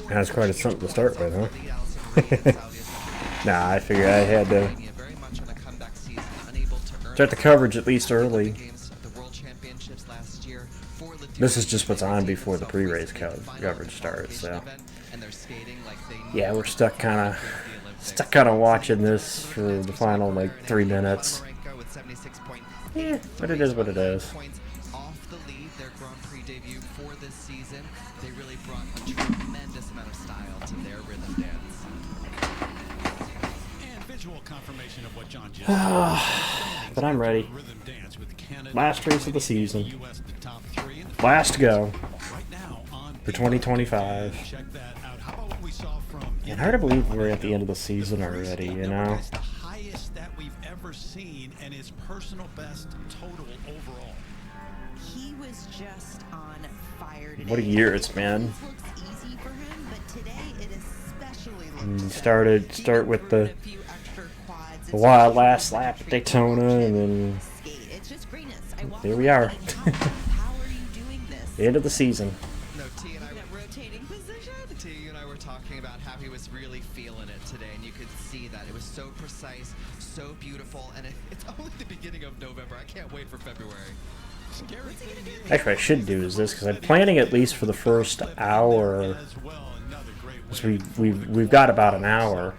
NASCAR is something to start with, huh? Nah, I figured I had to start the coverage at least early. This is just what's on before the pre-race coverage starts, so yeah, we're stuck kind of watching this for the final like 3 minutes. Yeah, but it is what it is. Off the lead, their Grand Prix debut for this season, they really brought a tremendous amount of style to their rhythm dance. And visual confirmation of what John just said. But I'm ready. Last race of the season. Last go for 2025. And hard to believe we're at the end of the season already, you know? The highest that we've ever seen and his personal best total overall. He was just on fire today. What a year it's been. Looks easy for him, but today it especially looks Start with the wild last lap at Daytona, and then here we are. The end of the season. No, T and I were talking about how he was really feeling it today, and you could see that it was so precise, so beautiful, and it's only the beginning of November. I can't wait for February. Actually, I should do is this because I'm planning at least for the first hour. So we've got about an hour.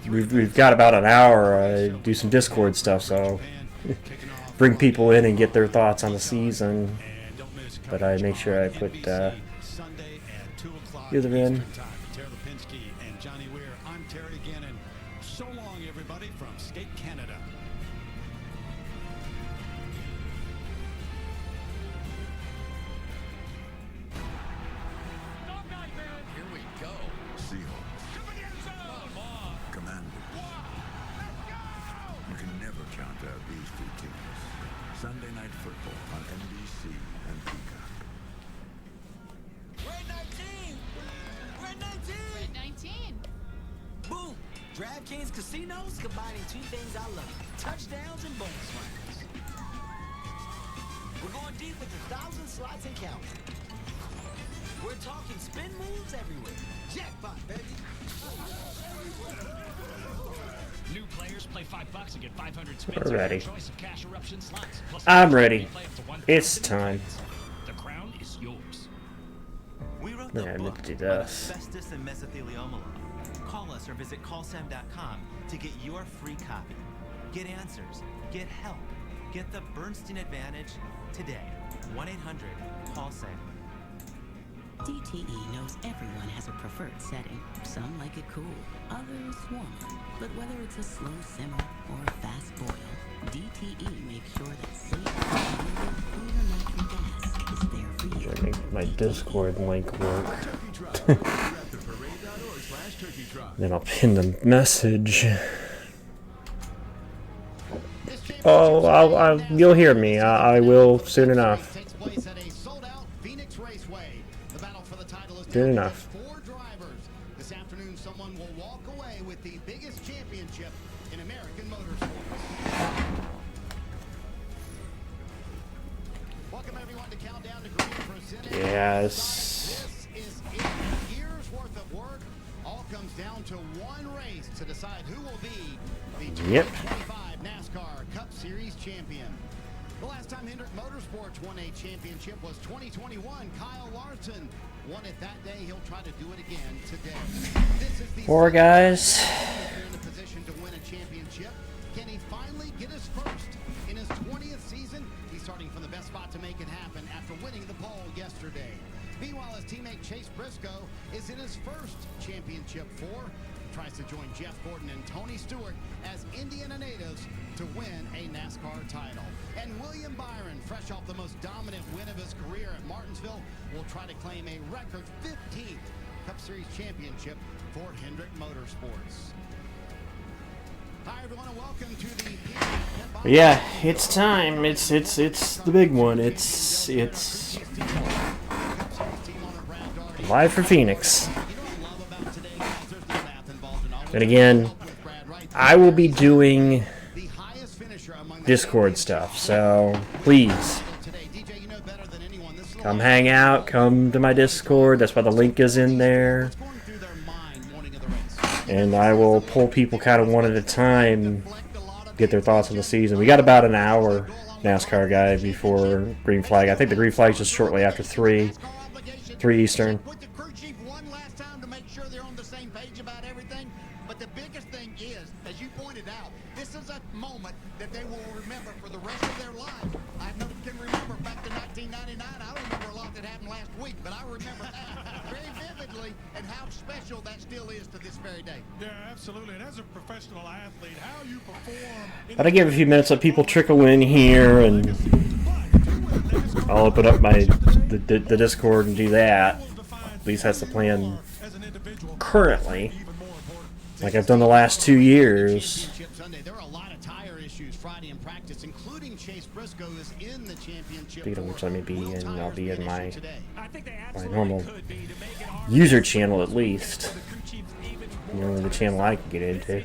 We've got about an hour. Do some Discord stuff, so bring people in and get their thoughts on the season. But I make sure I put either in. So long, everybody, from Skate Canada. Here we go. Seahawks. Commanders. You can never count out these two teams. Sunday Night Football on NBC and Peacock. We're at 19. We're at 19. We're at 19. Boom! DraftKings Casinos combining two things I love: touchdowns and bonus runs. We're going deep with 1,000 slots and counting. We're talking spin moves everywhere. Jackpot, baby! New players play $5 and get 500 spins. We're ready. Choice of cash eruption slots. Plus I'm ready. It's time. The crown is yours. We wrote Yeah, the I book meant to do on this. asbestos and mesothelioma. Call us or visit callsam.com to get your free copy. Get answers. Get help. Get the Bernstein Advantage today. 1-800-CALL-SAM. DTE knows everyone has a preferred setting. Some like it cool, others warmer. But whether it's a slow simmer or a fast boil, DTE makes sure that safe, cleaner natural gas is there for you. I make my Discord link work. Then I'll pin the message. Oh, you'll hear me. I will soon enough. Soon enough. This afternoon, someone will walk away with the biggest championship in American motorsports. Welcome everyone to Countdown to Green presented. Yes. This is it. A year's worth of work. All comes down to one race to decide who will be the 2025 NASCAR Cup Series champion. The last time Hendrick Motorsports won a championship was 2021. Kyle Larson won it that day. He'll try to do it again today. This is the Four guys. in the position to win a championship. Can he finally get his first in his 20th season? He's starting from the best spot to make it happen after winning the pole yesterday. Meanwhile, his teammate Chase Briscoe is in his first championship tries to join Jeff Gordon and Tony Stewart as Indiana natives to win a NASCAR title. And William Byron, fresh off the most dominant win of his career at Martinsville, will try to claim a record 15th Cup Series championship for Hendrick Motorsports. Hi everyone and welcome to the Yeah, it's time. It's the big one. It's live for Phoenix. And again, I will be doing Discord stuff. So please come hang out. Come to my Discord. That's why the link is in there. And I will pull people kind of one at a time, get their thoughts on the season. We got about an hour, NASCAR guy, before green flag. I think the green flag is just shortly after 3 Eastern. With the crew chief one last time to make sure they're on the same page about everything. But the biggest thing is, as you pointed out, this is a moment that they will remember for the rest of their lives. I can remember back to 1999. I don't remember a lot that happened last week, but I remember that very vividly and how special that still is to this very day. Yeah, absolutely. And as a professional athlete, how you perform. But I give a few minutes, let people trickle in here, and I'll open up the Discord and do that. At least that's the plan currently, like I've done the last 2 years. There are a lot of tire issues Friday in practice, including Chase Briscoe is in the championship. Speaking of which, let me be in. I'll be in my normal user channel at least. You know, the channel I can get into.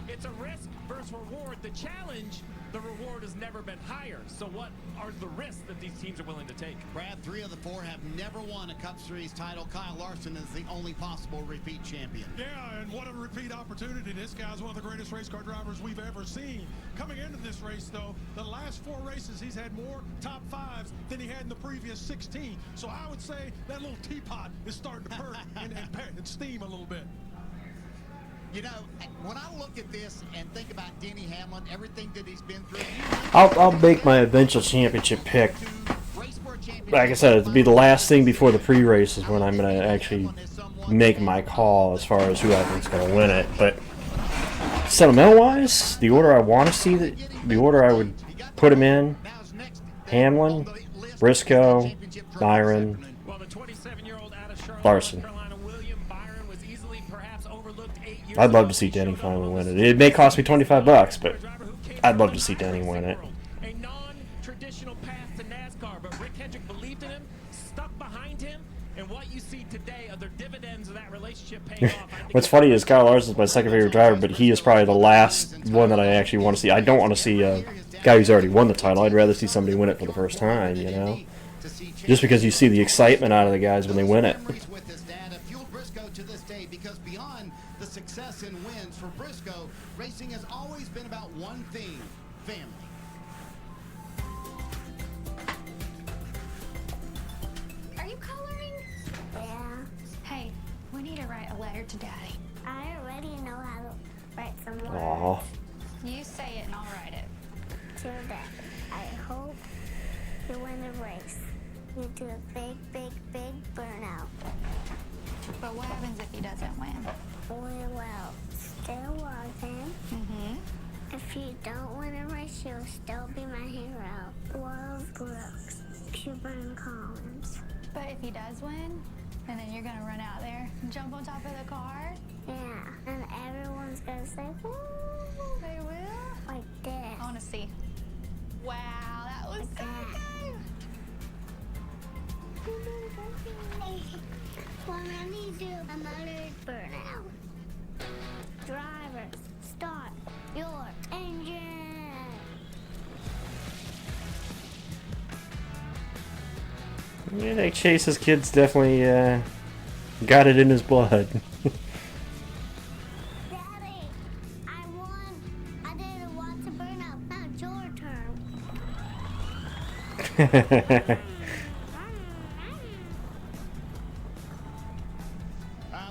It's a risk versus reward. The challenge, the reward has never been higher. So what are the risks that these teams are willing to take? Brad, 3 of the 4 have never won a Cup Series title. Kyle Larson is the only possible repeat champion. Yeah, and what a repeat opportunity. This guy's one of the greatest race car drivers we've ever seen. Coming into this race, though, the last 4 races, he's had more top 5s than he had in the previous 16. So I would say that little teapot is starting to purr and steam a little bit. You know, when I look at this and think about Denny Hamlin, everything that he's been through, I'll make my eventual championship pick. Like I said, it'll be the last thing before the pre-race is when I'm going to actually make my call as far as who I think is going to win it. But sentimental-wise, the order I want to see, the order I would put him in: Hamlin, Briscoe, Byron, Larson. I'd love to see Denny finally win it. It may cost me $25, but I'd love to see Denny win it. A non-traditional path to NASCAR, but Rick Hendrick believed in him, stuck behind him, and what you see today are the dividends of that relationship paying off. What's funny is Kyle Larson's my second favorite driver, but he is probably the last one that I actually want to see. I don't want to see a guy who's already won the title. I'd rather see somebody win it for the first time, you know? Just because you see the excitement out of the guys when they win it. Because beyond the success and wins for Briscoe, racing has always been about one thing: family. Are you coloring? Yeah. Hey, we need to write a letter to Daddy. I already know how to write some words. Aww. You say it and I'll write it. To Dad, I hope you win the race. You do a big, big, big burnout. But what happens if he doesn't win? We will still love him. Mm-hmm. If you don't win a race, you'll still be my hero. Love, Brooks. Cuban Collins. But if he does win, and then you're going to run out there and jump on top of the car? Yeah, and everyone's going to say, woo! They will? Like this. I want to see. Wow, that was so good. When I need to, another burnout. Drivers, start your engine. Yeah, I think Chase's kid's definitely got it in his blood. Daddy, I won. I didn't want to burn out. Now it's your turn.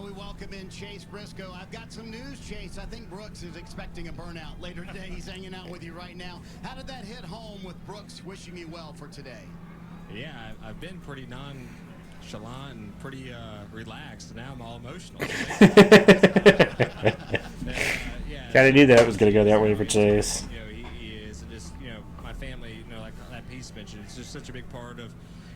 We welcome in Chase Briscoe. I've got some news, Chase. I think Brooks is expecting a burnout later today. He's hanging out with you right now. How did that hit home with Brooks wishing you well for today? Yeah, I've been pretty nonchalant and pretty relaxed. Now I'm all emotional. Kind of knew that was going to go that way for Chase. You know, he is. And just, you know, my family, you know, like that piece mentioned, it's just such a big part of,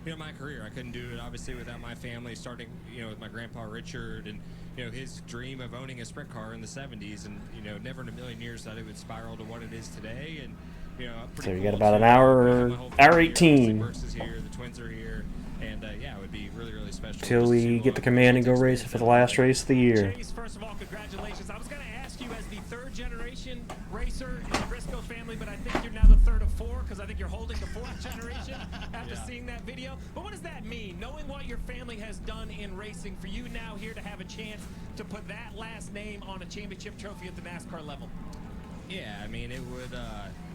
you know, my career. I couldn't do it, obviously, without my family, starting, you know, with my grandpa Richard and, you know, his dream of owning a sprint car in the 70s. And, you know, never in a million years thought it would spiral to what it is today. And, you know, So you got about an hour, hour 18. Versus here, the twins are here, and yeah, it would be really, really special. Till we get the command and go race for the last race of the year. Chase, first of all, congratulations. I was going to ask you as the third generation racer in the Briscoe family, but I think you're now the third of four because I think you're holding the fourth generation after seeing that video. But what does that mean? Knowing what your family has done in racing, for you now here to have a chance to put that last name on a championship trophy at the NASCAR level? Yeah, I mean, it would,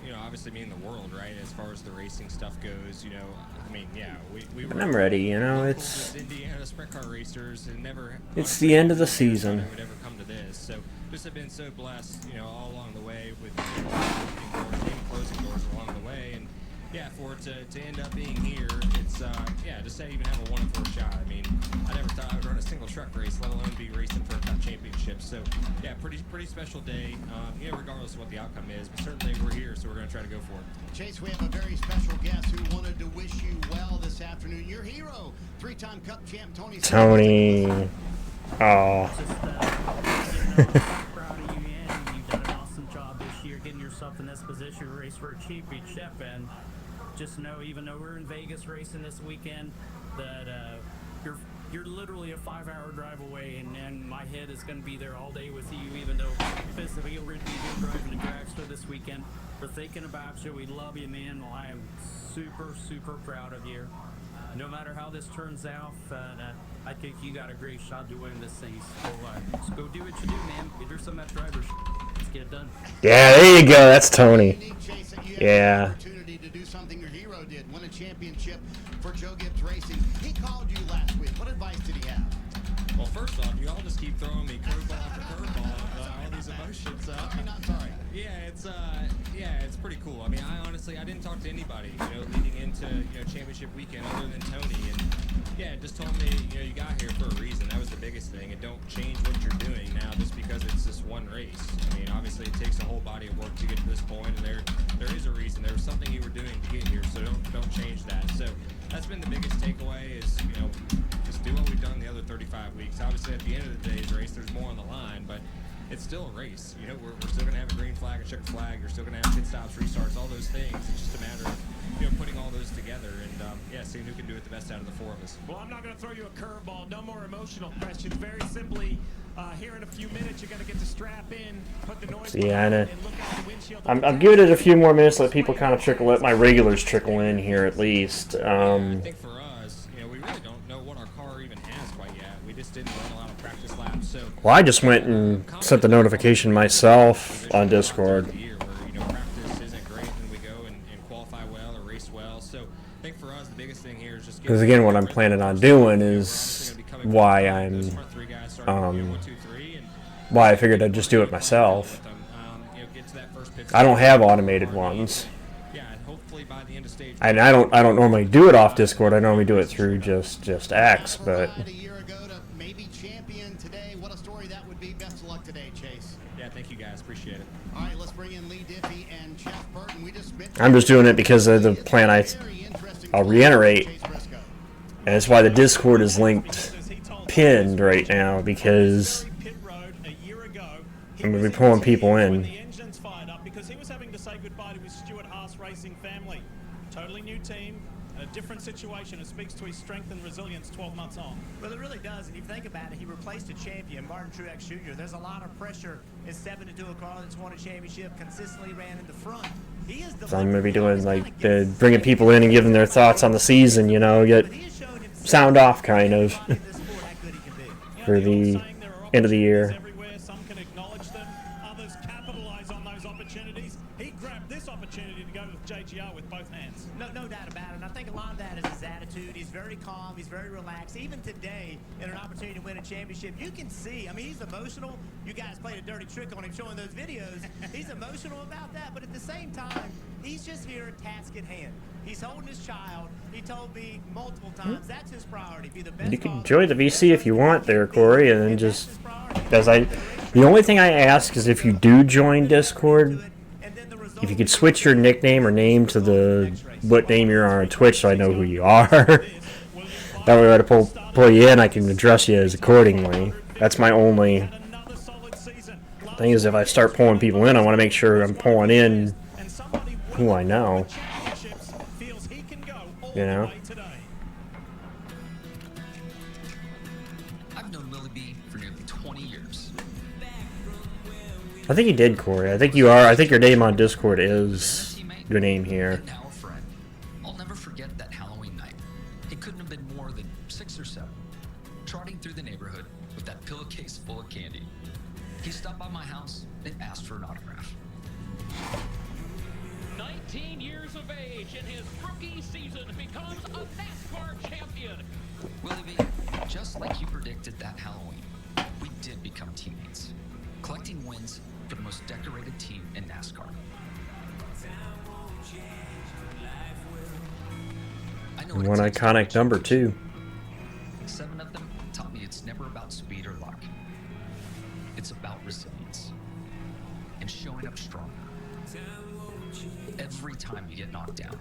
you know, obviously mean the world, right? As far as the racing stuff goes, you know, I mean, yeah, we were. But I'm ready, you know, it's Indiana sprint car racers and never. It's the end of the season. Would ever come to this, so just have been so blessed, you know, all along the way with opening doors, closing doors along the way, and yeah, for it to end up being here, it's yeah, just to even have a 1-4 shot. I mean, I never thought I would run a single truck race, let alone be racing for a cup championship. So yeah, pretty special day. You know, regardless of what the outcome is, but certainly we're here, so we're going to try to go for it. Chase, we have a very special guest who wanted to wish you well this afternoon. Your hero, 3-time Cup champ Tony. Tony. Oh. Proud of you, and you've done an awesome job this year getting yourself in this position to race for a championship. And just know, even though we're in Vegas racing this weekend, that you're literally a 5-hour drive away, and my head is going to be there all day with you, even though physically we're going to be here driving to Dragster this weekend. We're thinking about you. We love you, man. Well, I am super proud of you. No matter how this turns out, I think you got a great shot to win this thing. So go do what you do, man. Get her some of that driver. Let's get it done. Yeah, there you go. That's Tony. Yeah. Opportunity to do something your hero did, win a championship for Joe Gibbs Racing. He called you last week. What advice did he have? Well, first off, you all just keep throwing me curveball after curveball, all these emotions. I'm not sorry. Yeah, it's pretty cool. I mean, I didn't talk to anybody, you know, leading into championship weekend other than Tony, and yeah, just told me, you know, you got here for a reason. That was the biggest thing, and don't change what you're doing now just because it's just one race. I mean, obviously it takes a whole body of work to get to this point, and there is a reason. There was something you were doing to get here, so don't change that. So that's been the biggest takeaway is, you know, just do what we've done the other 35 weeks. Obviously, at the end of the day's race, there's more on the line, but it's still a race. You know, we're still going to have a green flag, a checker flag. You're still going to have pit stops, restarts, all those things. It's just a matter of, you know, putting all those together and, yeah, seeing who can do it the best out of the four of us. Well, I'm not going to throw you a curveball. No more emotional questions. Very simply, here in a few minutes, you're going to get to strap in, put the noise Yeah, I know. I'm giving it a few more minutes, let people kind of trickle, let my regulars trickle in here at least. I think for us, you know, we really don't know what our car even has quite yet. We just didn't run a lot of practice laps, so. Well, I just went and sent the notification myself on Discord. Where, you know, practice isn't great and we go and qualify well or race well. So I think for us, the biggest thing here is just because again, what I'm planning on doing is why I'm why I figured I'd just do it myself. I don't have automated ones. And I don't normally do it off Discord. I normally do it through just X, but maybe champion today. What a story that would be. Best of luck today, Chase. Yeah, thank you guys. Appreciate it. All right, let's bring in Lee Diffie and Jeff Burton. I'm just doing it because of the plan I'll reiterate. And that's why the Discord is linked pinned right now, because I'm going to be pulling people in. The engine's fired up because he was having to say goodbye to his Stuart Haas Racing family. Totally new team, a different situation. It speaks to his strength and resilience 12 months on. Well, it really does. And if you think about it, he replaced a champion, Martin Truex Jr. There's a lot of pressure in stepping into a car that's won a championship, consistently ran in the front. He is the So I'm going to be doing like bringing people in and giving their thoughts on the season, you know, get sound off kind of for the end of the year. Some can acknowledge them, others capitalize on those opportunities. He grabbed this opportunity to go with JGR with both hands. No doubt about it. And I think a lot of that is his attitude. He's very calm. He's very relaxed. Even today, in an opportunity to win a championship, you can see, I mean, he's emotional. You guys played a dirty trick on him showing those videos. He's emotional about that. But at the same time, he's just here, task at hand. He's holding his child. He told me multiple times that's his priority. Be the best. You can join the VC if you want there, Corey, and then just the only thing I ask is if you do join Discord, if you could switch your nickname or name to what name you're on Twitch, so I know who you are. That way, when I pull you in, I can address you as accordingly. That's my only thing. Is if I start pulling people in, I want to make sure I'm pulling in who I know. You know? I've known Willie B for nearly 20 years. I think you did, Corey. I think you are. I think your name on Discord is your name here. Now a friend. I'll never forget that Halloween night. It couldn't have been more than 6 or 7. Trotting through the neighborhood with that pillowcase full of candy. He stopped by my house and asked for an autograph. 19 years of age in his rookie season becomes a NASCAR champion. Willie B, just like you predicted that Halloween, we did become teammates, collecting wins for the most decorated team in NASCAR. I know And one iconic number, too. 7 of them taught me it's never about speed or luck. It's about resilience and showing up strong every time you get knocked down.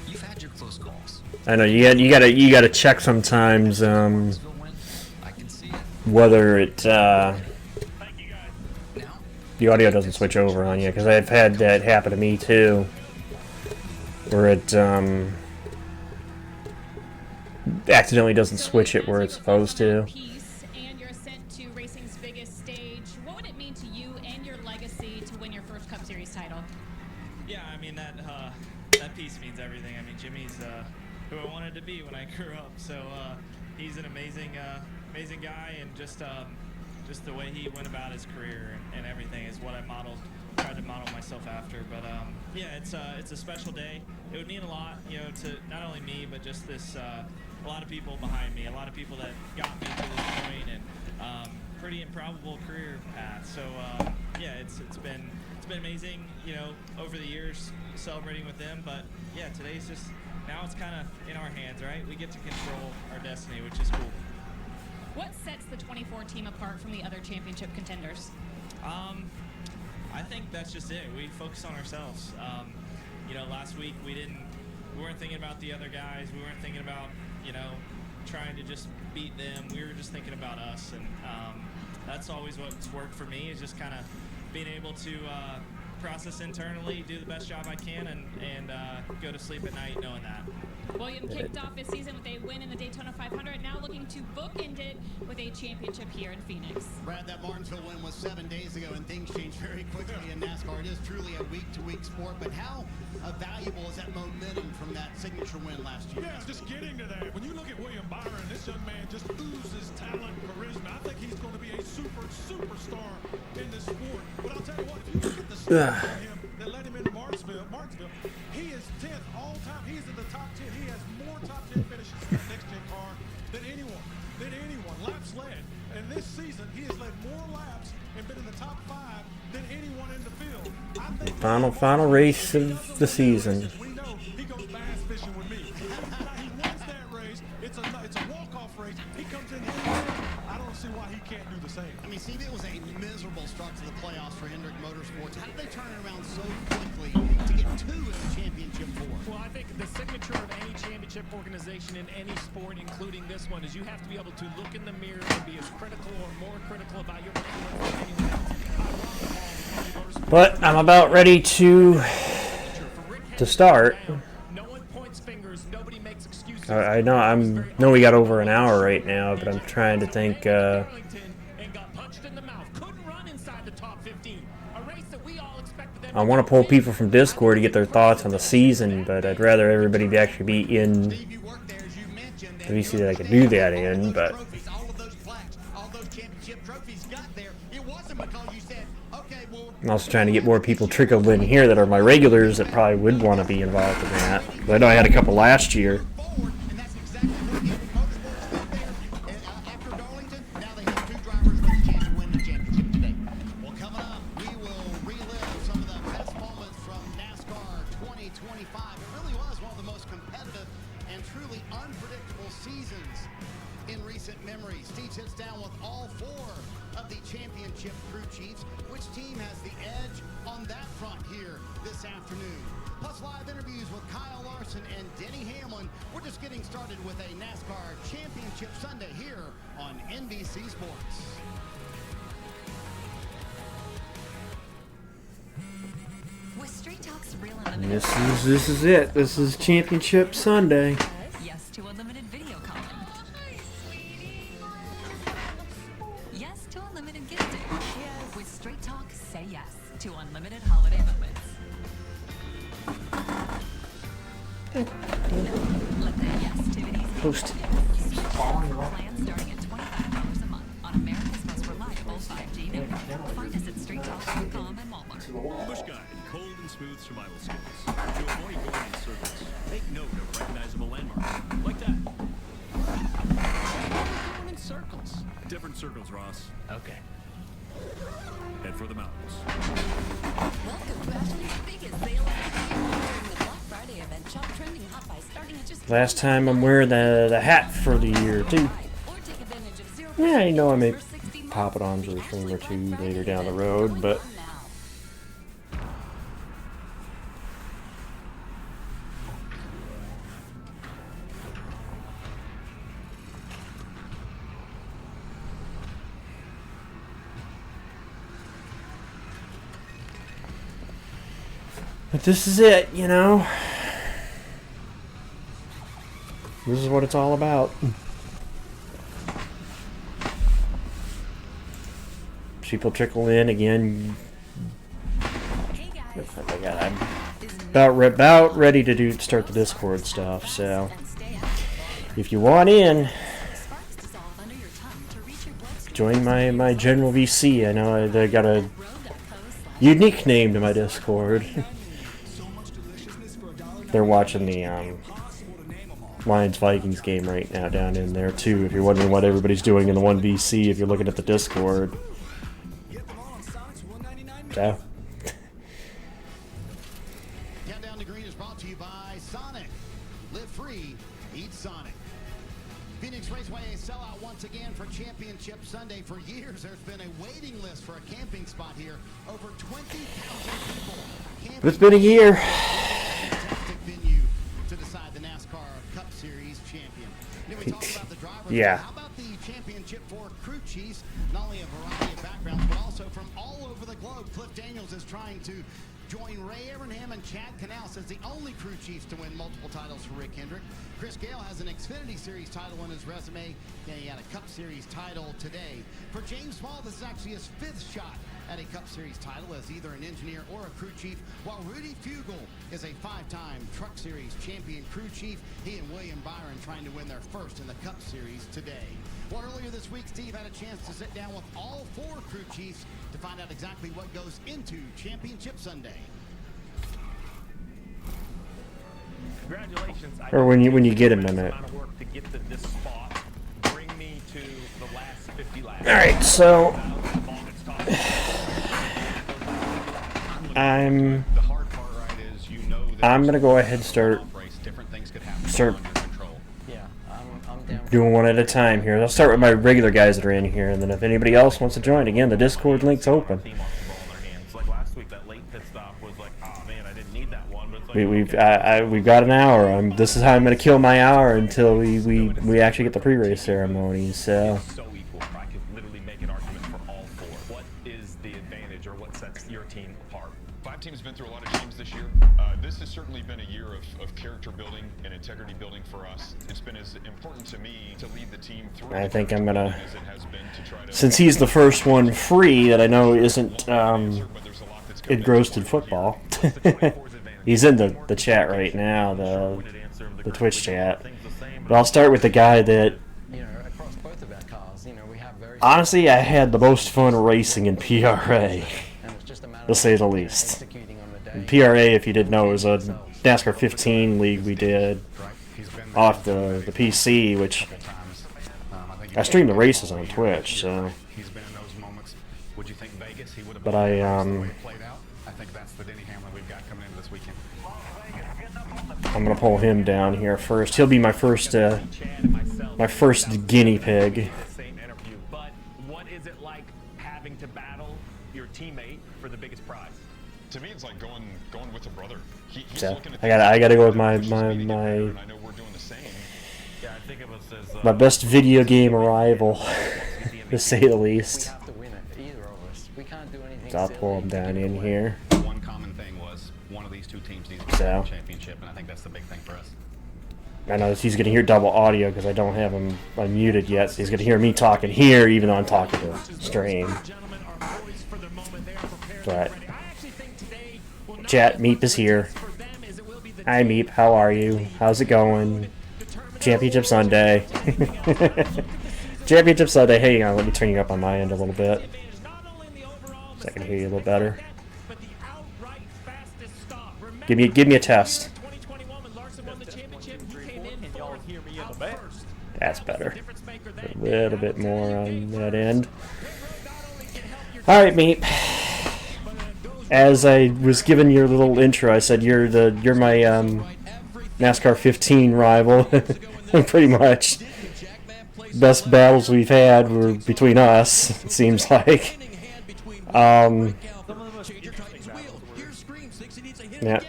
You've had your close calls. I know you gotta check sometimes whether it the audio doesn't switch over on you, because I've had that happen to me too, where it accidentally doesn't switch it where it's supposed to. And you're sent to racing's biggest stage. What would it mean to you and your legacy to win your first Cup Series title? Yeah, I mean that piece means everything. I mean Jimmy's who I wanted to be when I grew up. So he's an amazing guy, and just the way he went about his career and everything is what I tried to model myself after. But yeah, it's a special day. It would mean a lot, you know, to not only me but just this a lot of people behind me, a lot of people that got me to this point, and pretty improbable career path. So yeah, it's been amazing, you know, over the years celebrating with them. But yeah, today's just, now it's kind of in our hands, right? We get to control our destiny, which is cool. What sets the 24 team apart from the other championship contenders? I think that's just it. We focus on ourselves. You know, last week we weren't thinking about the other guys. We weren't thinking about, you know, trying to just beat them. We were just thinking about us, and that's always what's worked for me, is just kind of being able to process internally, do the best job I can, and go to sleep at night knowing that. William kicked off his season with a win in the Daytona 500, now looking to bookend it with a championship here in Phoenix. Brad, that Martinsville win was 7 days ago, and things change very quickly in NASCAR. It is truly a week-to-week sport, but how valuable is that momentum from that signature win last year? Yeah, just getting to that. When you look at William Byron, this young man just oozes talent and charisma. I think he's going to be a superstar in this sport. But I'll tell you what, if you look at the stats for him that led him into Martinsville, he is 10th all time. He's in the top 10. He has more top 10 finishes in the next-gen car than anyone. Laps led. And this season, he has led more laps and been in the top 5 than anyone in the field. I think Final race of the season. we know he goes bass fishing with me. He wins that race. It's a walk-off race. He comes in here. I don't see why he can't do the same. I mean, Steve, it was a miserable start to the playoffs for Hendrick Motorsports. How did they turn it around so quickly to get 2 in the championship 4? Well, I think the signature of any championship organization in any sport, including this one, is you have to be able to look in the mirror and be as critical or more critical about your performance than anyone else. But I'm about ready to start. No one points fingers. Nobody makes excuses. I know we got over an hour right now, but I'm trying to think. I want to pull people from Discord to get their thoughts on the season, but I'd rather everybody actually be in. Let me see that I can do that in, but. I'm also trying to get more people trickled in here that are my regulars that probably would want to be involved in that. But I know I had a couple last year. With Straight Talk's real And unlimited. this is it. This is Championship Sunday. Yes to unlimited video calling. Yes to unlimited gifting. Yes. With Straight Talk, say yes to unlimited holiday moments. Let the yes-tivities Post. plan starting at $25 a month on America's most reliable 5G network. Find us at straighttalk.com and Walmart. Bush Guide, cold and smooth survival skills. To avoid going in circles, take note of recognizable landmarks. Like that. Going in circles. Different circles, Ross. Okay. Head for the mountains. Welcome to Ashley's biggest sale of the year. During the Black Friday event, shop trending hot buys starting at just Last time I'm wearing the hat for the year, too. Yeah, you know I may pop it on for a stream or two later down the road, but... But this is it, you know? This is what it's all about. People trickle in again. I'm about ready to start the Discord stuff, so if you want in, join my general VC. I know they got a unique name to my Discord. They're watching the Lions-Vikings game right now down in there, too, if you're wondering what everybody's doing in the 1VC, if you're looking at the Discord. So. Countdown to Green is brought to you by Sonic. Live free, eat Sonic. Phoenix Raceway a sellout once again for Championship Sunday. For years, there's been a waiting list for a camping spot here. Over 20,000 people. It's been a year. Fantastic venue to decide the NASCAR Cup Series champion. Then we talk about the drivers. Yeah. How about the championship for crew chiefs? Not only a variety of backgrounds, but also from all over the globe. Cliff Daniels is trying to join Ray Abraham and Chad Canals as the only crew chiefs to win multiple titles for Rick Hendrick. Chris Gale has an Xfinity Series title on his resume. Yeah, he had a Cup Series title today. For James Small, this is actually his 5th shot at a Cup Series title as either an engineer or a crew chief, while Rudy Fugle is a 5-time Truck Series champion crew chief. He and William Byron trying to win their first in the Cup Series today. Well, earlier this week, Steve had a chance to sit down with all 4 crew chiefs to find out exactly what goes into Championship Sunday. Congratulations. Or when you get a minute. To get to this spot, bring me to the last 50 laps. All right, so I'm gonna go ahead and start doing one at a time here. I'll start with my regular guys that are in here, and then if anybody else wants to join, again, the Discord link's open. We've got an hour. This is how I'm gonna kill my hour until we actually get the pre-race ceremony. So. I could literally make an argument for all 4. What is the advantage, or what sets your team apart? 5 teams have been through a lot of change this year. This has certainly been a year of character building and integrity building for us. It's been as important to me to lead the team through. I think I'm gonna, since he's the first one free that I know isn't engrossed in football. He's in the chat right now, the Twitch chat. But I'll start with the guy that, honestly, I had the most fun racing in PRA, to say the least. And PRA, if you didn't know, is a NASCAR 15 league we did off the PC, which I stream the races on Twitch, so. But I'm gonna pull him down here first. He'll be my first guinea pig. But what is it like having to battle your teammate for the biggest prize? To me, it's like going with a brother. He's So looking at I gotta go with my best video game arrival, to say the least. So I'll pull him down in here. One common thing was teams need to win the championship, and I think that's the big thing for us. I know he's going to hear double audio because I don't have him unmuted yet, so he's going to hear me talking here even though I'm talking to stream. But chat, Meep is here. Hi Meep, how are you? How's it going? Championship Sunday. Championship Sunday. Hang on, let me turn you up on my end a little bit so I can hear you a little better. Give me a test. That's better. A little bit more on that end. All right, Meep. As I was giving your little intro, I said you're my NASCAR 15 rival. Pretty much. Best battles we've had were between us. It seems like. Yeah.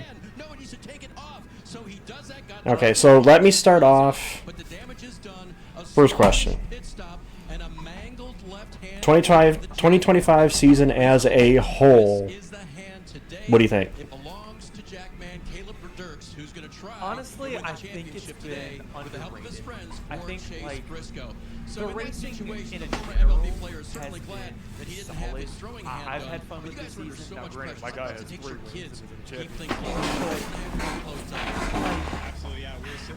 Okay, so let me start off. First question. 2025 season as a whole. What do you think? Honestly, I think it's been underrated. I think, like, the racing in a general has been solid. I've had fun with this season. Now, granted, my guy has 3 wins in the championship.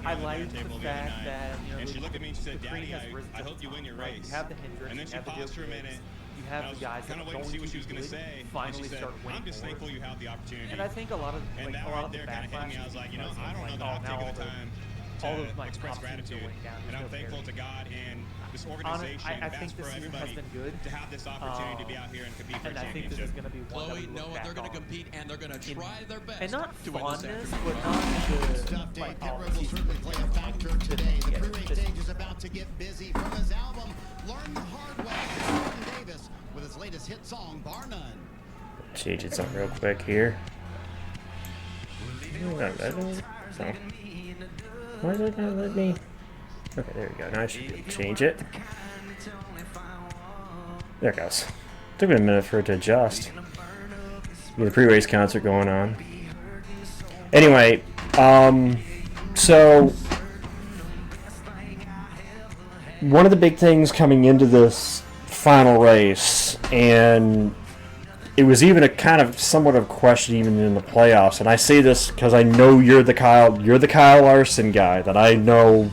I like the fact that, you know, and she looked at me and she said, the Daddy, cream has risen I hope you win your race. You have the Hendricks, And then she you have the paused for a minute. You have the guys that kind are of waiting going to see what to she was going to say. finally And she said, start winning I'm just more. thankful you have the opportunity. And I think a lot of, like, and that a lot right of the there kind of hit me. I was like, you know, I don't know that I've taken the time to express gratitude. And I'm thankful to God and this organization, I think this season has been good. To have this opportunity to be out here and compete for a and I think this is going to be one that we look back they're going to on. compete and they're going to try their best. And not to win fondness, this but not the Tough day. like, Pit oh, Road will certainly play a factor today. The pre-race stage is about to get busy. From his album, Learn the Hard Way, Jordan Davis with his latest hit song, Bar None. Change it something real quick here. So, why is it not let me? Okay, there we go. Now I should be able to change it. There it goes. Took me a minute for it to adjust. Get a pre-race concert going on. Anyway, so one of the big things coming into this final race, and it was even a kind of somewhat of a question even in the playoffs, and I say this because I know you're the Kyle Larson guy that I know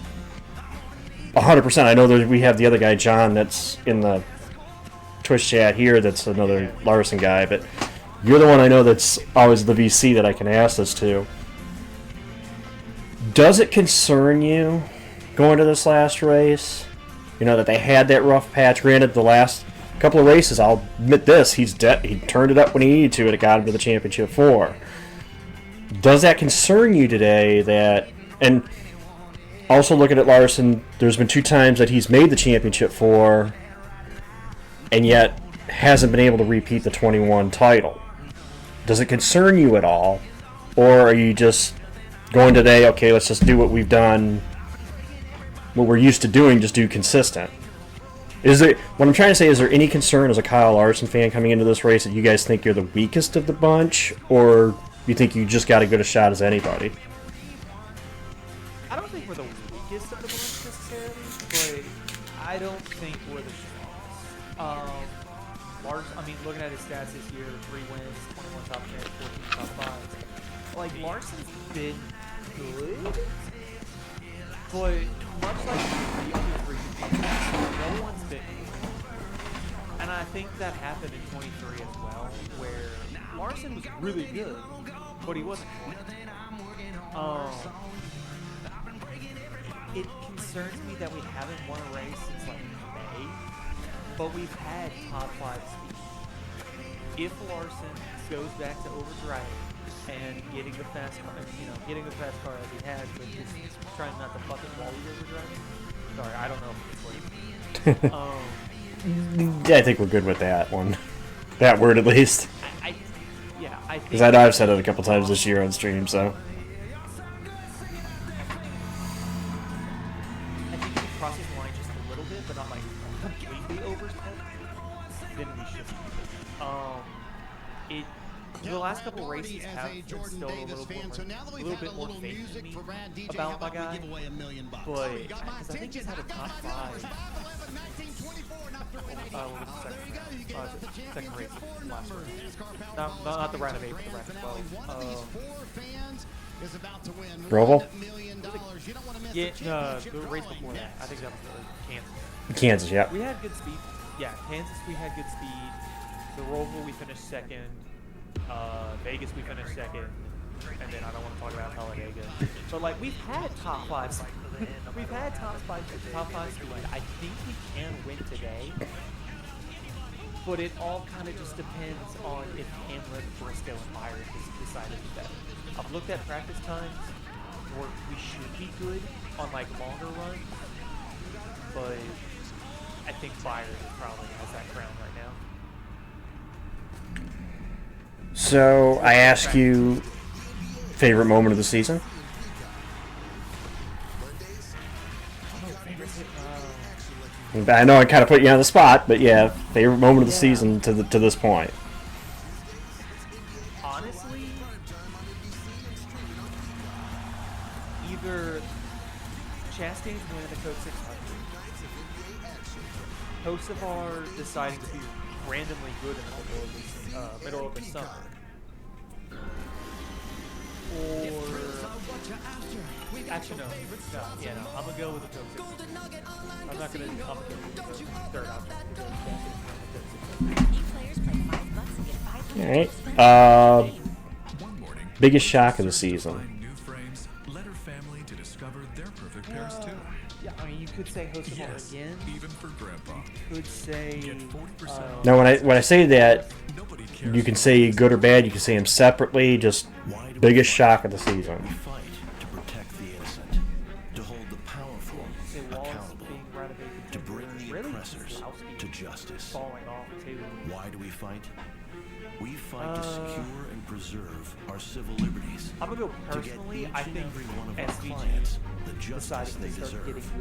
100%. I know that we have the other guy, John, that's in the Twitch chat here, that's another Larson guy, but you're the one I know that's always the VC that I can ask this to. Does it concern you going to this last race? You know, that they had that rough patch. Granted, the last couple of races, I'll admit this, he turned it up when he needed to, and it got him to the championship 4. Does that concern you today that, and also looking at Larson, there's been 2 times that he's made the championship 4 and yet hasn't been able to repeat the 21 title. Does it concern you at all? Or are you just going today, okay, let's just do what we've done, what we're used to doing, just do consistent? What I'm trying to say, is there any concern as a Kyle Larson fan coming into this race that you guys think you're the weakest of the bunch, or you think you just got as good a shot as anybody? I don't think we're the weakest of the bunch necessarily, but I don't think we're the strongest. Larson, I mean, looking at his stats this year, 3 wins, 21 top 10, 14 top 5. Like, Larson's been good, but much like the other 3 competitors, no one's been good. And I think that happened in 23 as well, where Larson was really good, but he wasn't good. It concerns me that we haven't won a race since like May, but we've had top 5 speed. If Larson goes back to overdriving and getting the fast car, getting the fast car as he has, but just trying not to fuck it while he's overdriving. Sorry, I don't know if it's what. Yeah, I think we're good with that one. That word at least. I think. Because I know I've said it a couple times this year on stream, so. I think if he crosses the line just a little bit, but not like completely overstep, then we should. The last couple races have instilled a little bit more faith in me about my guy, but because I think he's had a top 5. What was the second race last race? Not the round of 8, but the round of 12. Roval? Yeah, the race before that. I think that was Kansas. Kansas, yeah. We had good speed. Yeah, Kansas, we had good speed. The Roval, we finished second. Vegas, we finished second. And then I don't want to talk about Talladega. But, like, we've had top 5. We've had top 5 speed. I think we can win today. But it all kind of just depends on if Hamlin, Briscoe, and Byron decide to do that. I've looked at practice times where we should be good on, like, longer runs. But I think Byron probably has that crown right now. So, I ask you, favorite moment of the season? I know I kind of put you on the spot, but yeah, favorite moment of the season to this point. Honestly, either Chastain's winning the Coke 600, Kosovar deciding to be randomly good in the middle of the summer, or actually no, I'm gonna go with the Coke 600. I'm not gonna complicate the third option. All right. Biggest shock of the season. Let her family to discover their perfect pairs too. Yeah, I mean, you could say Kosovar again. Even for Grandpa. You could say. Now, when I say that, you can say good or bad. You can say them separately. Just biggest shock of the season. We fight to protect the innocent, to hold the powerful accountable, to bring the oppressors to justice. Why do we fight? We fight to secure and preserve our civil liberties. I'm gonna go personally. I think SVG the justice they deserve,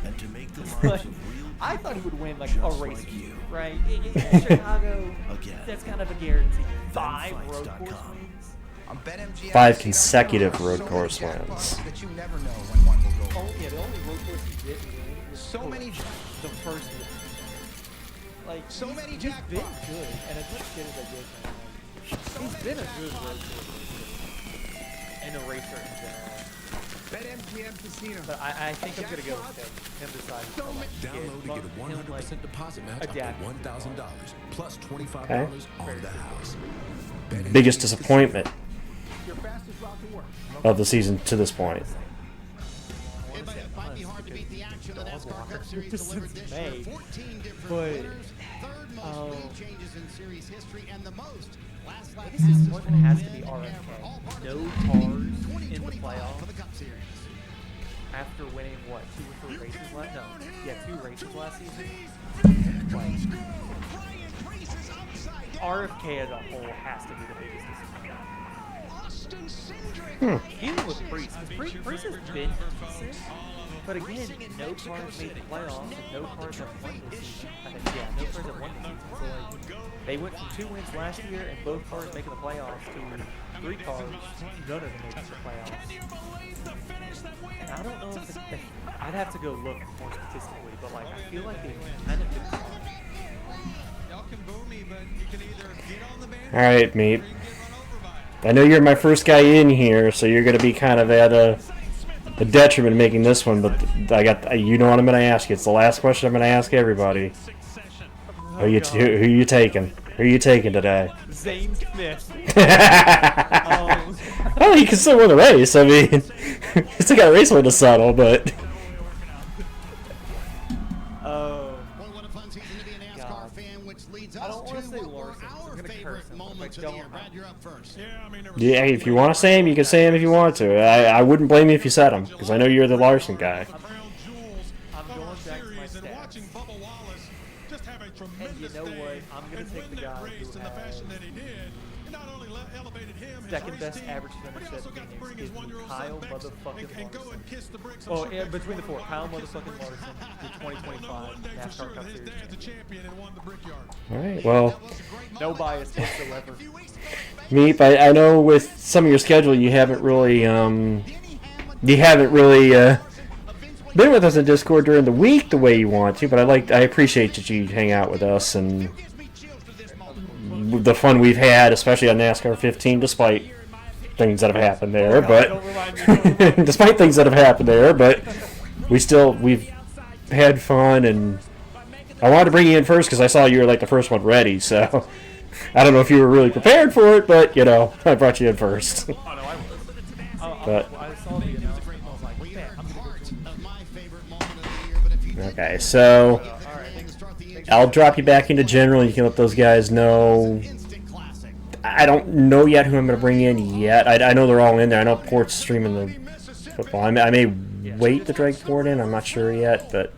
and to make the lives of real I thought he would win like just a race, like you. right? In Chicago, Again, that's kind of a guarantee. 5 road course wins. 5 consecutive road course wins. That you never know when one will go. Oh yeah, the only road course he didn't win was So many the first one. Like so many he's been good, and as much shit as I did, he's been a good road course and a racer in general. BetMGM Casino. But I think I'm gonna go with him deciding to Download to get a 100% deposit match up to $1,000 plus $25 on the house. Biggest disappointment of the season to this point. May, but biggest disappointment has to be RFK. No cars in the playoffs after winning what 2 or 3 races last? No, yeah, 2 races last season. Like, RFK as a whole has to be the biggest disappointment. Even with Priest, because Priest has been decent, but again, no cars made the playoffs, and no cars have won this season. I think, yeah, no cars have won this season. So like, they went from 2 wins last year, and both cars making the playoffs, to 3 cars, none of them making the playoffs. And I don't know if I'd have to go look more statistically, but like I feel like they kind of did. Y'all can boo me, but you can either get on the band. All right, mate. I know you're my first guy in here, so you're gonna be kind of at a detriment making this one. But you know what I'm gonna ask you. It's the last question I'm gonna ask everybody. Who you taking? Who are you taking today? Zane Smith. Oh, he can still win the race. I mean, he still got a race win to settle, but. I don't want to say Larson. I'm gonna curse him. Like, Yeah, if you want to say him, you can say him if you want to. I wouldn't blame you if you said him, because I know you're the Larson guy. I'm going back to my stats. And you know what? I'm going to take the guy who has second best average finish at Phoenix gives me Kyle motherfucking Larson. Oh, yeah, between the four, Kyle motherfucking Larson, the 2025 NASCAR Cup Series champion. All right, well, no bias whatsoever. Meep, I know with some of your schedule you haven't really been with us in Discord during the week the way you want to, but I appreciate that you hang out with us and the fun we've had, especially on NASCAR 15, despite things that have happened there. Despite things that have happened there, but we've had fun, and I wanted to bring you in first because I saw you were like the first one ready. So I don't know if you were really prepared for it, but you know, I brought you in first. But okay, so I'll drop you back into general. You can let those guys know. I don't know yet who I'm going to bring in yet. I know they're all in there. I know Port's streaming the football. I may wait to drag Port in. I'm not sure yet, but.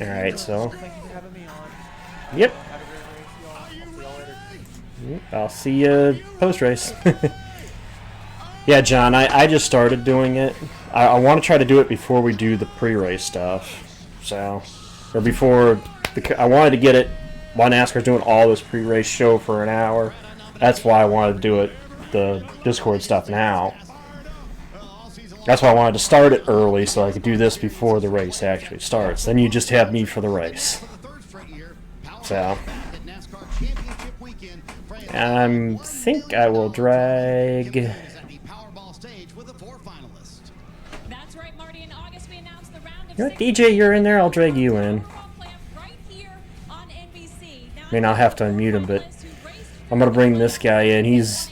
All right, so. Yep. I'll see you post race. Yeah, John, I just started doing it. I want to try to do it before we do the pre-race stuff. So, or before, I wanted to get it while NASCAR's doing all this pre-race show for an hour. That's why I wanted to do it, the Discord stuff now. That's why I wanted to start it early so I could do this before the race actually starts. Then you just have me for the race. So, I think I will drag. You know what, DJ, you're in there. I'll drag you in. I mean, I'll have to unmute him, but I'm gonna bring this guy in. He's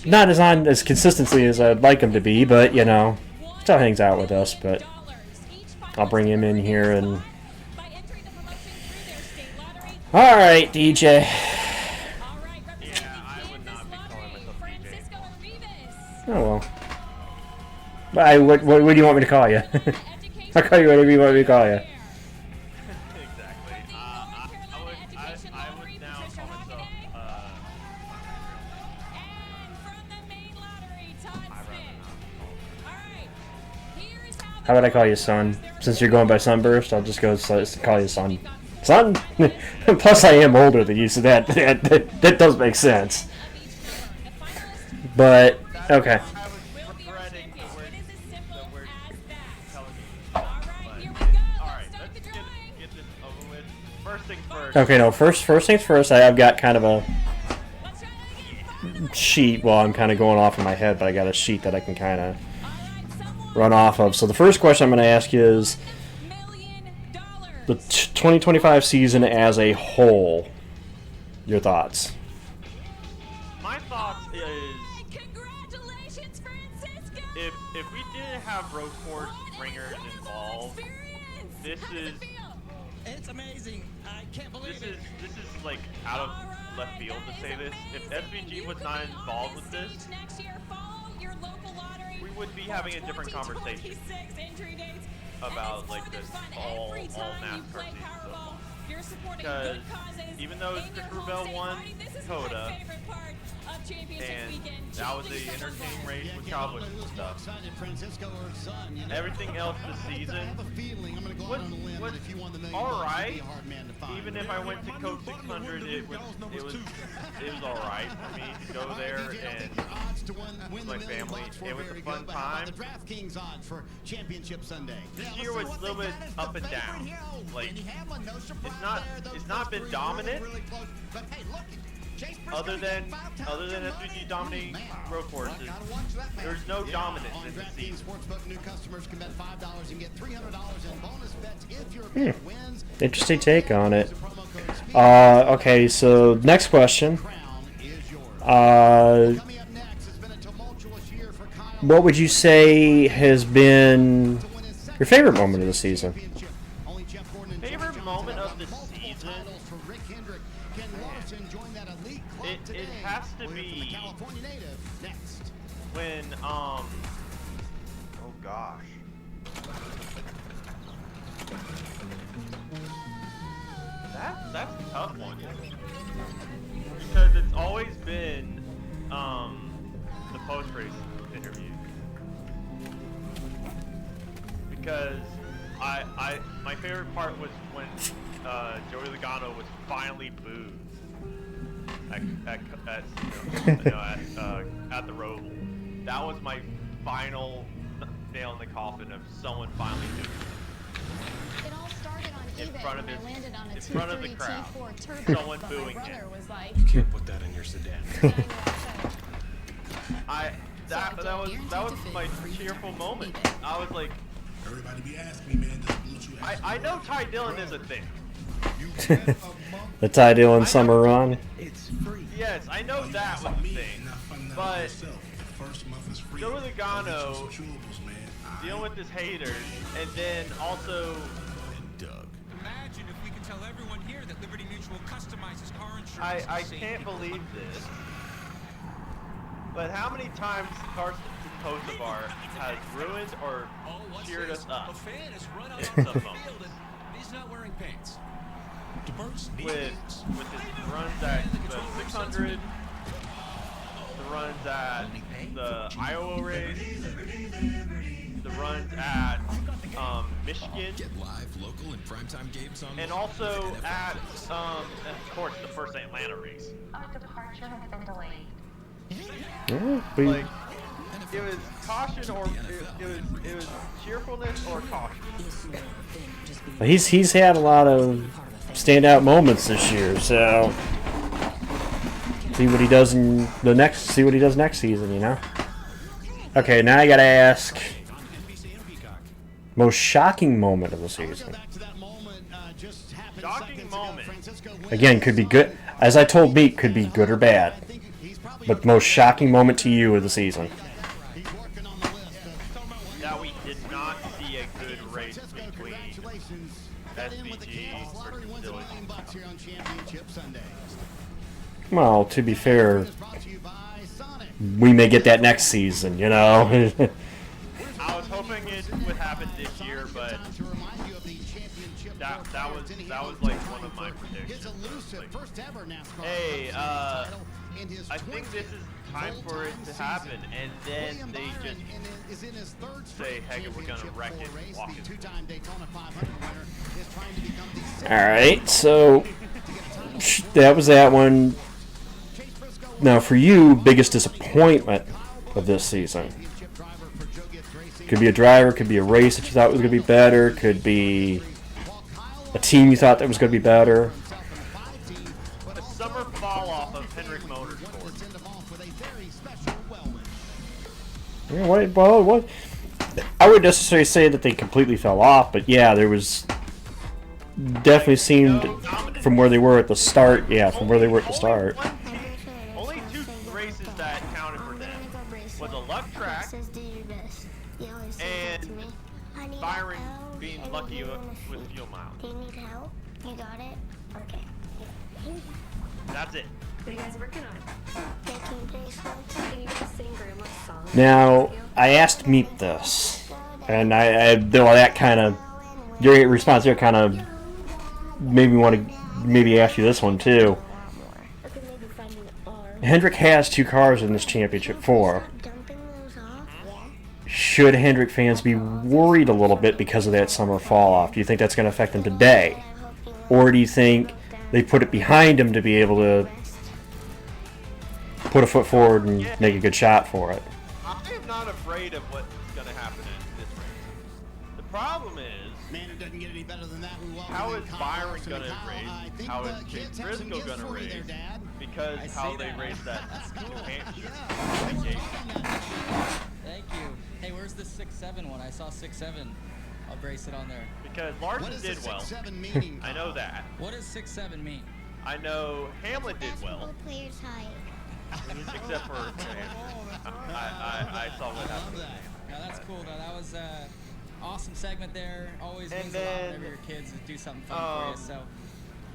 not as on as consistently as I'd like him to be, but you know, still hangs out with us. But I'll bring him in here and. All right, DJ. Oh well. What do you want me to call you? I'll call you whatever you want me to call you. How about I call you son? Since you're going by Sunburst, I'll just go call you son. Son? Plus I am older than you, so that does make sense. But, okay. Okay, no, first things first, I've got kind of a sheet. Well, I'm kind of going off in my head, but I got a sheet that I can kind of run off of. So the first question I'm going to ask you is the 2025 season as a whole. Your thoughts? My thoughts is if we didn't have road course ringers involved, this is. It's amazing. I can't believe it. This is like out of left field to say this. If SVG was not involved with this, we would be having a different conversation about like this all NASCAR season so far. Because even though Chris Bell won COTA, and that was the entertaining race with Cowboys and stuff. Everything else this season was alright. Even if I went to Coke 600, it was alright for me to go there and with my family. It was a fun time. This year was a little bit up and down. Like it's not been dominant. Other than SVG dominating road courses, there's no dominance in the season. Interesting take on it. Okay, so next question. What would you say has been your favorite moment of the season? Favorite moment of the season? It has to be when oh gosh. That's a tough one. Because it's always been the post-race interview. Because my favorite part was when Joey Logano was finally booed at the Roval. That was my final nail in the coffin of someone finally doing it. It all started on In eBay front of when his- I landed on a in front of the T3, crowd. T4 turbo. Someone but booing my him. brother was like, You can't put that in your sedan. That was my cheerful moment. I was like, Everybody be asking me, man, does Bluetooth I know Ty Dillon is a thing. The Ty Dillon summer run. It's free. Yes, I know that was a thing. But Joey Logano dealing with his haters, and then also Imagine if we could tell everyone here that Liberty Mutual customizes car insurance. I can't believe this. But how many times Carson Kosovar has ruined or cheered us up A fan has run out in onto some the moments? field and he's not wearing pants. With his runs at the 600, the runs at the Iowa race, the runs at Michigan, Get live, local, and primetime games on and also at of course the first Atlanta race. our departure has been delayed. Like it was caution or it was cheerfulness or caution. He's had a lot of standout moments this year, so see what he does next season, you know. Okay, now I gotta ask most shocking moment of the season. Shocking moment. Again, could be good. As I told Meek, could be good or bad. But most shocking moment to you of the season. That we did not see a good race between SVG versus Well, to be fair, we may get that next season, you know. I was hoping it would happen this year, but that was like one of my predictions. Like, hey, I think this is time for it to happen, and then they just say, "Hey, we're gonna wreck it, walk it." All right, so that was that one. Now, for you, biggest disappointment of this season? Could be a driver, could be a race that you thought was going to be better, could be a team you thought that was going to be better. The summer fall off of Hendrick Motorsports. Yeah, what? I wouldn't necessarily say that they completely fell off, but yeah, there was definitely seemed from where they were at the start. Yeah, from where they were at the start. Only two races that counted for them was a luck track and Byron being lucky with fuel miles. Do you need help? You got it? Okay. That's it. What are you guys working on? Making bracelets. Can you guys sing Grandma's song? Now, I asked Meet this, and though that kind of, your response there kind of made me want to maybe ask you this one too. Hendrick has two cars in this championship 4. Should Hendrick fans be worried a little bit because of that summer fall off? Do you think that's going to affect them today? Or do you think they put it behind them to be able to put a foot forward and make a good shot for it? I am not afraid of what's going to happen in this race. The problem is, Man, it doesn't get any better than that. how is Byron going to race? How is Chase Briscoe going to race? Because how they raced that New Hampshire. Thank you. Hey, where's the 6-7 one? I saw 6-7. I'll brace it on there. Because Larson did well. I know that. What does 6-7 mean? I know Hamlin did well. Except for I saw what happened. No, that's cool though. That was awesome segment there. Always means a lot whenever your kids do something fun for you. So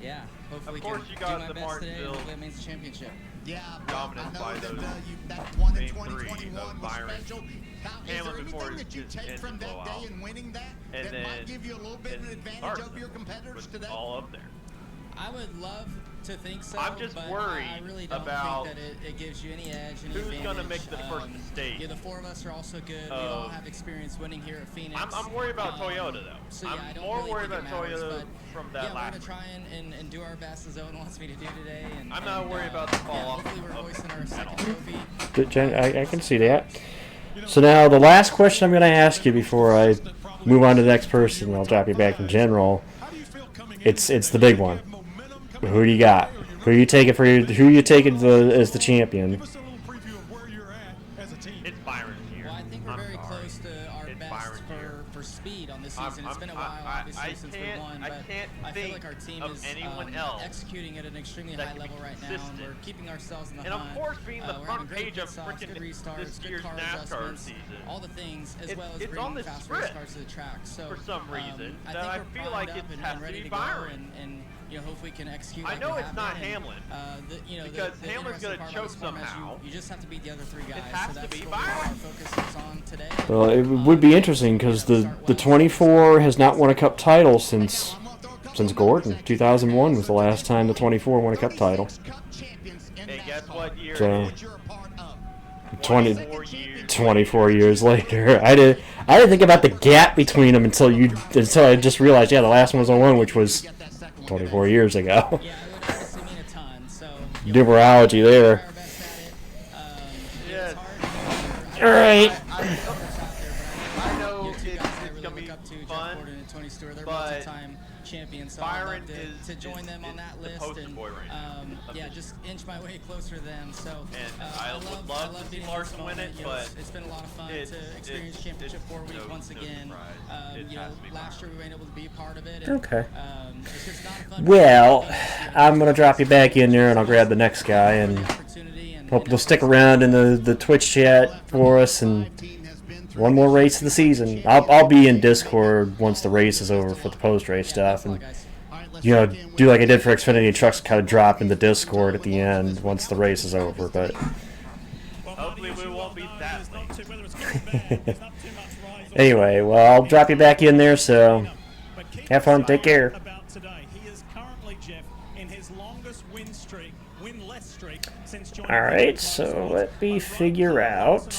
yeah, hopefully of course can you do got my the best today. Martinsville Hopefully it means the championship. Yeah, dominance by those that one in main 2021 three of was Byron, special. Hamlin before that you take from that day and winning that and that then might give you a little bit of an advantage over your competitors today? All up there. I would love to think so. I'm just but worried I really don't about think that it gives you any edge. Any who's advantage. going to make the first mistake. Yeah, the four of us are also good. We all have experience winning here at Phoenix. I'm worried about Toyota though. So yeah, I don't more really worried think about it matters, Toyota but from that yeah, we're last. gonna try and do our best as Owen wants me to do today. And I'm not worried about the fall off. Hopefully we're hoisting our second trophy. I can see that. So now the last question I'm going to ask you before I move on to the next person, and I'll drop you back in general. It's the big one. Who do you got? Who you taking for your, who you taking as the champion? It's Byron's year. Well, I think we're very close to our best for speed on this season. It's been a while, obviously, since we won, but I feel like our team is executing at an extremely high level right now, and we're keeping ourselves in the hunt. And of course, being the we're front having page great of pit stops, freaking good restarts, this good year's car NASCAR adjustments, season, all the things, as well as it's on bringing the fast race script cars to the track. So for some reason, I that think I we're feel like primed it up has and to ready be to go, Byron. and you know, hopefully can execute. I like know we it's have not been, Hamlin. Because the Hamlin's interesting going to part about choke this format is somehow. You just have to beat the other three guys. It has so to that's be what our focus is on today. Well, it would be interesting because the 24 has not won a Cup title since Gordon. 2001 was the last time the 24 won a Cup title. Hey, guess what year? So, 24 years. 24 years later, I didn't think about the gap between them until I just realized, yeah, the last one was 01, which was 24 years ago. Yeah, it would obviously mean a ton. So Numerology there. Yes. All right. I know it's going to be fun, but champions, so Byron I'd love to join them on that list and yeah, just inch my way closer to them. So I would love to see Larson win it, but it's been a lot of fun to experience championship 4 week once again. You know, last year we weren't able to be a part of it. And, Okay. it's just not a fun Well, I'm gonna drop you back in there, and I'll grab the next guy, and hope you'll stick around in the Twitch chat for us, and one more race of the season. I'll be in Discord once the race is over for the post-race stuff, and you know, do like I did for Xfinity Trucks, kind of drop in the Discord at the end once the race is over. But hopefully we won't be that late. Anyway, well, I'll drop you back in there. So have fun. Take care. All right, so let me figure out.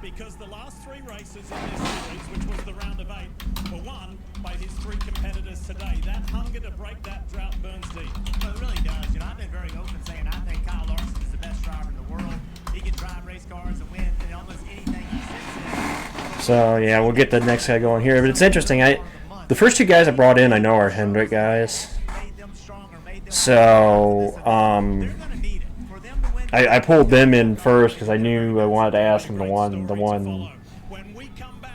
Because the last 3 races in this series, which was the round of 8, were won by his 3 competitors today. That hunger to break that drought burns deep. Well, it really does. You know, I've been very open saying I think Kyle Larson is the best driver in the world. He can drive race cars and win in almost anything he sits in. So yeah, we'll get the next guy going here. But it's interesting. The first 2 guys I brought in, I know are Hendrick guys. So I pulled them in first because I knew I wanted to ask them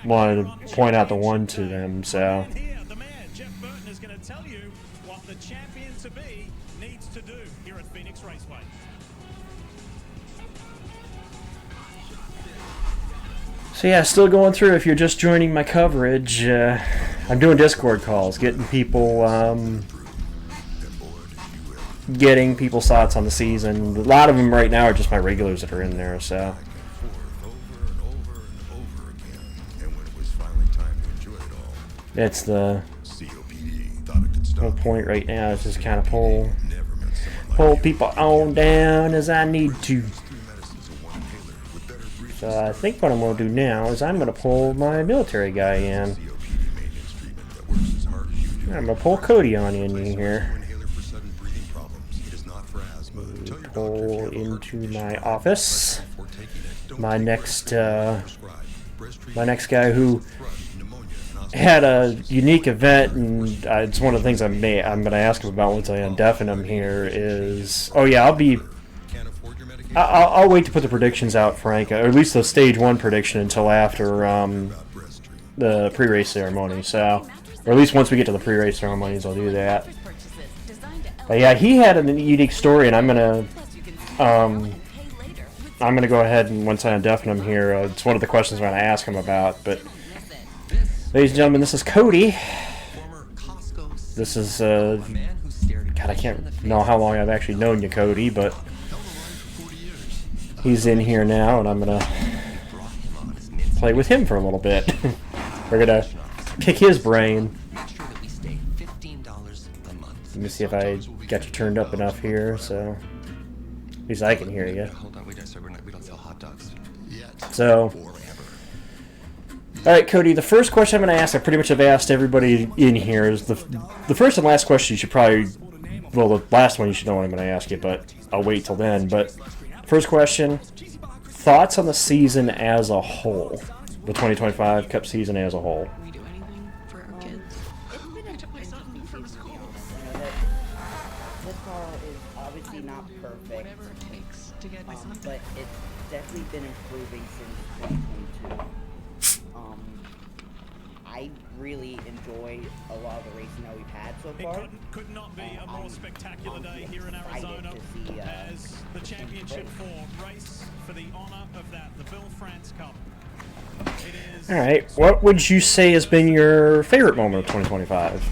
wanted to point out the one to them. So. The man, Jeff Burton, is going to tell you what the champion to be needs to do here at Phoenix Raceway. So yeah, still going through. If you're just joining my coverage, I'm doing Discord calls, getting people's thoughts on the season. A lot of them right now are just my regulars that are in there. So. That's the whole point right now. Is just kind of pull people on down as I need to. So I think what I'm going to do now is I'm going to pull my military guy in. I'm going to pull Cody on in here. Pull into my office. My next guy who had a unique event, and it's one of the things I'm going to ask him about once I undeafen him here is, oh yeah, I'll wait to put the predictions out, Frank, or at least the stage 1 prediction until after the pre-race ceremony, so, or at least once we get to the pre-race ceremonies I'll do that. But yeah, he had a unique story, and I'm gonna go ahead and once I undeafen him here, it's one of the questions I'm gonna ask him about, but ladies and gentlemen, this is Cody. This is, God, I can't know how long I've actually known you, Cody, but he's in here now, and I'm going to play with him for a little bit. We're gonna pick his brain. Let me see if I got you turned up enough here, so at least I can hear you. Hold on, we don't sell hot dogs yet. So, all right, Cody. The first question I'm going to ask, I pretty much have asked everybody in here. Is the first and last question you should probably, well, the last one you should know what I'm going to ask you, but I'll wait till then. But first question: thoughts on the season as a whole, the 2025 Cup season as a whole. Not perfect, but it's definitely been improving since 2022. I really enjoy a lot of the racing that we've had so far. It could not be a more spectacular day here in Arizona as the championship race for the honor of that, the Bill France Cup. All right, what would you say has been your favorite moment of 2025?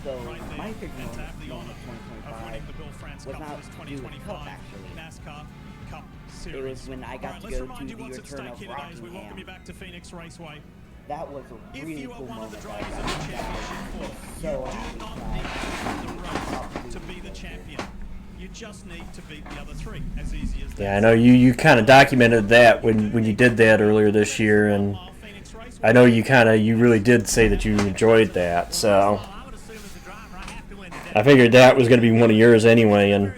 So my favorite moment of 2025 was not due to Cup, actually. NASCAR Cup Series. It was when I got to go to the return of As we welcome you back to Phoenix Raceway. That was a really cool moment. If you are one of the drivers in the championship, so you do not need to win the race to be the champion. You just need to beat the other three, as easy as that. Yeah, I know you kind of documented that when you did that earlier this year, and I know you really did say that you enjoyed that, so I figured that was going to be one of yours anyway, and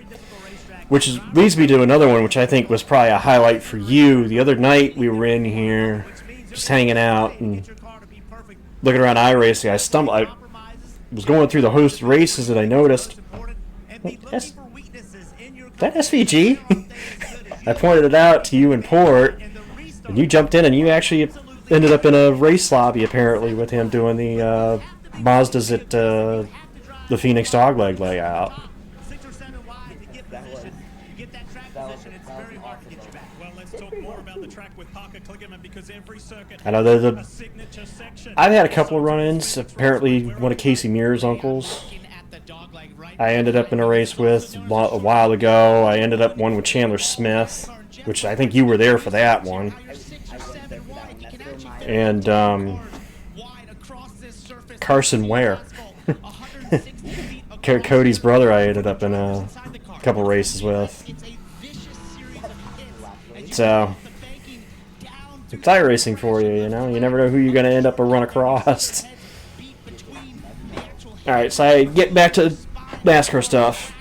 which leads me to another one, which I think was probably a highlight for you. The other night we were in here just hanging out and looking around iRacing. I was going through the host races and I noticed that SVG. I pointed it out to you in port, and you jumped in and you actually ended up in a race lobby apparently with him doing the Mazdas at the Phoenix Dogleg layout. I know I've had a couple of run-ins. Apparently, one of Casey Muir's uncles I ended up in a race with a while ago. I ended up one with Chandler Smith, which I think you were there for that one. And Carson Ware. Cody's brother I ended up in a couple races with. So it's iRacing for you, you know? You never know who you're going to end up or run across. Alright, so I get back to NASCAR stuff.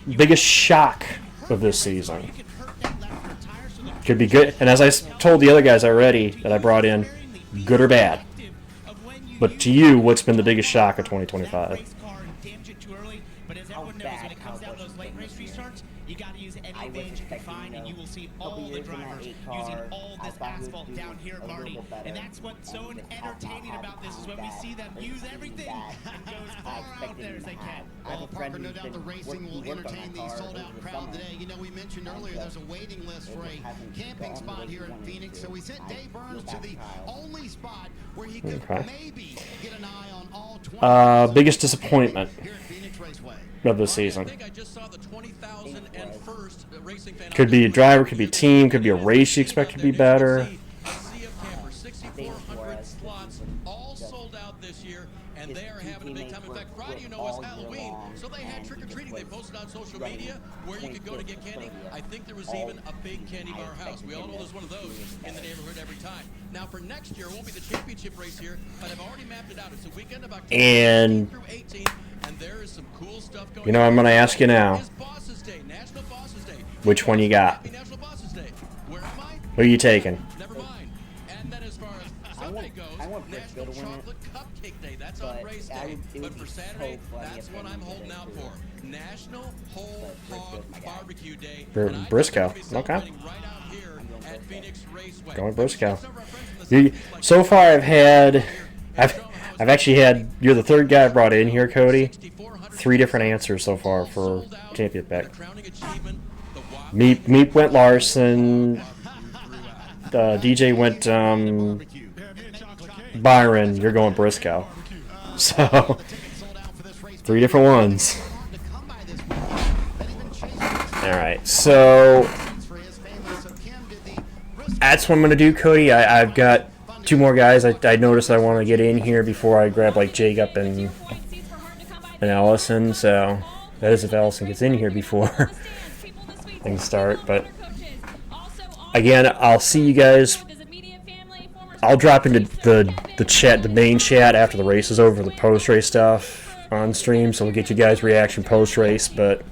Biggest shock of this season. Could be good. And as I told the other guys already that I brought in, good or bad. But to you, what's been the biggest shock of 2025? You got to use any advantage you can find, and you will see all the drivers using all this asphalt down here, Marty. And that's what's so entertaining about this is when we see them use everything and go as far out there as they can. Well, Parker, no doubt the racing will entertain the sold-out crowd today. You know, we mentioned earlier there's a waiting list for a camping spot here in Phoenix, so we sent Dave Burns to the only spot where he could maybe get an eye on all 20. Biggest disappointment of the season. Could be a driver, could be a team, could be a race you expect to be better. And they are having a big time. In fact, Friday, you know, was Halloween, so they had trick-or-treating. They posted on social media where you could go to get candy. I think there was even a big candy bar house. We all know there's one of those in the neighborhood every time. Now, for next year, it won't be the championship race here, but I've already mapped it out. It's a weekend of October 18 through 18, and there is some cool stuff going on. You know, I'm going to ask you now. National Bosses Day. Which one you got? Who are you taking? Never mind. And then as far as Sunday goes, National Chocolate Cupcake Day. That's on race day. But for Saturday, that's what I'm holding out for. National Whole Hog Barbecue Day. Briscoe. Okay. Going Briscoe. So far, I've actually had. You're the third guy I brought in here, Cody. 3 different answers so far for champion pick. Meep went Larson. DJ went Byron. You're going Briscoe. So 3 different ones. All right. So that's what I'm gonna do, Cody. I've got 2 more guys. I noticed I want to get in here before I grab like Jacob and Ellison. So that is if Ellison gets in here before things start. But again, I'll see you guys. I'll drop into the chat, the main chat after the race is over, the post race stuff on stream. So we'll get you guys reaction post race. But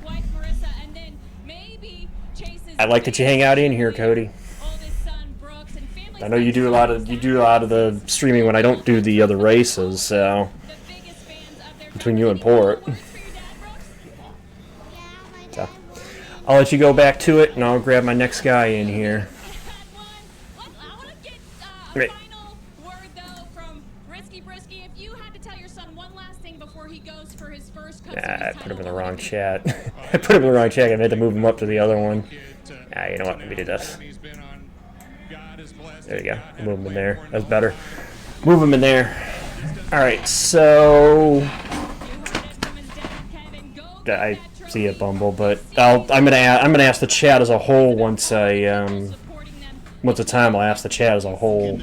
I like that you hang out in here, Cody. I know you do a lot of the streaming when I don't do the other races, so between you and Port. So I'll let you go back to it, and I'll grab my next guy in here. Right. I put him in the wrong chat. I put him in the wrong chat. I had to move him up to the other one. You know what? Let me do this. There you go. Move him in there. That's better. Move him in there. Alright, so I see a Bumble, but I'm gonna ask the chat as a whole once the time I'll ask the chat as a whole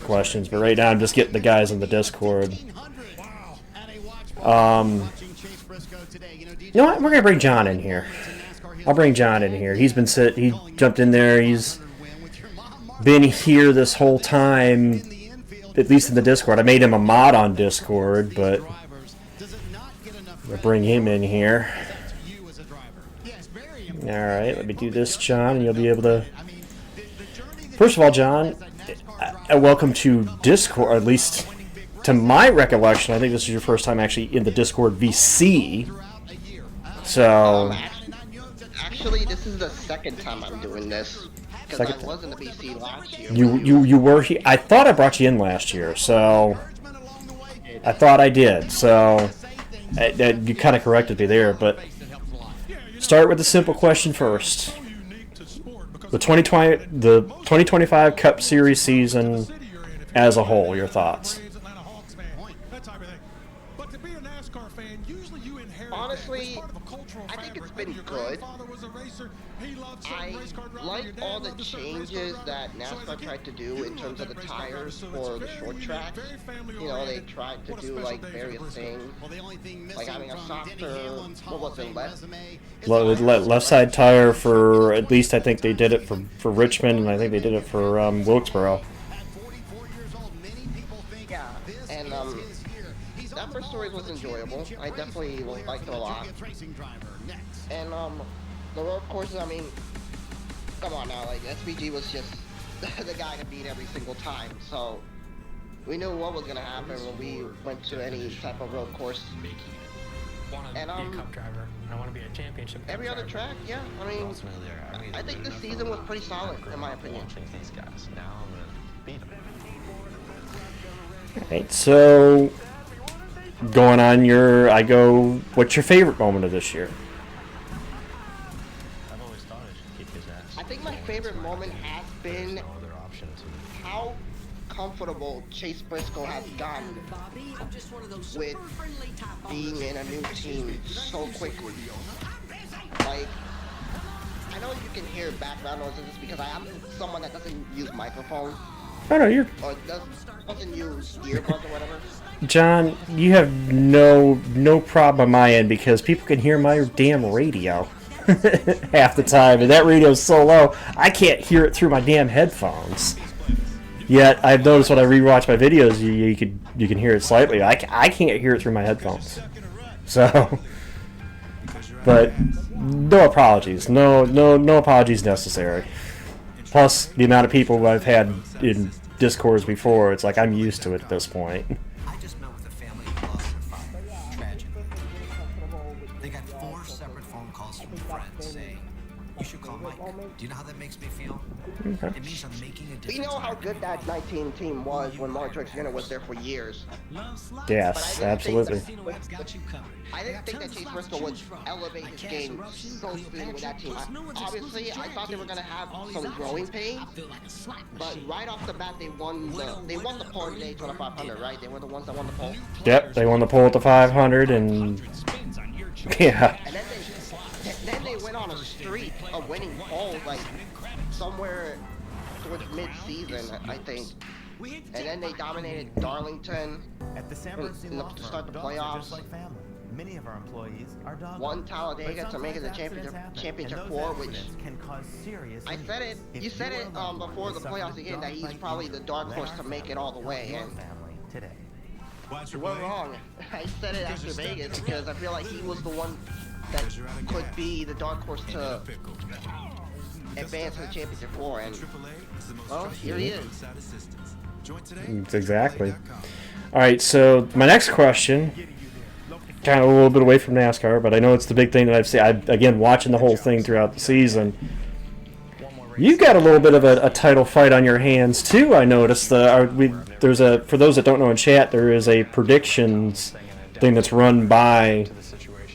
questions. But right now I'm just getting the guys in the Discord. You know what? We're gonna bring John in here. I'll bring John in here. He jumped in there. He's been here this whole time, at least in the Discord. I made him a mod on Discord, but we'll bring him in here. Alright, let me do this, John, and you'll be able to... First of all, John, welcome to Discord, or at least to my recollection. I think this is your first time actually in the Discord VC. So... Actually, this is the second time I'm doing this. Because I was in the BC last year. You were here. I thought I brought you in last year, so I thought I did. So you kind of corrected me there, but start with the simple question first. The 2025 Cup Series season as a whole, your thoughts? Honestly, I think it's been good. I like all the changes that NASCAR tried to do in terms of the tires for the short track. You know, they tried to do like various things, like having a softer, what was it, left side tire for, at least I think they did it for Richmond, and I think they did it for Wilkesboro. Yeah, and that first story was enjoyable. I definitely liked it a lot. And the road courses, I mean, come on now, like SVG was just the guy to beat every single time, so we knew what was gonna happen when we went to any type of road course. And be a cup driver. I want to be a championship. Every other track, yeah. I mean, I think this season was pretty solid, in my opinion. These guys. Now I'm gonna beat them. Alright, so going on what's your favorite moment of this year? I've always thought I should kick his ass. I think my favorite moment has been how comfortable Chase Briscoe has gotten with being in a new team so quickly. Like, I know you can hear background noises because I am someone that doesn't use microphones. Oh no, you're... Or doesn't use earbuds or whatever. John, you have no problem on my end because people can hear my damn radio half the time, and that radio's so low I can't hear it through my damn headphones. Yet I've noticed when I rewatch my videos, you can hear it slightly. I can't hear it through my headphones. So, but no apologies, no apologies necessary. Plus the amount of people I've had in Discords before, it's like I'm used to it at this point. I just met with a family who lost their father. Tragic. They got 4 separate phone calls from friends saying, "You should call Mike." Do you know how that makes me feel? Okay. It means I'm making a difference. We know how good that 19 team was when Martrix Jenner was there for years. Yes, absolutely. I didn't think that Chase Briscoe would elevate his game so soon with that team. Obviously, I thought they were gonna have some growing pains, but right off the bat, they won the pole today, 2500, right? They were the ones that won the pole. Yep, they won the pole at the 500, and yeah. And then they went on on a streak of winning poles, like somewhere towards mid-season, I think. And then they dominated Darlington At the San Bernardino to start the playoffs. Like family. Many of our employees are dog Won Talladega to make it the championship 4, which can cause serious I said it. You said it before the playoffs again that he's probably the dark horse to make it all the way. And today. you were wrong. I said it after Vegas because I feel like he was the one that could be the dark horse to advance to the championship 4. And well, here he is. Exactly. All right, so my next question, kind of a little bit away from NASCAR, but I know it's the big thing that I've seen. Again, watching the whole thing throughout the season. You've got a little bit of a title fight on your hands too. I noticed. There's a, for those that don't know in chat, there is a predictions thing that's run by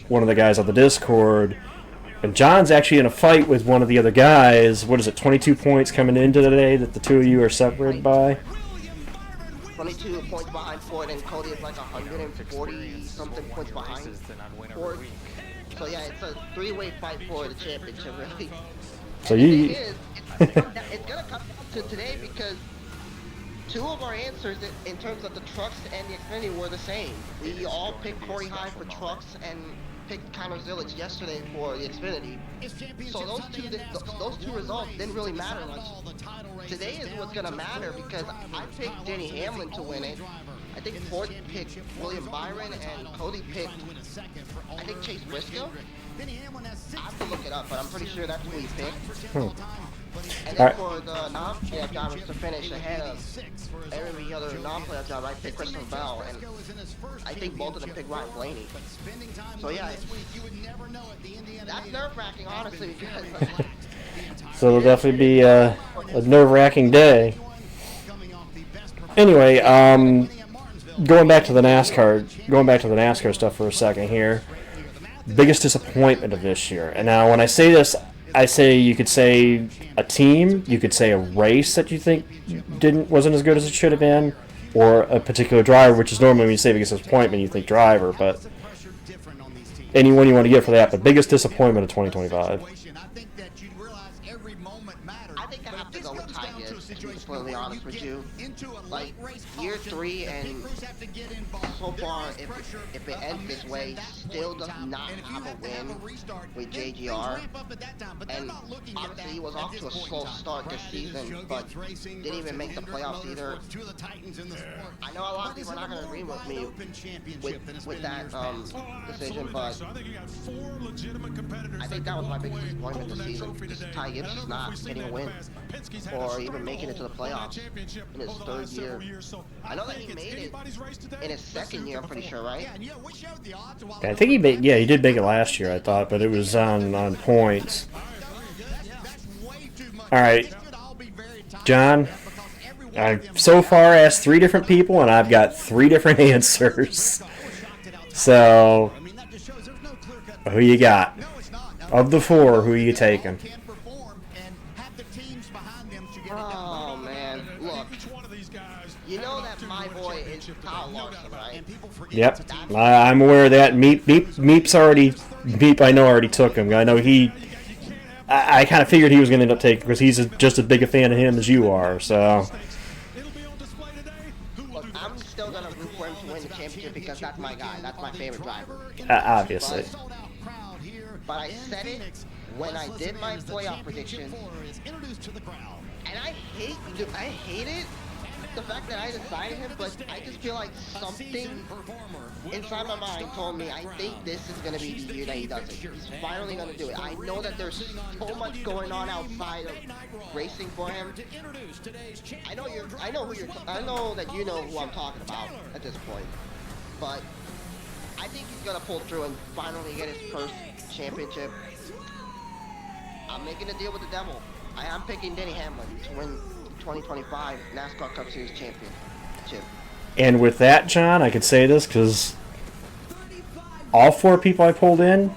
one of the guys on the Discord, and John's actually in a fight with one of the other guys. What is it? 22 points coming into today that the two of you are separated by. 22 points behind Ford, and Cody is like 140 something points behind Ford. So yeah, it's a 3-way fight for the championship, really. So you. It's gonna come down to today because 2 of our answers in terms of the trucks and the Xfinity were the same. We all picked Corey High for trucks and picked Connor Zillage yesterday for the Xfinity. So those two results didn't really matter much. Today is what's gonna matter because I picked Denny Hamlin to win it. I think Ford picked William Byron and Cody picked, I think, Chase Briscoe. I have to look it up, but I'm pretty sure that's who he picked. And then for the non-playoff drivers to finish ahead of every other non-playoff driver, I picked Christopher Bell, and I think both of them picked Ryan Blaney. So yeah, that's nerve-wracking, honestly, because So it'll definitely be a nerve-wracking day. Anyway, going back to the NASCAR stuff for a second here. Biggest disappointment of this year, and now when I say this, I say you could say a team, you could say a race that you think wasn't as good as it should have been, or a particular driver, which is normally when you say biggest disappointment, you think driver, but anyone you want to get for that. But biggest disappointment of 2025. I think I have to go with Ty Gibbs, to be completely honest with you. Like, year 3, and so far, if it ends this way, still does not have a win with JGR. And honestly, he was off to a slow start this season, but didn't even make the playoffs either. I know a lot of people are not going to agree with me with that decision, but I think that was my biggest disappointment this season. Just Ty Gibbs is not getting a win or even making it to the playoffs in his 3rd year. I know that he made it in his 2nd year, I'm pretty sure, right? Yeah, I think he did make it last year, I thought, but it was on points. All right, John, I've so far asked 3 different people, and I've got 3 different answers. So, who you got? Of the 4, who are you taking? Oh, man. Look, you know that my boy is Kyle Larson, right? Yep, I'm aware of that. Meep's already... Meep, I know, already took him. I know he... I kind of figured he was going to end up taking, because he's just as big a fan of him as you are, so... Look, I'm still going to root for him to win the championship because that's my guy. That's my favorite driver. Obviously. But I said it when I did my playoff prediction, and I hate it, the fact that I decided him, but I just feel like something inside my mind told me I think this is going to be the year that he does it. He's finally going to do it. I know that there's so much going on outside of racing for him. I know that you know who I'm talking about at this point, but I think he's going to pull through and finally get his first championship. I'm making a deal with the devil. I am picking Denny Hamlin to win 2025 NASCAR Cup Series championship. And with that, John, I could say this because all 4 people I pulled in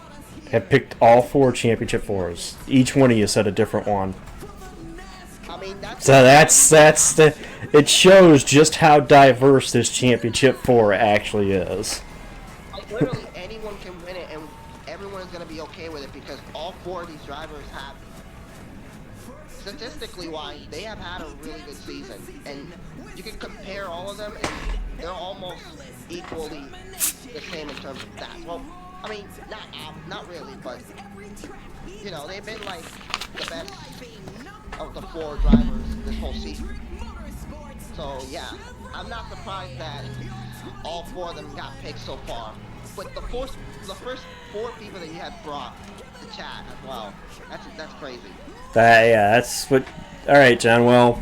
have picked all 4 championship 4s. Each one of you said a different one. I mean, so it shows just how diverse this championship 4 actually is. Like, literally anyone can win it, and everyone is going to be okay with it because all four of these drivers have, statistically wise, they have had a really good season. And you can compare all of them, and they're almost equally the same in terms of stats. Well, I mean, not really, but, you know, they've been like the best of the four drivers this whole season. So yeah, I'm not surprised that all four of them got picked so far. But the first four people that you had brought to chat as well, that's crazy. Yeah, that's what. All right, John. Well,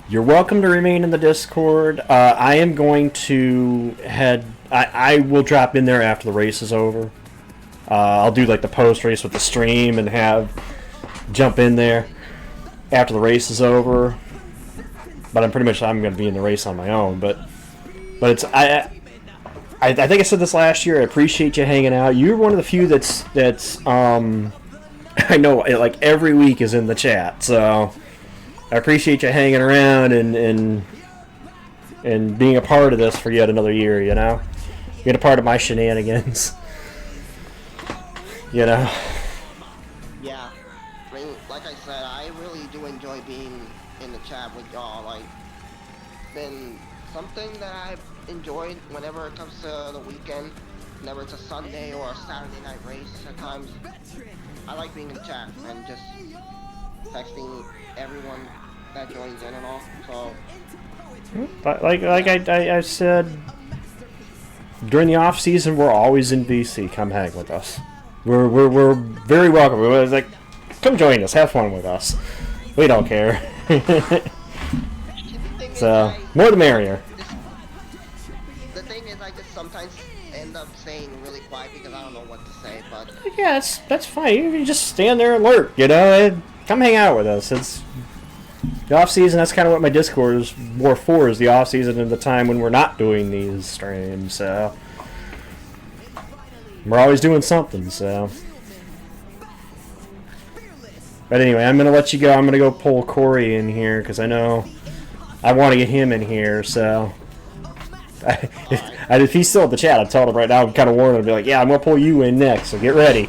you're welcome to remain in the Discord. I am going to head. I will drop in there after the race is over. I'll do like the post race with the stream and jump in there after the race is over. But I'm going to be in the race on my own. But it's I think I said this last year. I appreciate you hanging out. You're one of the few that's I know like every week is in the chat. So I appreciate you hanging around and being a part of this for yet another year. You know, being a part of my shenanigans. You know. Yeah, I mean, like I said, I really do enjoy being in the chat with y'all. Like, been something that I've enjoyed whenever it comes to the weekend, whenever it's a Sunday or a Saturday night race. At times, I like being in chat and just texting everyone that joins in and all. So, but like I said, during the off season, we're always in BC. Come hang with us. We're very welcome. We're like, come join us, have fun with us. We don't care. So more the merrier. The thing is, I just sometimes end up saying really quiet because I don't know what to say. But yeah, that's fine. You can just stand there and lurk. You know, come hang out with us. It's the off season. That's kind of what my Discord is more for. Is the off season and the time when we're not doing these streams. So we're always doing something. So. But anyway, I'm going to let you go. I'm going to go pull Corey in here because I know I want to get him in here. So if he's still in the chat, I'm telling him right now, I'm kind of warning him. Be like, yeah, I'm going to pull you in next, so get ready.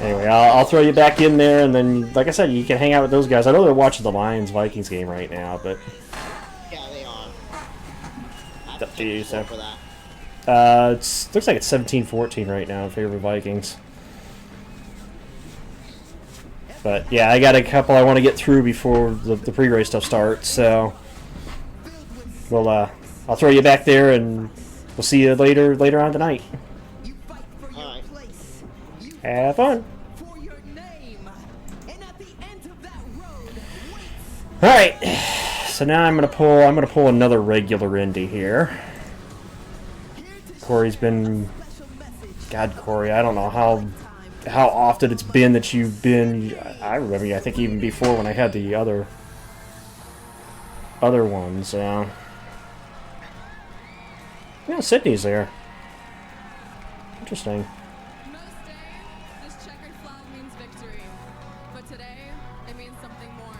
Anyway, I'll throw you back in there, and then, like I said, you can hang out with those guys. I know they're watching the Lions-Vikings game right now, but... Yeah, they are. It's up to you, so... looks like it's 17-14 right now in favor of Vikings. But yeah, I got a couple I want to get through before the pre-race stuff starts. So I'll throw you back there, and we'll see you later on tonight. All right. Have fun. All right. So now I'm gonna pull another regular Indy here. Corey's been. God, Corey, I don't know how often it's been that you've been. I remember, I think even before when I had the other ones. Yeah, Sydney's there. Interesting. Most days, this checkered flag means victory, but today it means something more.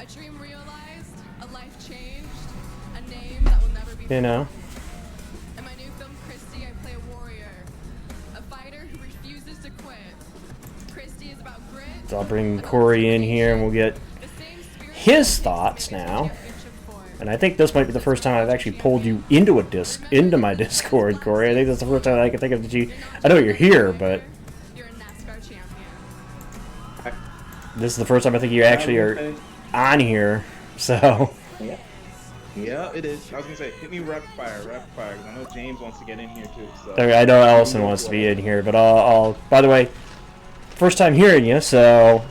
A dream realized, a life changed, a name that will never be. You know. In my new film, Christy, I play a warrior, a fighter who refuses to quit. Christy is about grit. So I'll bring Corey in here, and we'll get his thoughts now. And I think this might be the first time I've actually pulled you into my Discord, Corey. I think that's the first time I can think of that you. I know you're here, but You're a NASCAR champion. this is the first time I think you actually are on here. So. Yeah, it is. I was gonna say, hit me rapid fire, because I know James wants to get in here too. So. I know Allison wants to be in here, but I'll. By the way, first time hearing you, so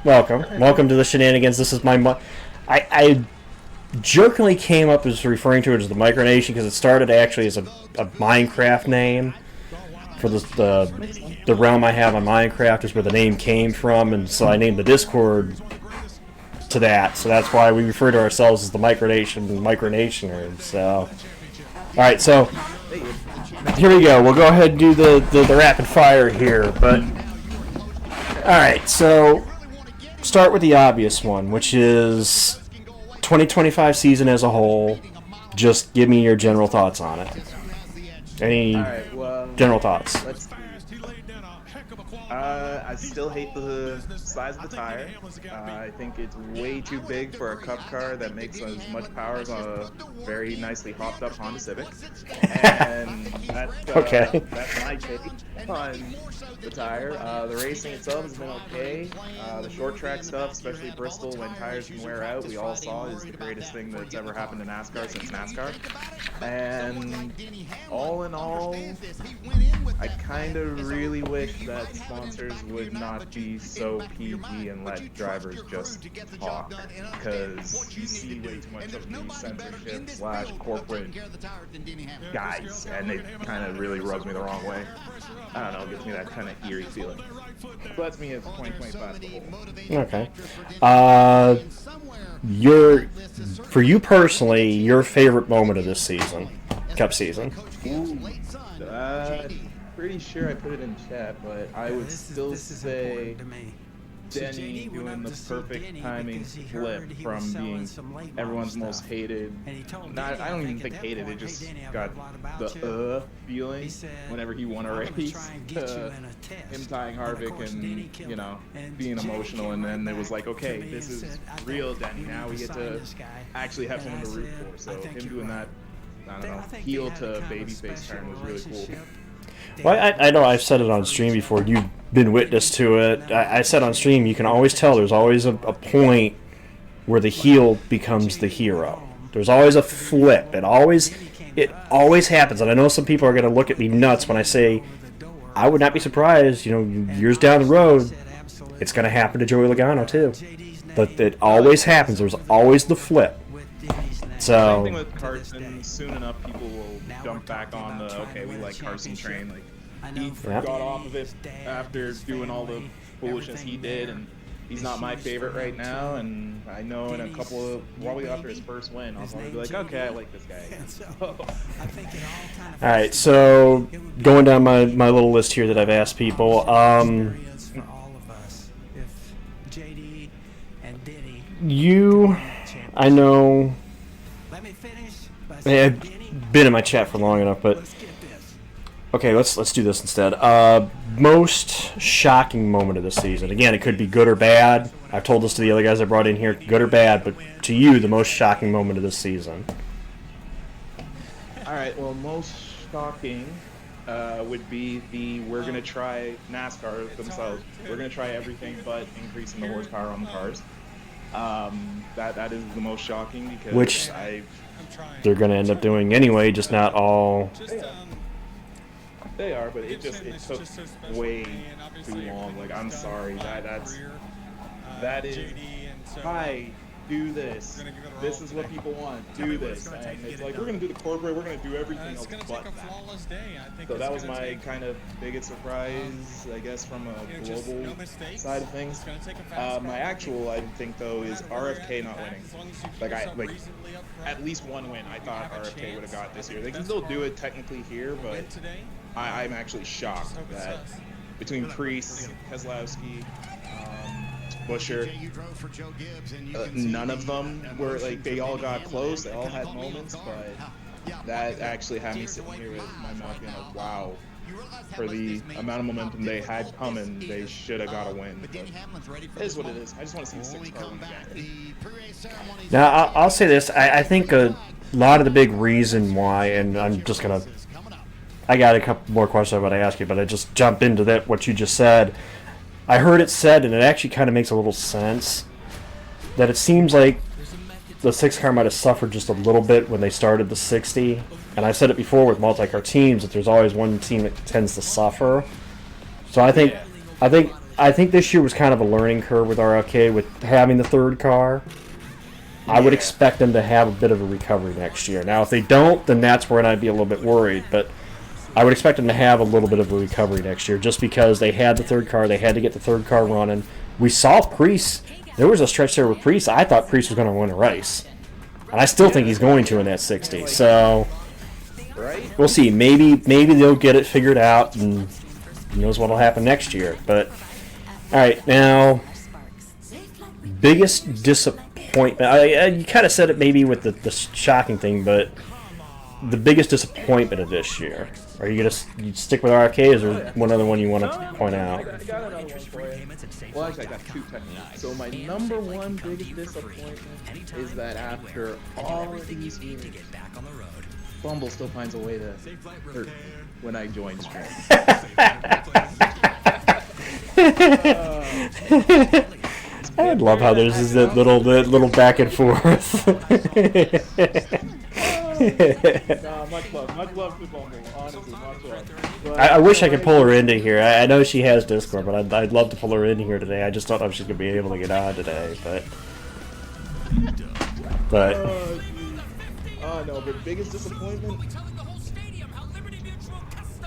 welcome to the shenanigans. This is my. I jokingly came up as referring to it as the Micronation because it started actually as a Minecraft name for the realm I have on Minecraft is where the name came from, and so I named the Discord to that. So that's why we refer to ourselves as the Micronationers. So, all right, so here we go. We'll go ahead and do the rapid fire here, but all right. So start with the obvious one, which is 2025 season as a whole. Just give me your general thoughts on it. Any general thoughts? I still hate the size of the tire. I think it's way too big for a Cup car that makes as much power as a very nicely hopped up Honda Civic. And that's my take on the tire. The racing itself has been okay. The short track stuff, especially Bristol, when tires can wear out, we all saw is the greatest thing that's ever happened to NASCAR since NASCAR. And all in all, I kind of really wish that sponsors would not be so PG and let drivers just talk, because you see way too much of the censorship / corporate guys, and it kind of really rubs me the wrong way. I don't know, it gives me that kind of eerie feeling. So that's me as 2025. Okay. For you personally, your favorite moment of this season, Cup season? Ooh, pretty sure I put it in chat, but I would still say Denny doing the perfect timing flip from being everyone's most hated. I don't even think hated, it just got the feeling whenever he won a race. Him tying Harvick and, you know, being emotional, and then it was like, okay, this is real Denny. Now we get to actually have someone to root for. So him doing that, I don't know, heel to babyface turn was really cool. Well, I know I've said it on stream before. You've been witness to it. I said on stream, you can always tell there's always a point where the heel becomes the hero. There's always a flip. It always happens. And I know some people are going to look at me nuts when I say I would not be surprised, you know, years down the road, it's going to happen to Joey Logano too. But it always happens. There's always the flip. So, same thing with Carson. Soon enough, people will jump back on the okay, we like Carson train. Like he got off of it after doing all the foolishness he did, and he's not my favorite right now. And I know in a couple of probably after his first win, I'll probably be like, okay, I like this guy again. So. All right, so going down my little list here that I've asked people. I know. I've been in my chat for long enough, but okay, let's do this instead. Most shocking moment of the season. Again, it could be good or bad. I've told this to the other guys I brought in here, good or bad, but to you, the most shocking moment of this season. All right, well, most shocking would be we're going to try NASCAR themselves. We're going to try everything but increasing the horsepower on the cars. That is the most shocking because they're going to end up doing anyway, just not all. They are, but it took way too long. Like, I'm sorry, that is. Hi, do this. This is what people want. Do this, and it's like we're gonna do the corporate. We're gonna do everything else but that. So that was my kind of biggest surprise, I guess, from a global side of things. My actual, I think, though, is RFK not winning. Like at least one win. I thought RFK would have got this year. They can still do it technically here, but I'm actually shocked that between Priest, Keselowski, Busher, none of them were like, they all got close, they all had moments, but that actually had me sitting here with my mouth being like, wow, for the amount of momentum they had coming, they should have got a win. But it is what it is. I just want to see the 6 car win again. Now, I'll say this. I think a lot of the big reason why, and I'm just going to, I got a couple more questions I want to ask you, but I just jump into that, what you just said. I heard it said, and it actually kind of makes a little sense, that it seems like the 6 car might have suffered just a little bit when they started the 60. And I've said it before with multi-car teams that there's always one team that tends to suffer. So I think this year was kind of a learning curve with RFK with having the 3rd car. I would expect them to have a bit of a recovery next year. Now, if they don't, then that's where I'd be a little bit worried. But I would expect them to have a little bit of a recovery next year just because they had the 3rd car. They had to get the 3rd car running. We saw Priest. There was a stretch there with Priest. I thought Priest was going to win a race. And I still think he's going to in that 60. So we'll see. Maybe they'll get it figured out, and who knows what will happen next year. But, all right, now, biggest disappointment. You kind of said it maybe with the shocking thing, but the biggest disappointment of this year? Are you gonna stick with RFK? Or one other one you want to point out? I got another one for you. Well, actually, I got two technically. So my number one biggest disappointment is that after all of these years, Bumble still finds a way to hurt when I join stream. I love how there's this little back and forth. Much love to Bumble, honestly, much love. I wish I could pull her into here. I know she has Discord, but I'd love to pull her in here today. I just don't know if she's gonna be able to get on today, but. Oh no, but biggest disappointment.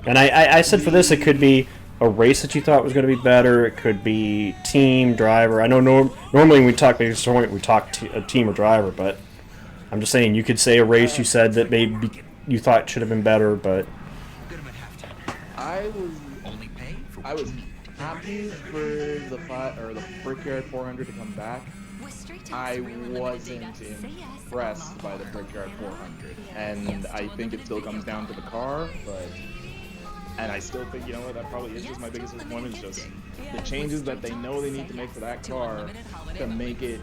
And I said for this, it could be a race that you thought was going to be better. It could be team, driver. I know normally when we talk biggest disappointment, we talk team or driver, but I'm just saying you could say a race you said that maybe you thought should have been better, but I was happy for the Brickyard 400 to come back. I wasn't impressed by the Brickyard 400, and I think it still comes down to the car, and I still think, you know what, that probably is just my biggest disappointment, is just the changes that they know they need to make to that car to make it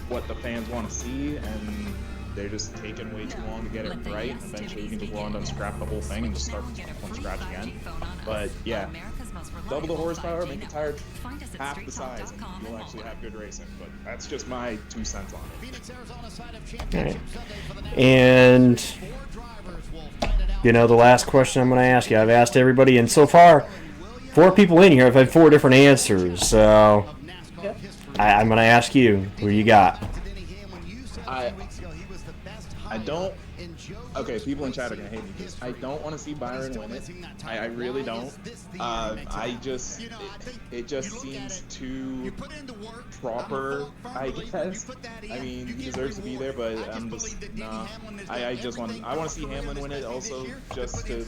what the fans want to see, and they're just taking way too long to get it right. Eventually we can just go on and scrap the whole thing and just start from scratch again. But yeah, double the horsepower, make the tire half the size, and you'll actually have good racing. But that's just my 2 cents on it. right. And you know, the last question I'm going to ask you, I've asked everybody, and so far 4 people in here have had 4 different answers. So I'm going to ask you, who you got? I don't. Okay, people in chat are gonna hate me because I don't want to see Byron win it. I really don't. It just seems too proper, I guess. I mean, he deserves to be there, but I'm just nah. I want to see Hamlin win it also, just to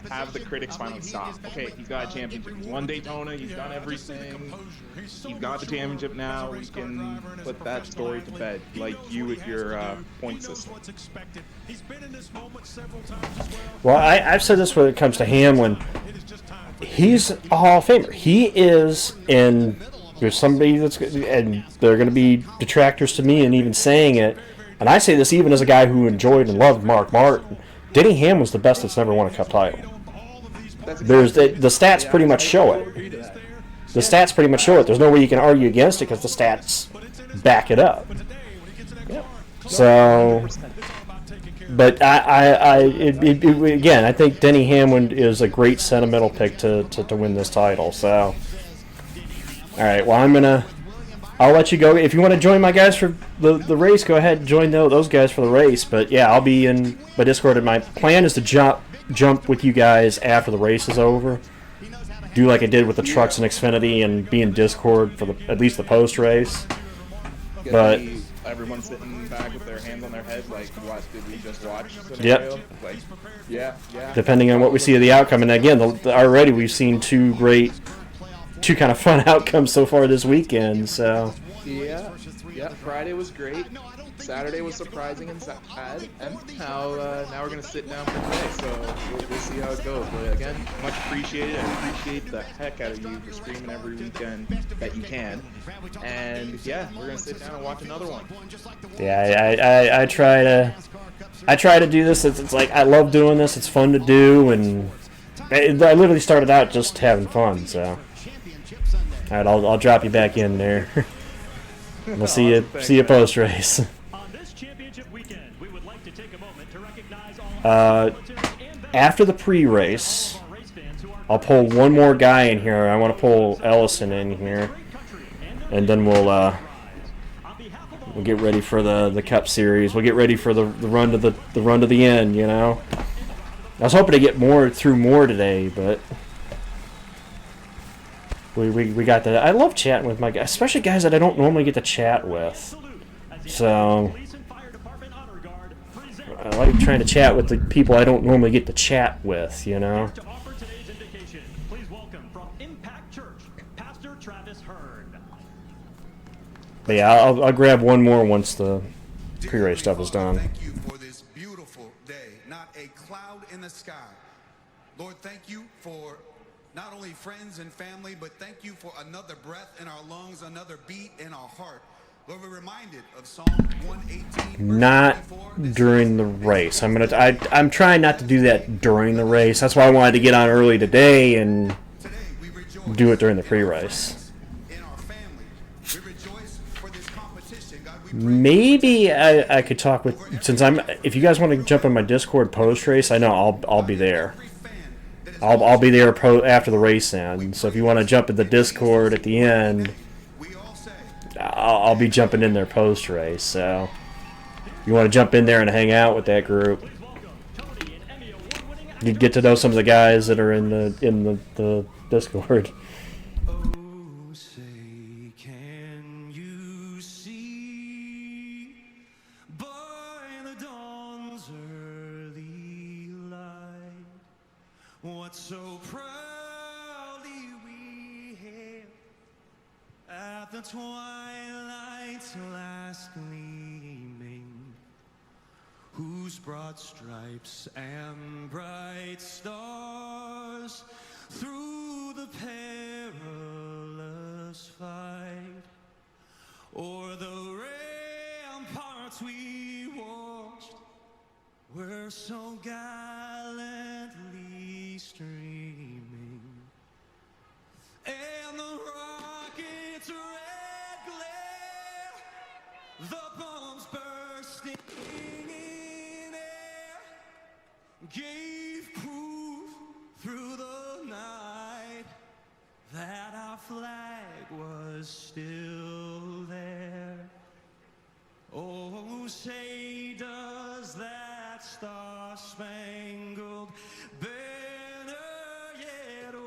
have the critics finally stop. Okay, he's got a championship. He's won Daytona. He's done everything. He's got the championship now. We can put that story to bed, like you with your point system. Well, I've said this when it comes to Hamlin. He's a Hall of Famer. He is, and there's somebody and they're going to be detractors to me and even saying it. And I say this even as a guy who enjoyed and loved Mark Martin. Denny Hamlin's the best that's never won a Cup title. There's the stats pretty much show it. The stats pretty much show it. There's no way you can argue against it because the stats back it up. So, but again, I think Denny Hamlin is a great sentimental pick to win this title. So, all right. Well, I'll let you go. If you want to join my guys for the race, go ahead and join those guys for the race. But yeah, I'll be in my Discord. And my plan is to jump with you guys after the race is over. Do like I did with the trucks and Xfinity and be in Discord for at least the post race. But everyone's sitting back with their hands on their head, like, what did we just watch? Yep. Like, yeah. Depending on what we see of the outcome, and again, already we've seen two kind of fun outcomes so far this weekend. So. Yeah. Friday was great. Saturday was surprising and sad, and now we're gonna sit down for today. So we'll see how it goes. But again, much appreciated. I appreciate the heck out of you for streaming every weekend that you can. And yeah, we're gonna sit down and watch another one. Yeah, I try to do this. It's like I love doing this. It's fun to do, and I literally started out just having fun. So, all right, I'll drop you back in there. We'll see you post race. After the pre-race, I'll pull one more guy in here. I want to pull Ellison in here, and then we'll get ready for the Cup Series. We'll get ready for the run to the end. You know, I was hoping to get through more today, but we got that. I love chatting with my guys, especially guys that I don't normally get to chat with. So I like trying to chat with the people I don't normally get to chat with, you know. But yeah, I'll grab one more once the pre-race stuff is done. Thank you for this beautiful day. Not a cloud in the sky. Lord, thank you for not only friends and family, but thank you for another breath in our lungs, another beat in our heart. Lord, we're reminded of Psalm 118. Not during the race. I'm trying not to do that during the race. That's why I wanted to get on early today and do it during the pre-race. Maybe I could talk with, since if you guys want to jump on my Discord post-race, I know I'll be there. I'll be there after the race ends. So if you want to jump in the Discord at the end, I'll be jumping in there post-race. So if you want to jump in there and hang out with that group, you get to know some of the guys that are in the Discord. Oh, say, can you see by the dawn's early light what so proudly we hailed at the twilight's last gleaming, whose broad stripes and bright stars through the perilous fight o'er the ramparts we watched were so gallantly streaming, and the rocket's red glare, the bombs bursting in air, gave proof through the night that our flag was still there. Oh, say does that star-spangled banner yet wave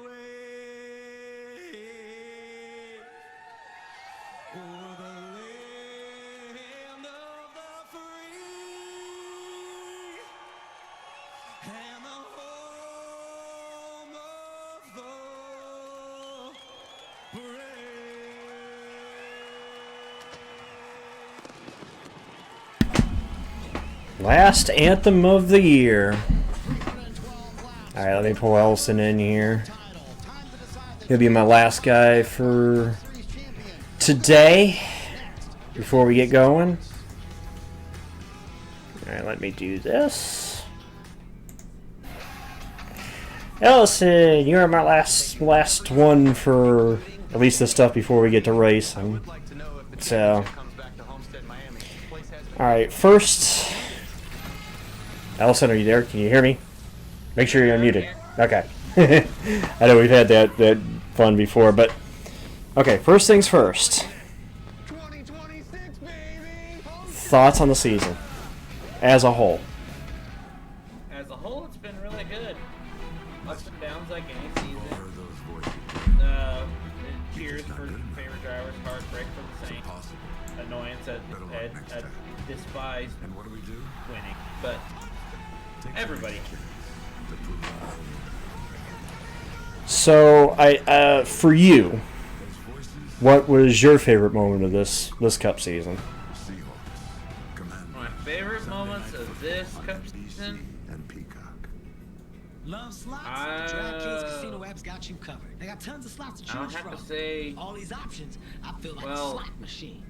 o'er the land of the free and the home of the brave? Last anthem of the year. Alright, let me pull Ellison in here. He'll be my last guy for today before we get going. Alright, let me do this. Ellison, you are my last one for at least this stuff before we get to racing. So, alright, first, Ellison, are you there? Can you hear me? Make sure you're unmuted. Okay. I know we've had that fun before, but okay, first things first. Thoughts on the season as a whole? As a whole, it's been really good. Ups and downs like any season. Cheers for favorite drivers, heartbreak for the Saints, annoyance at despised winning, but everybody. So, for you, what was your favorite moment of this Cup season? My favorite moments of this Cup season? Love slots? DraftKings Casino app's got you covered. They got tons of slots to choose from. I have to say, all these options, I feel like a slot machine.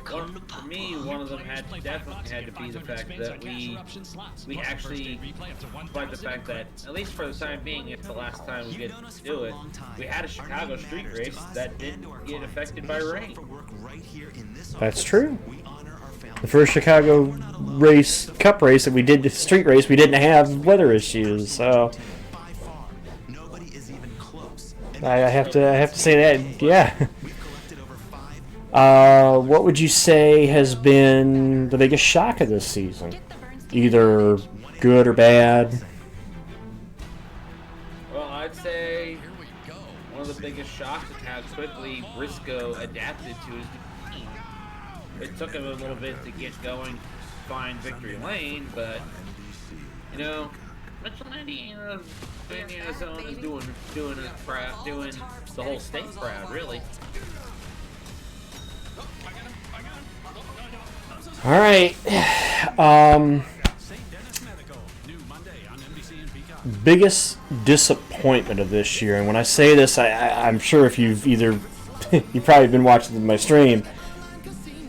For me, one of them definitely had to be the fact that we actually, despite the fact that, at least for the time being, it's the last time we get to do it, we had a Chicago street race that didn't get affected by rain. That's true. The first Chicago Cup race that we did, the street race, we didn't have weather issues, so I have to say that, yeah. What would you say has been the biggest shock of this season? Either good or bad? Well, I'd say one of the biggest shocks is how quickly Briscoe adapted to his team. It took him a little bit to get going, find victory lane, but, you know, Mitchell Indiana zone is doing the whole state proud, really. All right. biggest disappointment of this year, and when I say this, I'm sure if you've either you've probably been watching my stream,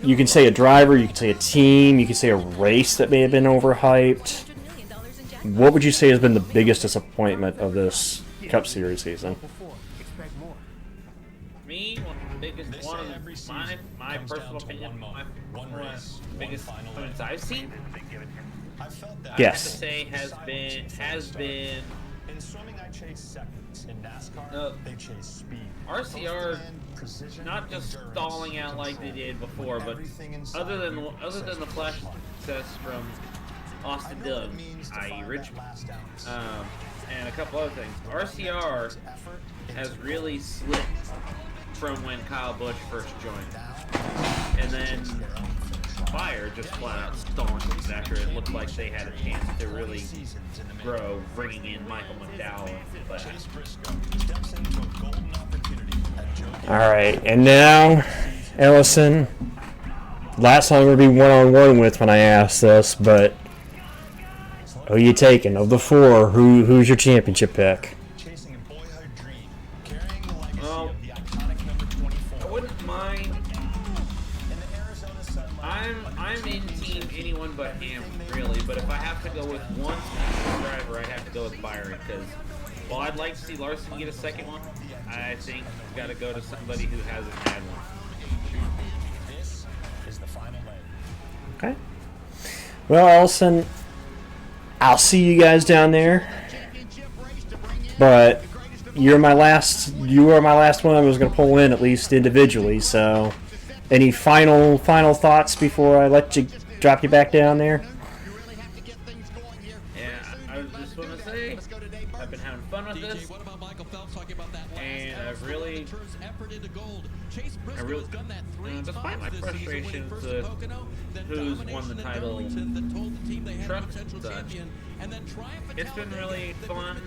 you can say a driver, you can say a team, you can say a race that may have been overhyped. What would you say has been the biggest disappointment of this Cup Series season? Me, one of my personal opinion, one biggest disappointments I've seen. Yes. I have to say has been. In swimming, I chase seconds. In NASCAR, they chase speed. RCR not just stalling out like they did before, but other than the flash success from Austin Dillon, i.e. Richmond, and a couple other things, RCR has really slipped from when Kyle Busch first joined, and then Fire just flat out stalling after it looked like they had a chance to really grow, bringing in Michael McDowell. All right, and now, Ellison, last time we're going to be one-on-one with when I ask this, but who are you taking? Of the four, who's your championship pick? Well, I wouldn't mind. I'm in team anyone but him, really, but if I have to go with one driver, I'd have to go with Byron, because while I'd like to see Larson get a second one, I think we've got to go to somebody who hasn't had one. This is the final leg. Okay. Well, Ellison, I'll see you guys down there, but you are my last one I was going to pull in, at least individually, so any final thoughts before I let you drop you back down there? Yeah, I just want to say I've been having fun with this, and despite my frustrations with who's won the title, truck such, it's been really fun,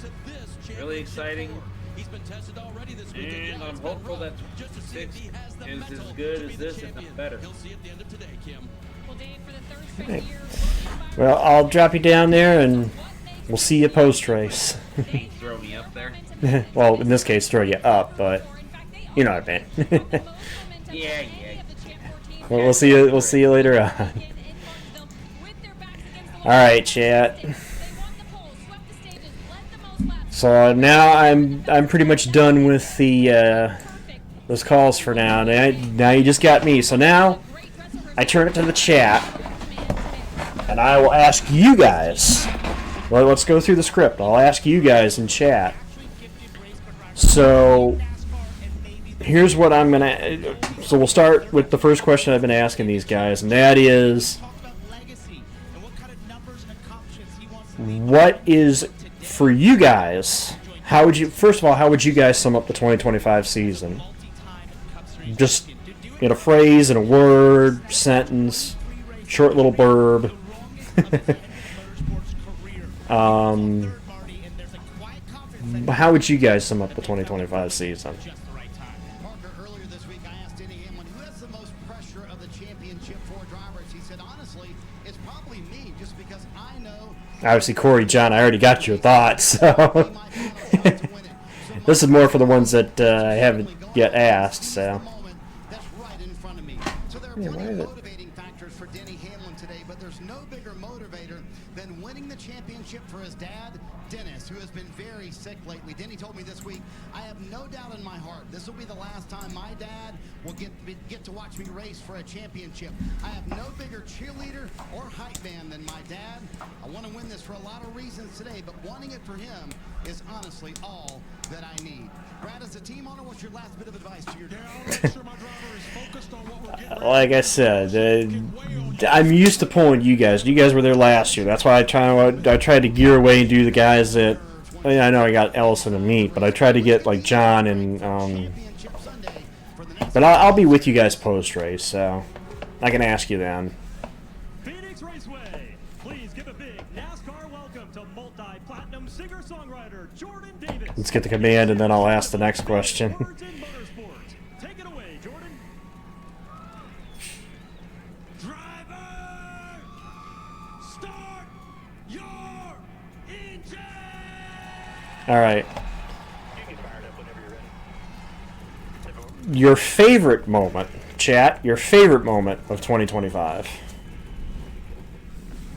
really exciting. And I'm hopeful that 6 is as good as this, if not better. Okay. Well, I'll drop you down there, and we'll see you post-race. Throw me up there? Well, in this case, throw you up, but you know what I mean. Yeah. Well, we'll see you later on. All right, chat. So now I'm pretty much done with the those calls for now. Now you just got me. So now I turn it to the chat, and I will ask you guys. Well, let's go through the script. I'll ask you guys in chat. So here's what I'm gonna. So we'll start with the first question I've been asking these guys, and that is, what is, for you guys, first of all, how would you guys sum up the 2025 season? Just in a phrase, in a word, sentence, short little blurb. How would you guys sum up the 2025 season? Obviously, Corey, John, I already got your thoughts, so this is more for the ones that I haven't yet asked, so. Yeah, why is it? For Denny Hamlin today, but there's no bigger motivator than winning the championship for his dad, Dennis, who has been very sick lately. Denny told me this week, I have no doubt in my heart this will be the last time my dad will get to watch me race for a championship. I have no bigger cheerleader or hype man than my dad. I want to win this for a lot of reasons today, but wanting it for him is honestly all that I need. Brad, as a team owner, what's your last bit of advice to your dad? Like I said, I'm used to pulling you guys. You guys were there last year. That's why I tried to gear away and do the guys that. I know I got Ellison and Meat, but I tried to get like John and. But I'll be with you guys post race, so I can ask you then. Phoenix Raceway, please give a big NASCAR welcome to multi-platinum singer-songwriter Jordan Davis. Let's get the command, and then I'll ask the next question. Take it away, Jordan. Driver, start your engine. All right. Your favorite moment, chat. Your favorite moment of 2025.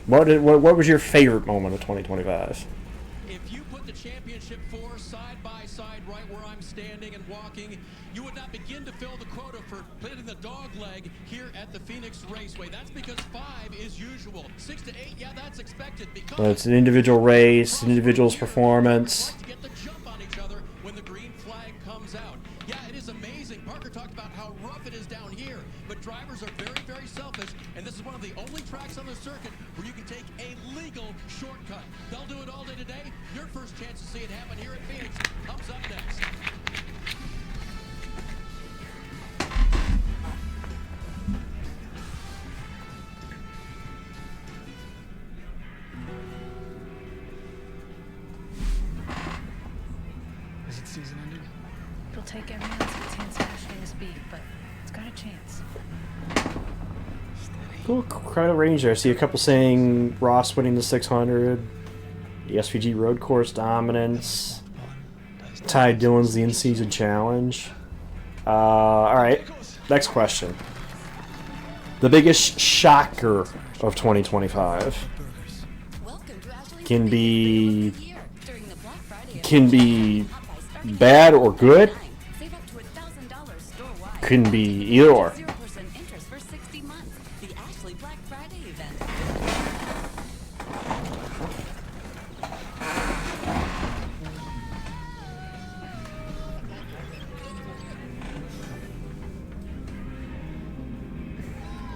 What was your favorite moment of 2025? If you put the championship 4 side by side right where I'm standing and walking, you would not begin to fill the quota for planting the dog leg here at the Phoenix Raceway. That's because 5 is usual. 6 to 8, yeah, that's expected. Well, it's an individual race, individual's performance. To get the jump on each other when the green flag comes out. Yeah, it is amazing. Parker talked about how rough it is down here, but drivers are very, very selfish, and this is one of the only tracks on the circuit where you can take a legal shortcut. They'll do it all day today. Your first chance to see it happen here at Phoenix comes up next. Is it season ending? It'll take everyone else to smashing his speed, but it's got a chance. Cool crowd range there. I see a couple saying Ross winning the 600, the SVG road course dominance, Ty Dillon's the in-season challenge. All right, next question. The biggest shocker of 2025 can be bad or good. Can be either or.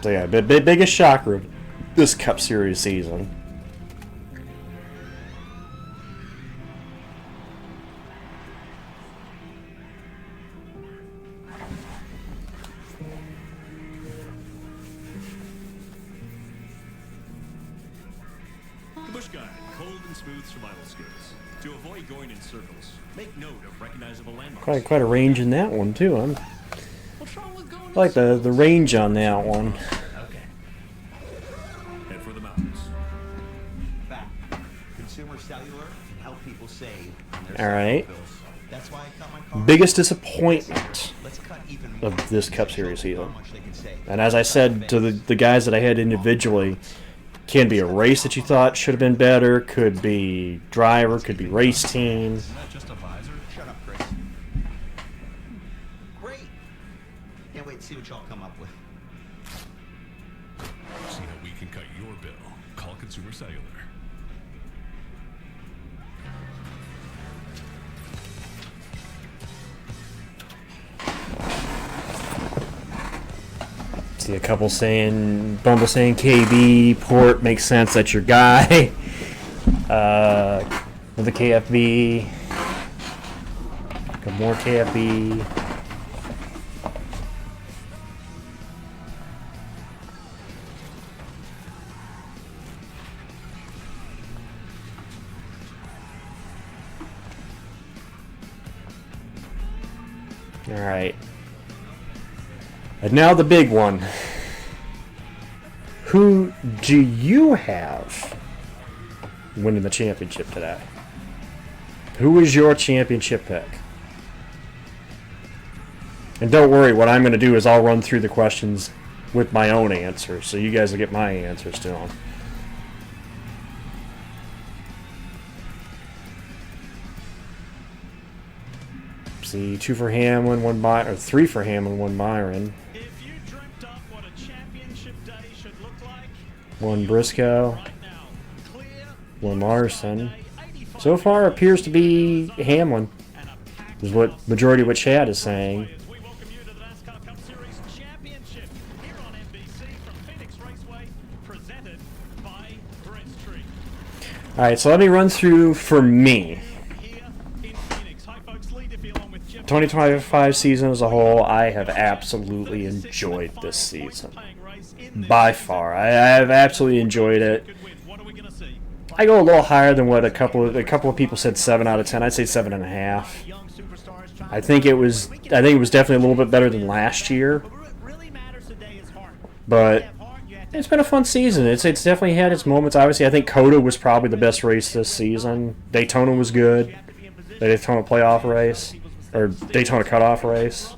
So yeah, the biggest shocker of this Cup Series season. The Bush Guide, cold and smooth survival skills. To avoid going in circles, make note of recognizable landmarks. Quite a range in that one too. I like the range on that one. Okay. Head for the mountains. Fact. Consumer Cellular can help people save on their All right. bills. That's why I cut my car. Biggest disappointment of this Cup Series season. And as I said to the guys that I had individually, can be a race that you thought should have been better, could be driver, could be race team. Isn't that just a visor? Shut up, Chris. Great. Can't wait to see what y'all come up with. See how we can cut your bill. Call Consumer Cellular. See a couple saying, Bumble saying KB, Port makes sense, that's your guy. With the KFB. Got more KFB. Alright. And now the big one. Who do you have winning the championship today? Who is your championship pick? And don't worry, what I'm going to do is I'll run through the questions with my own answers, so you guys will get my answers to them. See, 2 for Hamlin, 1 Byron, or 3 for Hamlin, 1 Byron. 1 Briscoe, 1 Larson. So far appears to be Hamlin, is what majority of what Chad is saying. Alright, so let me run through for me. 2025 season as a whole, I have absolutely enjoyed this season. By far, I have absolutely enjoyed it. I go a little higher than what a couple of people said. 7 out of 10. I'd say 7.5. I think it was definitely a little bit better than last year. But it's been a fun season. It's definitely had its moments. Obviously, I think Coda was probably the best race this season. Daytona was good. the Daytona playoff race, or Daytona cutoff race.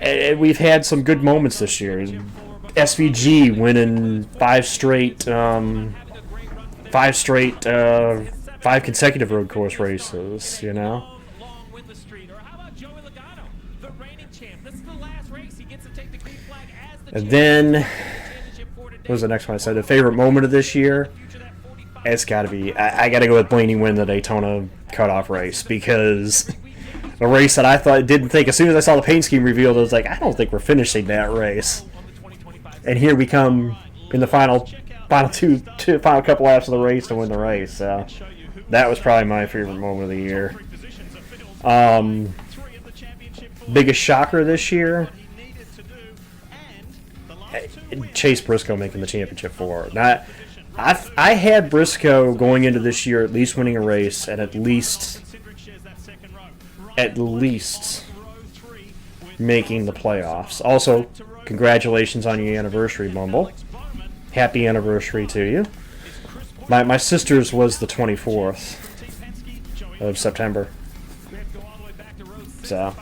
And we've had some good moments this year. SVG winning five consecutive road course races, you know. And then, what was the next one I said? The favorite moment of this year? It's got to be, I got to go with Blaney winning the Daytona cutoff race, because a race that I didn't think, as soon as I saw the paint scheme revealed, I was like, I don't think we're finishing that race. And here we come in the final couple laps of the race to win the race. So that was probably my favorite moment of the year. Biggest shocker this year? Chase Briscoe making the championship 4. Now, I had Briscoe going into this year at least winning a race and at least making the playoffs. Also, congratulations on your anniversary, Bumble. Happy anniversary to you. My sister's was the 24th of September. So,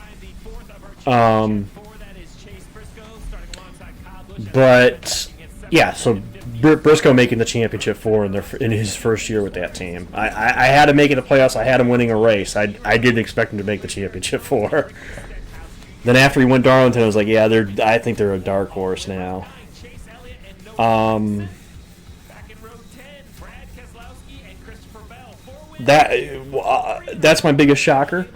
but yeah, so Briscoe making the championship 4 in his first year with that team. I had him making the playoffs. I had him winning a race. I didn't expect him to make the championship 4. Then after he won Darlington, I was like, yeah, I think they're a dark horse now. That's my biggest shocker.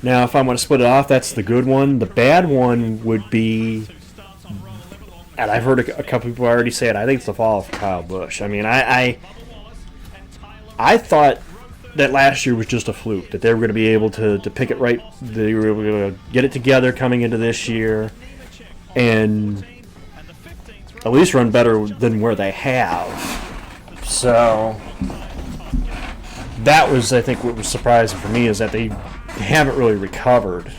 Now, if I want to split it off, that's the good one. The bad one would be, and I've heard a couple people already say it, I think it's the fall of Kyle Busch. I mean, I thought that last year was just a fluke, that they were going to be able to pick it right, they were able to get it together coming into this year, and at least run better than where they have. So that was, I think, what was surprising for me, is that they haven't really recovered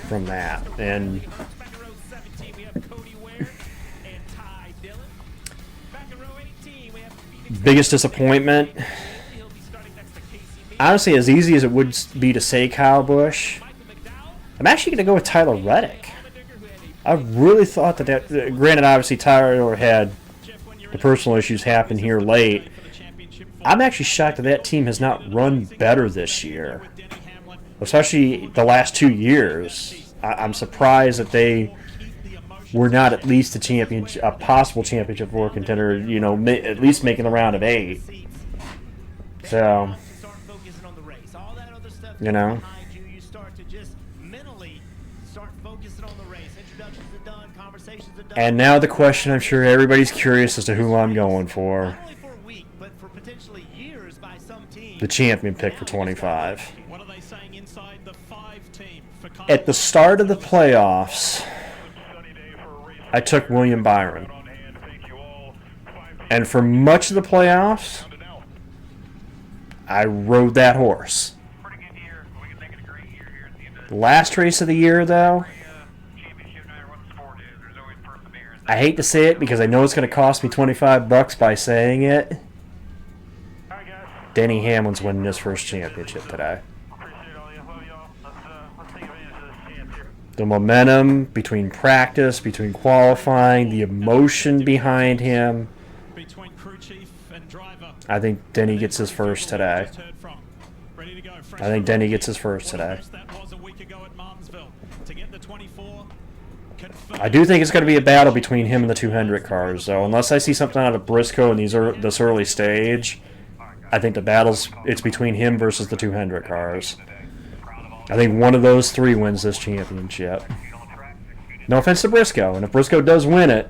from that. And biggest disappointment, honestly, as easy as it would be to say Kyle Busch, I'm actually going to go with Tyler Reddick. I really thought that granted, obviously Tyler had the personal issues happen here late. I'm actually shocked that team has not run better this year, especially the last 2 years. I'm surprised that they were not at least a possible championship 4 contender, you know, at least making the round of 8. So, you know. And now the question, I'm sure everybody's curious as to who I'm going for. The champion pick for 25. At the start of the playoffs, I took William Byron. And for much of the playoffs, I rode that horse. The last race of the year, though, I hate to say it because I know it's going to cost me $25 by saying it. Denny Hamlin's winning his first championship today. The momentum between practice, between qualifying, the emotion behind him. I think Denny gets his first today. I think Denny gets his first today. I do think it's going to be a battle between him and the 200 cars, though. Unless I see something out of Briscoe in this early stage, I think it's between him versus the 200 cars. I think one of those three wins this championship. No offense to Briscoe, and if Briscoe does win it,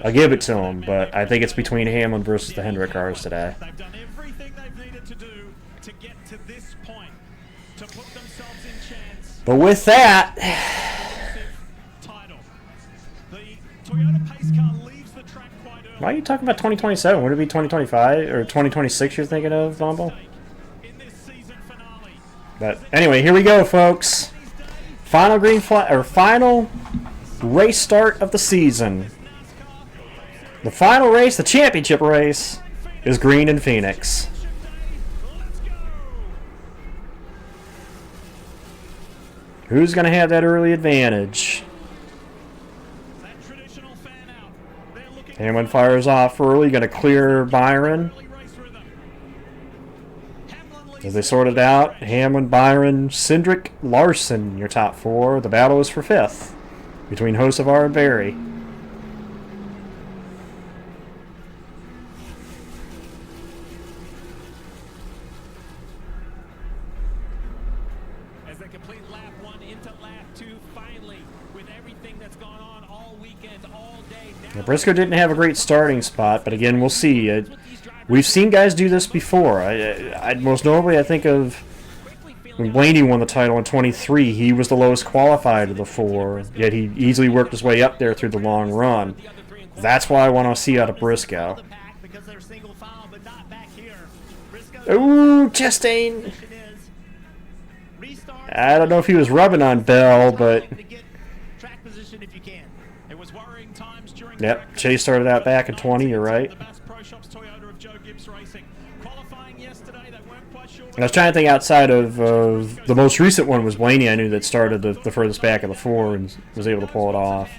I'll give it to him, but I think it's between Hamlin versus the Hendrick cars today. But with that, why are you talking about 2027? Would it be 2025 or 2026 you're thinking of, Bumble? But anyway, here we go, folks. Final final race start of the season. The final race, the championship race, is green in Phoenix. Who's going to have that early advantage? Hamlin fires off early, going to clear Byron. As they sort it out, Hamlin, Byron, Cindric, Larson, your top four. The battle is for fifth between Hocevar and Berry. As they complete lap 1 into lap 2, finally, with everything that's gone on all weekend, all day. Now, Briscoe didn't have a great starting spot, but again, we'll see. We've seen guys do this before. Most notably, I think of when Blaney won the title in 23. He was the lowest qualified of the four, yet he easily worked his way up there through the long run. That's why I want to see out of Briscoe. Ooh, Chastain! I don't know if he was rubbing on Bell, but... Yep, Chase started out back in 20, you're right. I was trying to think outside of the most recent one was Blaney. I knew that started the furthest back of the four and was able to pull it off.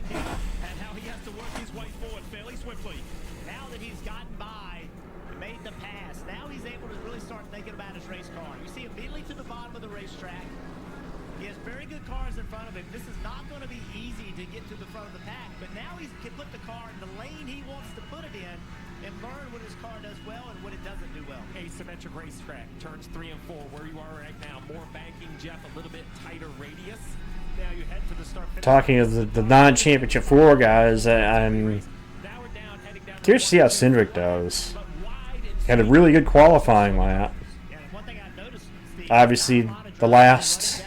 Asymmetric racetrack, turns 3 and 4, where you are right now. More banking, Jeff, a little bit tighter radius. Now you head to the start. Talking of the non-championship four guys, I'm curious to see how Cindric does. Had a really good qualifying lap. Obviously, the last,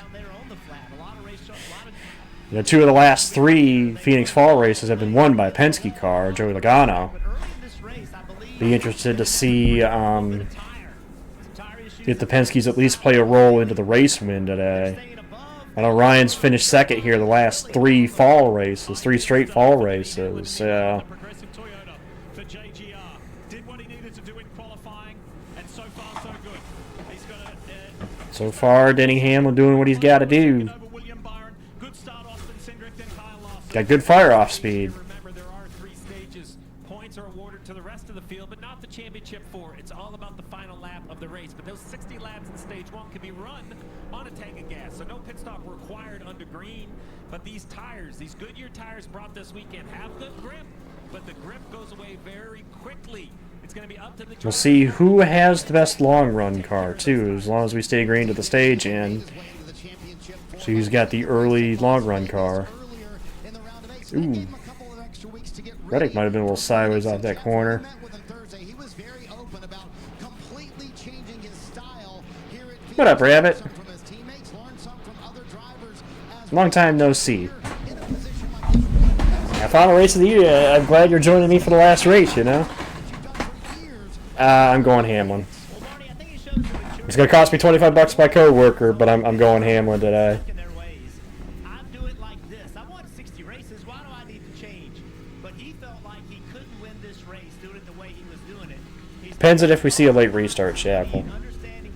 two of the last 3 Phoenix Fall races have been won by a Penske car, Joey Logano. Be interested to see if the Penskes at least play a role into the race win today. I know Ryan's finished second here the last 3 fall races, 3 straight fall races. So far, Denny Hamlin doing what he's got to do. Got good fire-off speed. To the rest of the field, but not the championship 4. It's all about the final lap of the race. But those 60 laps in stage 1 can be run on a tank of gas, so no pit stop required under green. But these tires, these Goodyear tires brought this weekend, have good grip, but the grip goes away very quickly. It's going to be up to the. We'll see who has the best long run car too, as long as we stay green to the stage and see who's got the early long run car. Ooh. Reddick might have been a little sideways off that corner. What up, Rabbit? Long time no see. Final race of the year. I'm glad you're joining me for the last race, you know? I'm going Hamlin. It's going to cost me $25 by co-worker, but I'm going Hamlin today. Depends on if we see a late restart, Shackle.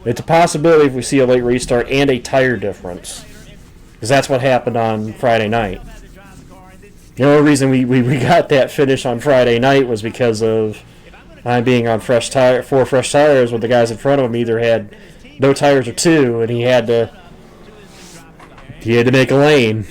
It's a possibility if we see a late restart and a tire difference. Because that's what happened on Friday night. The only reason we got that finish on Friday night was because of being on 4 fresh tires when the guys in front of him either had no tires or 2, and he had to make a lane.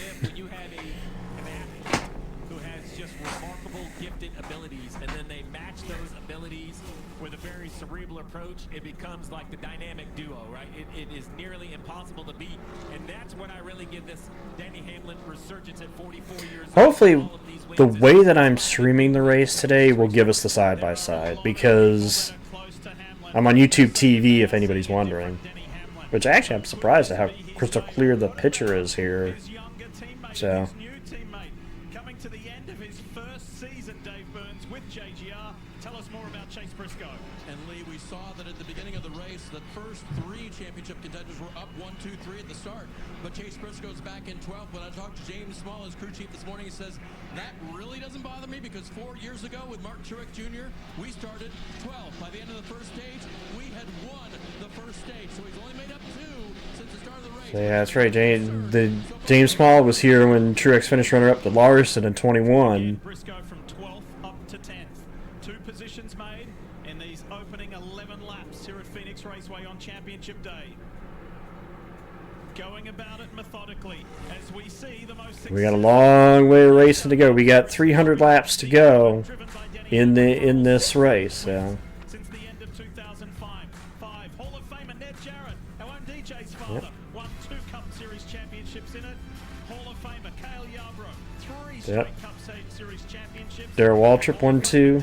It becomes like the dynamic duo, right? It is nearly impossible to beat, and that's what I really give this Denny Hamlin resurgence at 44 years old. Hopefully, the way that I'm streaming the race today will give us the side-by-side, because I'm on YouTube TV, if anybody's wondering. Which, actually, I'm surprised at how crystal clear the picture is here. So. Coming to the end of his first season, Dave Burns, with JGR. Tell us more about Chase Briscoe. And Lee, we saw that at the beginning of the race, the first 3 championship contenders were up 1, 2, 3 at the start. But Chase Briscoe's back in 12th. When I talked to James Small, his crew chief, this morning, he says, that really doesn't bother me because 4 years ago with Martin Truex Jr., we started 12th. By the end of the first stage, we had won the first stage. So he's only made up 2 since the start of So yeah, that's right. James Small was here when Truex finished runner-up to Larson in 21. Briscoe from 12th up to 10th. 2 positions made in these opening 11 laps here at Phoenix Raceway on Championship Day. Going about it methodically as we see the most. We got a long way of racing to go. We got 300 laps to go in this race. So. Since the end of 2005, Hall of Famer Ned Jarrett, our own DJ's father, won 2 Cup Series championships in it. Hall of Famer Cale Yarbrough, 3 straight Cup Series championships. Darrell Waltrip 1, 2,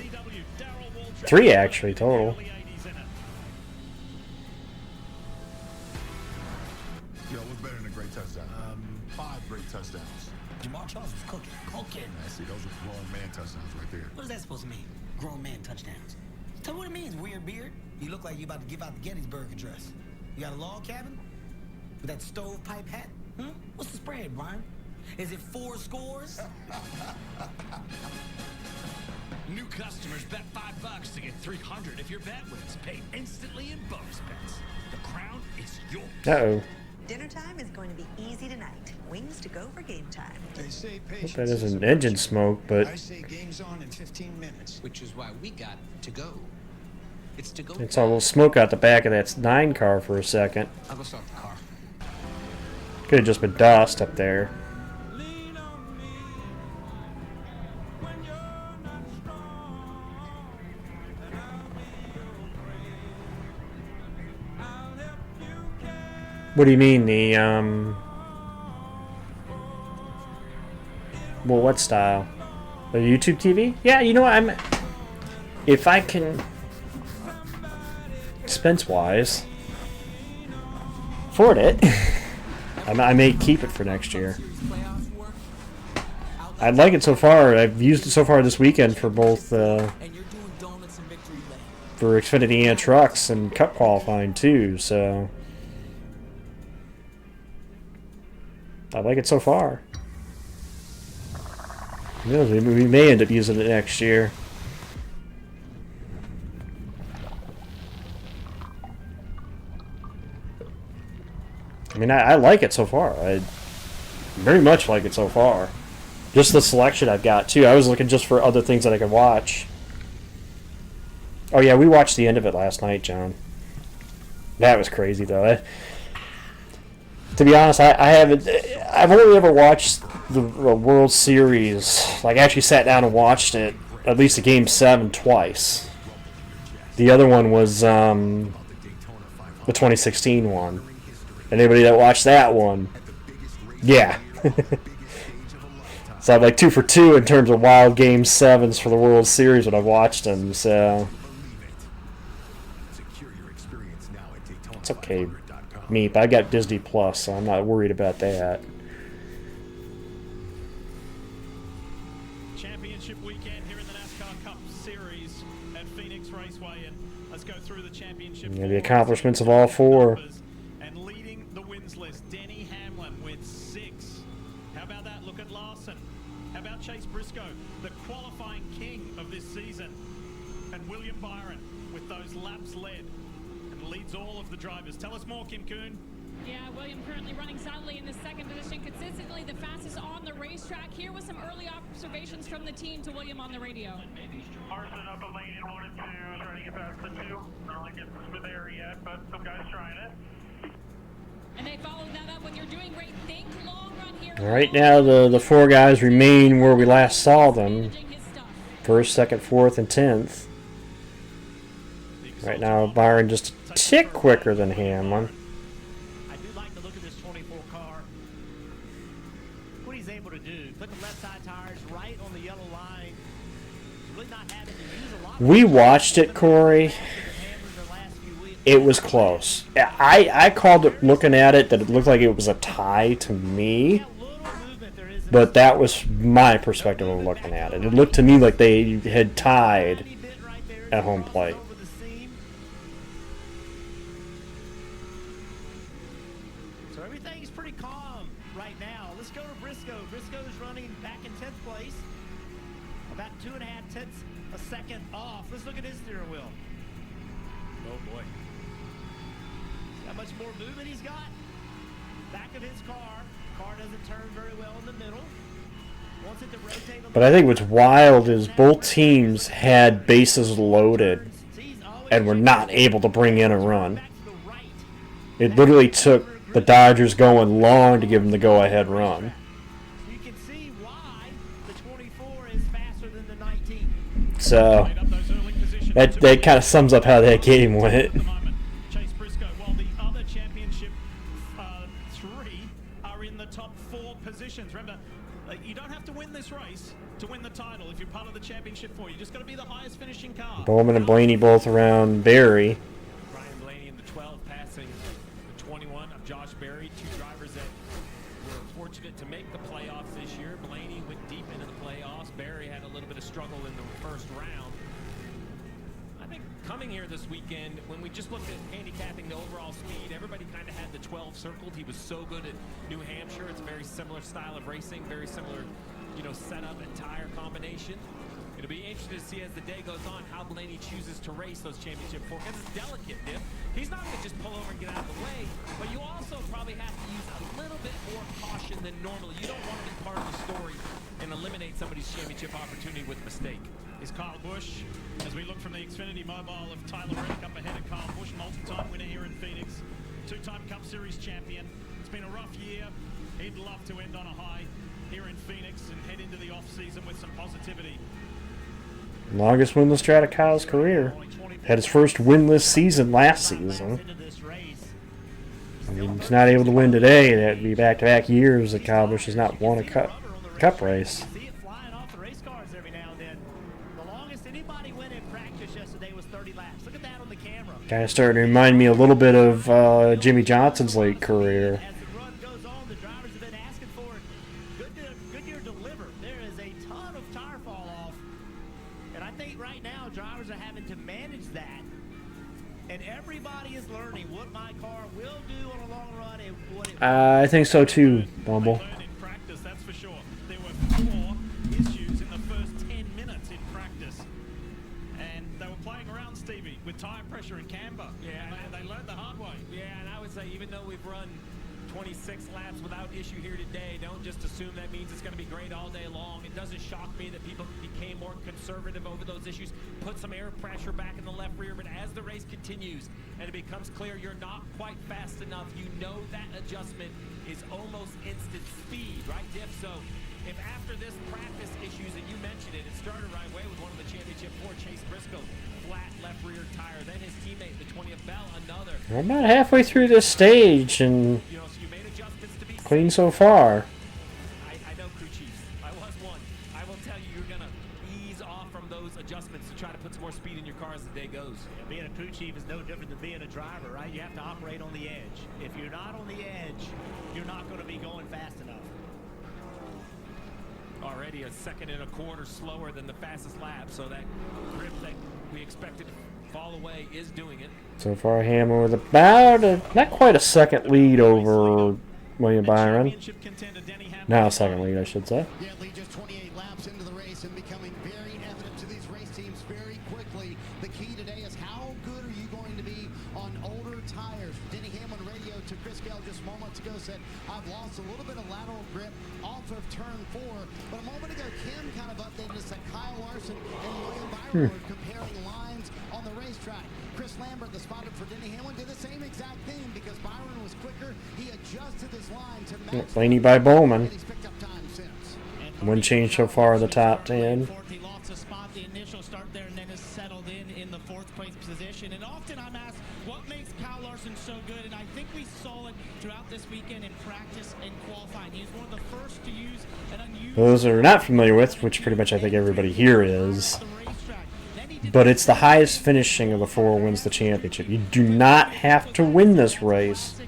3 actually total. Touchdowns. Jamal Charles was cooking. I see, those are grown man touchdowns right there. What is that supposed to mean? Grown man touchdowns. Tell me what it means, weird beard. You look like you about to give out the Gettysburg Address. You got a log cabin? With that stovepipe hat? What's the spread, Brian? Is it 4 scores? New customers bet $5 to get $300 if your bet wins. Pay instantly in bonus bets. The crown is yours. Uh-oh. Dinner time is going to be easy tonight. Wings to go for game time. I hope that isn't engine smoke, but I say game's on in 15 minutes, which is why we got to go. It's to go. it's a little smoke out the back of that 9 car for a second. I'll go start the car. Could have just been dust up there. What do you mean the well, what style? The YouTube TV? Yeah, you know what, if I can expense wise afford it, I may keep it for next year. I'd like it so far. I've used it so far this weekend for both for Xfinity and trucks and Cup qualifying too, so I like it so far. Yeah, we may end up using it next year. I mean, I like it so far. I very much like it so far. Just the selection I've got, too. I was looking just for other things that I could watch. Oh, yeah, we watched the end of it last night, John. That was crazy, though. To be honest, I've only ever watched the World Series, like actually sat down and watched it, at least a Game 7 twice. The other one was the 2016 one. Anybody that watched that one? Yeah. So I'm like 2 for 2 in terms of wild Game 7s for the World Series when I've watched them, so it's okay. Me, but I got Disney Plus, so I'm not worried about that. Championship weekend here in the NASCAR Cup Series at Phoenix Raceway, and let's go through the championship. Yeah, the accomplishments of all 4. And leading the wins list, Denny Hamlin with 6. How about that? Look at Larson. How about Chase Briscoe, the qualifying king of this season, and William Byron with those laps led. Leads all of the drivers. Tell us more, Kim Kuhn. Yeah, William currently running solidly in the 2nd position, consistently the fastest on the racetrack. Here was some early observations from the team to William on the radio. Marston up a lane in 1 and 2, trying to get past the 2. Not really getting smooth there yet, but some guys trying it. And they followed that up when you're doing great. Think long run here. Right now, the 4 guys remain where we last saw them. 1st, 2nd, 4th, and 10th. Right now, Byron just a tick quicker than Hamlin. I do like the look of this 24 car. What he's able to do, put the left side tires right on the yellow line. Really not having to use a lot. We watched it, Corey. It was close. I called it, looking at it, that it looked like it was a tie to me. But that was my perspective of looking at it. It looked to me like they had tied at home plate. So everything's pretty calm right now. Let's go to Briscoe. Briscoe's running back in 10th place. About 2.5 tenths a second off. Let's look at his steering wheel. Oh boy. See how much more movement he's got? Back of his car. Car doesn't turn very well in the middle. Wants it to rotate a But I think what's wild is both teams had bases loaded and were not able to bring in a run. It literally took the Dodgers going long to give them the go-ahead run. You can see why the 24 is faster than the 19. So that kind of sums up how that game went. Chase Briscoe, while the other championship three are in the top 4 positions. Remember, you don't have to win this race to win the title if you're part of the championship 4. You just got to be the highest finishing car. Bowman and Blaney both around Barry. Brian Blaney in the 12, passing the 21 of Josh Berry, 2 drivers that were fortunate to make the playoffs this year. Blaney went deep into the playoffs. Barry had a little bit of struggle in the first round. I think coming here this weekend, when we just looked at handicapping the overall speed, everybody kind of had the 12 circled. He was so good at New Hampshire. It's a very similar style of racing, very similar, setup and tire combination. It'll be interesting to see as the day goes on how Blaney chooses to race those championship 4, because it's delicate, Diff. He's not going to just pull over and get out of the way, but you also probably have to use a little bit more caution than normal. You don't want to be part of the story and eliminate somebody's championship opportunity with a mistake. Is Kyle Busch, as we look from the Xfinity mobile of Tyler Reddick up ahead of Kyle Busch, multi-time winner here in Phoenix, 2-time Cup Series champion. It's been a rough year. He'd love to end on a high here in Phoenix and head into the off-season with some positivity. Longest winless strat of Kyle's career. Had his first winless season last season. I mean, he's not able to win today. That'd be back-to-back years that Kyle Busch has not won a cup race. See it flying off the race cars every now and then. The longest anybody went in practice yesterday was 30 laps. Look at that on the camera. Kind of starting to remind me a little bit of Jimmy Johnson's late career. As the run goes on, the drivers have been asking for it. Goodyear delivered. There is a ton of tire fall off. And I think right now drivers are having to manage that. And everybody is learning what my car will do on a long run and what it I think so too, Bumble. In practice, that's for sure. There were 4 issues in the first 10 minutes in practice. And they were playing around, Stevie, with tire pressure and camber. Yeah, and they learned the hard way. Yeah, and I would say even though we've run 26 laps without issue here today, don't just assume that means it's going to be great all day long. It doesn't shock me that people became more conservative over those issues, put some air pressure back in the left rear, but as the race continues and it becomes clear you're not quite fast enough, you know that adjustment is almost instant speed, right, Diff? So if after this practice issues, and you mentioned it, it started right away with one of the championship 4, Chase Briscoe, flat left rear tire, then his teammate, the 20th Bell, another. We're about halfway through this stage and clean so far. I know crew chiefs. I was one. I will tell you, you're going to ease off from those adjustments to try to put some more speed in your car as the day goes. Yeah, being a crew chief is no different than being a driver, right? You have to operate on the edge. If you're not on the edge, you're not going to be going fast enough. Already a second and a quarter slower than the fastest lap, so that grip that we expected to fall away is doing it. So far, Hamlin with about not quite a second lead over William Byron. Now a second lead, I should say. Yeah, Lee, just 28 laps into the race and becoming very evident to these race teams very quickly. The key today is how good are you going to be on older tires? Denny Hamlin radio to Chris Gale just moments ago said, I've lost a little bit of lateral grip off of turn 4. But a moment ago, Kim kind of updated us that Kyle Larson and William Byron were comparing lines on the racetrack. Chris Lambert, the spotter for Denny Hamlin, did the same exact thing because Byron was quicker. He adjusted his line to match. Blaney by Bowman. One change so far in the top 10. He lost a spot the initial start there and then has settled in the 4th place position. And often I'm asked, what makes Kyle Larson so good? And I think we saw it throughout this weekend in practice and qualifying. He's one of the first to use an unusual... Those that are not familiar with, which pretty much I think everybody here is, but it's the highest finishing of the 4 wins the championship. You do not have to win this race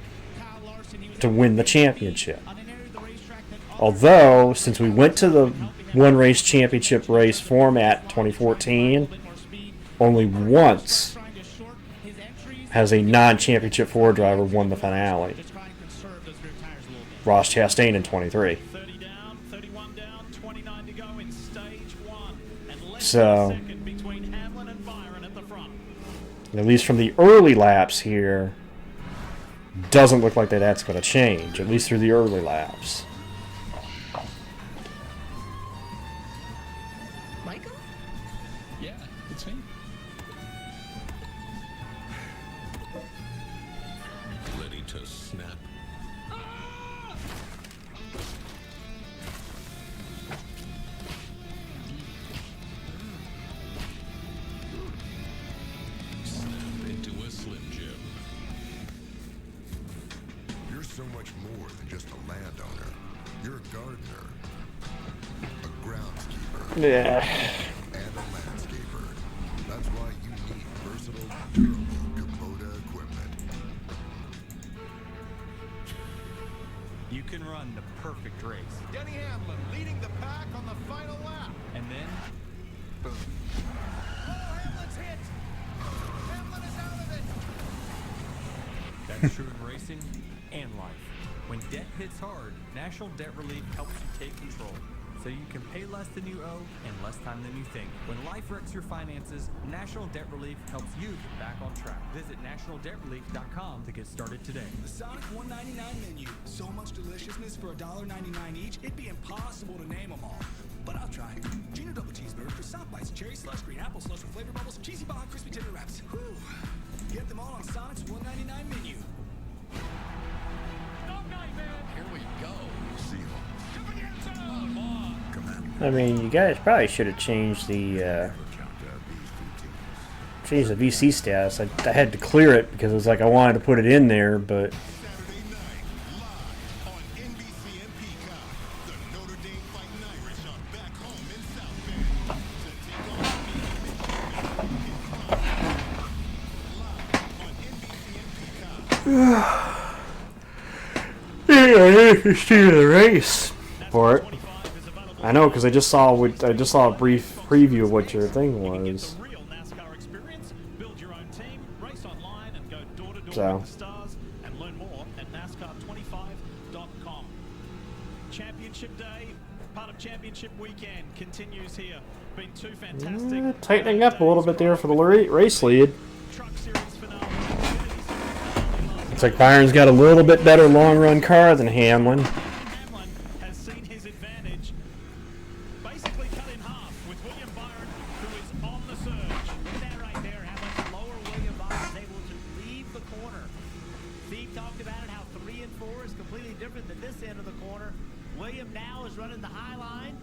to win the championship. Although, since we went to the one race championship race format 2014, only once has a non-championship 4 driver won the finale. Ross Chastain in 23. So, at least from the early laps here, doesn't look like that's going to change, at least through the early laps. Michael? Yeah, it's me. Ready to snap? Snap into a Slim Jim. You're so much more than just a landowner. You're a gardener, a groundskeeper, Yeah. and a landscaper. That's why you need versatile, durable Kubota equipment. You can run the perfect race. Denny Hamlin leading the pack on the final lap. And then, boom. Oh, Hamlin's hit. Hamlin is out of it. That's true in racing and life. When debt hits hard, National Debt Relief helps you take control, so you can pay less than you owe in less time than you think. When life wrecks your finances, National Debt Relief helps you get back on track. Visit nationaldebtrelief.com to get started today. The Sonic $1.99 menu. So much deliciousness for $1.99 each, it'd be impossible to name them all. But I'll try. Junior double cheeseburger, croissant bites, cherry slush, green apple slush with flavor bubbles, cheesy baja crispy tender wraps. Whew. Get them all on Sonic's $1.99 menu. Here we go. I mean, you guys probably should have changed the VC status. I had to clear it because it was like I wanted to put it in there, but yeah, I see the race for it. I know, because I just saw a brief preview of what your thing was. So. And learn more at NASCAR25.com. Championship Day, part of Championship Weekend, continues here. Been two fantastic. Tightening up a little bit there for the race lead. Looks like Byron's got a little bit better long-run car than Hamlin. Hamlin has seen his advantage basically cut in half with William Byron, who is on the surge. Look at that right there, how much lower William Byron is able to leave the corner. Steve talked about it, how 3 and 4 is completely different than this end of the corner. William now is running the high line,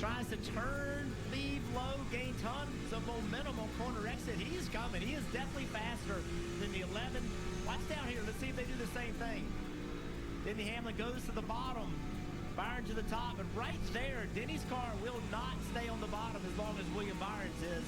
tries to turn, leave low, gain tons of momentum on corner exit. He's coming. He is definitely faster than the 11. Watch down here. Let's see if they do the same thing. Denny Hamlin goes to the bottom. Byron to the top. And right there, Denny's car will not stay on the bottom as long as William Byron's is.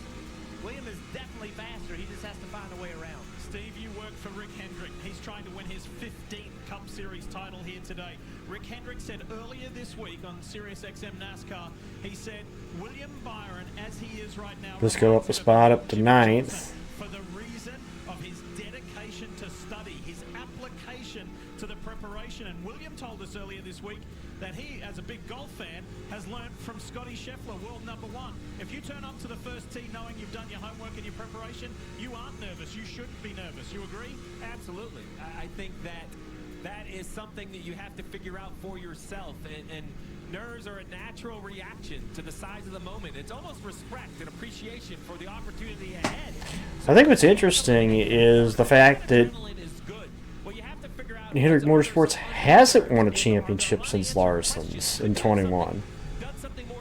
William is definitely faster. He just has to find a way around. Steve, you work for Rick Hendrick. He's trying to win his 15th Cup Series title here today. Rick Hendrick said earlier this week on SiriusXM NASCAR, he said, William Byron, as he is right now, Let's go up a spot up to 9th. for the reason of his dedication to study, his application to the preparation. And William told us earlier this week that he, as a big golf fan, has learned from Scotty Scheffler, world #1. If you turn up to the first tee knowing you've done your homework and your preparation, you aren't nervous. You shouldn't be nervous. You agree? Absolutely. I think that is something that you have to figure out for yourself. And nerves are a natural reaction to the size of the moment. It's almost respect and appreciation for the opportunity ahead. I think what's interesting is the fact that Hendrick Motorsports hasn't won a championship since Larson's in 21.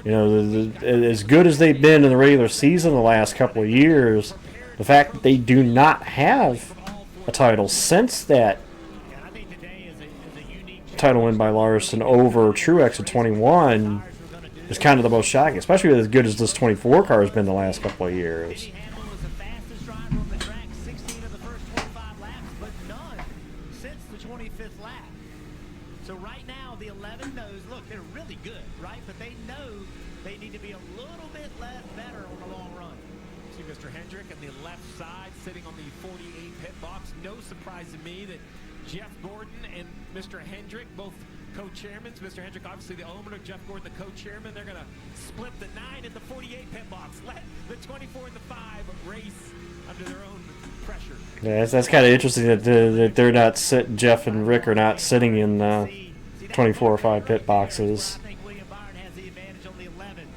You know, as good as they've been in the regular season the last couple of years, the fact that they do not have a title since that title win by Larson over Truex in 21 is kind of the most shocking, especially with as good as this 24 car has been the last couple of years. So right now, the 11 knows, look, they're really good, right? But they know they need to be a little bit better on the long run. See Mr. Hendrick on the left side, sitting on the 48 pit box. No surprise to me that Jeff Gordon and Mr. Hendrick, both co-chairmen. Mr. Hendrick, obviously the owner, Jeff Gordon, the co-chairman. They're going to split the 9 and the 48 pit box. Let the 24 and the 5 race under their own pressure. Yeah, that's kind of interesting that they're not sitting. Jeff and Rick are not sitting in 24 or 5 pit boxes. I think William Byron has the advantage on the 11.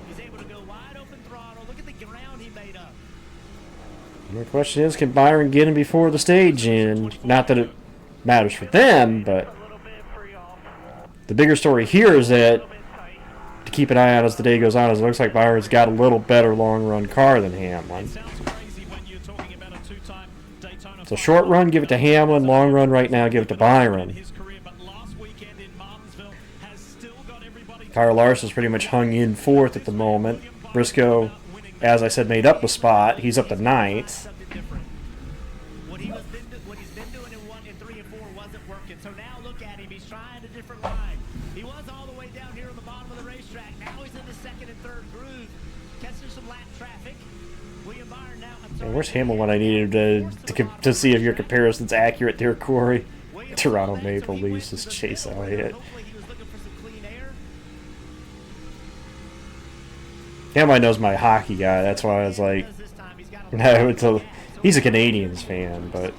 He's able to go wide open throttle. Look at the ground he made up. The question is, can Byron get him before the stage end? Not that it matters for them, but the bigger story here is that to keep an eye on as the day goes on, is it looks like Byron's got a little better long-run car than Hamlin. So short run, give it to Hamlin. Long run right now, give it to Byron. Kyle Larson's pretty much hung in 4th at the moment. Briscoe, as I said, made up the spot. He's up to 9th. What he's been doing in 3 and 4 wasn't working. So now look at him. He's trying a different line. He was all the way down here on the bottom of the racetrack. Now he's in the 2nd and 3rd groove, catching some lap traffic. William Byron now. And where's Hamlin when I needed him to see if your comparison's accurate there, Corey? Toronto Maple Leafs just Chase Elliott. Hamlin knows my hockey guy. That's why I was like, no, he's a Canadiens fan, but.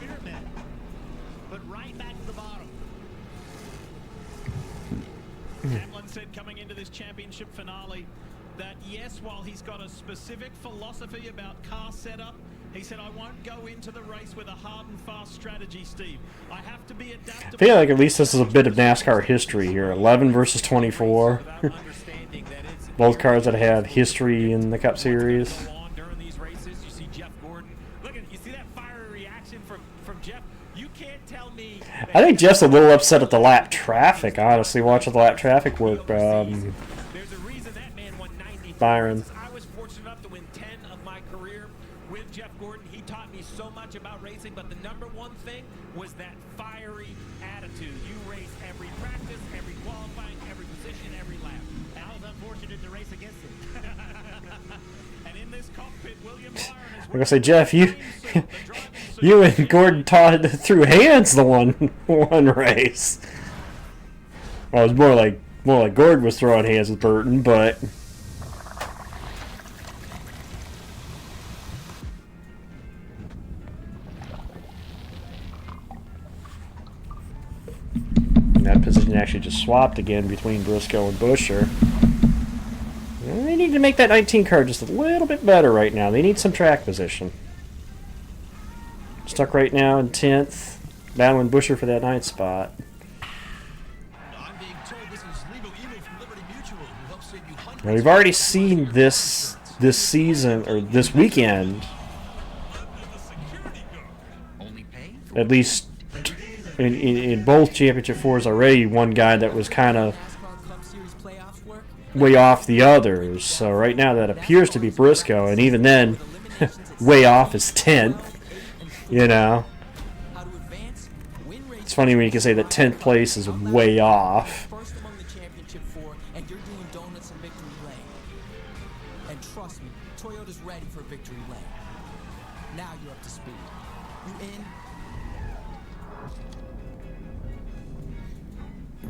Hamlin said coming into this championship finale that yes, while he's got a specific philosophy about car setup, he said, I won't go into the race with a hard and fast strategy, Steve. I have to be adaptable. I feel like at least this is a bit of NASCAR history here. 11 versus 24. Both cars that have history in the Cup Series. During these races, you see Jeff Gordon. Look at you see that fiery reaction from Jeff. You can't tell me. I think Jeff's a little upset at the lap traffic, honestly, watching the lap traffic work. Byron. I was fortunate enough to win 10 of my career with Jeff Gordon. He taught me so much about racing, but the number one thing was that fiery attitude. You race every practice, every qualifying, every position, every lap. I was unfortunate to race against him. And in this cockpit, William Byron is I'm gonna say, Jeff, you and Gordon taught through hands the one race. Well, it was more like Gordon was throwing hands with Burton, but. That position actually just swapped again between Briscoe and Buescher. They need to make that 19 car just a little bit better right now. They need some track position. Stuck right now in 10th, battling Buescher for that 9th spot. Now, we've already seen this season, or this weekend, at least in both championship fours already, one guy that was kind of way off the others. So right now that appears to be Briscoe, and even then, way off is 10th. You know, it's funny when you can say that 10th place is way off. And trust me, Toyota's ready for victory lane. Now you're up to speed. You in?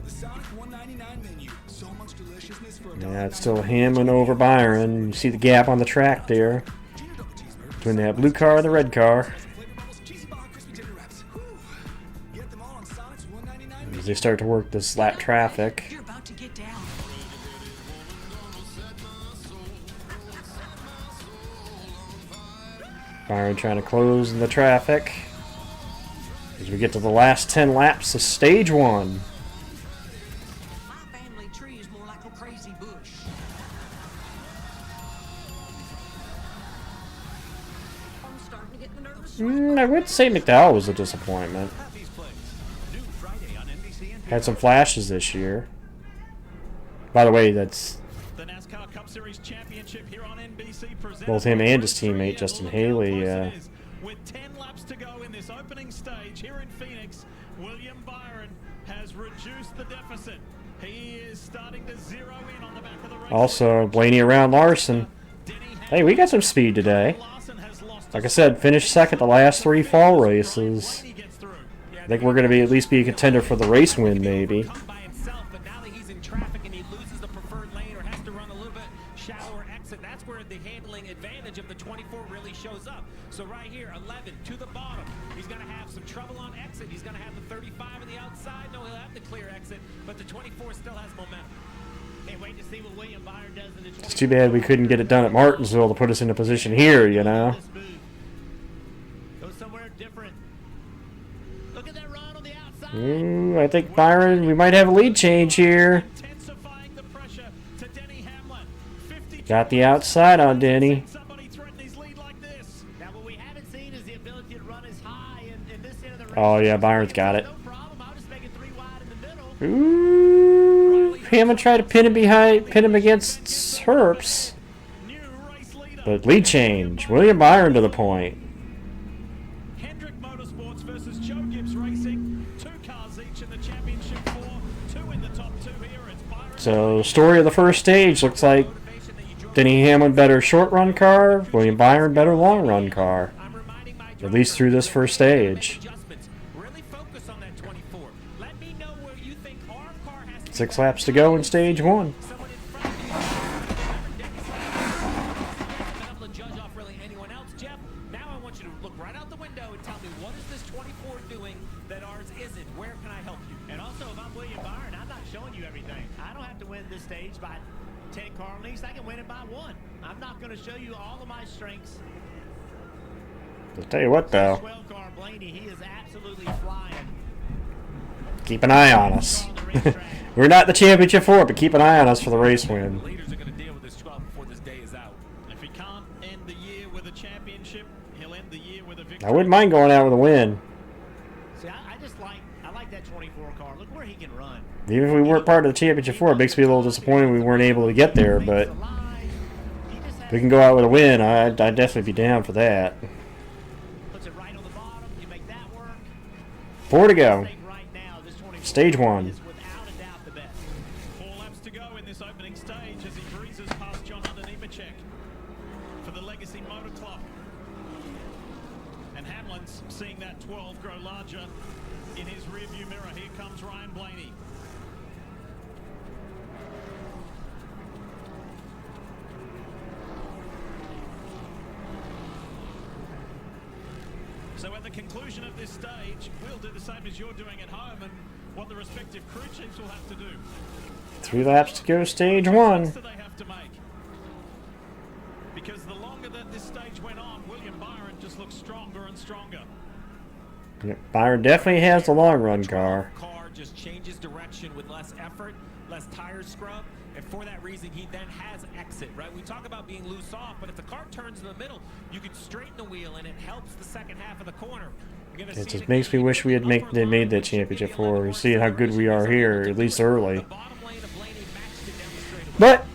The Sonic 199 menu. So much deliciousness for Yeah, it's still Hamlin over Byron. You see the gap on the track there between that blue car and the red car. As they start to work this lap traffic. You're about to get down. Byron trying to close in the traffic as we get to the last 10 laps of stage 1. My family tree is more like a crazy bush. I'm starting to get nervous. I would say McDowell was a disappointment. Had some flashes this year. By the way, that's the NASCAR Cup Series Championship here on NBC, both him and his teammate Justin Haley. With 10 laps to go in this opening stage here in Phoenix, William Byron has reduced the deficit. He is starting to zero in on the back of the race. Also, Blaney around Larson. Hey, we got some speed today. Like I said, finished second the last 3 fall races. I think we're going to at least be a contender for the race win, maybe. But now that he's in traffic and he loses the preferred lane or has to run a little bit shallower exit, that's where the handling advantage of the 24 really shows up. So right here, 11 to the bottom. He's going to have some trouble on exit. He's going to have the 35 on the outside. No, he'll have the clear exit, but the 24 still has momentum. Can't wait to see what William Byron does in the 24. It's too bad we couldn't get it done at Martinsville to put us in a position here, you know. Go somewhere different. Look at that run on the outside. Ooh, I think Byron, we might have a lead change here. Intensifying the pressure to Denny Hamlin. Got the outside on Denny. Somebody threaten his lead like this. Now what we haven't seen is the ability to run as high in this end of the race. Oh yeah, Byron's got it. No problem. I'll just make it 3 wide in the middle. Ooh, Hammond tried to pin him against Herps. But lead change. William Byron to the point. Hendrick Motorsports versus Joe Gibbs Racing. 2 cars each in the championship 4. 2 in the top 2 here. It's Byron. So, story of the first stage looks like Denny Hamlin better short run car, William Byron better long run car. At least through this first stage. 6 laps to go in stage 1. Now I want you to look right out the window and tell me, what is this 24 doing that ours isn't? Where can I help you? And also, if I'm William Byron, I'm not showing you everything. I don't have to win this stage by 10 car lengths. I can win it by 1. I'm not going to show you all of my strengths. I'll tell you what, though. 12 car Blaney, he is absolutely flying. Keep an eye on us. We're not the championship for it, but keep an eye on us for the race win. Leaders are going to deal with this 12 before this day is out. If he can't end the year with a championship, he'll end the year with a victory. I wouldn't mind going out with a win. See, I like that 24 car. Look where he can run. Even if we weren't part of the championship for it, makes me a little disappointed we weren't able to get there, but if we can go out with a win, I'd definitely be down for that. Puts it right on the bottom. You make that work. 4 to go. Stage 1. 4 laps to go in this opening stage as he breezes past John Nemechek for the Legacy Motor Club. And Hamlin's seeing that 12 grow larger in his rearview mirror. Here comes Ryan Blaney. So at the conclusion of this stage, we'll do the same as you're doing at home and what the respective crew chiefs will have to do. 3 laps to go, stage 1. Do they have to make? Because the longer that this stage went on, William Byron just looks stronger and stronger. Yep, Byron definitely has the long run car. Car just changes direction with less effort, less tire scrub, and for that reason he then has exit, right? We talk about being loose off, but if the car turns in the middle, you can straighten the wheel and it helps the second half of the corner. It just makes me wish we had made that championship for seeing how good we are here, at least early. But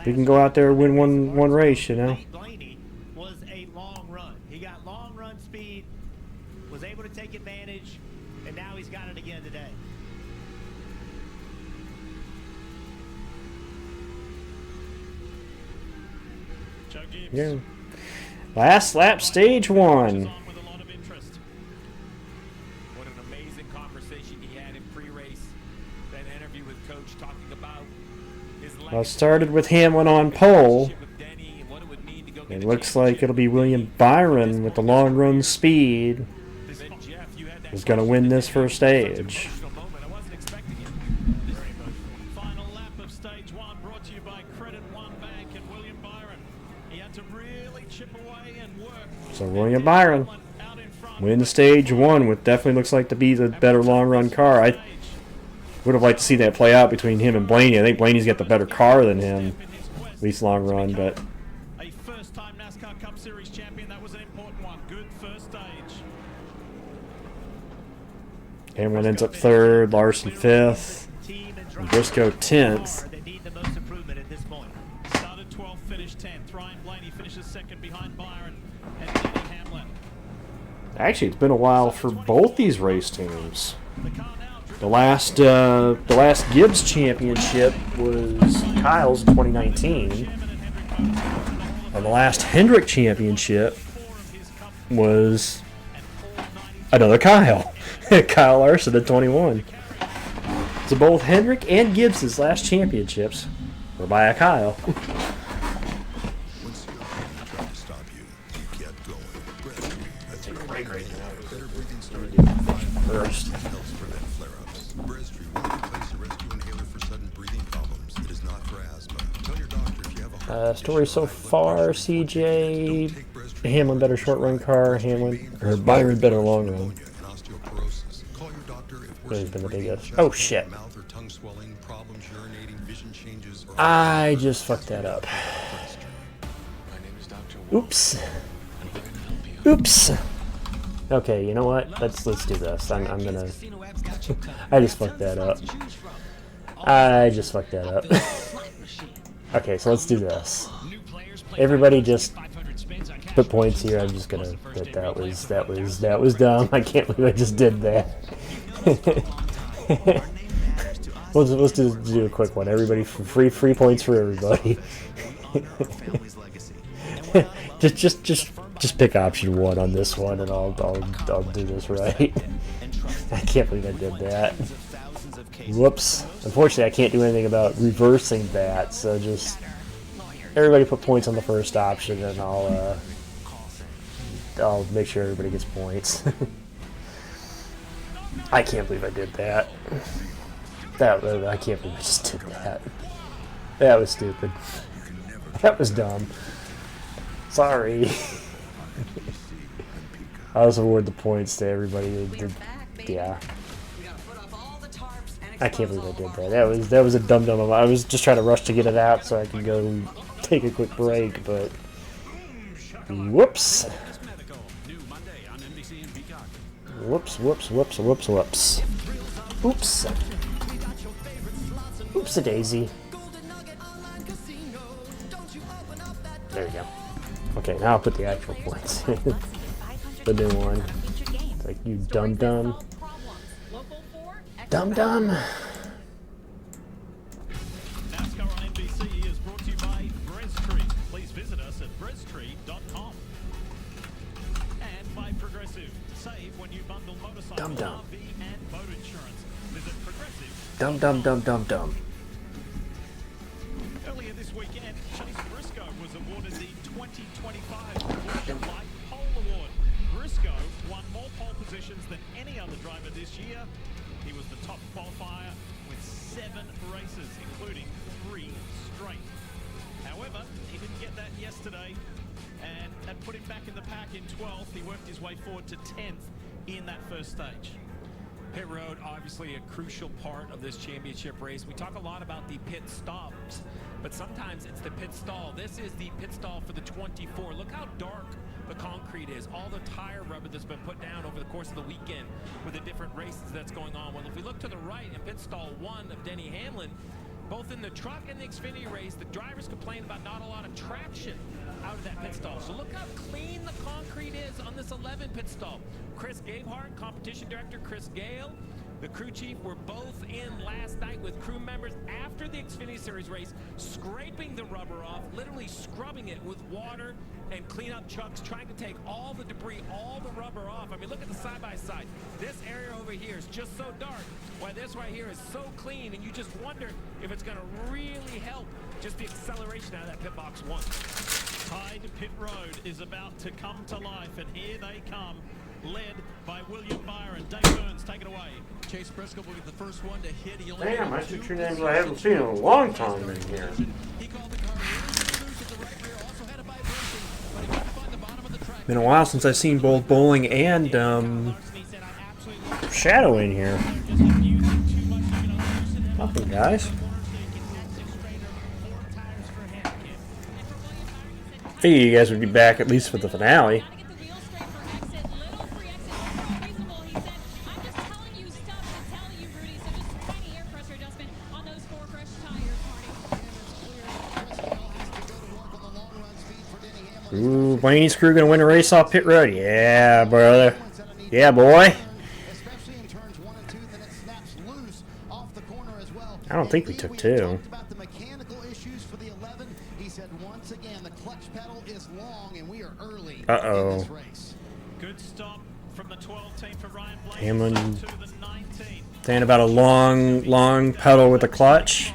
we can go out there and win one race, you know. Was a long run. He got long run speed, was able to take advantage, and now he's got it again today. Yeah. Last lap, stage 1. What an amazing conversation he had in pre-race. That interview with Coach talking about his Well, it started with Hamlin on pole. It looks like it'll be William Byron with the long run speed who's going to win this first stage. Final lap of stage 1 brought to you by Credit One Bank and William Byron. He had to really chip away and work. So William Byron wins stage 1, which definitely looks like to be the better long run car. I would have liked to see that play out between him and Blaney. I think Blaney's got the better car than him, at least long run, but A first-time NASCAR Cup Series champion, that was an important one. Good first stage. Hamlin ends up 3rd, Larson 5th, and Briscoe 10th. They need the most improvement at this point. Started 12th, finished 10th. Ryan Blaney finishes 2nd behind Byron and Denny Hamlin. Actually, it's been a while for both these race teams. The last Gibbs championship was Kyle's in 2019, and the last Hendrick championship was another Kyle, Kyle Larson at 21. So both Hendrick and Gibbs's last championships were by a Kyle. Once your opponent tried to stop you, you kept going. Breastfeed. That's Take a break right now. Better breathing starts First. helps prevent flare-ups. Breastfeed will replace a rescue inhaler for sudden breathing problems. It is not for asthma. Tell your doctor if you have a heart Story so far: CJ Hamlin better short run car. Byron better long run. and osteoporosis. Call your doctor if Who's been the breathing, biggest? chest Oh pain, shit! mouth or tongue swelling, problems urinating, vision changes, or I just fucked that up. Oops. Oops. Okay, you know what? Let's do this. I'm gonna. I just fucked that up. I just fucked that up. Okay, so let's do this. Everybody just put points here. I'm just gonna. That was dumb. I can't believe I just did that. Let's do a quick one. Everybody, free points for everybody. just pick option 1 on this one, and I'll do this right. I can't believe I did that. Whoops. Unfortunately, I can't do anything about reversing that. So just everybody put points on the first option, and I'll make sure everybody gets points. I can't believe I did that. I can't believe I just did that. That was stupid. That was dumb. Sorry. I also award the points to everybody. Yeah. I can't believe I did that. That was a dumb. I was just trying to rush to get it out so I could go take a quick break, but whoops. Whoops. Oops. Oops-a daisy. There you go. Okay, now I'll put the actual points. The new one. It's like, you dum-dum. Dum-dum. NASCAR on NBC is brought to you by Breastreet. Please visit us at breastreet.com. And by Progressive. Save when you bundle motorcycle, Dum-dum. RV, and boat insurance. Visit Progressive. Dum-dum-dum-dum-dum. Earlier this weekend, Chase Briscoe was awarded the 2025 Busch Light Pole Award. Briscoe won more pole positions than any other driver this year. He was the top qualifier with 7 races, including 3 straight. However, he didn't get that yesterday, and that put him back in the pack in 12th. He worked his way forward to 10th in that first stage. Pit road, obviously a crucial part of this championship race. We talk a lot about the pit stops, but sometimes it's the pit stall. This is the pit stall for the 24. Look how dark the concrete is. All the tire rubber that's been put down over the course of the weekend with the different races that's going on. Well, if we look to the right in pit stall 1 of Denny Hamlin, both in the truck and the Xfinity race, the drivers complained about not a lot of traction out of that pit stall. So look how clean the concrete is on this 11 pit stall. Chris Gabehart, competition director Chris Gale, the crew chief were both in last night with crew members after the Xfinity Series race, scraping the rubber off, literally scrubbing it with water and cleanup chucks, trying to take all the debris, all the rubber off. I mean, look at the side-by-side. This area over here is just so dark, while this right here is so clean, and you just wonder if it's going to really help just the acceleration out of that pit box 1. Tide Pit Road is about to come to life, and here they come, led by William Byron. Dave Burns, take it away. Chase Briscoe will be the first one to hit. He only Damn, I see 2 names I haven't seen in a long time in here. Been a while since I've seen both bowling and Shadow in here. Nothing, guys. Figured you guys would be back at least for the finale. Ooh, Blaney's crew gonna win a race off pit road. Yeah, brother. Yeah, boy. I don't think we took 2. Uh-oh. Good stop from the 12 team for Ryan Blaney. Hamlin. To the 19. Saying about a long pedal with the clutch.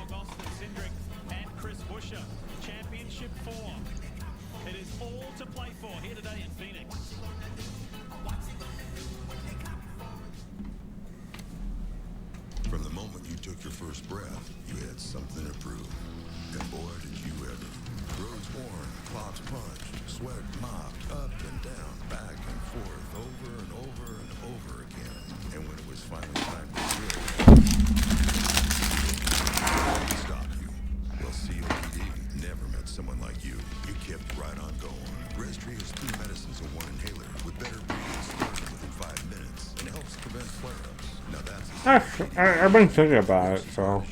From the moment you took your first breath, you had something to prove. And boy, did you ever. Roads worn, clocks punched, sweat mopped, up and down, back and forth, over and over and over again. And when it was finally time to stop you. Well, COPD never met someone like you. You kept right on going. Breztri has 2 medicines in 1 inhaler with better breathing starting within 5 minutes and helps prevent flare-ups. Now that's I've been thinking about it, so.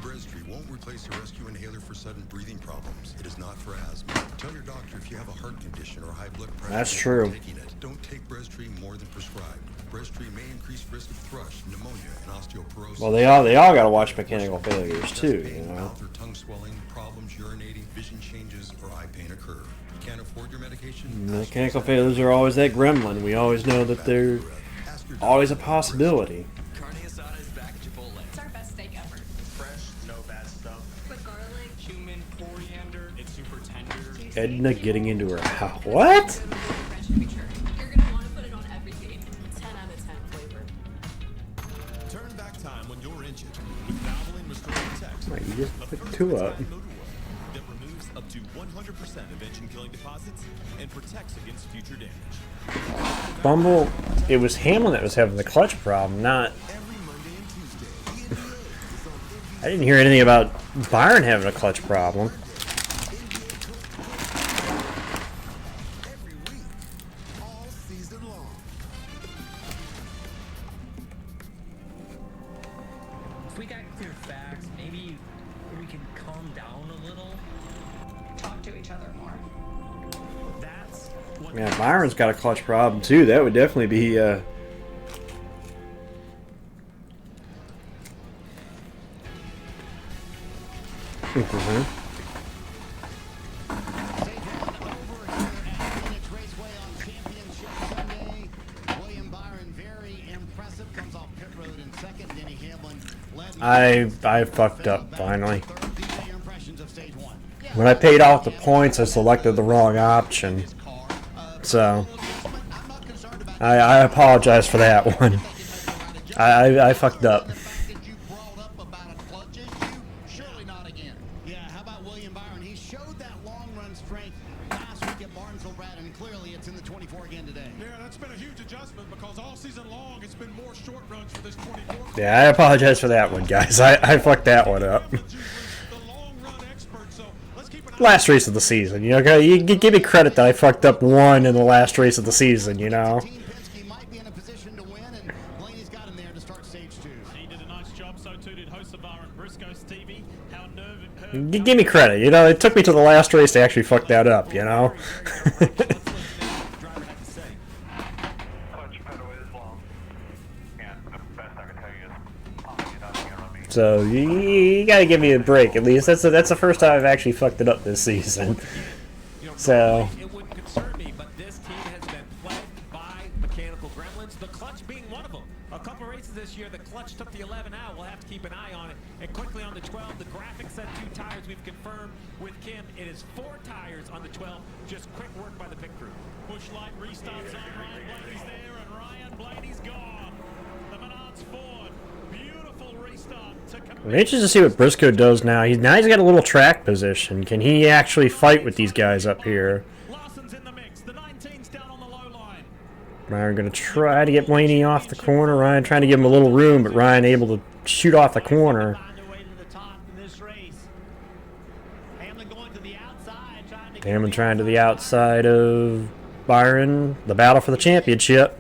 Breztri won't replace a rescue inhaler for sudden breathing problems. It is not for asthma. Tell your doctor if you have a heart condition or high blood pressure. That's true. Taking it. Don't take Breztri more than prescribed. Breztri may increase risk of thrush, pneumonia, and osteoporosis. Well, they all gotta watch mechanical failures too, you know. Mouth or tongue swelling, problems urinating, vision changes, or eye pain occur. Can't afford your medication? Mechanical failures are always that gremlin. We always know that they're always a possibility. Carne asada is back at Chipotle. It's our best steak ever. Fresh, no bad stuff. With garlic, Cumin, coriander, it's super tender. Edna getting into her house. What? you're gonna want to put it on everything. 10 out of 10 flavor. Turn back time when you're injured with Valvoline Restore Protect. Wait, you just put 2 up. That removes up to 100% of engine-killing deposits and protects against future damage. Bumble, it was Hamlin that was having the clutch problem, not. I didn't hear anything about Byron having a clutch problem. If we got clear facts, maybe we can calm down a little. Talk to each other more. That's what. Yeah, Byron's got a clutch problem too. That would definitely be. I fucked up finally. When I paid off the points, I selected the wrong option. So I apologize for that one. I fucked up. Yeah, how about William Byron? He showed that long-run strength last week at Martinsville, Brad, and clearly it's in the 24 again today. Yeah, that's been a huge adjustment because all season long it's been more short runs for this 24. Yeah, I apologize for that one, guys. I fucked that one up. Last race of the season, you know. You give me credit that I fucked up one in the last race of the season, you know. Might be in a position to win, and Blaney's got him there to start stage 2. He did a nice job, so too did Hosabar and Briscoe Stevie. How nervous. Give me credit, you know. It took me to the last race to actually fuck that up, you know. So you gotta give me a break at least. That's the first time I've actually fucked it up this season. So It wouldn't concern me, but this team has been plagued by mechanical gremlins, the clutch being one of them. A couple races this year, the clutch took the 11 out. We'll have to keep an eye on it. And quickly on the 12, the graphic said 2 tires. We've confirmed with Kim. It is 4 tires on the 12. Just quick work by the pit crew. Bush Light restarts on Ryan Blaney's there, and Ryan Blaney's gone. The Menards Ford. Beautiful restart to I'm anxious to see what Briscoe does now. He's got a little track position. Can he actually fight with these guys up here? Ryan gonna try to get Blaney off the corner. Ryan trying to give him a little room, but Ryan able to shoot off the corner. Hamlin trying to the outside of Byron. The battle for the championship.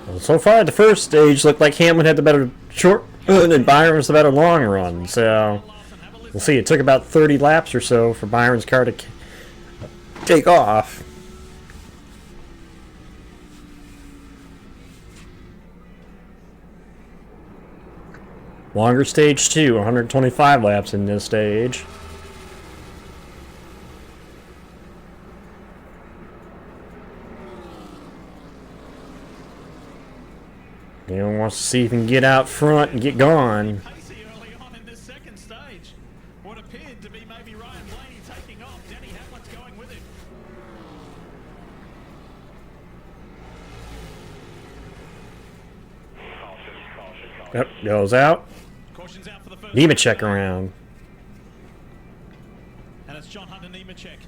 Well, so far at the first stage, looked like Hamlin had the better short run and Byron was the better long run. So we'll see. It took about 30 laps or so for Byron's car to take off. Longer stage 2, 125 laps in this stage. He wants to see if he can get out front and get gone. Pacey early on in this second stage. What appeared to be maybe Ryan Blaney taking off. Denny Hamlin's going with him. Yep, goes out. Caution's out for the first. Nemechek around. And it's John Hunter Nemechek.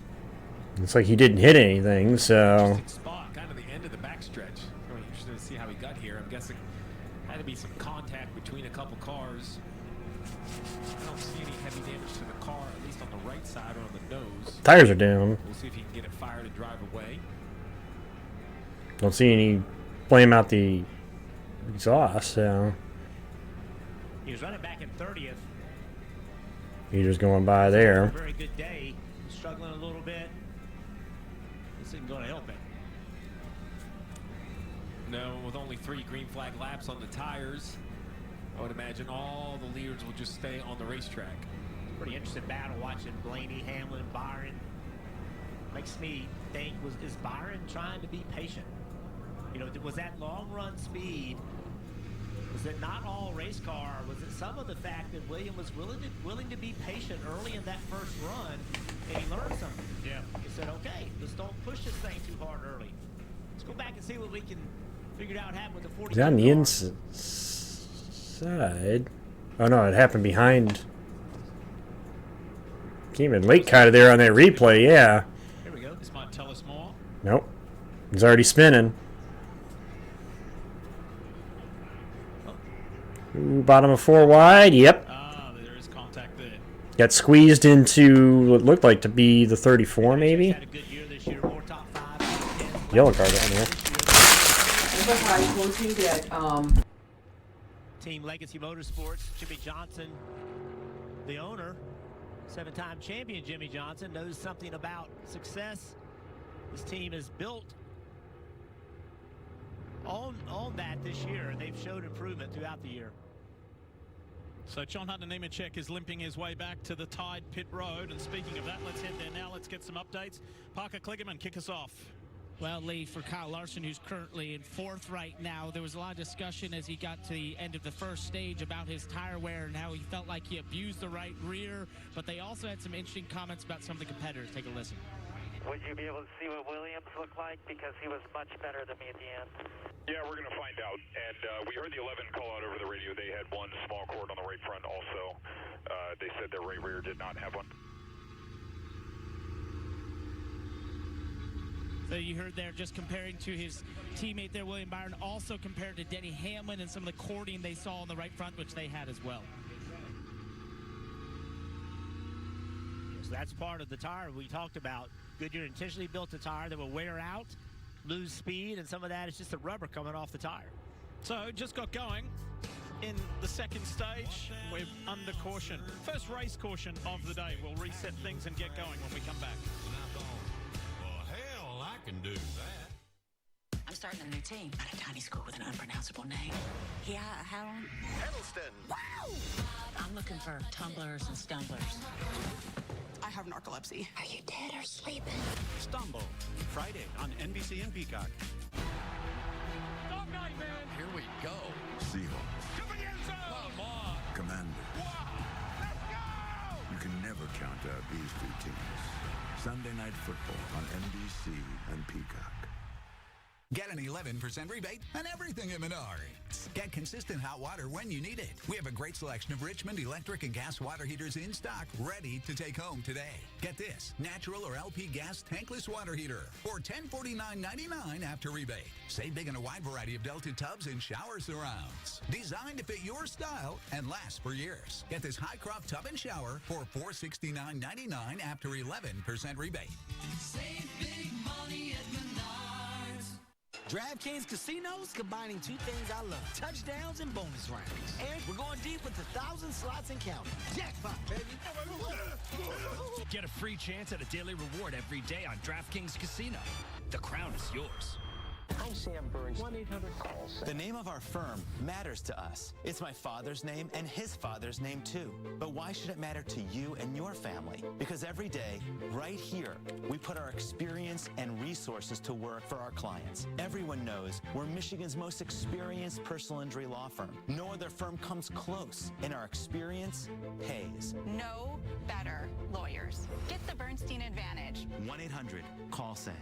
Looks like he didn't hit anything, so. Spot, kind of the end of the backstretch. Really interested to see how he got here. I'm guessing had to be some contact between a couple cars. I don't see any heavy damage to the car, at least on the right side or on the nose. Tires are down. We'll see if he can get it fired and drive away. Don't see any flame out the exhaust, so. He was running back in 30th. Heater's going by there. Very good day. Struggling a little bit. This isn't going to help it. No, with only 3 green flag laps on the tires, I would imagine all the leaders will just stay on the racetrack. Pretty interesting battle watching Blaney, Hamlin, Byron. Makes me think, is Byron trying to be patient? You know, was that long run speed? Was it not all race car? Was it some of the fact that William was willing to be patient early in that first run, and he learned something? Yeah. He said, okay, let's don't push this thing too hard early. Let's go back and see what we can figure out happened with the 40. Is that on the inside? Oh no, it happened behind. Came in late kind of there on that replay, yeah. Here we go. This might tell us more. Nope. He's already spinning. Ooh, bottom of 4 wide, yep. Ah, there is contact there. Got squeezed into what looked like to be the 34, maybe. Yellow card down there. Team Legacy Motorsports, Jimmy Johnson, the owner, 7-time champion Jimmy Johnson, knows something about success. This team is built on that this year, and they've showed improvement throughout the year. So John Hunter Nemechek is limping his way back to the tied pit road. And speaking of that, let's head there now. Let's get some updates. Parker Kligerman, kick us off. Well, Lee, for Kyle Larson, who's currently in 4th right now, there was a lot of discussion as he got to the end of the first stage about his tire wear and how he felt like he abused the right rear. But they also had some interesting comments about some of the competitors. Take a listen. Would you be able to see what Williams looked like? Because he was much better than me at the end. Yeah, we're going to find out. And we heard the 11 call out over the radio. They had one small cord on the right front also. They said their right rear did not have one. So you heard there just comparing to his teammate there, William Byron, also compared to Denny Hamlin and some of the cording they saw on the right front, which they had as well. So that's part of the tire we talked about. Goodyear intentionally built a tire that will wear out, lose speed, and some of that is just the rubber coming off the tire. So just got going in the second stage. We're under caution. First race caution of the day. We'll reset things and get going when we come back. Well, hell, I can do that. I'm starting a new team at a tiny school with an unpronounceable name. Yeah, how long? Hiddleston. Wow! I'm looking for tumblers and stumblers. I have narcolepsy. Are you dead or sleeping? Stumble, Friday on NBC and Peacock. Dog night, man. Here we go. Seahawks. Come on. Commanders. You can never count out these 2 teams. Sunday Night Football on NBC and Peacock. Get an 11% rebate on everything at Menards. Get consistent hot water when you need it. We have a great selection of Richmond electric and gas water heaters in stock, ready to take home today. Get this, natural or LP gas tankless water heater for $1049.99 after rebate. Save big on a wide variety of Delta tubs and shower surrounds. Designed to fit your style and last for years. Get this Highcroft tub and shower for $469.99 after 11% rebate. Save big money at Menards. DraftKings Casinos combining 2 things I love: touchdowns and bonus rounds. And we're going deep with 1,000 slots and counting. Jackpot, baby. Get a free chance at a daily reward every day on DraftKings Casino. The crown is yours. I'm Sam Burns. 1-800-CALL-SAM. The name of our firm matters to us. It's my father's name and his father's name too. But why should it matter to you and your family? Because every day, right here, we put our experience and resources to work for our clients. Everyone knows we're Michigan's most experienced personal injury law firm. No other firm comes close, and our experience pays. No better lawyers. Get the Bernstein advantage. 1-800-CALL-SAM.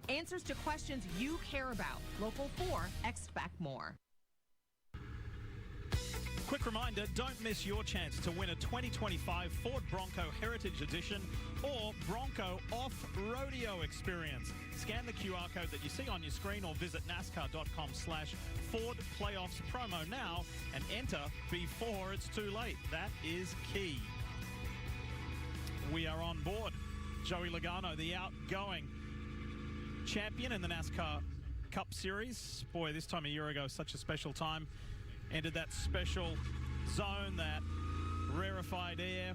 Answers to questions you care about. Local 4, expect more. Quick reminder, don't miss your chance to win a 2025 Ford Bronco Heritage Edition or Bronco Off-Rodeo Experience. Scan the QR code that you see on your screen or visit NASCAR.com/Ford Playoffs promo now and enter before it's too late. That is key. We are on board. Joey Logano, the outgoing champion in the NASCAR Cup Series. Boy, this time a year ago, such a special time. Entered that special zone, that rarefied air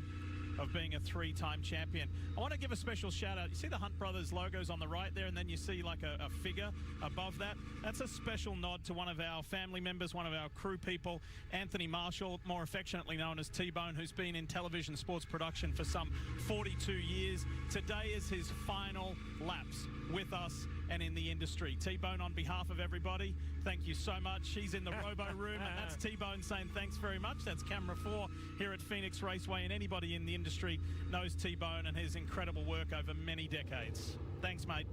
of being a three-time champion. I want to give a special shout out. You see the Hunt Brothers logos on the right there, and then you see like a figure above that? That's a special nod to one of our family members, one of our crew people, Anthony Marshall, more affectionately known as T-Bone, who's been in television sports production for some 42 years. Today is his final laps with us and in the industry. T-Bone, on behalf of everybody, thank you so much. He's in the robo room, and that's T-Bone saying thanks very much. That's camera 4 here at Phoenix Raceway, and anybody in the industry knows T-Bone and his incredible work over many decades. Thanks, mate.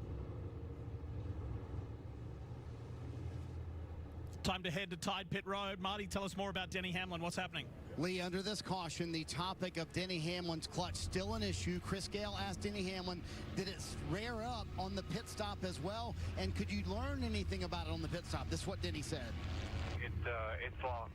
Time to head to Tide Pit Road. Marty, tell us more about Denny Hamlin. What's happening? Lee, under this caution, the topic of Denny Hamlin's clutch still an issue. Chris Gale asked Denny Hamlin, did it rear up on the pit stop as well? And could you learn anything about it on the pit stop? This is what Denny said. It's long.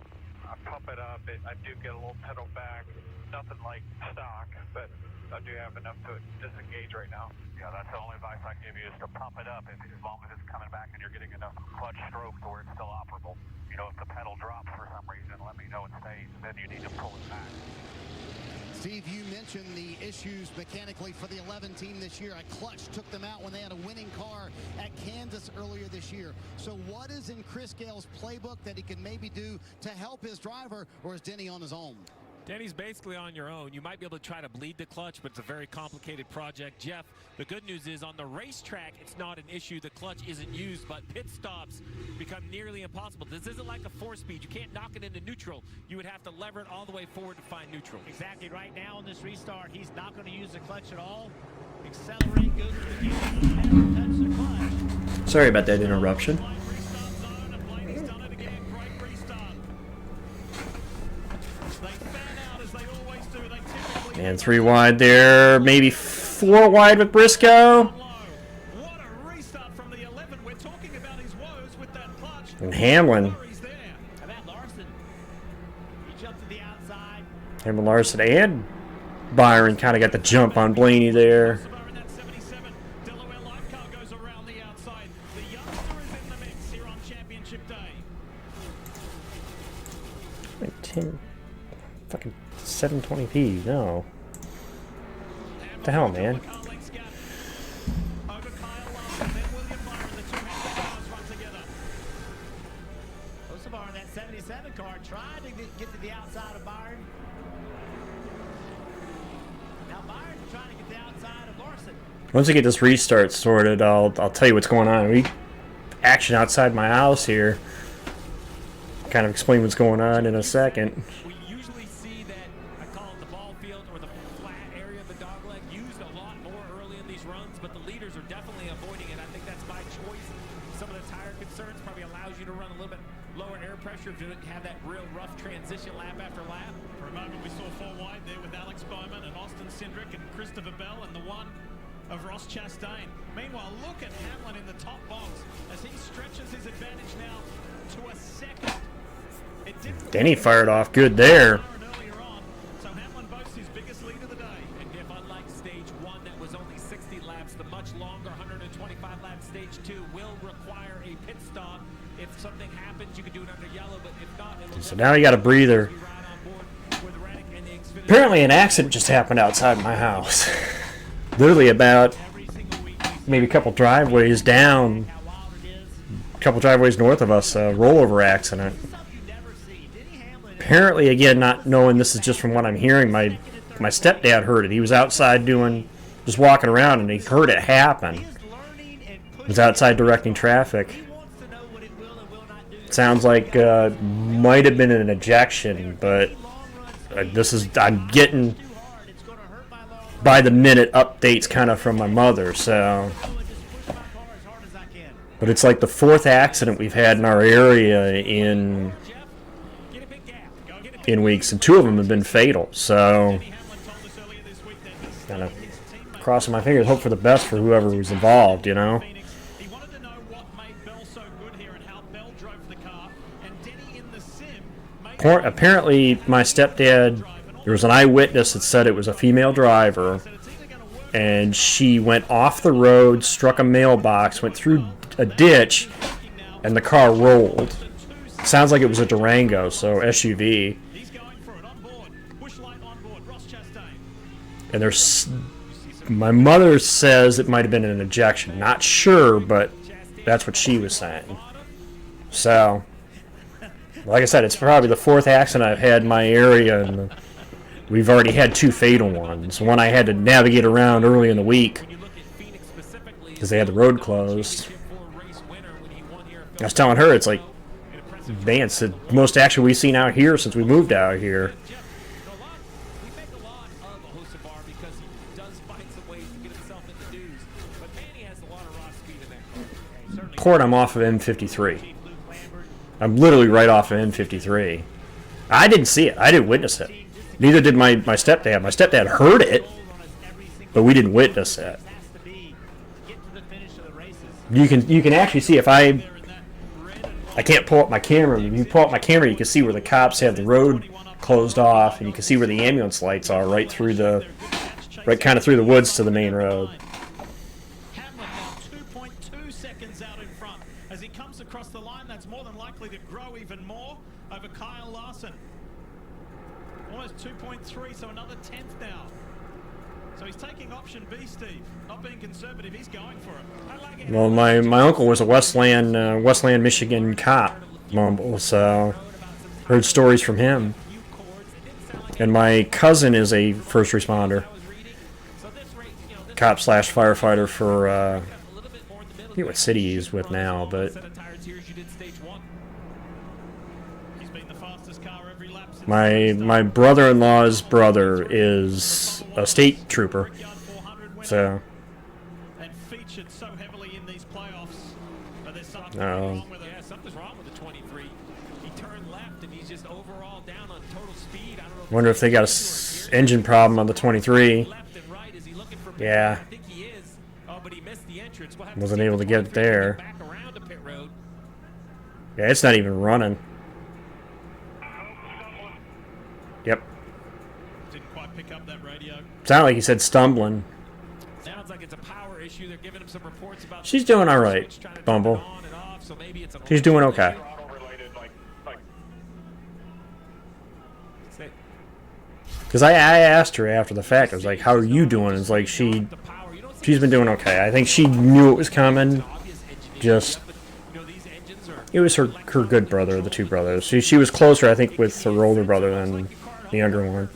I pump it up. I do get a little pedal back. Nothing like stock, but I do have enough to disengage right now. Yeah, that's the only advice I can give you is to pump it up as long as it's coming back and you're getting enough clutch stroke to where it's still operable. You know, if the pedal drops for some reason, let me know it stays, then you need to pull it back. Steve, you mentioned the issues mechanically for the 11 team this year. A clutch took them out when they had a winning car at Kansas earlier this year. So what is in Chris Gale's playbook that he can maybe do to help his driver, or is Denny on his own? Denny's basically on your own. You might be able to try to bleed the clutch, but it's a very complicated project. Jeff, the good news is on the racetrack, it's not an issue. The clutch isn't used, but pit stops become nearly impossible. This isn't like a 4-speed. You can't knock it into neutral. You would have to lever it all the way forward to find neutral. Exactly. Right now on this restart, he's not going to use the clutch at all. Accelerate, go to the gear, never touch the clutch. Sorry about that interruption. And 3 wide there, maybe 4 wide with Briscoe. And Hamlin. Hamlin, Larson, and Byron kind of got the jump on Blaney there. 10, fucking 720p, no. What the hell, man? Osabar in that 77 car tried to get to the outside of Byron. Now Byron's trying to get to the outside of Larson. Once I get this restart sorted, I'll tell you what's going on. Action outside my house here. Kind of explain what's going on in a second. We usually see that, I call it the ball field or the flat area of the dogleg, used a lot more early in these runs, but the leaders are definitely avoiding it. I think that's by choice. Some of the tire concerns probably allows you to run a little bit lower air pressure if you didn't have that real rough transition lap after lap. For a moment we saw 4 wide there with Alex Bowman and Austin Cindric and Christopher Bell and the one of Ross Chastain. Meanwhile, look at Hamlin in the top box as he stretches his advantage now to a second. Denny fired off good there. So Hamlin boasts his biggest lead of the day. And if unlike stage 1 that was only 60 laps, the much longer 125 lap require a pit stop. If something happens, you can do it under yellow, but if not, it'll So now we got a breather. Apparently an accident just happened outside my house. Literally about maybe a couple driveways down, a couple driveways north of us, a rollover accident. Apparently, again, not knowing this is just from what I'm hearing, my stepdad heard it. He was outside just walking around, and he heard it happen. He was outside directing traffic. Sounds like might have been an ejection, but I'm getting by the minute updates kind of from my mother, so. But it's like the 4th accident we've had in our area in weeks, and 2 of them have been fatal, so kind of crossing my fingers, hope for the best for whoever was involved, you know. Apparently my stepdad, there was an eyewitness that said it was a female driver, and she went off the road, struck a mailbox, went through a ditch, and the car rolled. Sounds like it was a Durango, so SUV. And my mother says it might have been an ejection. Not sure, but that's what she was saying. So, like I said, it's probably the 4th accident I've had in my area, and we've already had 2 fatal ones. One I had to navigate around early in the week because they had the road closed. I was telling her, it's like, man, it's the most action we've seen out here since we moved out here. Port, I'm off of M53. I'm literally right off of M53. I didn't see it. I didn't witness it. Neither did my stepdad. My stepdad heard it, but we didn't witness it. You can actually see if I can't pull up my camera. If you pull up my camera, you can see where the cops have the road closed off, and you can see where the ambulance lights are right kind of through the woods to the main road. Across the line, that's more than likely to grow even more over Kyle Larson. Almost 2.3, so another 10th now. So he's taking option B, Steve. Not being conservative, he's going for it. Well, my uncle was a Westland, Michigan cop, so heard stories from him. And my cousin is a first responder, cop / firefighter for I forget what city he's with now, but my brother-in-law's brother is a state trooper, so featured so heavily in these playoffs, but there's something wrong with it. Yeah, something's wrong with the 23. He turned left and he's just overall down on total speed. I don't know. Wonder if they got a engine problem on the 23. Yeah. I think he is. Oh, but he missed the entrance. We'll have Wasn't able to get it there. back around to pit road. Yeah, it's not even running. Yep. Didn't quite pick up that radio. Sounded like he said stumbling. Sounds like it's a power issue. They're giving him some reports about. She's doing all right, Bumble. She's doing okay. Because I asked her after the fact, I was like, how are you doing? It's like she's been doing okay. I think she knew it was coming. Just, it was her good brother, the 2 brothers. She was closer, I think, with her older brother than the younger one.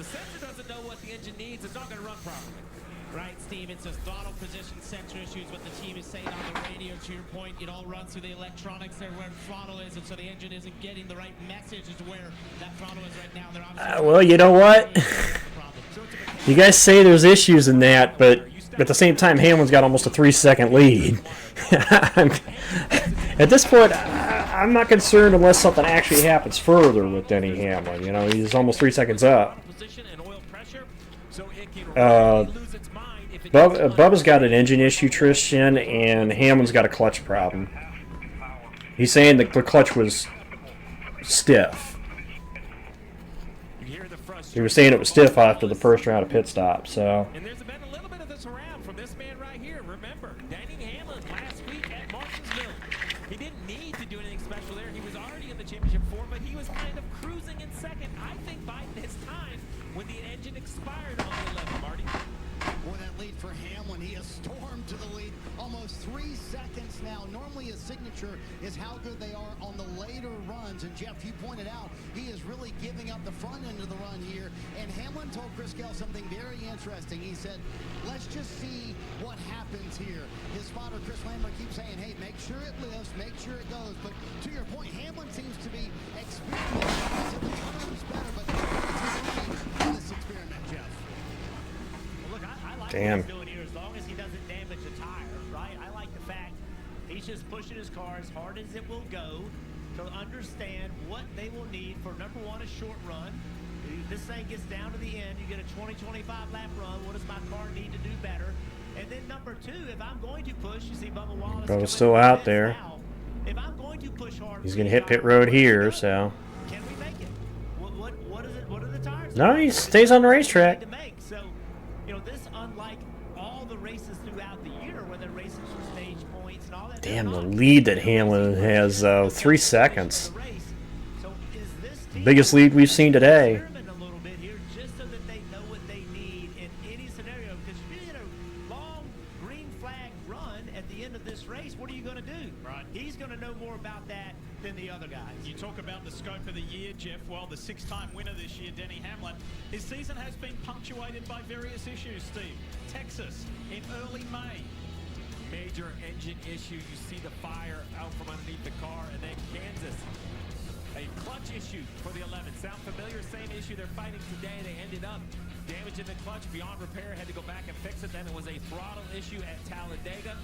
Right, Steve, it's just throttle position sensor issues, what the team is saying on the radio. To your point, it all runs through the electronics there where throttle is, and so the engine isn't getting the right message as to where that throttle is right now. They're obviously Well, you know what? You guys say there's issues in that, but at the same time, Hamlin's got almost a 3-second lead. At this point, I'm not concerned unless something actually happens further with Denny Hamlin. You know, he's almost 3 seconds up. Bubba's got an engine issue, Tristan, and Hamlin's got a clutch problem. He's saying the clutch was stiff. He was saying it was stiff after the first round of pit stops, so. And there's been a little bit of this around from this man right here. Remember, Denny Hamlin last week at Martinsville. He didn't need to do anything special there. He was already in the championship 4, but he was kind of cruising in second. I think biding his time when the engine expired on the 11, Marty. Boy, that lead for Hamlin. He has stormed to the lead almost 3 seconds now. Normally his signature is how good they are on the later runs. And Jeff, you pointed out, he is really giving up the front end of the run here. And Hamlin told Chris Gale something very interesting. He said, let's just see what happens here. His spotter, Chris Lambert, keeps saying, hey, make sure it lifts, make sure it goes. But to your point, Hamlin seems to be experimenting. The turn's better, but in this experiment, Jeff. Damn. What he's doing here, as long as he doesn't damage the tire, right? I like the fact he's just pushing his car as hard as it will go to understand what they will need for, number one, a short run. If this thing gets down to the end, you get a 20-25 lap run. What does my car need to do better? And then number two, if I'm going to push, you see Bubba Wallace. Bubba's still out there. Now, if I'm going to push hard, He's gonna hit pit road here, so. Can we make it? What is it? What are the tires? No, he stays on the racetrack. So, you know, this, unlike all the races throughout the year where they're racing for stage points and all that. Damn, the lead that Hamlin has, 3 seconds. Biggest lead we've seen today. A little bit here, just so that they know what they need in any scenario. Because if you get a long green flag run at the end of this race, what are you going to do? Right. He's going to know more about that than the other guys. You talk about the scope of the year, Jeff. Well, the 6-time winner this year, Denny Hamlin, his season has been punctuated by various issues, Steve. Texas in early May. Major engine issue. You see the fire out from underneath the car. And then Kansas, a clutch issue for the 11. Sound familiar? Same issue they're fighting today. They ended up damaging the clutch beyond repair. Had to go back and fix it. Then it was a throttle issue at Talladega.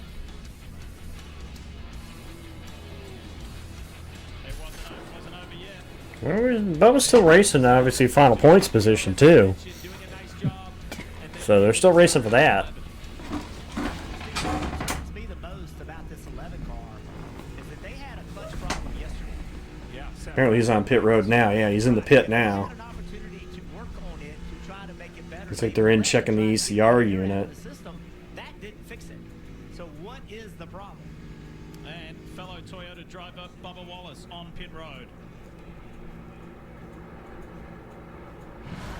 It wasn't over yet. Well, Bubba's still racing, obviously, final points position, too. So they're still racing for that. Me the most about this 11 car is that they had a clutch problem yesterday. Yeah. Apparently he's on pit road now. Yeah, he's in the pit now. Looks like they're in checking the ECR unit. That didn't fix it. So what is the problem? And fellow Toyota driver Bubba Wallace on pit road.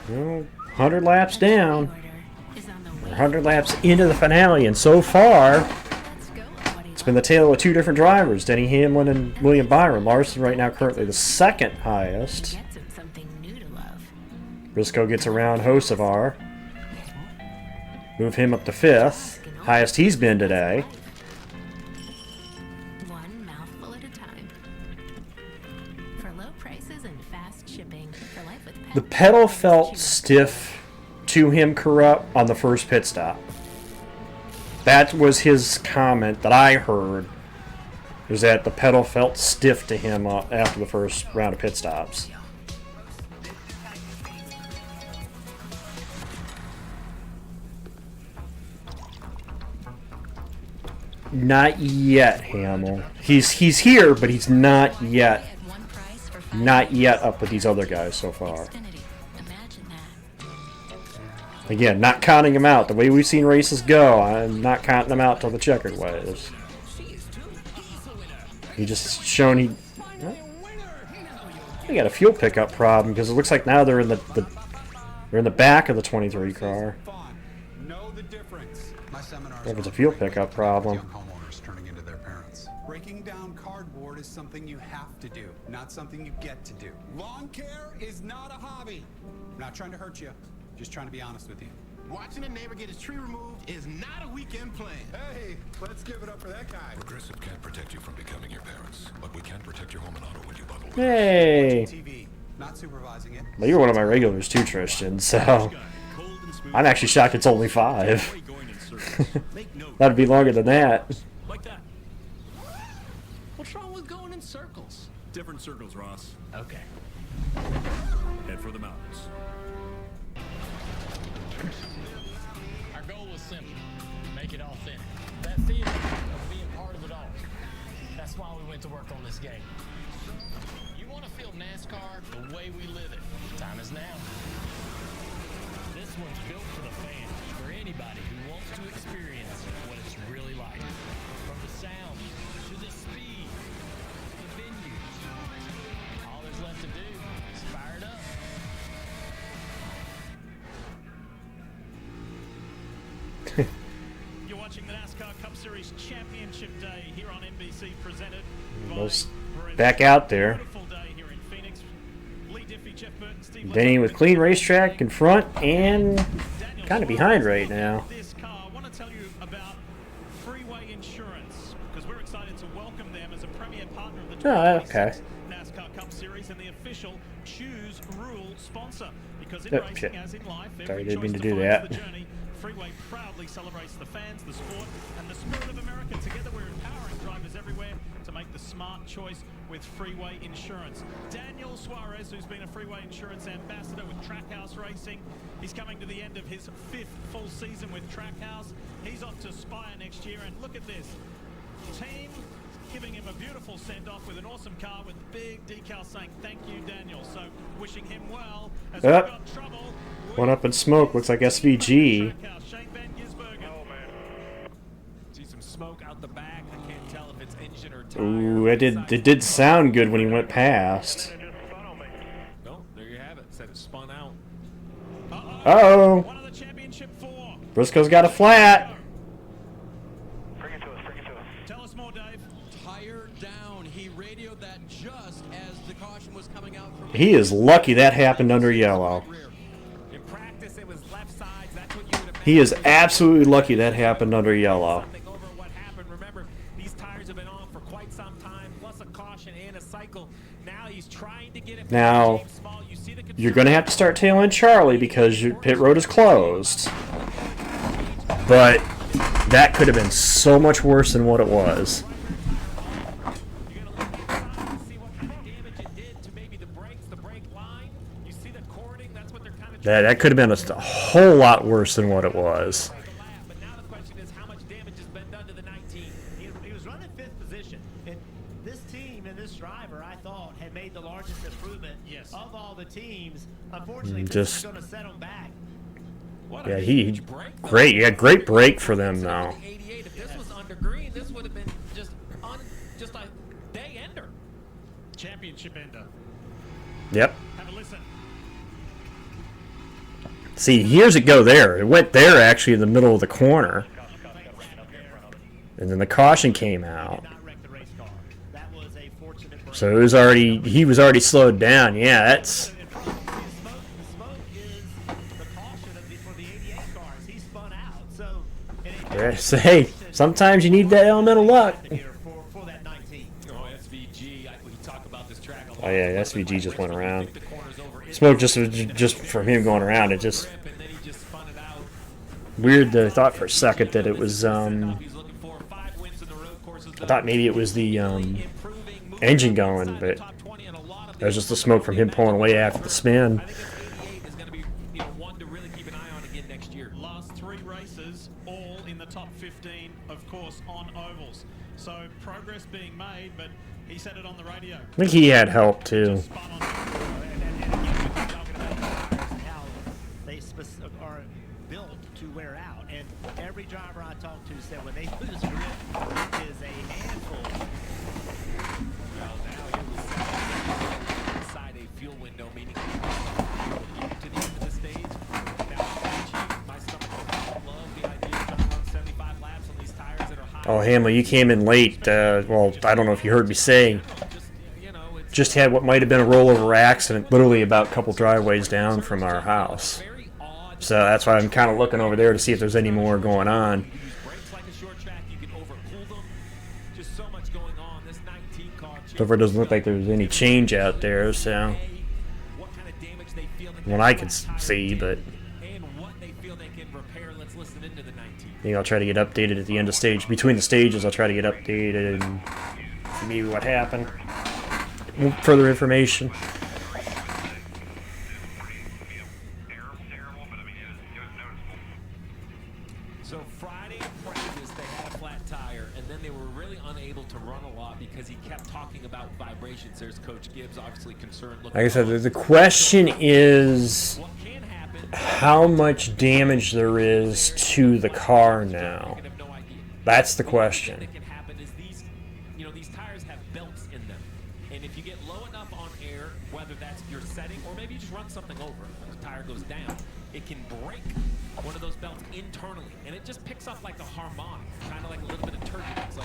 Well, 100 laps down. 100 laps into the finale, and so far, it's been the tale of 2 different drivers, Denny Hamlin and William Byron. Larson right now currently the 2nd highest. Briscoe gets around Hocevar. Move him up to 5th. Highest he's been today. One mouthful at a time. For low prices and fast shipping. For life with The pedal felt stiff to him, Corrupt, on the first pit stop. That was his comment that I heard, is that the pedal felt stiff to him after the first round of pit stops. Not yet, Hamill. He's here, but he's not yet. Not yet up with these other guys so far. Again, not counting him out. The way we've seen races go, I'm not counting them out till the checkered ways. He just shown he got a fuel pickup problem because it looks like now they're in the back of the 23 car. Know the difference. My seminars If it's a fuel pickup problem. homeowners turning into their parents. Breaking down cardboard is something you have to do, not something you get to do. Lawn care is not a hobby. I'm not trying to hurt you. Just trying to be honest with you. Watching a neighbor get his tree removed is not a weekend plan. Hey, let's give it up for that guy. Progressive can't protect you from becoming your parents, but we can protect your home and auto when you bundle. Hey! TV, not supervising it. Well, you're one of my regulars too, Tristan, so I'm actually shocked it's only 5. That'd be longer than that. Like that. What's wrong with going in circles? Different circles, Ross. Okay. Head for the mountains. Our goal was simple. Make it authentic. That feeling of being part of it all. That's why we went to work on this game. You want to feel NASCAR the way we live it. Time is now. This one's built for the fans, for anybody who wants to experience what it's really like. From the sound, to the speed, GC presented Almost back out there. Denny with clean racetrack in front and kind of behind right now. This car, I want to tell you about Freeway Insurance because we're excited to welcome them as a premier partner of the Okay. NASCAR Cup Series and the official Choose Rule sponsor. Because in racing, shit. as in life, Sorry, every didn't mean choice to do defines that. the journey. Freeway proudly celebrates the fans, the sport, and the spirit of America. Together, we're empowering drivers everywhere to make the smart choice with Freeway Insurance. Daniel Suarez, who's been a Freeway Insurance ambassador with Trackhouse Racing, he's coming to the end of his 5th full season with Trackhouse. He's off to Spire next year, and look at this. Team giving him a beautiful send-off with an awesome car with big decal saying thank you, Daniel. So wishing him well as we've got trouble. One up in smoke. Looks like SVG. See some smoke out the back. I can't tell if it's engine or tire. Ooh, it did sound good when he went past. No, there you have it. Said it spun out. Uh-oh. Briscoe's got a flat. Tell us more, Dave. Tire down. He radioed that just as the caution was coming out from He is lucky that happened under yellow. In practice, it was left sides. That's what you would He is absolutely lucky that happened under yellow. over what happened. Remember, these tires have been on for quite some time, plus a caution and a cycle. Now he's trying to get it. Now, you're going to have to start tailing Charlie because your pit road is closed. But that could have been so much worse than what it was. That could have been a whole lot worse than what it was. But now the question is how much damage has been done to the 19. He was running 5th position. And this team and this driver, I thought, had made the largest improvement of all the teams. Unfortunately, this is going to set him back. Yeah, great. Yeah, great break for them now. If this was under green, this would have been just a day ender. Championship ender. Yep. Have a listen. See, here's it go there. It went there actually in the middle of the corner. And then the caution came out. So it was he was already slowed down. Yeah, that's... Yeah, so, hey, sometimes you need that element of luck. Oh yeah, SVG just went around. Smoke just from him going around. It just weird that I thought for a second that it was I thought maybe it was the engine going, but it was just the smoke from him pulling away after the spin. Last 3 races, all in the top 15, of course, on ovals. So progress being made, but he said it on the radio. I think he had help too. They are built to wear out, and every driver I talked to said when they lose grip, it is a handful. Well, now it was inside a fuel window, meaning to the end of the stage. Now, my stomach love the idea of trying to run 75 laps on these tires that are high. Oh, Hamlin, you came in late. Well, I don't know if you heard me say. Just had what might have been a rollover accident literally about a couple driveways down from our house. So that's why I'm kind of looking over there to see if there's any more going on. So far, it doesn't look like there's any change out there, so what I can see, but I think I'll try to get updated at the end of stage. Between the stages, I'll try to get updated and maybe what happened. Further information. So Friday in practice, they had a flat tire, and then they were really unable to run a lot because he kept talking about vibrations. There's Coach Gibbs, obviously concerned. Like I said, the question is how much damage there is to the car now. That's the question. These tires have belts in them. And if you get low enough on air, whether that's your setting or maybe you just run something over, when the tire goes down, it can break one of those belts internally, and it just picks up like a harmonic, kind of like a little bit of turbulence.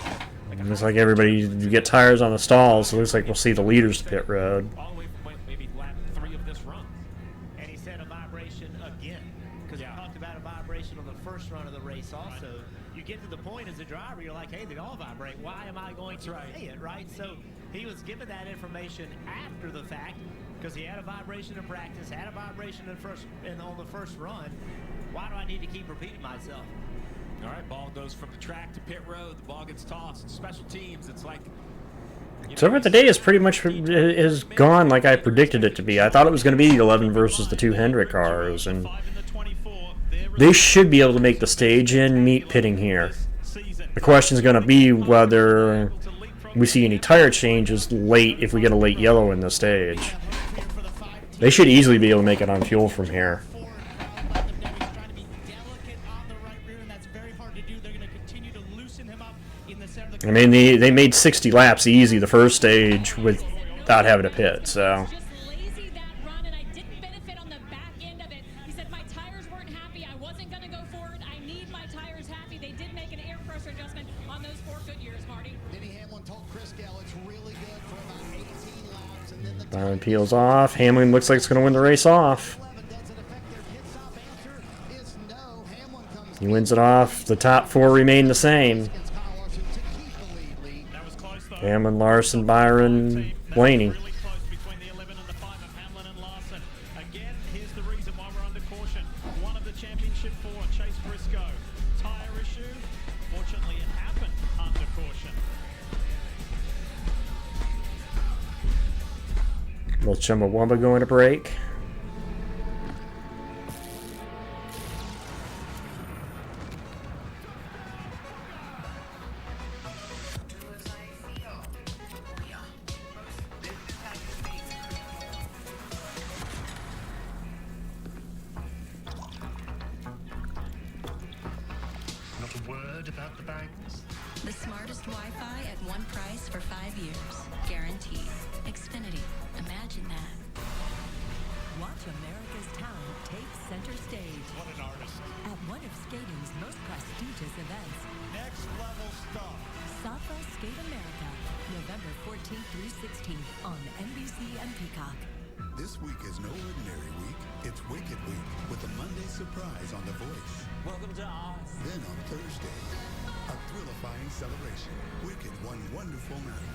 Looks like everybody, you get tires on the stalls, so it looks like we'll see the leaders pit road. All the way from maybe lap 3 of this run. And he said a vibration again, because we talked about a vibration on the first run of the race also. Right. You get to the point as a driver, you're like, hey, they all vibrate. Why am I going to say it, right? So he was given that information after the fact, because he had a vibration in practice, had a vibration on the first run. Why do I need to keep repeating myself? All right, ball goes from the track to pit road. The ball gets tossed. Special teams, it's like... So far the day is pretty much is gone like I predicted it to be. I thought it was going to be the 11 versus the 2 Hendrick cars, and they should be able to make the stage and meet pitting here. The question is going to be whether we see any tire changes late if we get a late yellow in the stage. They should easily be able to make it on fuel from here. I mean, they made 60 laps easy the first stage without having to pit, so... Byron peels off. Hamlin looks like it's going to win the race off. He wins it off. The top 4 remain the same. Hamlin, Larson, Byron, Blaney. Little Chumbawamba going to break. Not a word about the bangs. The smartest Wi-Fi at one price for 5 years. Guaranteed. Xfinity. Imagine that. Watch America's talent take center stage. What an artist. At one of skating's most prestigious events. Next level stuff. Safa Skate America, November 14th through 16th on NBC and Peacock. This week is no ordinary week. It's Wicked Week with a Monday surprise on The Voice. Welcome to Oz. Then on Thursday, a thrillifying celebration. Wicked One Wonderful Night.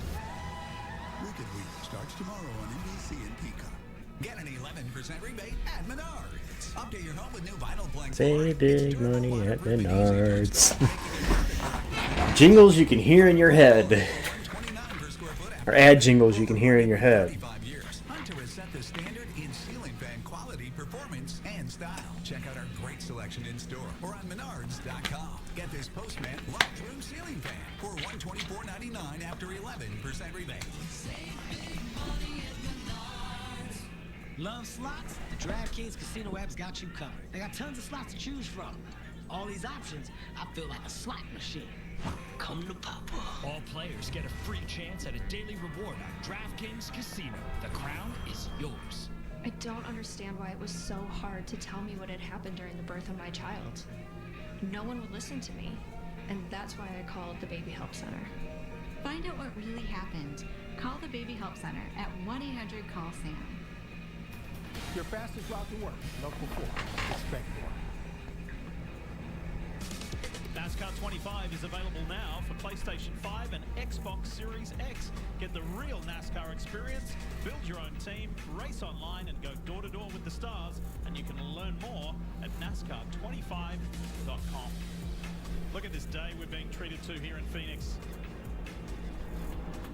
Wicked Week starts tomorrow on NBC and Peacock. Get an 11% rebate at Menards. Update your home with new vinyl blanks. Save big money at Menards. Jingles you can hear in your head. Or ad jingles you can hear in your head. Hunter has set the standard in ceiling fan quality, performance, and style. Check out our great selection in store or on Menards.com. Get this Postman locked-room ceiling fan for $124.99 after 11% rebate. Love slots? The DraftKings Casino app's got you covered. They got tons of slots to choose from. All these options, I feel like a slot machine. Come to Papa. All players get a free chance at a daily reward on DraftKings Casino. The crown is yours. I don't understand why it was so hard to tell me what had happened during the birth of my child. No one would listen to me, and that's why I called the Baby Help Center. Find out what really happened. Call the Baby Help Center at 1-800-CALL-SAM. Your fastest route to work. Local 4. Expect more. NASCAR 25 is available now for PlayStation 5 and Xbox Series X. Get the real NASCAR experience, build your own team, race online, and go door-to-door with the stars. And you can learn more at NASCAR25.com. Look at this day we're being treated to here in Phoenix.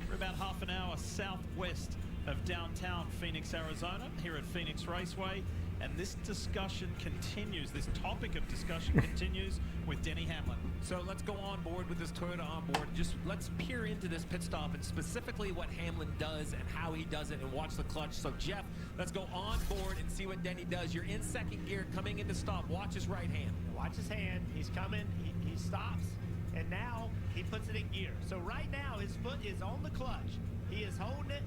We're about half an hour southwest of downtown Phoenix, Arizona, here at Phoenix Raceway. And this discussion continues, this topic of discussion continues with Denny Hamlin. So let's go on board with this Toyota on board. Just let's peer into this pit stop and specifically what Hamlin does and how he does it and watch the clutch. So Jeff, let's go on board and see what Denny does. You're in second gear coming into stop. Watch his right hand. Watch his hand. He's coming. He stops. And now he puts it in gear. So right now his foot is on the clutch. He is holding it.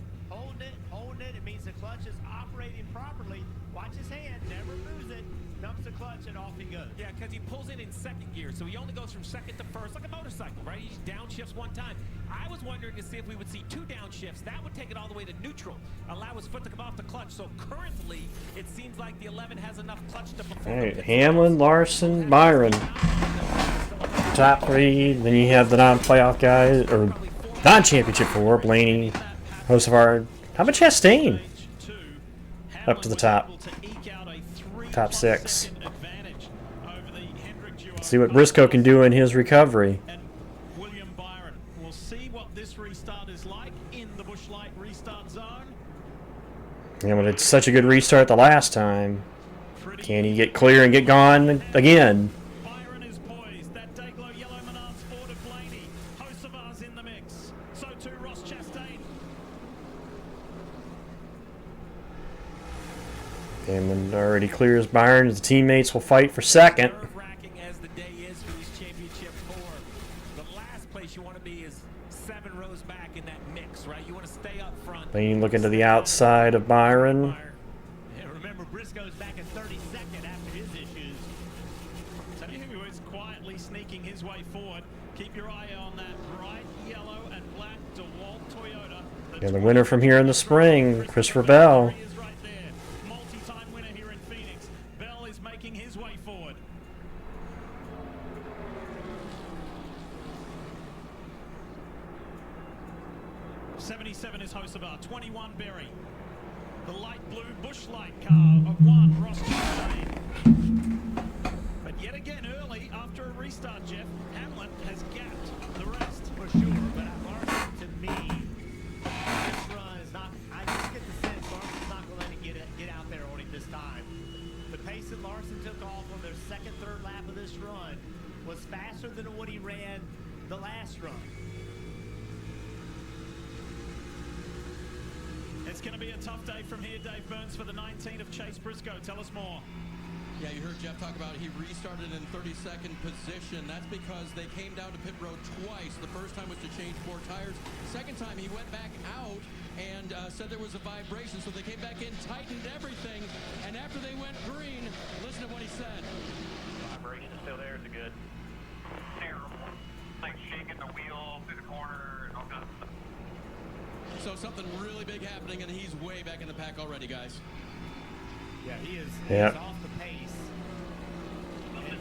clutch is operating properly. Watch his hand, never moves it. Dumps the clutch and off he goes. Yeah, because he pulls in second gear, so he only goes from second to first, like a motorcycle, right? He just downshifts one time. I was wondering to see if we would see 2 downshifts. That would take it all the way to neutral, allow his foot to come off the clutch. So currently, it seems like the 11 has enough clutch to perform. All right, Hamlin, Larson, Byron. Top 3. Then you have the non-playoff guys, or non-championship 4, Blaney, Hocevar. How about Chastain? Up to the top. Top 6. Let's see what Briscoe can do in his recovery. William Byron. We'll see what this restart is like in the Busch Light restart zone. Yeah, but it's such a good restart the last time. Can he get clear and get gone again? Byron is poised. That Dayglow yellow Menard Sport of Blaney. Hocevar's in the mix. So too Ross Chastain. Hammond already clears Byron. The teammates will fight for second. Nerve-wracking as the day is for these championship 4. The last place you want to be is 7 rows back in that mix, right? You want to stay up front. Lane looking to the outside of Byron. Yeah, remember, Briscoe's back in 32nd after his issues. Tell you who is quietly sneaking his way forward. Keep your eye on that bright yellow and black DeWalt Toyota. Yeah, the winner from here in the spring, Christopher Bell. Multi-time winner here in Phoenix. Bell is making his way forward. '77 is Hocevar, 21 Berry. The light blue Busch Light car of 1 Ross Chastain. But yet again early after a restart, Jeff, Hamlin has gapped the rest. For sure, but Larson, to me, this run is not, I just get the sense Larson's not going to let him get out there on him this time. The pace that Larson took off on their second, third lap of this run was faster than what he ran the last run. It's going to be a tough day from here, Dave Burns, for the 19 of Chase Briscoe. Tell us more. Yeah, you heard Jeff talk about he restarted in 32nd position. That's because they came down to pit road twice. The first time was to change 4 tires. Second time he went back out and said there was a vibration, so they came back in, tightened everything, and after they went green, listen to what he said. Vibration is still there. Is it good? Terrible. Like shaking the wheel through the corner and all kinds of stuff. So something really big happening, and he's way back in the pack already, guys. Yeah, he is off the pace.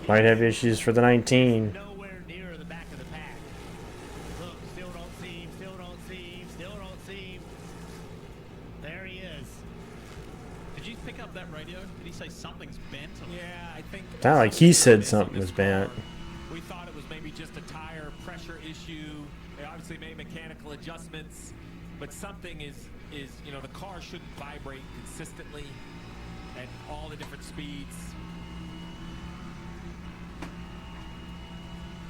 Might have issues for the 19. Nowhere near the back of the pack. Look, still don't see him, still don't see him, still don't see him. There he is. Did you pick up that radio? Did he say something's bent? Yeah, I think. Not like he said something was bent. We thought it was maybe just a tire pressure issue. They obviously made mechanical adjustments, but something is you know, the car shouldn't vibrate consistently at all the different speeds.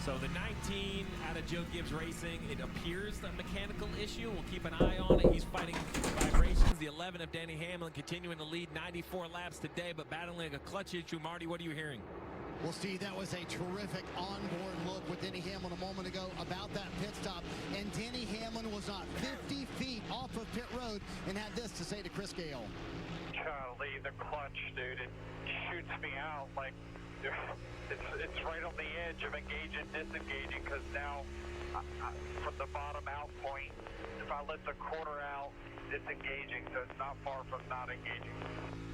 So the 19 out of Joe Gibbs Racing, it appears a mechanical issue. We'll keep an eye on it. He's fighting vibrations. The 11 of Danny Hamlin continuing to lead 94 laps today, but battling a clutch issue. Marty, what are you hearing? Well, Steve, that was a terrific onboard look with Denny Hamlin a moment ago about that pit stop. And Denny Hamlin was not 50 feet off of pit road and had this to say to Chris Gale. Golly, the clutch, dude, it shoots me out like it's right on the edge of engaging, disengaging, because now from the bottom out point, if I let the quarter out, it's engaging, so it's not far from not engaging.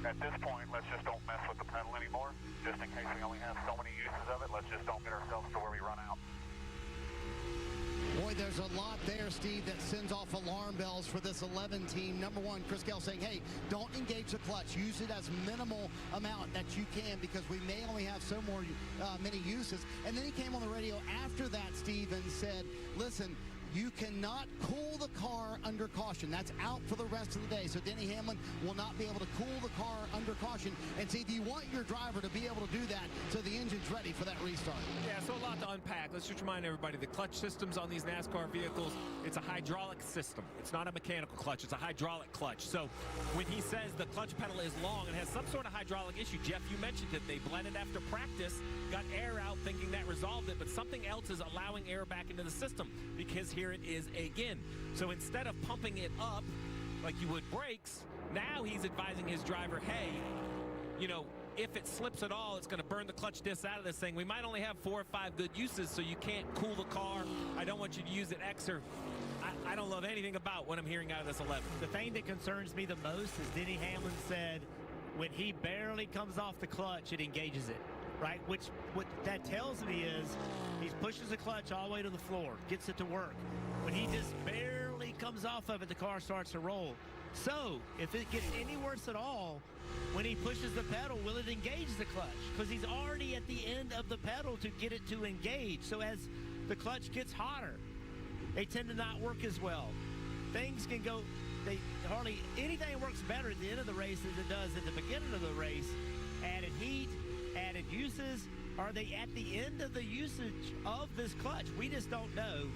At this point, let's just don't mess with the pedal anymore, just in case we only have so many uses of it. Let's just don't get ourselves to where we run out. Boy, there's a lot there, Steve, that sends off alarm bells for this 11 team. Number one, Chris Gale saying, hey, don't engage the clutch. Use it as minimal amount that you can, because we may only have so many uses. And then he came on the radio after that, Steve, and said, listen, you cannot cool the car under caution. That's out for the rest of the day. So Denny Hamlin will not be able to cool the car under caution. And Steve, you want your driver to be able to do that so the engine's ready for that restart. Yeah, so a lot to unpack. Let's just remind everybody, the clutch systems on these NASCAR vehicles, it's a hydraulic system. It's not a mechanical clutch. It's a hydraulic clutch. So when he says the clutch pedal is long and has some sort of hydraulic issue, Jeff, you mentioned it. They blended after practice, got air out thinking that resolved it, but something else is allowing air back into the system, because here it is again. So instead of pumping it up like you would brakes. Now he's advising his driver, hey, you know, if it slips at all, it's going to burn the clutch disc out of this thing. We might only have 4 or 5 good uses, so you can't cool the car. I don't want you to use it Xer. I don't love anything about what I'm hearing out of this 11. The thing that concerns me the most is Denny Hamlin said when he barely comes off the clutch, it engages it, right? Which what that tells me is he pushes the clutch all the way to the floor, gets it to work. When he just barely comes off of it, the car starts to roll. So if it gets any worse at all, when he pushes the pedal, will it engage the clutch? Because he's already at the end of the pedal to get it to engage. So as the clutch gets hotter, they tend to not work as well. Things can go, hardly anything works better at the end of the race as it does at the beginning of the race. Added heat, added uses. Are they at the end of the usage of this clutch? We just don't know.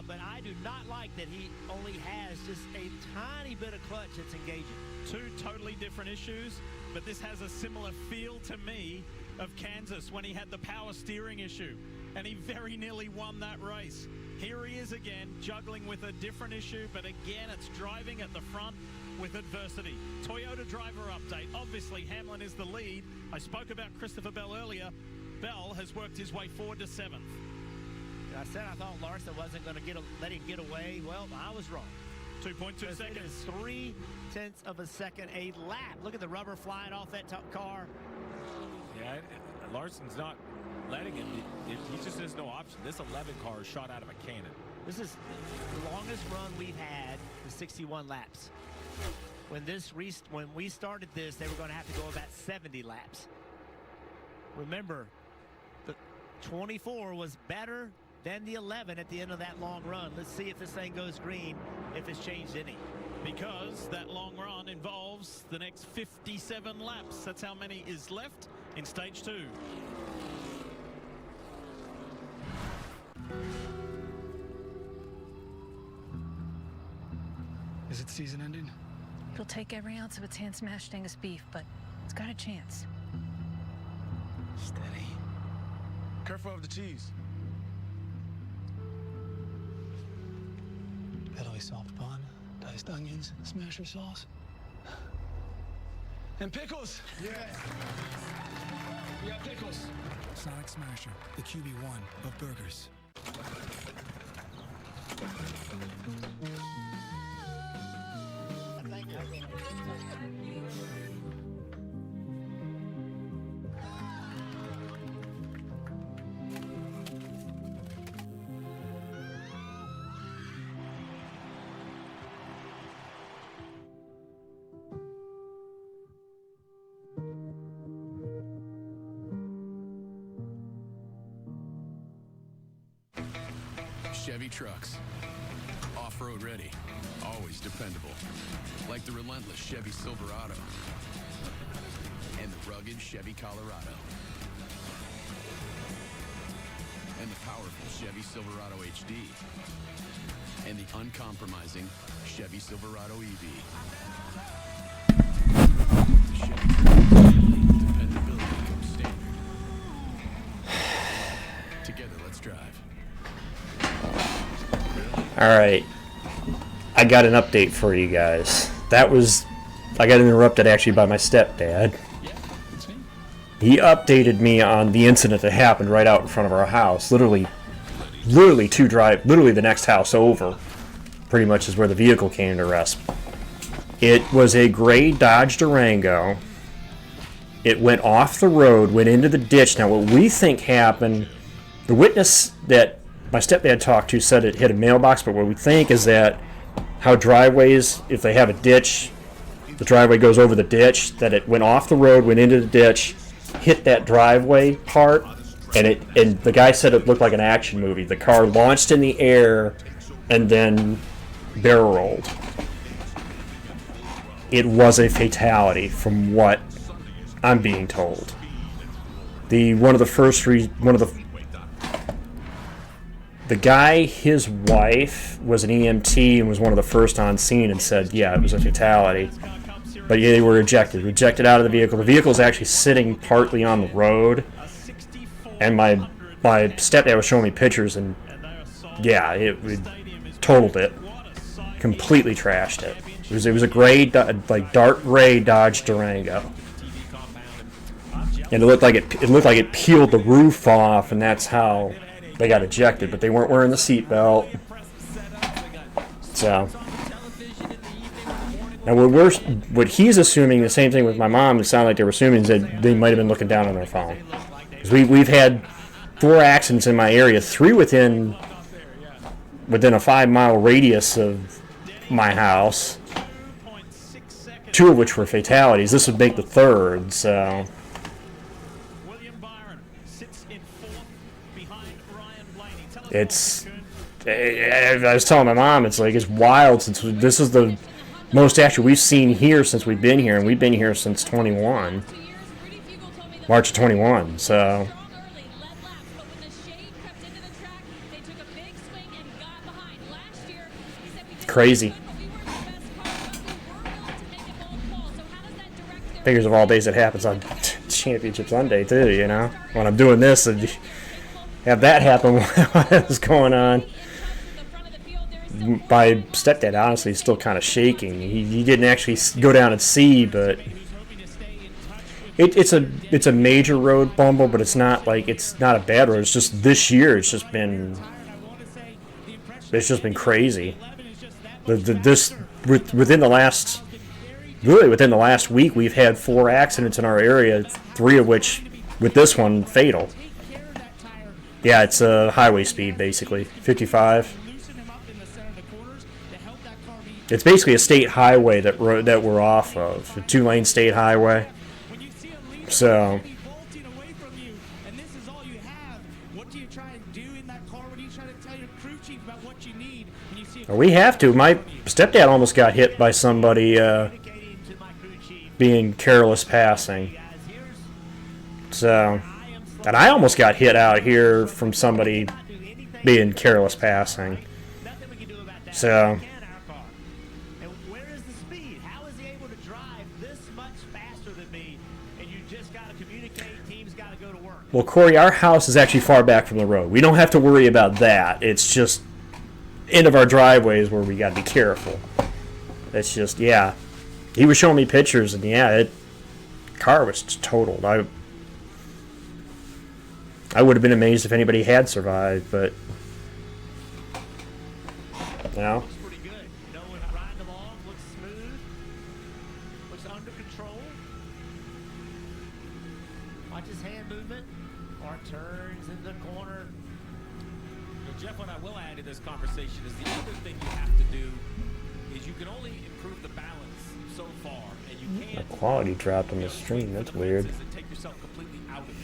But I do not like that he only has just a tiny bit of clutch that's engaging. 2 totally different issues, but this has a similar feel to me of Kansas when he had the power steering issue, and he very nearly won that race. Here he is again, juggling with a different issue, but again, it's driving at the front with adversity. Toyota driver update. Obviously, Hamlin is the lead. I spoke about Christopher Bell earlier. Bell has worked his way forward to 7th. I said I thought Larson wasn't going to let him get away. Well, I was wrong. 2.2 seconds. It is 0.3 of a second a lap. Look at the rubber flying off that top car. Yeah, Larson's not letting him. He just has no option. This 11 car is shot out of a cannon. This is the longest run we've had, the 61 laps. When we started this, they were going to have to go about 70 laps. Remember, the 24 was better than the 11 at the end of that long run. Let's see if this thing goes green, if it's changed any. Because that long run involves the next 57 laps. That's how many is left in stage 2. Is it season ending? It'll take every ounce of its hand-smashed Angus beef, but it's got a chance. Steady. Careful of the cheese. Italy soft bun, diced onions, smasher sauce. And pickles! Yeah! We got pickles! Sonic Smasher, the QB1 of burgers. Thank you. Chevy trucks. Off-road ready. Always dependable. Like the relentless Chevy Silverado. And the rugged Chevy Colorado. And the powerful Chevy Silverado HD. And the uncompromising Chevy Silverado EV. The Chevy dependability comes standard. Together, let's drive. Alright, I got an update for you guys. I got interrupted actually by my stepdad. He updated me on the incident that happened right out in front of our house. Literally the next house over, pretty much is where the vehicle came to rest. It was a gray Dodge Durango. It went off the road, went into the ditch. Now what we think happened, the witness that my stepdad talked to said it hit a mailbox, but what we think is that how driveways, if they have a ditch, the driveway goes over the ditch, that it went off the road, went into the ditch, hit that driveway part, and the guy said it looked like an action movie. The car launched in the air and then barrel rolled. It was a fatality from what I'm being told. The guy, his wife, was an EMT and was one of the first on scene and said, yeah, it was a fatality. But yeah, they were rejected out of the vehicle. The vehicle is actually sitting partly on the road. And my stepdad was showing me pictures, and yeah, it totaled it. completely trashed it. It was a gray, like dark gray Dodge Durango, and it looked like it peeled the roof off, and that's how they got ejected. But they weren't wearing the seatbelt. So now what he's assuming, the same thing with my mom. It sounded like they were assuming is that they might have been looking down on their phone. Because we've had 4 accidents in my area, 3 within a 5-mile radius of my house, 2 of which were fatalities. This would make the 3rd, so. I was telling my mom, it's wild, since this is the most action we've seen here since we've been here, and we've been here since 21. March of 21, so. Crazy. Figures of all days it happens on Championship Sunday too, you know. When I'm doing this and have that happen while it's going on. My stepdad honestly is still kind of shaking. He didn't actually go down and see, but it's a major road bumble, but it's not a bad road. It's just this year it's just been crazy. Within the last week, we've had 4 accidents in our area, 3 of which, with this one, fatal. Yeah, it's a highway speed, basically, 55. It's basically a state highway that we're off of, a 2-lane state highway. So. We have to. My stepdad almost got hit by somebody being careless passing. So, and I almost got hit out here from somebody being careless passing. So. Well, Corey, our house is actually far back from the road. We don't have to worry about that. It's just end of our driveways where we got to be careful. It's just, yeah. He was showing me pictures, and yeah, car was totaled. I would have been amazed if anybody had survived, but no. Conversation is the other thing you have to do is you can only improve the balance so far, and you can't. The quality dropped on the stream. That's weird. Take yourself completely out of it.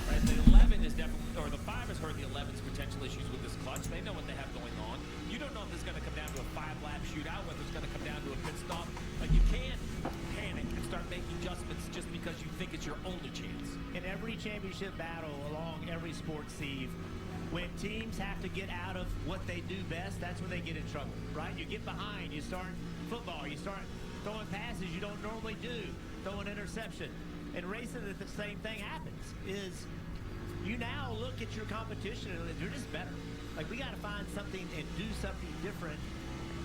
Right? The 11 is definitely, or the 5 has heard the 11's potential issues with this clutch. They know what they have going on. You don't know if it's going to come down to a 5-lap shootout, whether it's going to come down to a pit stop. Like, you can't panic and start making adjustments just because you think it's your only chance. In every championship battle along every sport, Steve, when teams have to get out of what they do best, that's when they get in trouble, right? You get behind, you start football, you start throwing passes you don't normally do, throw an interception. In racing, the same thing happens, is you now look at your competition and they're just better. Like, we got to find something and do something different,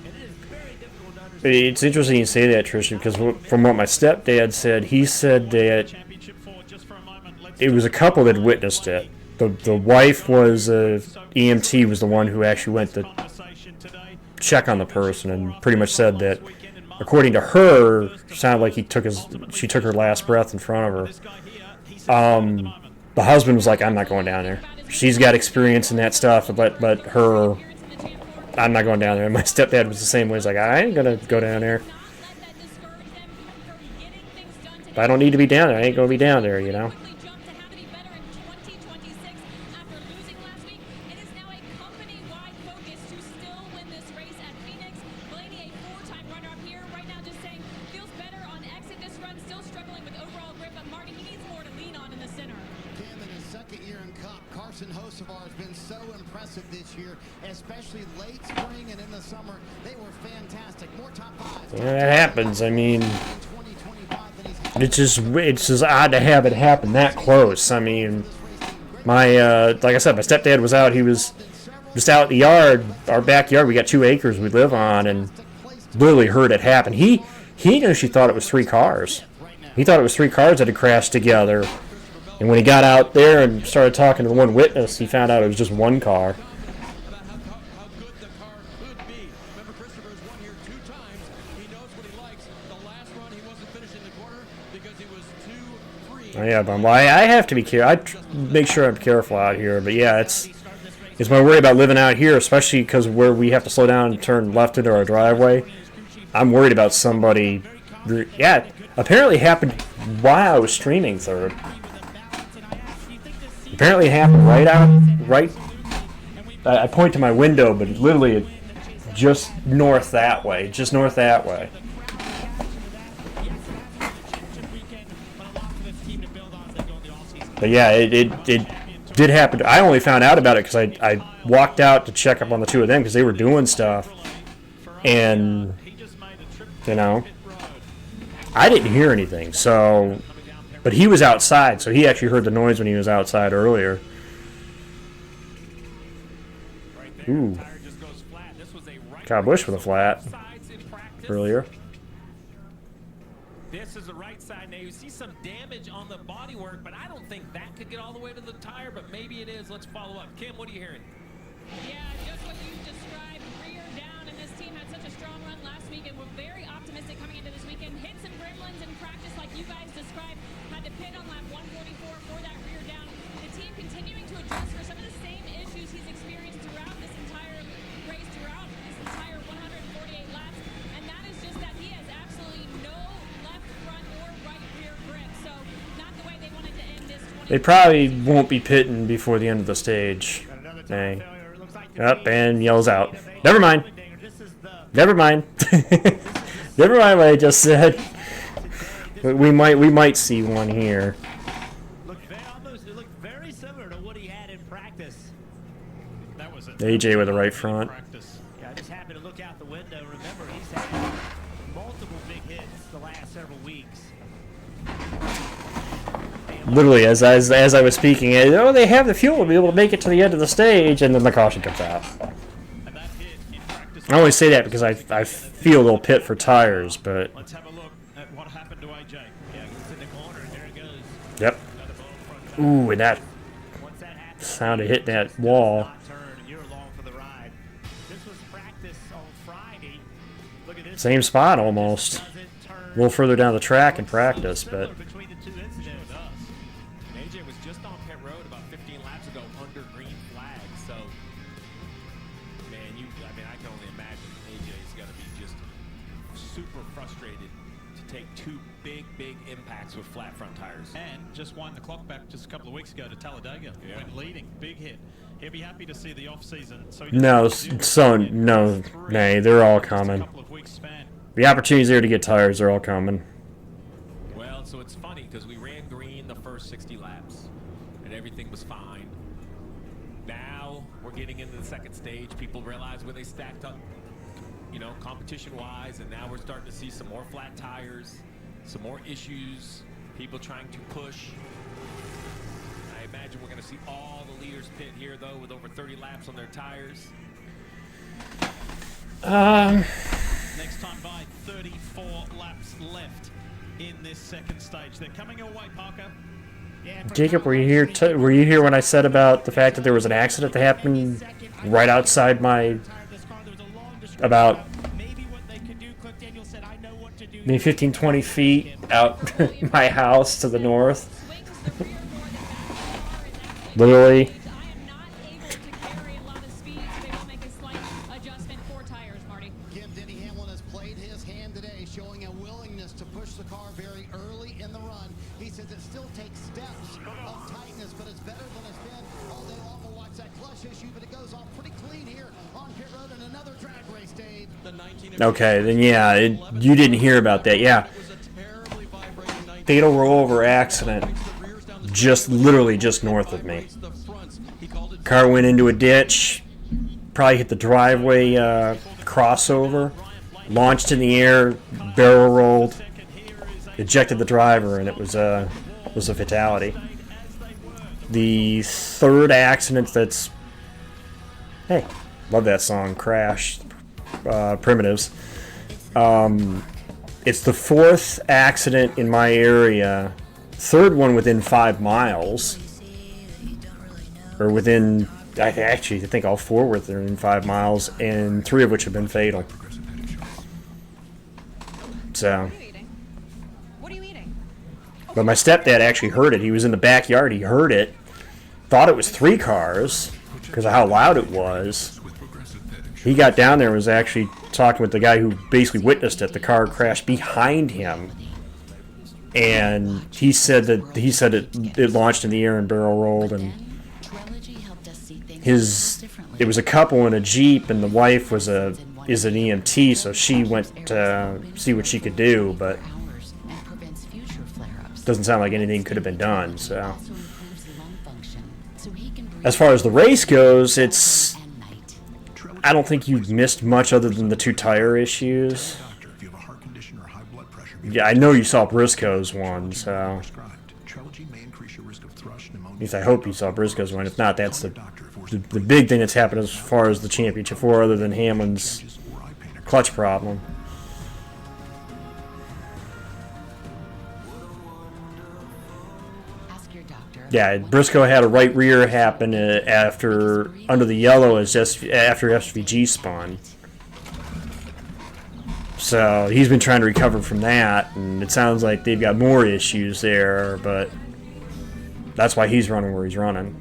and it is very difficult to understand. It's interesting you say that, Trisha, because from what my stepdad said, he said that it was a couple that witnessed it. The wife was EMT, was the one who actually went to check on the person, and pretty much said that, according to her, it sounded like she took her last breath in front of her. The husband was like, "I'm not going down there. She's got experience in that stuff, but her, I'm not going down there." And my stepdad was the same way. He's like, "I ain't gonna go down there. If I don't need to be down there, I ain't gonna be down there, you know." Yeah, that happens. I mean, it's just odd to have it happen that close. I mean, like I said, my stepdad was out. He was just out in the yard, our backyard. We got 2 acres we live on, and literally heard it happen. He knew she thought it was 3 cars. He thought it was 3 cars that had crashed together. And when he got out there and started talking to the one witness, he found out it was just 1 car. Oh, yeah, but I have to be careful. I make sure I'm careful out here. But yeah, it's my worry about living out here, especially because where we have to slow down and turn left into our driveway. I'm worried about somebody. Yeah, apparently it happened while I was streaming third. Apparently it happened right. I point to my window, but literally just north that way. Just north that way. But yeah, it did happen. I only found out about it because I walked out to check up on the 2 of them because they were doing stuff. And, you know, I didn't hear anything. So, but he was outside, so he actually heard the noise when he was outside earlier. Ooh. Kyle Busch with a flat earlier. This is the right side now. You see some damage on the bodywork, but I don't think that could get all the way to the tire, but maybe it is. Let's follow up. Kim, what are you hearing? Yeah, just what you described. Rear down, and this team had such a strong run last week, and we're very optimistic coming into this weekend. Hit some gremlins in practice like you guys described. Had to pit on lap 144 for that rear down. The team continuing to adjust for some of the same issues he's experienced throughout this entire race, throughout this entire 148 laps, and that is just that he has absolutely no left front or right rear grip. So not the way they wanted to end this 20. They probably won't be pitting before the end of the stage. Dang. Up and yells out. Never mind. Never mind. Never mind what I just said. We might see one here. It looked very similar to what he had in practice. That was it. AJ with the right front. Yeah, I just happened to look out the window. Remember, he's had multiple big hits the last several weeks. Literally, as I was speaking, oh, they have the fuel to be able to make it to the end of the stage, and then the caution comes out. I only say that because I feel they'll pit for tires, but. Let's have a look at what happened to AJ. Yeah, he's in the corner, and there it goes. Yep. Ooh, and that sound of hitting that wall. Same spot almost. A little further down the track in practice, but. AJ was just on pit road about 15 laps ago under green flag, so man, I can only imagine AJ's got to be just super frustrated to take 2 big impacts with flat front tires. And just wind the clock back just a couple of weeks ago to Talladega, when leading, big hit. He'll be happy to see the off-season. Nay, they're all coming. The opportunities there to get tires are all coming. Well, so it's funny because we ran green the first 60 laps, and everything was fine. Now we're getting into the second stage. People realize where they stacked up, you know, competition-wise, and now we're starting to see some more flat tires, some more issues, people trying to push. I imagine we're going to see all the leaders pit here, though, with over 30 laps on their tires. Next time by, 34 laps left in this second stage. They're coming your way, Parker. Jacob, were you here? Were you here when I said about the fact that there was an accident that happened right outside my, about maybe 15, 20 feet out my house to the north? Literally. Kim Denny Hamlin has played his hand today, showing a willingness to push the car very early in the run. He says it still takes steps of tightness, but it's better than it's been all day long. We'll watch that clutch issue, but it goes off pretty clean here on pit road in another drag race, Dave. Okay, then yeah, you didn't hear about that. Yeah, fatal rollover accident, literally just north of me. Car went into a ditch, probably hit the driveway crossover, launched in the air, barrel rolled, ejected the driver, and it was a fatality. The third accident that's, hey, love that song, Crash, Primitives. It's the 4th accident in my area, 3rd one within 5 miles, or within, I think all 4 were within 5 miles, and 3 of which have been fatal. So, What are you eating? but my stepdad actually heard it. He was in the backyard. He heard it, thought it was 3 cars because of how loud it was. He got down there and was actually talking with the guy who basically witnessed it. The car crashed behind him, and he said it launched in the air and barrel rolled, and it was a couple in a Jeep, and the wife is an EMT, so she went to see what she could do, but it doesn't sound like anything could have been done. So, as far as the race goes, I don't think you've missed much other than the 2 tire issues. Yeah, I know you saw Briscoe's one, so at least I hope you saw Briscoe's one. If not, that's the big thing that's happened as far as the championship 4, other than Hamlin's clutch problem. Yeah, Briscoe had a right rear happen after under the yellow is just after SVG spun. So he's been trying to recover from that, and it sounds like they've got more issues there, but that's why he's running where he's running.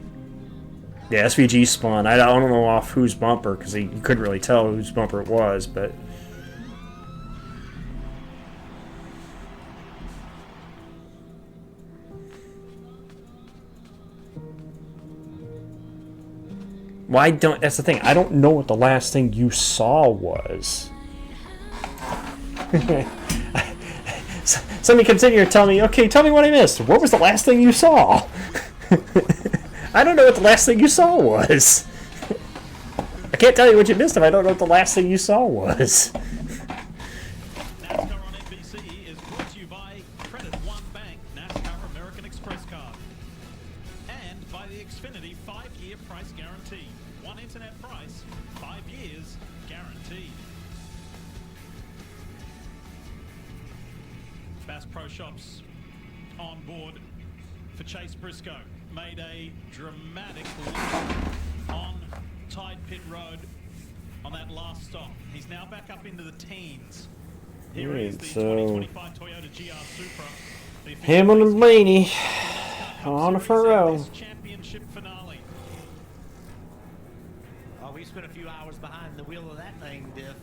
Yeah, SVG spun. I don't know off whose bumper because he couldn't really tell whose bumper it was, but. That's the thing. I don't know what the last thing you saw was. Somebody comes in here and tell me, okay, tell me what I missed. What was the last thing you saw? I don't know what the last thing you saw was. I can't tell you what you missed if I don't know what the last thing you saw was. NASCAR on NBC is brought to you by Credit One Bank, NASCAR American Express card, and by the Xfinity 5-year price guarantee. One internet price, 5 years guaranteed. Bass Pro Shops on board for Chase Briscoe. Made a dramatic on Tide Pit Road on that last stop. He's now back up into the teens. Here is the 2025 Toyota GR Supra. Hamlin and Blaney on the front row. Championship finale. Oh, we spent a few hours behind the wheel of that thing, Diff.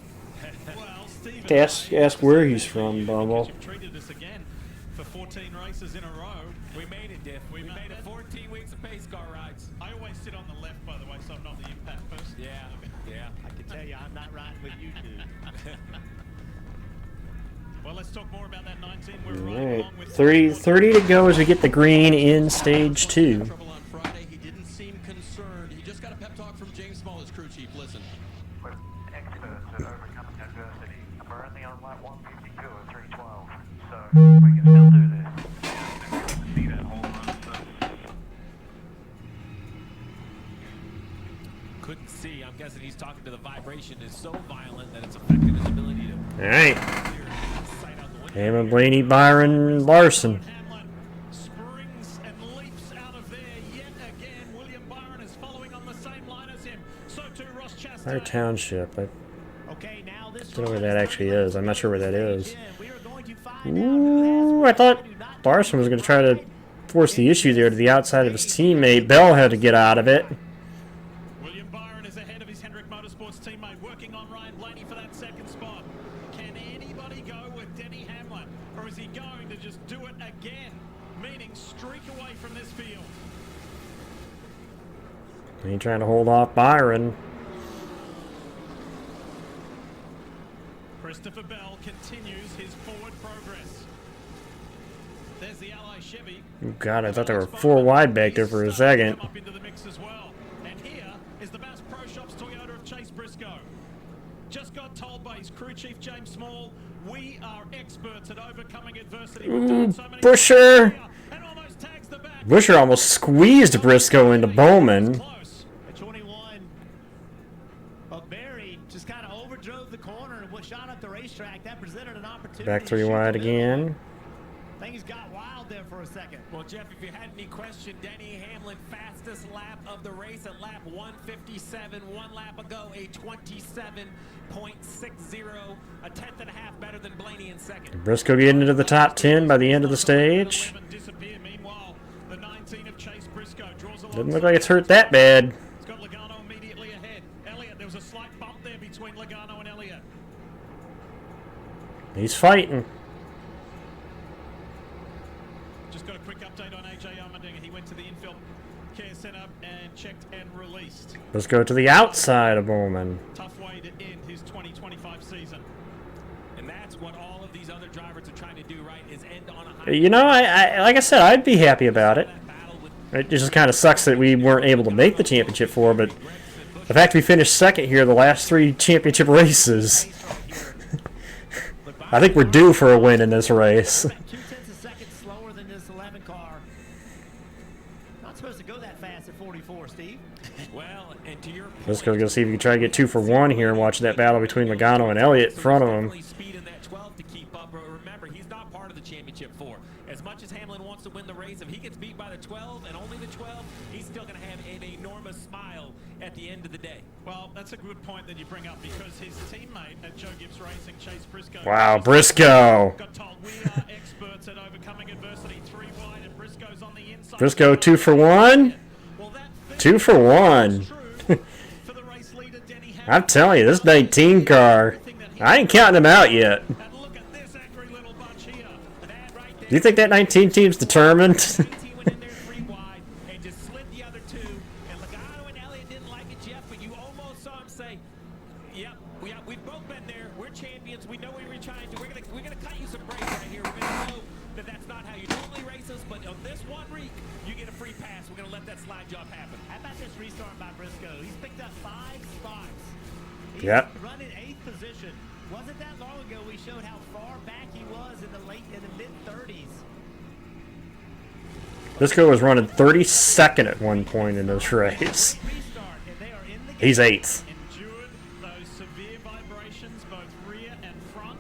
Well, Stephen, Ask where he's from, Bumble. you've treated us again for 14 races in a row. We made it, Diff. We made it 14 weeks of pace car rides. I always sit on the left, by the way, so I'm not the impact person. Yeah, yeah. I can tell you, I'm not riding with you two. Well, let's talk more about that 19. We're Alright, along with 30 to go as we get the green in stage 2. Trouble on Friday. He didn't seem concerned. He just got a pep talk from James Small, his crew chief. Listen. We're experts at overcoming adversity, and we're only on lap 152 of 312, so we can still do this. See that whole run, so. Couldn't see. I'm guessing he's talking to the vibration is so violent that it's affecting his ability to. Alright. Hamlin, Blaney, Byron, Larson. springs and leaps out of there yet again. William Byron is following on the same line as him. So too Ross Chastain. Our township. I don't know where that actually is. I'm not sure where that is. Ooh, I thought Larson was going to try to force the issue there to the outside of his teammate. Bell had to get out of it. William Byron is ahead of his Hendrick Motorsports teammate, working on Ryan Blaney for that second spot. Can anybody go with Denny Hamlin, or is he going to just do it again, meaning streak away from this field? He trying to hold off Byron. Christopher Bell continues his forward progress. There's the Ally Chevy. Oh God, I thought there were 4 wide back there for a second. Up into the mix as well. And here is the Bass Pro Shops Toyota of Chase Briscoe. Just got told by his crew chief James Small, we are experts at overcoming adversity. Ooh, Busher! Busher almost squeezed Briscoe into Bowman. At 21, Barry just kind of overdrove the corner and shot up the racetrack. That presented an opportunity. Back 3 wide again. Things got wild there for a second. Well, Jeff, if you had any question, Denny Hamlin, fastest lap of the race at lap 157. 1 lap ago, a 27.60, a tenth and a half better than Blaney in second. Briscoe getting into the top 10 by the end of the stage. Doesn't look like it's hurt that bad. It's got Logano immediately ahead. Elliott, there was a slight bump there between Logano and Elliott. He's fighting. Just got a quick update on AJ Allmendinger. He went to the infield care center and checked and released. Let's go to the outside of Bowman. Tough way to end his 2025 season. And that's what all of these other drivers are trying to do, right, is end on a high. You know, I like I said, I'd be happy about it. It just kind of sucks that we weren't able to make the championship 4, but the fact we finished second here the last 3 championship races, I think we're due for a win in this race. 2/10 a second slower than this 11 car. Not supposed to go that fast at 44, Steve. Well, and to your point, Let's go see if we can try to get 2 for 1 here and watch that battle between Logano and Elliott in front of him. Speed in that 12 to keep up. Remember, he's not part of the championship 4. As much as Hamlin wants to win the race, if he gets beat by the 12 and only the 12, he's still going to have an enormous smile at the end of the day. Well, that's a good point that you bring up because his teammate at Joe Gibbs Racing, Chase Briscoe. Wow, Briscoe. Got told we are experts at overcoming adversity. 3 wide and Briscoe's on the inside. Briscoe 2 for 1? 2 for 1. I'm telling you, this 19 car, I ain't counting him out yet. Do you think that 19 team's determined? We've both been there. We're champions. We know what we're trying to do. We're gonna cut you some breaks right here. We're gonna know that that's not how you normally race us, but on this one week, you get a free pass. We're gonna let that slide job happen. How about this restart by Briscoe? He's picked up 5 spots. He's Yep. running 8th position. Wasn't that long ago we showed how far back he was in the mid-30s. Briscoe was running 32nd at one point in this race. He's 8th. Endured those severe vibrations, both rear and front,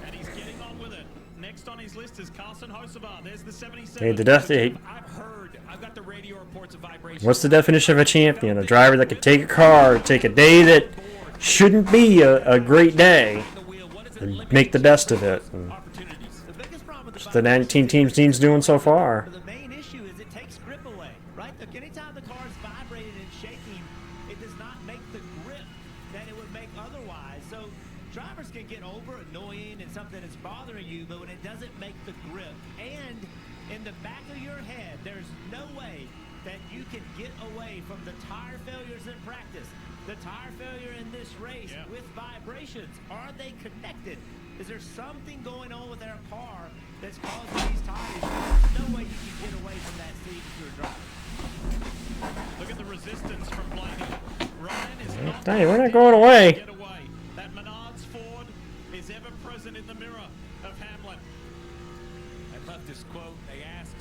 and he's getting on with it. Next on his list is Carson Hocevar. There's the 77. Hey, I've got the radio reports of vibrations. What's the definition of a champion? A driver that could take a car, take a day that shouldn't be a great day, and make the best of it. And just the 19 team's doing so far. The main issue is it takes grip away, right? Look, anytime the car is vibrating and shaking, it does not make the grip that it would make otherwise. So drivers can get over annoying and something that's bothering you, but when it doesn't make the grip, and in the back of your head, there's no way that you can get away from the tire failures in practice, the tire failure in this race with vibrations. Are they connected? Is there something going on with their car that's causing these tires? There's no way you can get away from that, Steve, if you're a driver. Look at the resistance from Blaney. Ryan is not. Hey, we're not going away. Get away. That Menards Ford is ever present in the mirror of Hamlin. I love this quote. They asked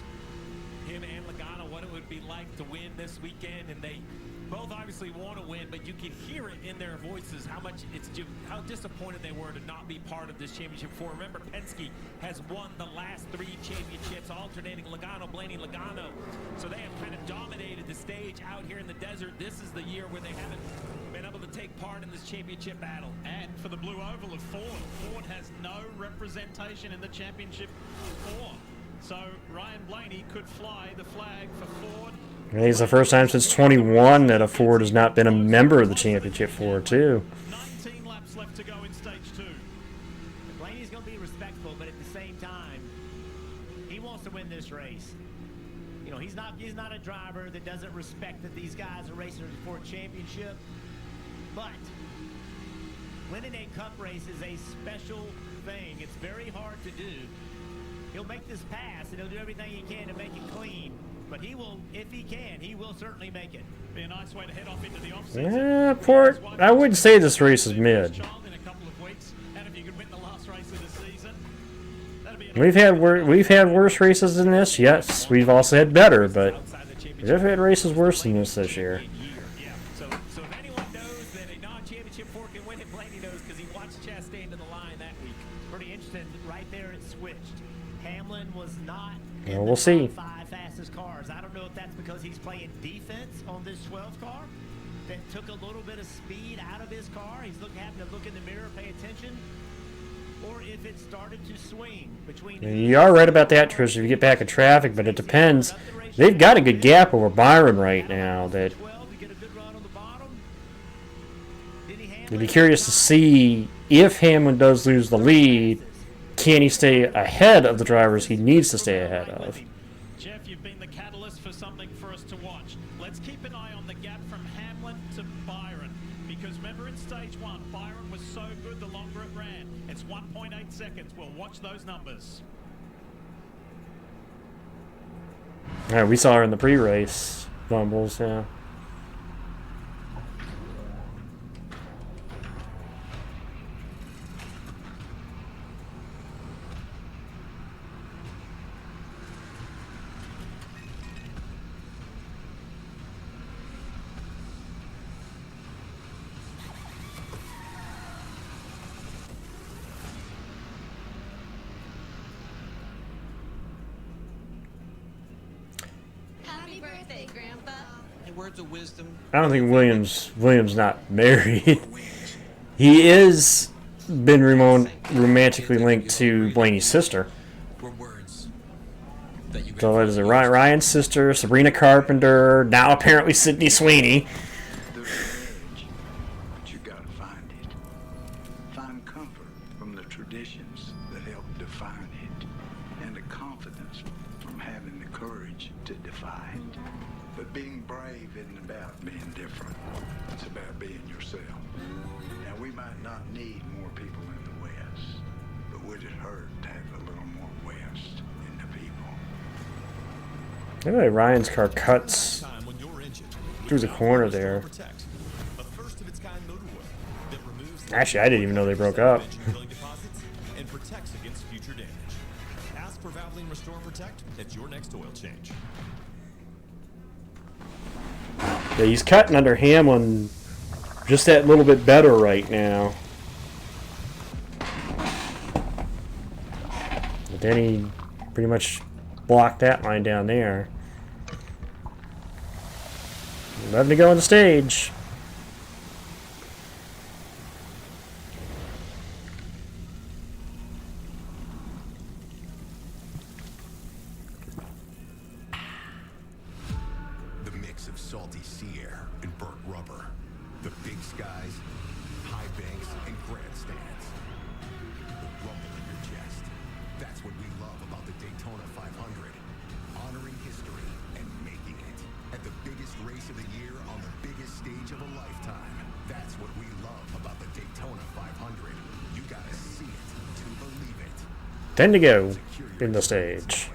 him and Logano what it would be like to win this weekend, and they both obviously want to win, but you can hear it in their voices how disappointed they were to not be part of this championship 4. Remember, Penske has won the last 3 championships, alternating Logano, Blaney, Logano. So they have kind of dominated the stage out here in the desert. This is the year where they haven't been able to take part in this championship battle. And for the blue oval of Ford has no representation in the championship 4. So Ryan Blaney could fly the flag for Ford. It's the first time since 21 that a Ford has not been a member of the championship 4, too. 19 laps left to go in stage 2. Blaney's going to be respectful, but at the same time, he wants to win this race. You know, he's not a driver that doesn't respect that these guys are racing for a championship. But winning a cup race is a special thing. It's very hard to do. He'll make this pass, and he'll do everything he can to make it clean. But he will, if he can, he will certainly make it. Be a nice way to head off into the off-season. Yeah, Port. I wouldn't say this race is mid. In a couple of weeks, and if you could win the last race of the season, that'd be We've had worse races than this. Yes, we've also had better, but we've had races worse than this year. So if anyone knows that a non-championship 4 can win it, Blaney knows because he watched Chastain to the line that week. Pretty and right there it switched. Hamlin was not Well, we'll see. 5 fastest cars. I don't know if that's because he's playing defense on this 12 car that took a little bit of speed out of his car. He's having to look in the mirror, pay attention, or if it started to swing between. You are right about that, Trish, if you get back in traffic, but it depends. They've got a good gap over Byron right now. That I'd be curious to see if Hamlin does lose the lead, can he stay ahead of the drivers he needs to stay ahead of? Jeff, you've been the catalyst for something for us to watch. Let's keep an eye on the gap from Hamlin to Byron, because remember in stage 1, Byron was so good the longer it ran. It's 1.8 seconds. We'll watch those numbers. All right, we saw her in the pre-race fumbles, yeah. Happy birthday, Grandpa. Hey, words of wisdom. I don't think Williams not married. He is been romantically linked to Blaney's sister. So it is Ryan's sister, Sabrina Carpenter, now apparently Sydney Sweeney. But you gotta find it. Find comfort from the traditions that help define it, and the confidence from having the courage to defy it. But being brave isn't about being different. It's about being yourself. Now, we might not need more people in the West, but would it hurt to have a little more West in the people? Anyway, Ryan's car cuts through the corner there. Actually, I didn't even know they broke up. And protects against future damage. Ask for Valvoline Restore and Protect at your next oil change. Yeah, he's cutting under Hamlin just that little bit better right now. But then he pretty much blocked that line down there. Let me go on the stage. The mix of salty sea air and burnt rubber. The big skies, high banks, and grandstands. The rumble in your chest. That's what we love about the Daytona 500. Honoring history and making it. At the biggest race of the year on the biggest stage of a lifetime. That's what we love about the Daytona 500. You gotta see it to believe it. 10 to go in the stage.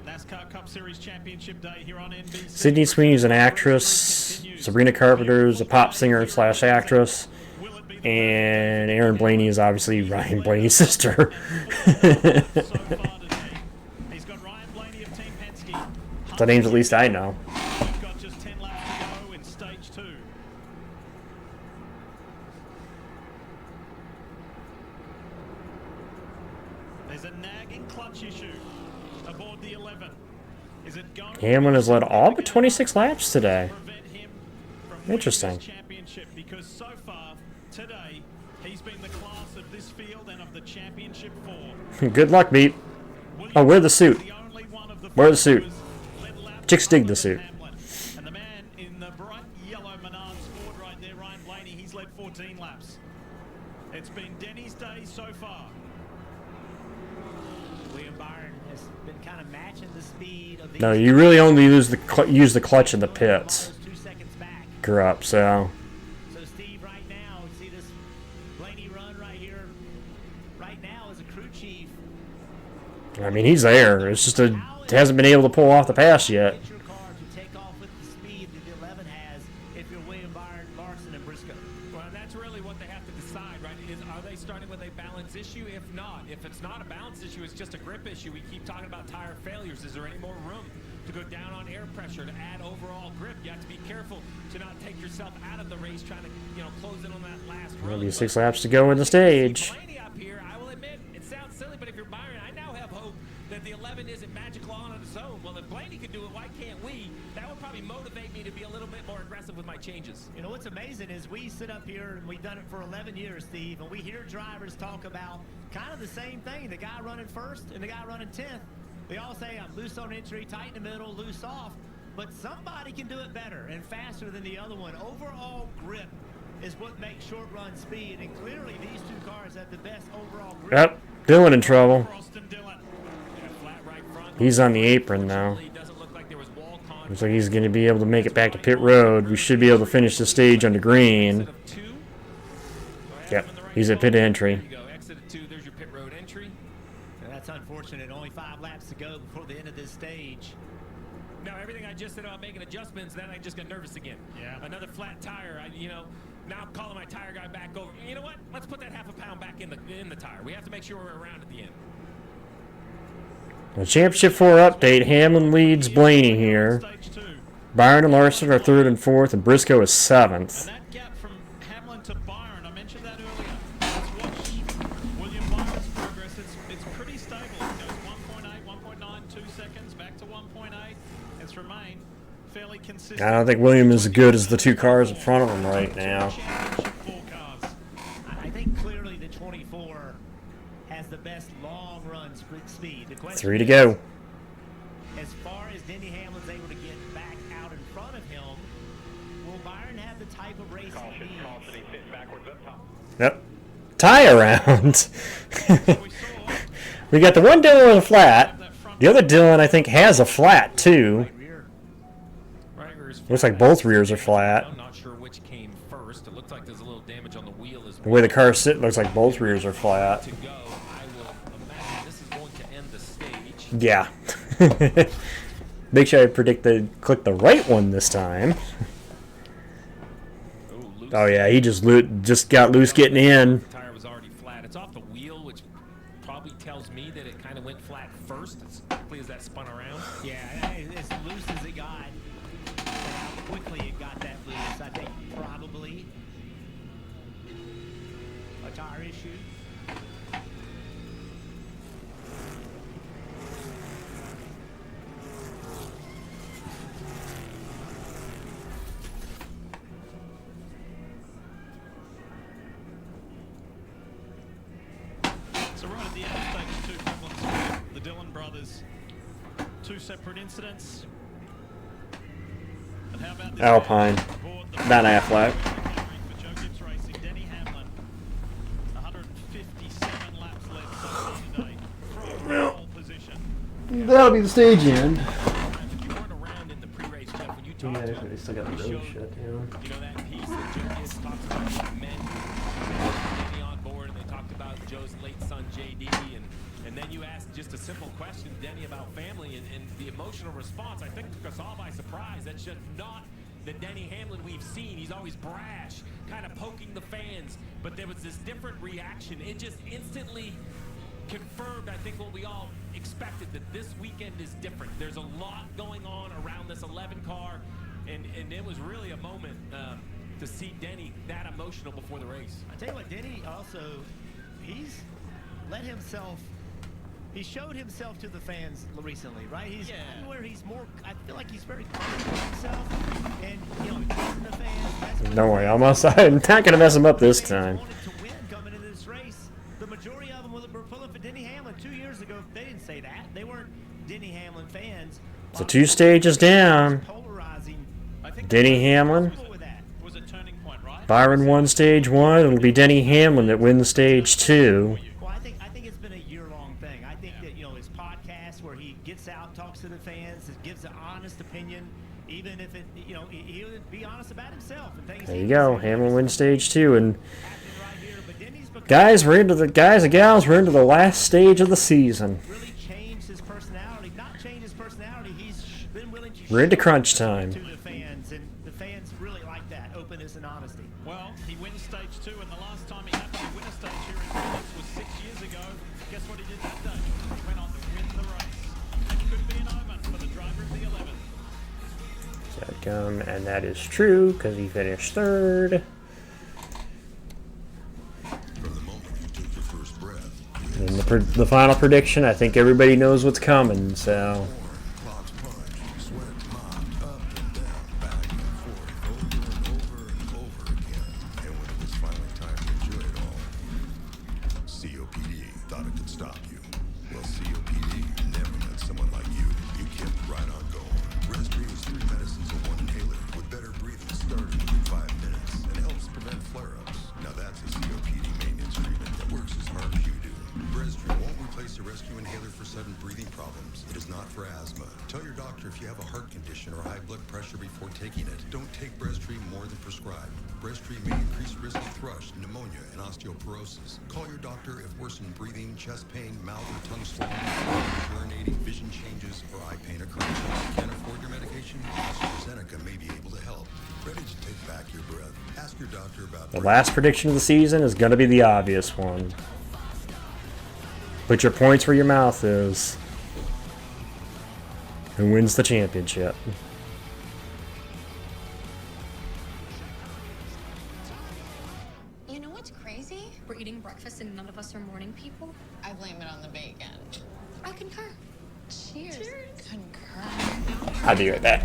NASCAR Cup Series Championship Day here on NBC. Sydney Sweeney's an actress. Sabrina Carpenter's a pop singer / actress. And Aaron Blaney is obviously Ryan Blaney's sister. The names at least I know. Got just 10 laps to go in stage 2. There's a nagging clutch issue aboard the 11. Is it going Hamlin has led all but 26 laps today. Interesting. championship? Because so far today he's been the class of this field and of the championship 4. Good luck, Beat. Oh, wear the suit. Wear the suit. Chicks dig the suit. And the man in the bright yellow Menard Sport right there, Ryan Blaney, he's led 14 laps. It's been Denny's day so far. William Byron has been kind of matching the speed of the. No, you really only use the clutch in the pits. Grew up, so. So Steve, right now, see this Blaney run right here. Right now, as a crew chief. I mean, he's there. It's just hasn't been able to pull off the pass yet. Get your car to take off with the speed that the 11 has if you're William Byron, Larson, and Briscoe. Well, that's really what they have to decide, right? Are they starting with a balance issue? If not, if it's not a balance issue, it's just a grip issue. We keep talking about tire failures. Is there any more room to go down on air pressure, to add overall grip. You have to be careful to not take yourself out of the race trying to, close in on that last run. Maybe 6 laps to go in the stage. Blaney up here, I will admit, it sounds silly, but if you're Byron, I now have hope that the 11 isn't magical on its own. Well, if Blaney could do it, why can't we? That would probably motivate me to be a little bit more aggressive with my changes. You know, what's amazing is we sit up here, and we've done it for 11 years, Steve, and we hear drivers talk about kind of the same thing. The guy running first and the guy running 10th. They all say, I'm loose on entry, tight in the middle, loose off. But somebody can do it better and faster than the other one. Overall grip is what makes short run speed, and clearly these two cars have the best overall grip. Yep, Dylan in trouble. He's on the apron now. Looks like he's going to be able to make it back to pit road. We should be able to finish the stage on the green. Yep, he's at pit entry. Exit at 2, there's your pit road entry. And that's unfortunate. Only 5 laps to go before the end of this stage. Now, everything I just said about making adjustments, then I just got nervous again. Yeah. Another flat tire. Now I'm calling my tire guy back over. You know what? Let's put that half a pound back in the tire. We have to make sure we're around at the end. The Championship 4 update. Hamlin leads Blaney here. Byron and Larson are 3rd and 4th, and Briscoe is 7th. And that gap from Hamlin to Byron, I mentioned that earlier. Let's watch William Byron's progress. It's pretty stable. It goes 1.8, 1.9, 2 seconds, back to 1.8. It's remained fairly consistent. I don't think William is as good as the 2 cars in front of him right now. I think clearly the 24 has the best long run speed. The question 3 to go. As far as Denny Hamlin's able to get back out in front of him, will Byron have the type of race he needs? Yep. Tie around. We got the one Dylan with a flat. The other Dylan, I think, has a flat, too. Looks like both rears are flat. I'm not sure which came first. It looks like there's a little damage on the wheel as well. The way the car's sitting, looks like both rears are flat. To go, I will imagine this is going to end the stage. Yeah. Make sure I click the right one this time. Oh yeah, he just got loose getting in. The tire was already flat. It's off the wheel, which probably tells me that it kind of went flat first as quickly as that spun around. Yeah, as loose as it got, and how quickly it got that loose. I think probably a tire issue. So right at the end of stage 2, the Dillon brothers, 2 separate incidents. But how about this Alpine, not Affleck. for Joe Gibbs Racing? Denny Hamlin, 157 laps left so far today from pole position. That'll be the stage end. If you weren't around in the pre-race, Jeff, when you talked to him, they still got the road shut down. you know that piece that Joe Gibbs talks about with men, Denny on board, and they talked about Joe's late son JD, and then you asked just a simple question, Denny, about family, and the emotional response, I think, took us all by surprise. That's just not the Denny Hamlin we've seen. He's always brash, kind of poking the fans, but there was this different reaction. It just instantly confirmed, I think, what we all expected, that this weekend is different. There's a lot going on around this 11 car, and it was really a moment to see Denny that emotional before the race. I tell you what, Denny also, he's let himself, he showed himself to the fans recently, right? He's where he's more, I feel like he's very confident in himself, and, you know, teasing the fans. Don't worry, I'm not going to mess him up this time. To win coming into this race. The majority of them were pulling for Denny Hamlin 2 years ago. They didn't say that. They weren't Denny Hamlin fans. So 2 stages down. Denny Hamlin. Was a turning point, right? Byron won stage 1. It'll be Denny Hamlin that wins stage 2. Well, I think it's been a year-long thing. I think that, you know, his podcast where he gets out, talks to the fans, gives an honest opinion, even if it, you know, he would be honest about himself and things. There you go. Hamlin wins stage 2, and guys and gals, we're into the last stage of the season. Really changed his personality. Not changed his personality. He's been willing to. We're into crunch time. To the fans, and the fans really like that openness and honesty. Well, he wins stage 2, and the last time he happened to win a stage here in Phoenix was 6 years ago. Guess what he did that day? He went on to win the race. Could be an omen for the driver of the 11. Outcome, and that is true because he finished third. From the moment you took your first breath, And the final prediction, I think everybody knows what's coming, so. clock's punched, sweat mopped up and down, back and forth, over and over and over again. And when it was finally time to enjoy it all, COPD thought it could stop you. Well, COPD never met someone like you. You kept right on going. Breztri is 3 medicines in 1 inhaler with better breathing starting within 5 minutes and helps prevent flare-ups. Now that's a COPD maintenance treatment that works as hard as you do. Breztri won't replace a rescue inhaler for sudden breathing problems. It is not for asthma. Tell your doctor if you have a heart condition or high blood pressure before taking it. Don't take Breztri more than prescribed. Breztri may increase risk of thrush, pneumonia, and osteoporosis. Call your doctor if worsened breathing, chest pain, mouth or tongue swelling, urinating, vision changes, or eye pain occurs. Can't afford your medication? AstraZeneca may be able to help. Ready to take back your breath? Ask your doctor about The last prediction of the season is going to be the obvious one. Put your points where your mouth is. Who wins the championship? You know what's crazy? We're eating breakfast and none of us are morning people. I blame it on the bacon. I concur. Cheers. Concur. I'll be right back.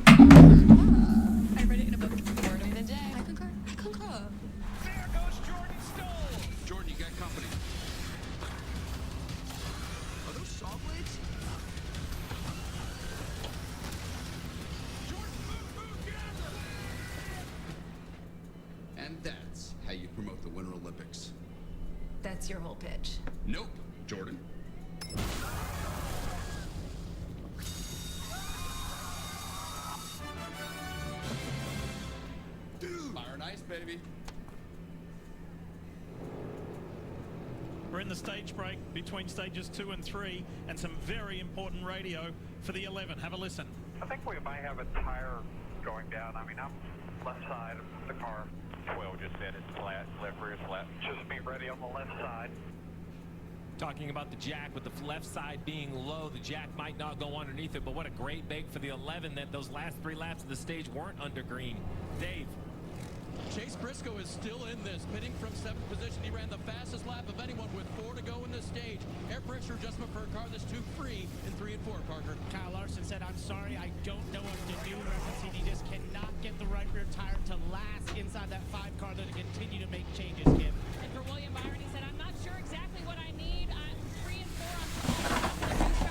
I read it in a book. Word of the day. I concur. I concur. There goes Jordan Stoll. Jordan, you got company. Are those saw blades? And that's how you promote the Winter Olympics. That's your whole pitch. Nope, Jordan. Fire and ice, baby. We're in the stage break between stages 2 and 3, and some very important radio for the 11. Have a listen. I think we might have a tire going down. I mean, I'm left side of the car. 12 just said it's flat, left rear is flat. Just be ready on the left side. Talking about the jack with the left side being low, the jack might not go underneath it, but what a great bake for the 11 that those last 3 laps of the stage weren't under green. Dave. Chase Briscoe is still in this, pitting from 7th position. He ran the fastest lap of anyone with 4 to go in the stage. Air pressure adjustment for a car that's too free in 3 and 4, Parker. Kyle Larson said, I'm sorry, I don't know what to do. He just cannot get the right rear tire to last inside that 5 car to continue to make changes, Kim. And for William Byron, he said, I'm not sure exactly what I need. I'm 3 and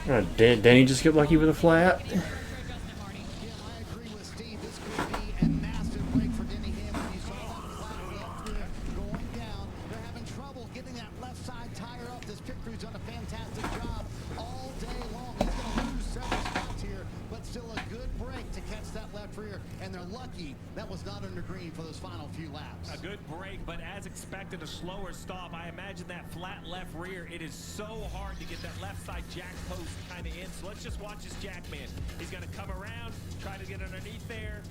4 on Didn't he just get lucky with a flat? I agree with Steve. This could be a massive break for Denny Hamlin. You saw that flat left rear going down. They're having trouble getting that left side tire up. This pit crew's done a fantastic job all day long. He's going to lose several spots here, but still a good break to catch that left rear. And they're lucky that was not under green for those final few laps. A good break, but as expected, a slower stop. I imagine that flat left rear, it is so hard to get that left side jack post kind of in. So let's just watch this jack man. He's going to come around, try to get underneath there.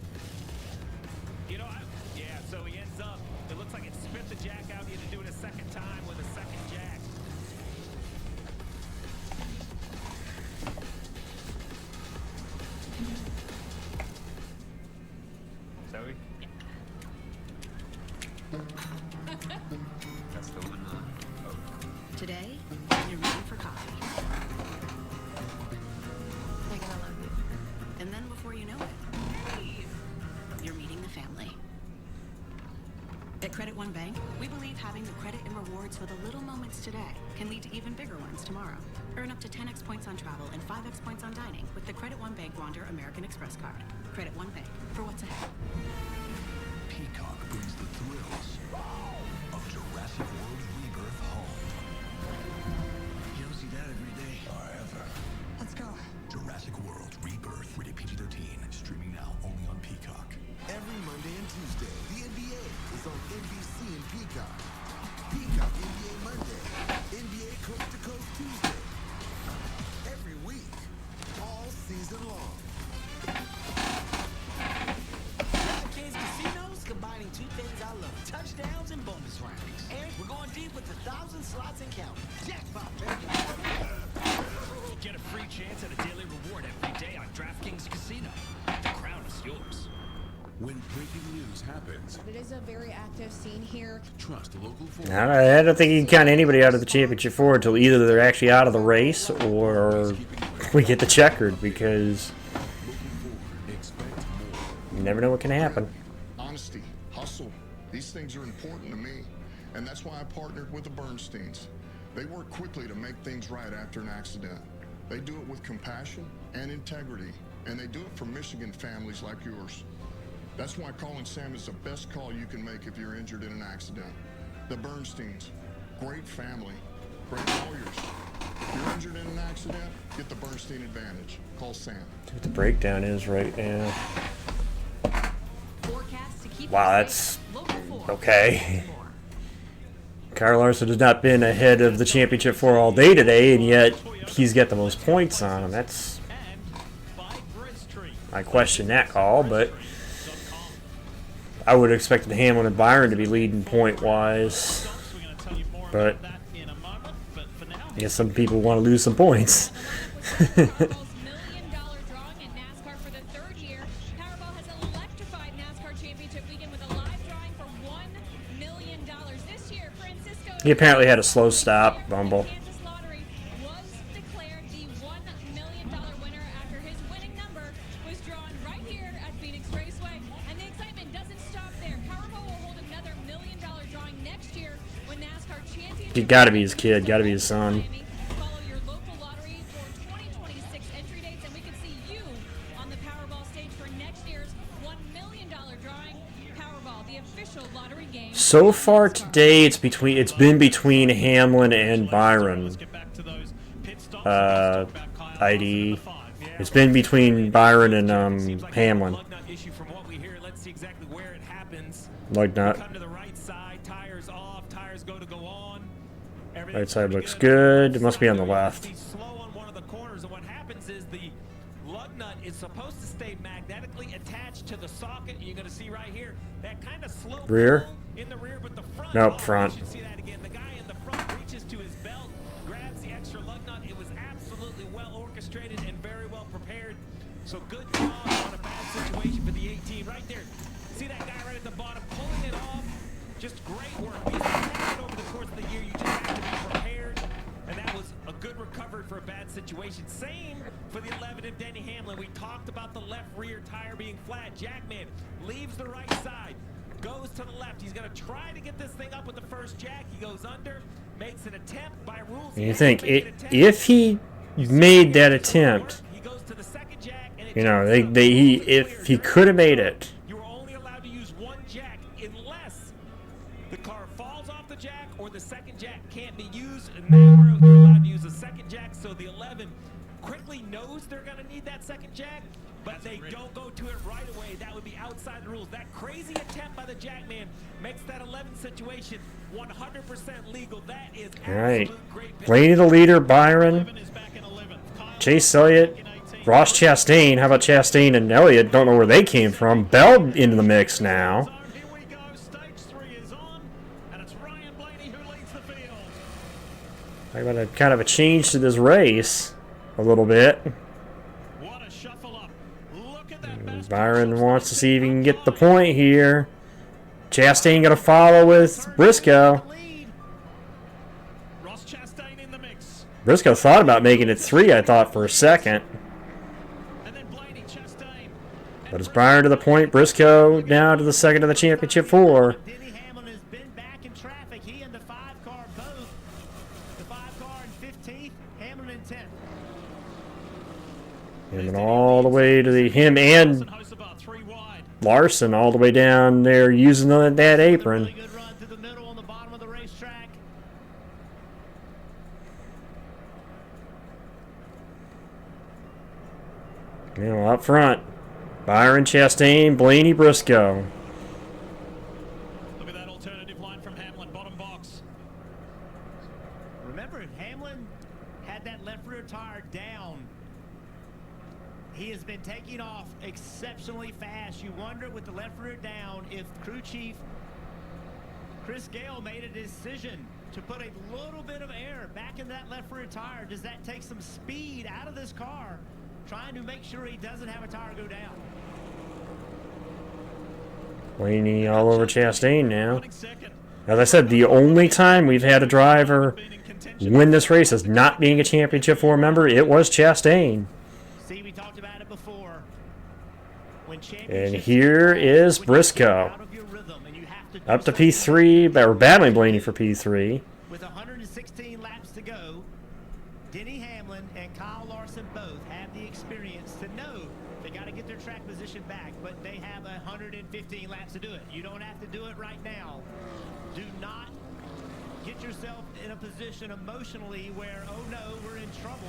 You know, yeah, so he ends up, it looks like it spit the jack out. He had to do it a second time with a second jack. Zoe? That's the one. Today, you're meeting for coffee. They're gonna love you. And then before you know it, you're meeting the family. At Credit One Bank, we believe having the credit and rewards for the little moments today can lead to even bigger ones tomorrow. Earn up to 10x points on travel and 5x points on dining with the Credit One Bank Wander American Express card. Credit One Bank, for what's ahead. Peacock brings the thrills of Jurassic World Rebirth home. You don't see that every day. Or ever. Let's go. Jurassic World Rebirth, rated PG-13, streaming now only on Peacock. Every Monday and Tuesday, the NBA is on NBC and Peacock. Peacock NBA Monday, NBA Coast to Coast Tuesday. Every week, all season long. DraftKings Casinos combining 2 things I love: touchdowns and bonus rounds. And we're going deep with 1,000 slots and counting. Jackpot, baby. Get a free chance at a daily reward every day on DraftKings Casino. The crown is yours. When breaking news happens, It is a very active scene here. trust local force. I don't think you can count anybody out of the championship four until either they're actually out of the race or we get the checkered, because you never know what can happen. Honesty, hustle, these things are important to me, and that's why I partnered with the Bernsteins. They work quickly to make things right after an accident. They do it with compassion and integrity, and they do it for Michigan families like yours. That's why calling Sam is the best call you can make if you're injured in an accident. The Bernsteins, great family, great lawyers. If you're injured in an accident, get the Bernstein advantage. Call Sam. See what the breakdown is right now. Wow, that's okay. Kyle Larson has not been ahead of the championship four all day today, and yet he's got the most points on him. That's, I question that call, but I would have expected Hamlin and Byron to be leading point-wise, but I guess some people want to lose some points. He apparently had a slow stop, Bumble. He gotta be his kid, gotta be his son. So far today, it's been between Hamlin and Byron. ID. It's been between Byron and Hamlin. Lug nut. Right side looks good. It must be on the left. Is supposed to stay magnetically attached to the socket. You're going to see right here that kind of slow Rear? in the rear, but the front. Nope, front. You should see that again. The guy in the front reaches to his belt, grabs the extra lug nut. It was absolutely well orchestrated and very well prepared. So good job on a bad situation for the 18 right there. See that guy right at the bottom pulling it off? Just great work. Because over the course of the year, you just have to be prepared. And that was a good recovery for a bad situation. Same for the 11 of Denny Hamlin. We talked about the left rear tire being flat. Jackman leaves the right side, goes to the left. He's going to try to get this thing up with the first jack. He goes under, makes an attempt by rules. And you think, if he made that attempt, you know, if he could have made it. You are only allowed to use one jack unless the car falls off the jack or the second jack can't be used. And now you're allowed to use a second jack, so the 11 quickly knows they're going to need that second jack, but they don't go to it right away. That would be outside the rules. That crazy attempt by the jackman makes that 11 situation 100% legal. That is All right. Blaney the leader, Byron, Chase Elliott, Ross Chastain. How about Chastain and Elliott? Don't know where they came from. Bell into the mix now. I got a kind of a change to this race a little bit. Byron wants to see if he can get the point here. Chastain going to follow with Briscoe. Briscoe thought about making it 3, I thought, for a second. But it's Byron to the point. Briscoe down to the second of the championship 4. And all the way to him and Larson all the way down there using that apron. You know, up front, Byron, Chastain, Blaney, Briscoe. Look at that alternative line from Hamlin, bottom box. Remember, Hamlin had that left rear tire down. He has been taking off exceptionally fast. You wonder with the left rear down if crew chief Chris Gale made a decision to put a little bit of air back in that left rear tire. Does that take some speed out of this car, trying to make sure he doesn't have a tire go down? Blaney all over Chastain now. As I said, the only time we've had a driver win this race as not being a Championship 4 member, it was Chastain. See, we talked about it before. And here is Briscoe. Up to P3, but we're battling Blaney for P3. With 116 laps to go, Denny Hamlin and Kyle Larson both have the experience to know they got to get their track position back, but they have 115 laps to do it. You don't have to do it right now. Do not get yourself in a position emotionally where, oh no, we're in trouble,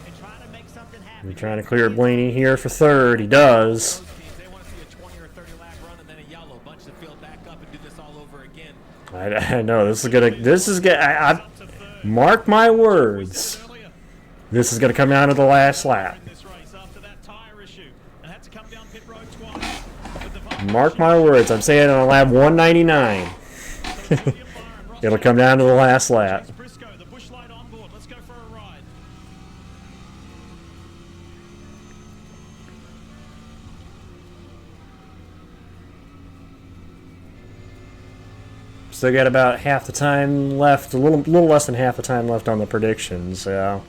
and try to make something happen. We're trying to clear Blaney here for third. He does. They want to see a 20 or 30 lap run and then a yellow. Bunch the field back up and do this all over again. I know this is gonna. I mark my words. This is gonna come down to the last lap. Mark my words. I'm saying on lap 199. It'll come down to the last lap. Still got about half the time left, a little less than half the time left on the predictions. So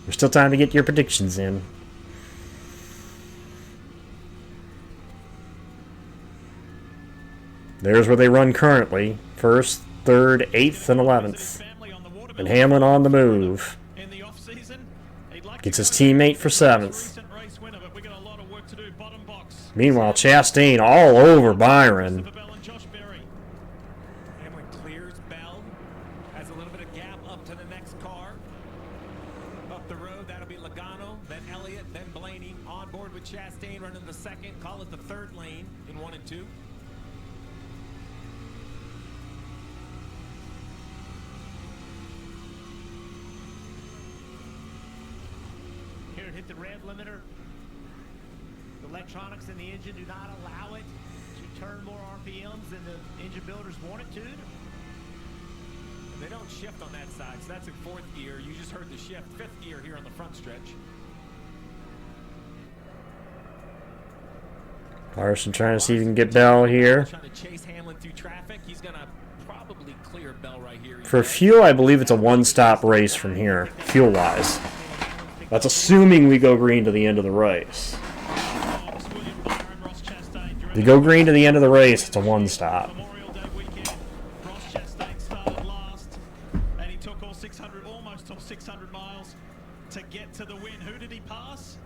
there's still time to get your predictions in. There's where they run currently. First, third, 8th, and 11th. And Hamlin on the move. Gets his teammate for 7th. Meanwhile, Chastain all over Byron. Hamlin clears Bell. Has a little bit of gap up to the next car. Up the road, that'll be Logano, then Elliott, then Blaney. On board with Chastain, running the second. Call it the third lane in 1 and 2. Hit the rev limiter. The electronics in the engine do not allow it to turn more RPMs than the engine builders want it to. They don't shift on that side, so that's in 4th gear. You just heard the shift. 5th gear here on the front stretch. Larson trying to see if he can get Bell here. Trying to chase Hamlin through traffic. He's going to probably clear Bell right here. For fuel, I believe it's a one-stop race from here, fuel-wise. That's assuming we go green to the end of the race. If you go green to the end of the race, it's a one-stop. And he took almost all 600 miles to get to the win. Who did he pass?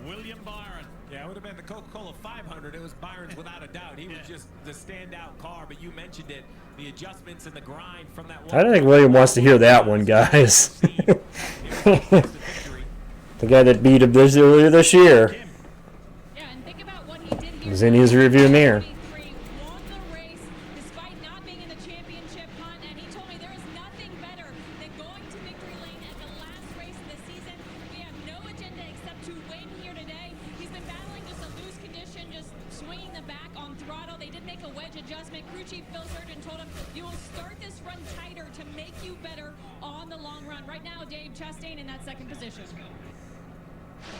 William Byron. Yeah, it would have been the Coca-Cola 500. It was Byron's without a doubt. He was just the standout car, but you mentioned it. The adjustments and the grind from that one. I don't think William wants to hear that one, guys. The guy that beat him earlier this year. Yeah, and think about what he did here. He's in his rearview mirror. Won the race despite not being in the championship hunt, and he told me there is nothing better than going to victory lane at the last race of the season. We have no agenda except to win here today. He's been battling just a loose condition, just swinging the back on throttle. They did make a wedge adjustment. Crew chief Phil Surgeon told him, you will start this run tighter to make you better on the long run. Right now, Dave Chastain in that second position.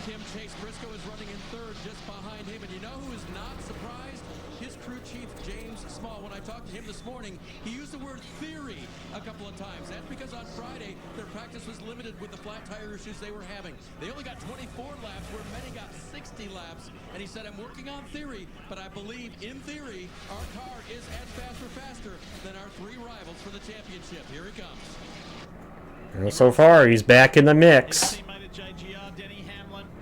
Tim Chase Briscoe is running in 3rd just behind him, and you know who is not surprised? His crew chief, James Small. When I talked to him this morning, he used the word theory a couple of times. That's because on Friday, their practice was limited with the flat tire issues they were having. They only got 24 laps, where many got 60 laps, and he said, I'm working on theory, but I believe, in theory, our car is as fast or faster than our 3 rivals for the championship. Here he comes. Well, so far, he's back in the mix.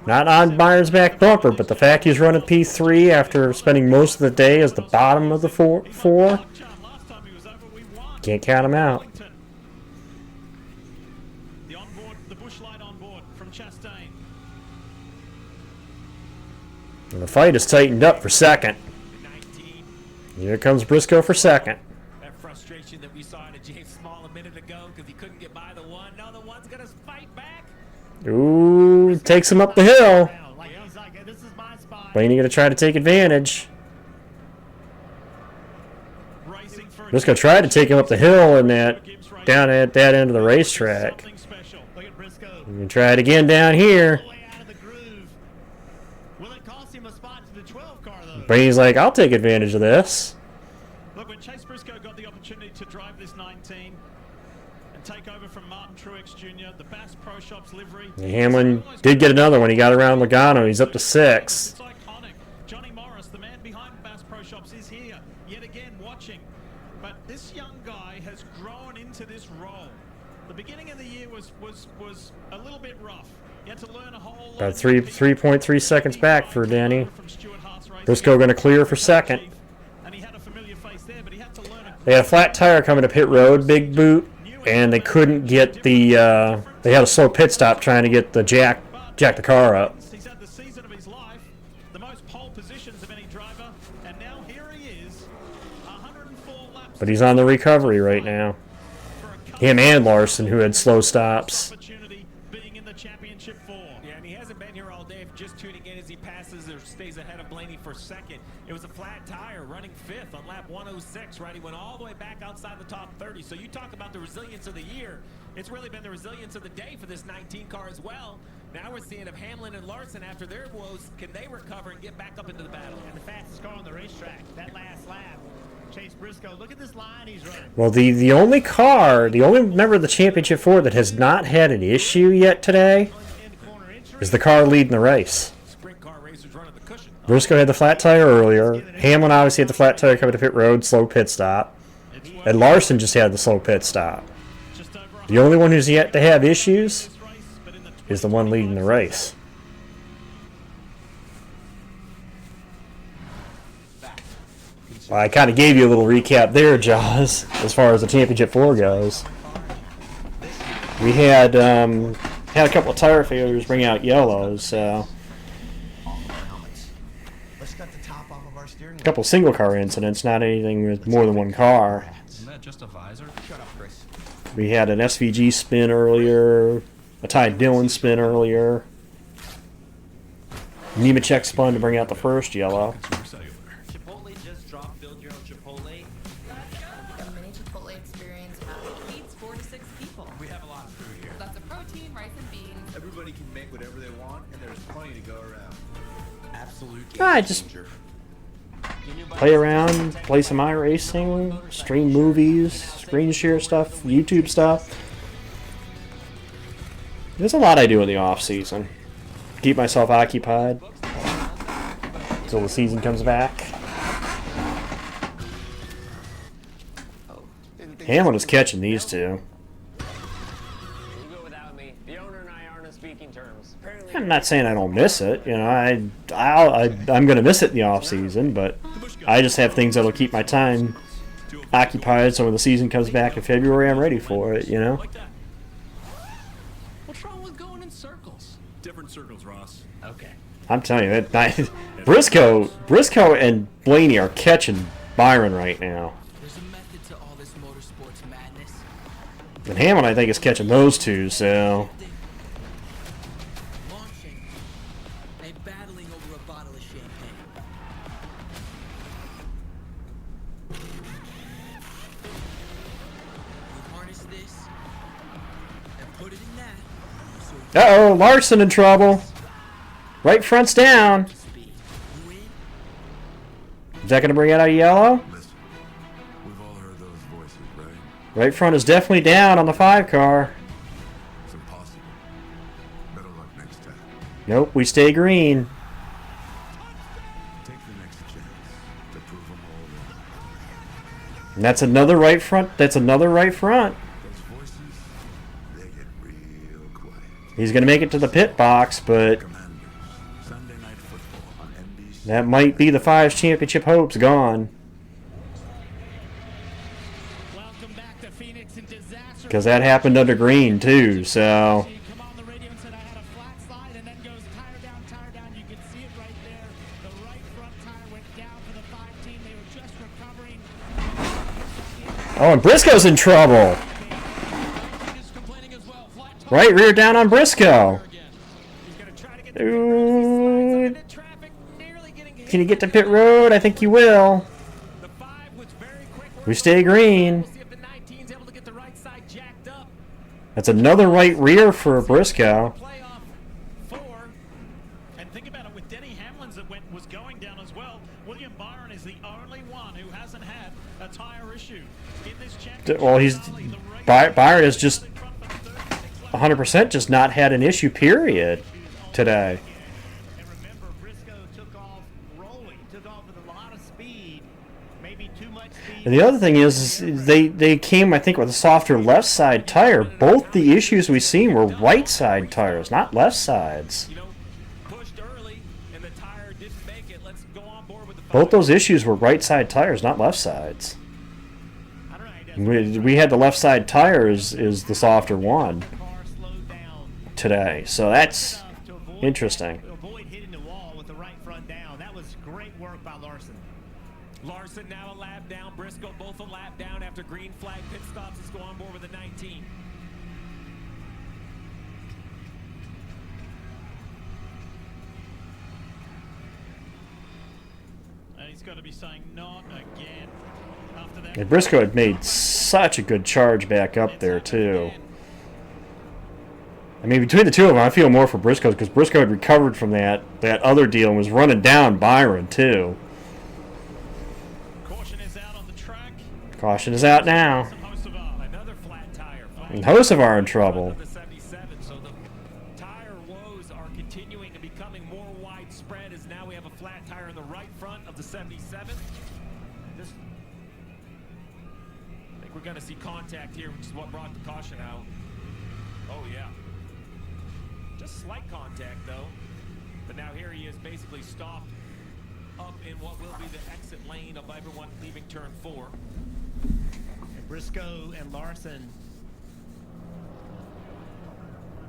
Not on Byron's back bumper, but the fact he's running P3 after spending most of the day as the bottom of the four can't count him out. The bush light on board from Chastain. And the fight is tightened up for second. Here comes Briscoe for second. That frustration that we saw out of James Small a minute ago because he couldn't get by the one. Now the one's going to fight back. Ooh, takes him up the hill. Blaney going to try to take advantage. Racing Briscoe tried to take him up the hill in that down at that end of the racetrack. You can try it again down here. But he's like, I'll take advantage of this. Look, when Chase Briscoe got the opportunity to drive this 19 and take over from Martin Truex Jr., the Bass Pro Shops livery. Hamlin did get another one. He got around Logano. He's up to 6. It's iconic. Johnny Morris, the man behind Bass Pro Shops, is here yet again watching. But this young guy has grown into this role. The beginning of the year was a little bit rough. He had to learn a whole lot. About 3.3 seconds back for Danny. Briscoe going to clear for second. They had a flat tire coming to pit road, big boot, and they couldn't get the. They had a slow pit stop trying to get the jack the car up. He's had the season of his life, the most pole positions of any driver, and now here he is, 104 laps. But he's on the recovery right now. Him and Larson, who had slow stops. Yeah, and he hasn't been here all day. Just tuning in as he passes or stays ahead of Blaney for second. It was a flat tire running 5th on lap 106, right? He went all the way back outside the top 30. So you talk about the resilience of the year. It's really been the resilience of the day for this 19 car as well. Now we're seeing if Hamlin and Larson, after their woes, can they recover and get back up into the battle? And the fastest car on the racetrack, that last lap. Chase Briscoe, look at this line he's running. Well, the only member of the championship 4 that has not had an issue yet today is the car leading the race. Briscoe had the flat tire earlier. Hamlin obviously had the flat tire coming to pit road, slow pit stop. And Larson just had the slow pit stop. The only one who's yet to have issues is the one leading the race. Well, I kind of gave you a little recap there, Jaws, as far as the championship 4 goes. We had a couple of tire failures bring out yellows, so a couple of single car incidents, not anything with more than one car. Isn't that just a visor? Shut up, Chris. We had an SVG spin earlier, a Ty Dillon spin earlier. Nemechek spun to bring out the first yellow. Chipotle just dropped Build Your Own Chipotle. A mini Chipotle experience feeds 4 to 6 people. We have a lot of food here. That's a protein, rice, and beans. Everybody can make whatever they want, and there's plenty to go around. Absolute Just play around, play some iRacing, stream movies, screen share stuff, YouTube stuff. There's a lot I do in the off season. Keep myself occupied until the season comes back. Hamlin is catching these two. I'm not saying I don't miss it. You know, I'm going to miss it in the off season, but I just have things that'll keep my time occupied. So when the season comes back in February, I'm ready for it. You know. What's wrong with going in circles? Different circles, Ross. Okay. I'm telling you, Briscoe and Blaney are catching Byron right now. There's a method to all this motorsports madness. And Hamlin, I think, is catching those two. So. Battling over a bottle of champagne. We harness this and put it in that. Uh-oh, Larson in trouble. Right front's down. Is that going to bring out a yellow? We've all heard those voices, right? Right front is definitely down on the 5 car. It's impossible. Better luck next time. Nope, we stay green. Take the next chance to prove them all wrong. And that's another right front. That's another right front. Those voices, they get real quiet. He's going to make it to the pit box, but Sunday Night Football on NBC. that might be the 5's championship hopes gone. Because that happened under green, too, so. Oh, and Briscoe's in trouble. Right rear down on Briscoe. Ooh. Can you get to pit road? I think you will. We stay green. That's another right rear for Briscoe. And think about it, with Denny Hamlin's that was going down as well, William Byron is the only one who hasn't had a tire issue in this championship. Well, Byron has just 100% just not had an issue, period, today. And remember, Briscoe took off rolling, took off with a lot of speed, maybe too much speed. And the other thing is they came, I think, with a softer left side tire. Both the issues we've seen were right side tires, not left sides. Both those issues were right side tires, not left sides. We had the left side tires is the softer one today, so that's interesting. Avoid hitting the wall with the right front down. That was great work by Larson. Larson now a lap down. Briscoe both a lap down after green flag pit stops. Let's go on board with the 19. He's got to be saying not again. After that, And Briscoe had made such a good charge back up there, too. I mean, between the two of them, I feel more for Briscoe because Briscoe had recovered from that other deal and was running down Byron, too. Caution is out on the track. Caution is out now. Another flat tire. And Hocevar in trouble. So the tire woes are continuing and becoming more widespread as now we have a flat tire in the right front of the 77. I think we're going to see contact here, which is what brought the caution out. Oh, yeah. Just slight contact, though. But now here he is basically stopped up in what will be the exit lane of everyone leaving turn 4. And Briscoe and Larson,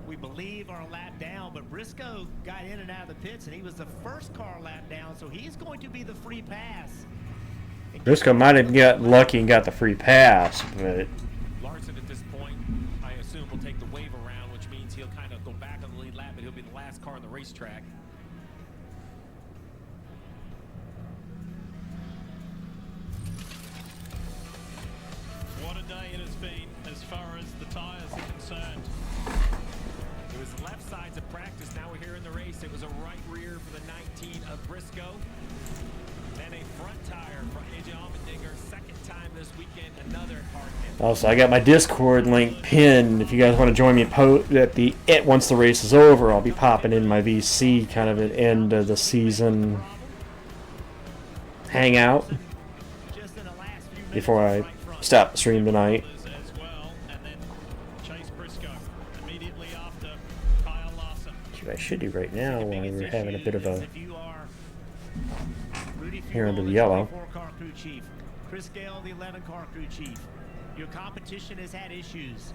we believe, are a lap down, but Briscoe got in and out of the pits, and he was the first car lap down, so he's going to be the free pass. Briscoe might have got lucky and got the free pass, but Larson at this point, I assume, will take the wave around, which means he'll kind of go back on the lead lap, but he'll be the last car on the racetrack. What a day it has been as far as the tires are concerned. It was left sides of practice. Now we're here in the race. It was a right rear for the 19 of Briscoe. Then a front tire for AJ Allmendinger. Second time this weekend, another hard hit. also I got my Discord link pinned. If you guys want to join me once the race is over, I'll be popping in my VC kind of at end of the season hangout before I stop the stream tonight. What I should do right now while we're having a bit of a here under the yellow. Car crew chief. Chris Gale, the 11 car crew chief. Your competition has had issues.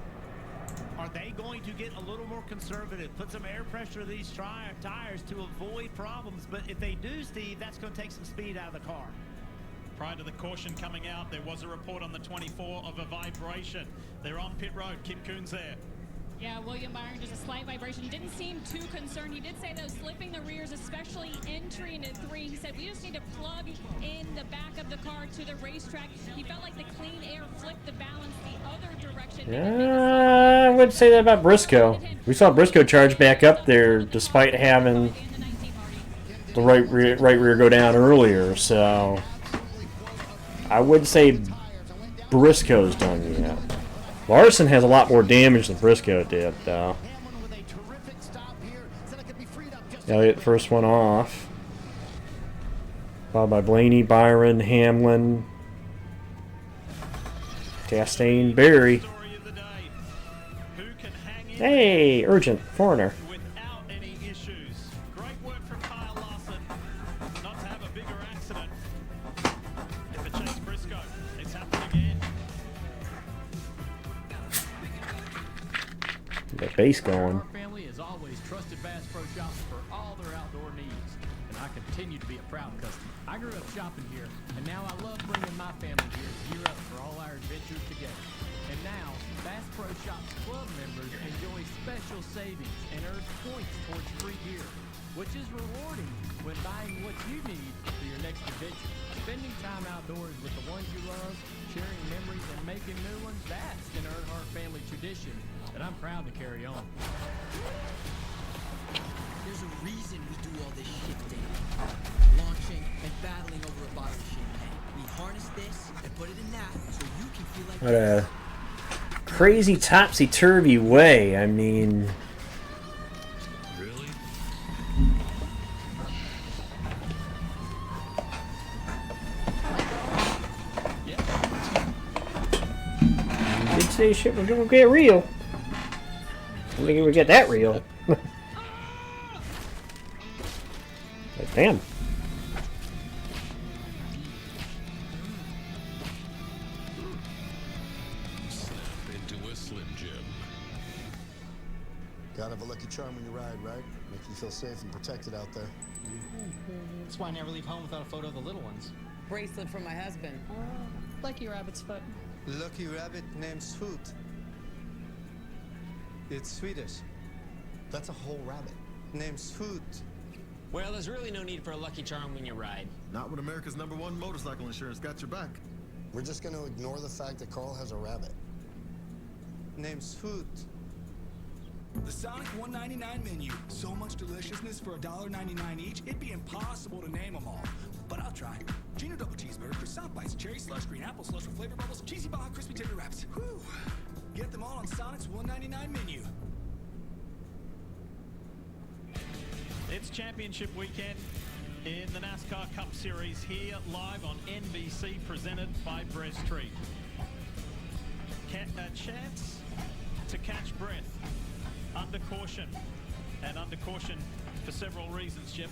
Are they going to get a little more conservative, put some air pressure to these tires to avoid problems? But if they do, Steve, that's going to take some speed out of the car. Prior to the caution coming out, there was a report on the 24 of a vibration. They're on pit road. Kim Coon's there. Yeah, William Byron, just a slight vibration. Didn't seem too concerned. He did say, though, slipping the rears, especially entry into 3. He said, we just need to plug in the back of the car to the racetrack. He felt like the clean air flipped the balance the other direction. I wouldn't say that about Briscoe. We saw Briscoe charge back up there despite having the right rear go down earlier, so I wouldn't say Briscoe's done yet. Larson has a lot more damage than Briscoe did, though. Elliott, first one off. Followed by Blaney, Byron, Hamlin, Chastain, Barry. Hey, urgent, foreigner. Without any issues. Great work from Kyle Larson not to have a bigger accident. And for Chase Briscoe, it's happened again. Got base going. Our family has always trusted Bass Pro Shops for all their outdoor needs, and I continue to be a proud customer. I grew up shopping here, and now I love bringing my family here to gear up for all our adventures together. And now, Bass Pro Shops Club members enjoy special savings and earn points towards free gear, which is rewarding when buying what you need for your next adventure. Spending time outdoors with the ones you love sharing memories and making new ones, that's an Earnhardt family tradition that I'm proud to carry on. There's a reason we do all this shifting, launching and battling over a bottle of champagne. We harness this and put it in that so you can feel like What a crazy topsy-turvy way. I mean, Really? did say shit was gonna get real. I think it would get that real. Like, damn. Snap into a Slim Jim. Gotta have a lucky charm when you ride, right? Make you feel safe and protected out there. That's why I never leave home without a photo of the little ones. Bracelet from my husband. Lucky Rabbit's foot. Lucky rabbit named Swoot. It's Swedish. That's a whole rabbit. Named Swoot. Well, there's really no need for a lucky charm when you ride. Not when America's #1 motorcycle insurance got your back. We're just gonna ignore the fact that Carl has a rabbit. Named Swoot. The Sonic $1.99 menu. So much deliciousness for $1.99 each, it'd be impossible to name them all. But I'll try. Junior double cheeseburger, croissant bites, cherry slush, green apple slush with flavor bubbles, cheesy baja, crispy tater wraps. Whew. Get them all on Sonic's $1.99 menu. It's championship weekend in the NASCAR Cup Series here live on NBC, presented by Brez Treat. A chance to catch breath under caution, and under caution for several reasons, Chip.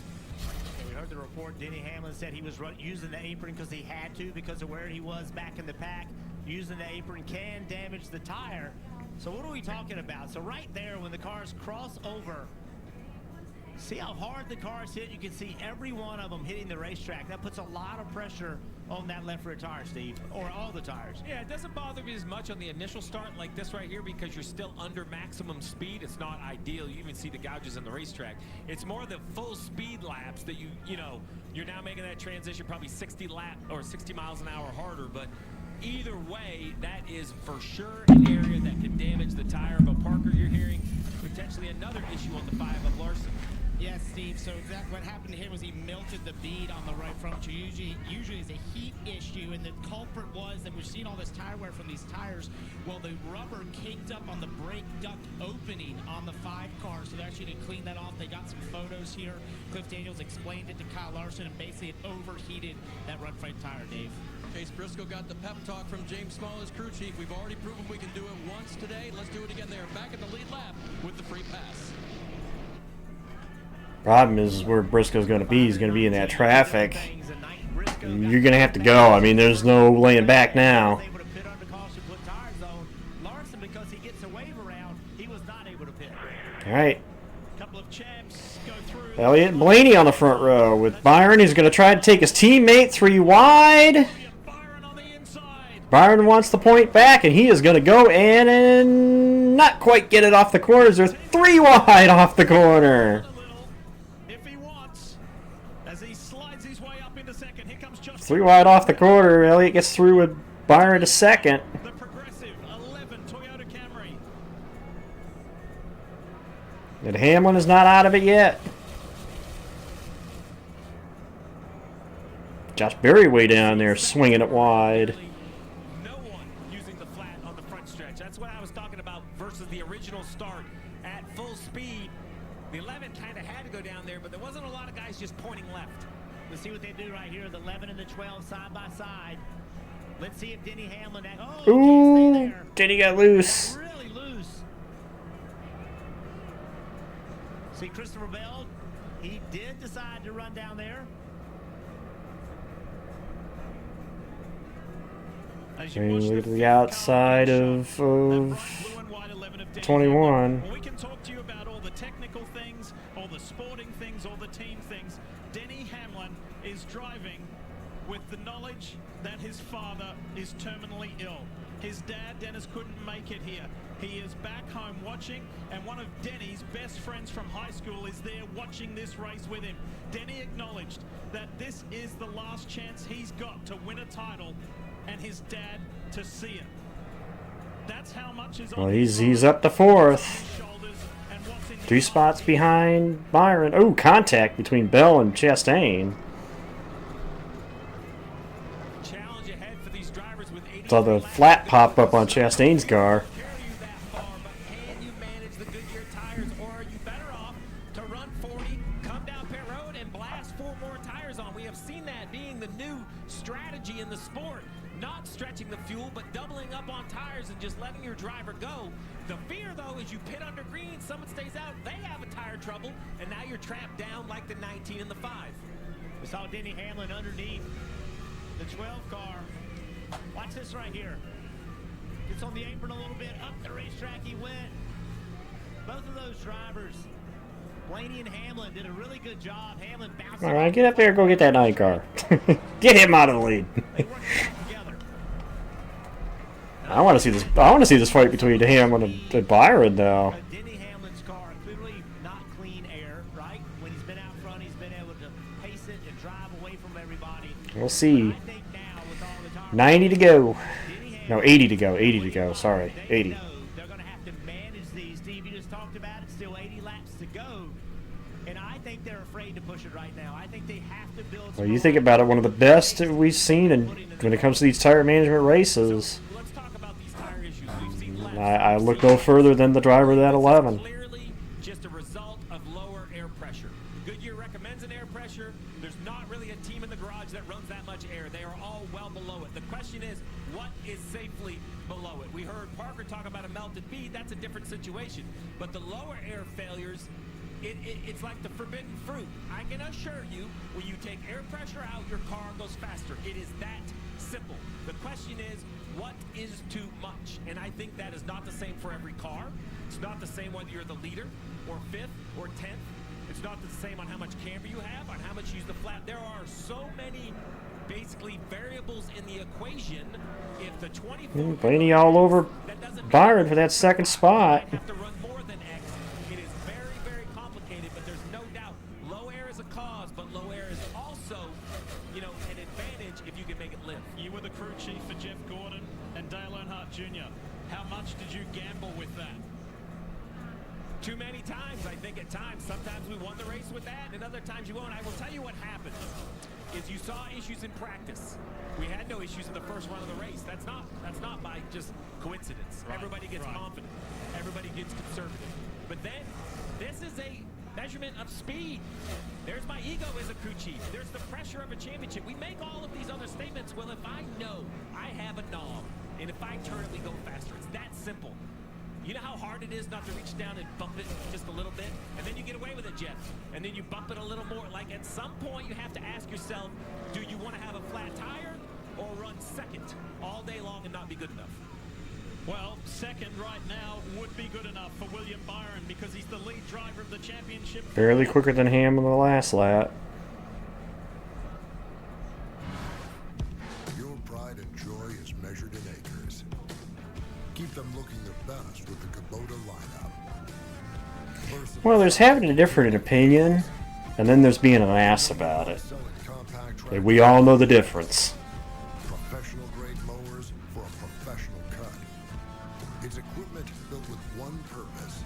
Yeah, we heard the report. Denny Hamlin said he was using the apron because he had to, because of where he was back in the pack. Using the apron can damage the tire. So what are we talking about? So right there, when the cars cross over, see how hard the cars hit? You can see every one of them hitting the racetrack. That puts a lot of pressure on that left rear tire, Steve, or all the tires. Yeah, it doesn't bother me as much on the initial start like this right here because you're still under maximum speed. It's not ideal. You even see the gouges in the racetrack. It's more the full speed laps that you're now making that transition probably 60 miles an hour harder. But either way, that is for sure an area that can damage the tire. But Parker, you're hearing potentially another issue on the 5 of Larson. Yes, Steve. So what happened to him was he melted the bead on the right front, which usually is a heat issue, and the culprit was that we've seen all this tire wear from these tires. Well, the rubber caked up on the brake duct opening on the 5 car, so they're actually to clean that off. They got some photos here. Cliff Daniels explained it to Kyle Larson, and basically it overheated that front tire, Dave. Chase Briscoe got the pep talk from James Small, his crew chief. We've already proven we can do it once today. Let's do it again. They're back in the lead lap with the free pass. Problem is where Briscoe's going to be. He's going to be in that traffic. You're going to have to go. I mean, there's no laying back now. All right. Elliott Blaney on the front row with Byron. He's going to try to take his teammate 3 wide. Byron wants the point back, and he is going to go in and not quite get it off the corners. They're 3 wide off the corner. 3 wide off the corner. Elliott gets through with Byron to second. The progressive 11 Toyota Camry. And Hamlin is not out of it yet. Josh Berry way down there swinging it wide. No one using the flat on the front stretch. That's what I was talking about versus the original start at full speed. The 11 kind of had to go down there, but there wasn't a lot of guys just pointing left. Let's see what they do right here. The 11 and the 12 side by side. Let's see if Denny Hamlin. Ooh, Denny got loose. Really loose. See Christopher Bell. He did decide to run down there. I mean, look at the outside of 21. We can talk to you about all the technical things, all the sporting things, all the team things. Denny Hamlin is driving with the knowledge that his father is terminally ill. His dad, Dennis, couldn't make it here. He is back home watching, and one of Denny's best friends from high school is there watching this race with him. Denny acknowledged that this is the last chance he's got to win a title and his dad to see it. That's how much is Well, he's up to 4th. 2 spots behind Byron. Oh, contact between Bell and Chastain. Saw the flat pop up on Chastain's car. In the sport, not stretching the fuel, but doubling up on tires and just letting your driver go. The fear, though, is you pit under green, someone stays out, they have a tire trouble, and now you're trapped down like the 19 and the 5. We saw Denny Hamlin underneath the 12 car. Watch this right here. Gets on the apron a little bit, up the racetrack he went. Both of those drivers, Blaney and Hamlin, did a really good job. Hamlin bounced. All right, get up there, go get that 9 car. Get him out of the lead. I want to see this. I want to see this fight between Hamlin and Byron, though. Denny Hamlin's car, clearly not clean air, right? When he's been out front, he's been able to pace it and drive away from everybody. We'll see. 90 to go. No, 80 to go. 80 to go. Sorry, 80. They're going to have to manage these. Steve, you just talked about it. Still 80 laps to go. And I think they're afraid to push it right now. I think they have to build. Well, you think about it, one of the best we've seen when it comes to these tire management races. I look no further than the driver of that 11. Clearly just a result of lower air pressure. Goodyear recommends an air pressure. There's not really a team in the garage that runs that much air. They are all well below it. The question is, what is safely below it? We heard Parker talk about a melted bead. That's a different situation. But the lower air failures, it's like the forbidden fruit. I can assure you, when you take air pressure out, your car goes faster. It is that simple. The question is, what is too much? And I think that is not the same for every car. It's not the same whether you're the leader or 5th or 10th. It's not the same on how much camber you have, on how much you use the flat. There are so many basically variables in the equation. If the 24 Blaney all over Byron for that 2nd spot. have to run more than X, it is very, very complicated, but there's no doubt low air is a cause, but low air is also, you know, an advantage if you can make it live. You were the crew chief for Jeff Gordon and Dale Earnhardt Jr. How much did you gamble with that? Too many times, I think at times. Sometimes we won the race with that, and other times you won't. I will tell you what happened is you saw issues in practice. We had no issues in the first run of the race. That's not by just coincidence. Right. Everybody gets confident. Everybody gets conservative. But then this is a measurement of speed. There's my ego as a crew chief. There's the pressure of a championship. We make all of these other statements. Well, if I know I have a knob, and if I turn it, we go faster. It's that simple. You know how hard it is not to reach down and bump it just a little bit? And then you get away with it, Jeff. And then you bump it a little more. Like, at some point, you have to ask yourself, do you want to have a flat tire or run 2nd all day long and not be good enough? Well, 2nd right now would be good enough for William Byron because he's the lead driver of the championship. Barely quicker than Ham in the last lap. Your pride and joy is measured in acres. Keep them looking their best with the Kubota lineup. Well, there's having a different opinion, and then there's being an ass about it. And we all know the difference. Professional grade mowers for a professional cut. It's equipment built with one purpose: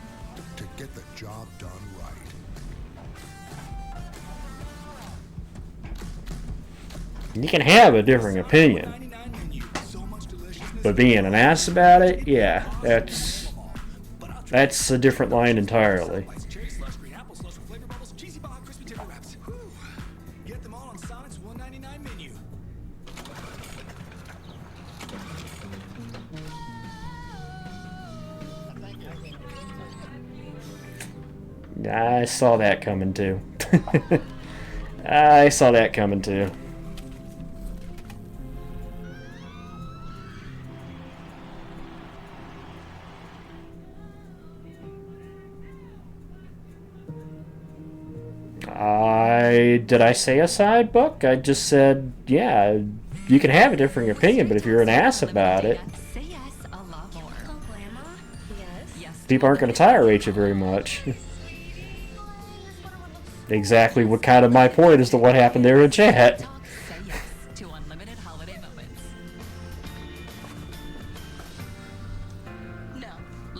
to get the job done right. You can have a different opinion, but being an ass about it, yeah, that's a different line entirely. Get them all on Sonic's $1.99 menu. I saw that coming too. I saw that coming too. Did I say a side book? I just said, yeah, you can have a differing opinion, but if you're an ass about it, people aren't going to tolerate you very much. Exactly what kind of my point as to what happened there in chat.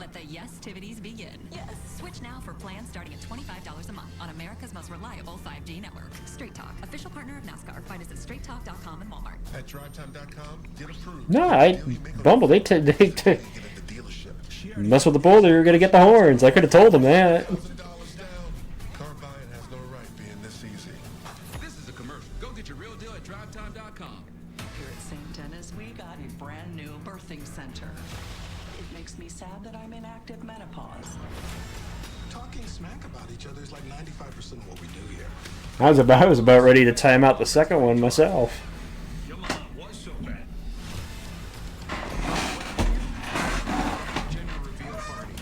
Let the yes-tivities begin. Yes. Switch now for plans starting at $25 a month on America's most reliable 5G network. Straight Talk, official partner of NASCAR. Find us at straighttalk.com and Walmart. At drivetime.com, get approved. No, Bumble, they mess with the bull, they were gonna get the horns. I could have told them that. Car buying has no right being this easy. This is a commercial. Go get your real deal at drivetime.com. Here at St. Dennis, we got a brand new birthing center. It makes me sad that I'm in active menopause. Talking smack about each other is like 95% of what we do here. I was about ready to time out the second one myself. Your mom was so bad. Gender reveal party.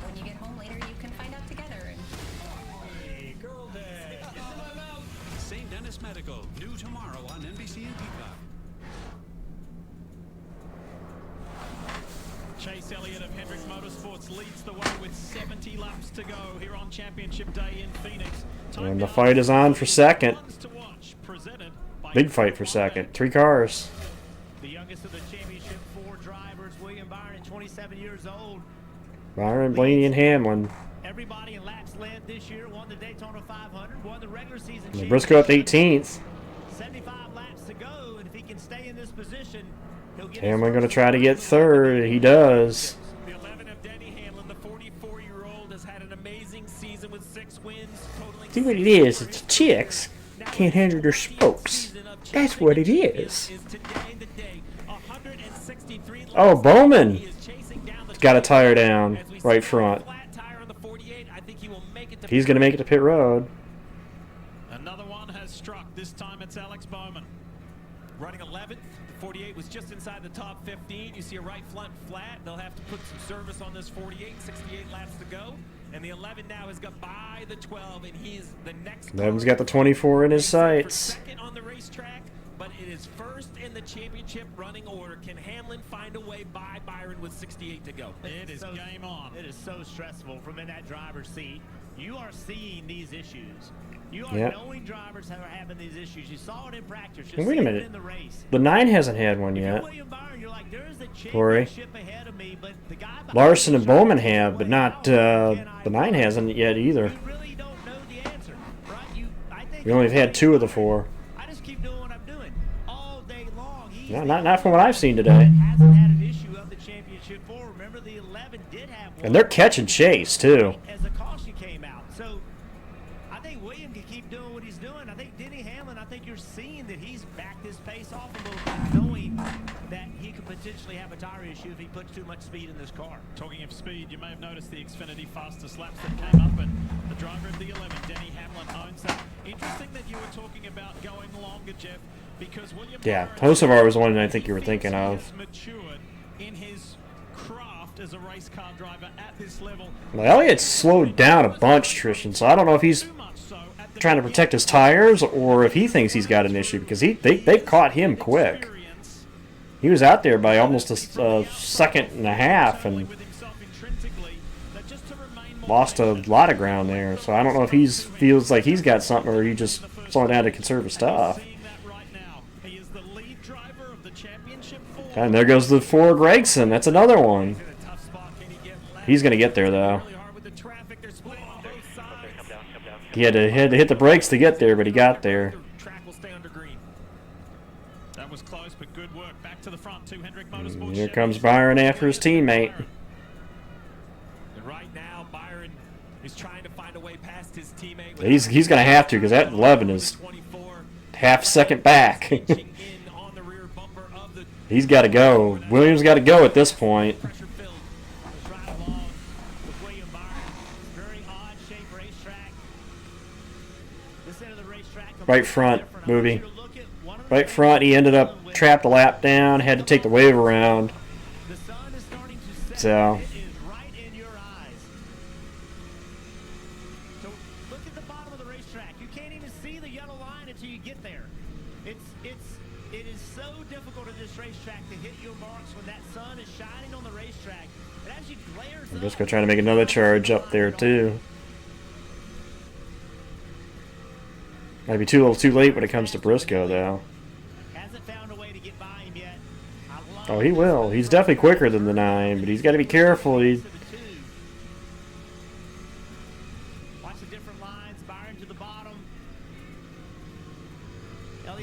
When you get home later, you can find out together. Hey, girl day. Get to my mouth. St. Dennis Medical, new tomorrow on NBC and Peacock. Chase Elliott of Hendrick Motorsports leads the way with 70 laps to go here on Championship Day in Phoenix. And the fight is on for second. Big fight for second. 3 cars. The youngest of the championship 4 drivers, William Byron, 27 years old. Byron, Blaney, and Hamlin. Everybody in laps led this year, won the Daytona 500, won the regular season. And Briscoe up to 18th. 75 laps to go, and if he can stay in this position, he'll get Hamlin going to try to get third. He does. The 11 of Denny Hamlin, the 44-year-old, has had an amazing season with 6 wins, totaling. See what it is? It's chicks can't handle their spokes. That's what it is. Oh, Bowman got a tire down right front. He's going to make it to pit road. Another one has struck. This time it's Alex Bowman. Running 11th, the 48 was just inside the top 15. You see a right front flat. They'll have to put some service on this 48, 68 laps to go. And the 11 now has got by the 12, and he's the next. 11's got the 24 in his sights. Second on the racetrack, but it is first in the championship running order. Can Hamlin find a way by Byron with 68 to go? It is game on. It is so stressful from in that driver's seat. You are seeing these issues. You are knowing drivers that are having these issues. You saw it in practice. And wait a minute. The 9 hasn't had one yet. Corey. Larson and Bowman have, but not the 9 hasn't yet either. We only have had 2 of the 4. I just keep doing what I'm doing all day long. No, not from what I've seen today. Hasn't had an issue of the championship 4. Remember, the 11 did have one. And they're catching Chase too. As the caution came out. So I think William can keep doing what he's doing. I think Denny Hamlin, I think you're seeing that he's backed his pace off a little bit, knowing that he could potentially have a tire issue if he puts too much speed in this car. Talking of speed, you may have noticed the Xfinity fastest laps that came up, and the driver of the 11, Denny Hamlin, owns that. Interesting that you were talking about going longer, Jeff, because William. Yeah, Hocevar was the one I think you were thinking of. Matured in his craft as a race car driver at this level. Well, Elliott's slowed down a bunch, Tristan, so I don't know if he's trying to protect his tires or if he thinks he's got an issue, because they caught him quick. He was out there by almost a second and a half and lost a lot of ground there. So I don't know if he feels like he's got something or he just slowing down to conserve his stuff. And there goes the 4 Gregson. That's another one. He's going to get there, though. He had to hit the brakes to get there, but he got there. That was close, but good work. Back to the front, 2 Hendrick Motorsports. Here comes Byron after his teammate. And right now, Byron is trying to find a way past his teammate. He's going to have to, because that 11 is half second back. He's got to go. Williams got to go at this point. Right front, movie. Right front, he ended up trapped a lap down, had to take the wave around. So. Look at the bottom of the racetrack. You can't even see the yellow line until you get there. It is so difficult at this racetrack to hit your marks when that sun is shining on the racetrack. It actually glares up. Briscoe trying to make another charge up there too. Might be a little too late when it comes to Briscoe, though. Yet. Oh, he will. He's definitely quicker than the 9, but he's got to be careful.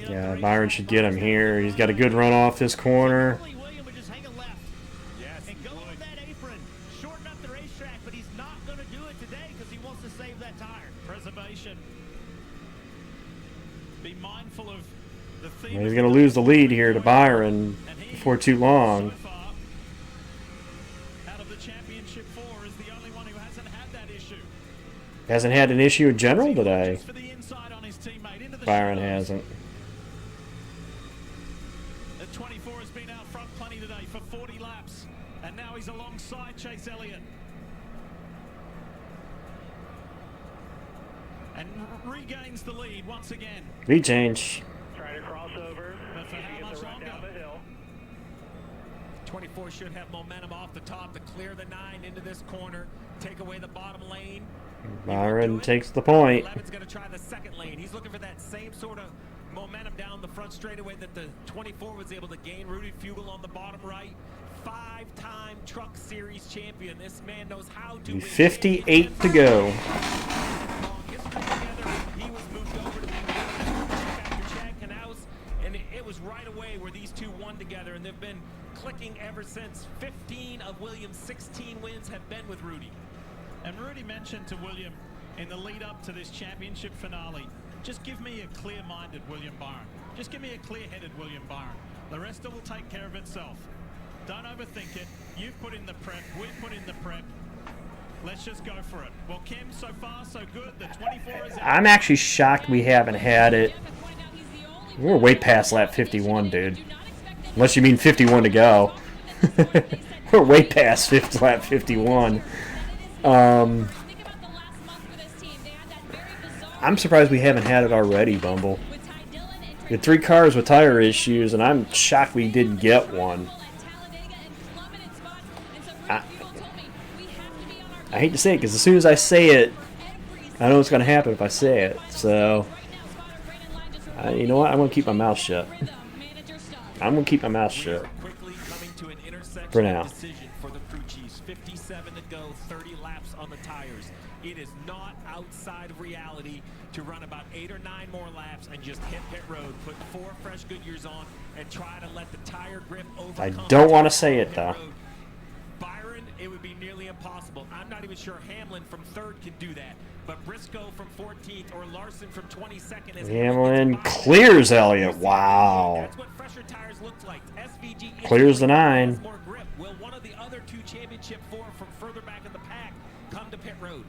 Yeah, Byron should get him here. He's got a good run off this corner. William would just hang a left. Yes, And go on that apron. Shorten up the racetrack, but he's not going to do it today because he wants to save that tire. Preservation. Be mindful of the theme. Well, he's going to lose the lead here to Byron before too long. Out of the championship 4 is the only one who hasn't had that issue. Hasn't had an issue in general today. Byron hasn't. The 24 has been out front plenty today for 40 laps, and now he's alongside Chase Elliott. And regains the lead once again. Lead change. Trying to cross over. But for how much longer? Down the hill. 24 should have momentum off the top to clear the 9 into this corner, take away the bottom lane. Byron takes the point. 11's going to try the second lane. He's looking for that same sort of momentum down the front straightaway that the 24 was able to gain. Rudy Fugle on the bottom right. 5-time Truck Series champion. This man knows how to win. 58 to go. He was moved over to after Chad Knaus, and it was right away where these two won together, and they've been clicking ever since. 15 of Williams' 16 wins have been with Rudy. And Rudy mentioned to William in the lead up to this championship finale, just give me a clear-minded William Byron. Just give me a clear-headed William Byron. The rest will take care of itself. Don't overthink it. You've put in the prep. We've put in the prep. Let's just go for it. Well, Kim, so far, so good. The 24 is out. I'm actually shocked we haven't had it. We're way past lap 51, dude. Unless you mean 51 to go. We're way past lap 51. I'm surprised we haven't had it already, Bumble. We had 3 cars with tire issues, and I'm shocked we didn't get one. I hate to say it, because as soon as I say it, I know what's going to happen if I say it. So, you know what? I'm going to keep my mouth shut. I'm going to keep my mouth shut. For now. 57 to go, 30 laps on the tires. It is not outside of reality to run about 8 or 9 more laps and just hit pit road, put 4 fresh Goodyears on, and try to let the tire grip overcome. I don't want to say it, though. Byron, it would be nearly impossible. I'm not even sure Hamlin from 3rd can do that. But Briscoe from 14th or Larson from 22nd is Hamlin clears Elliott. Wow. That's what fresher tires look like. SVG clears the 9. more grip. Will one of the other 2 championship 4 from further back in the pack come to pit road?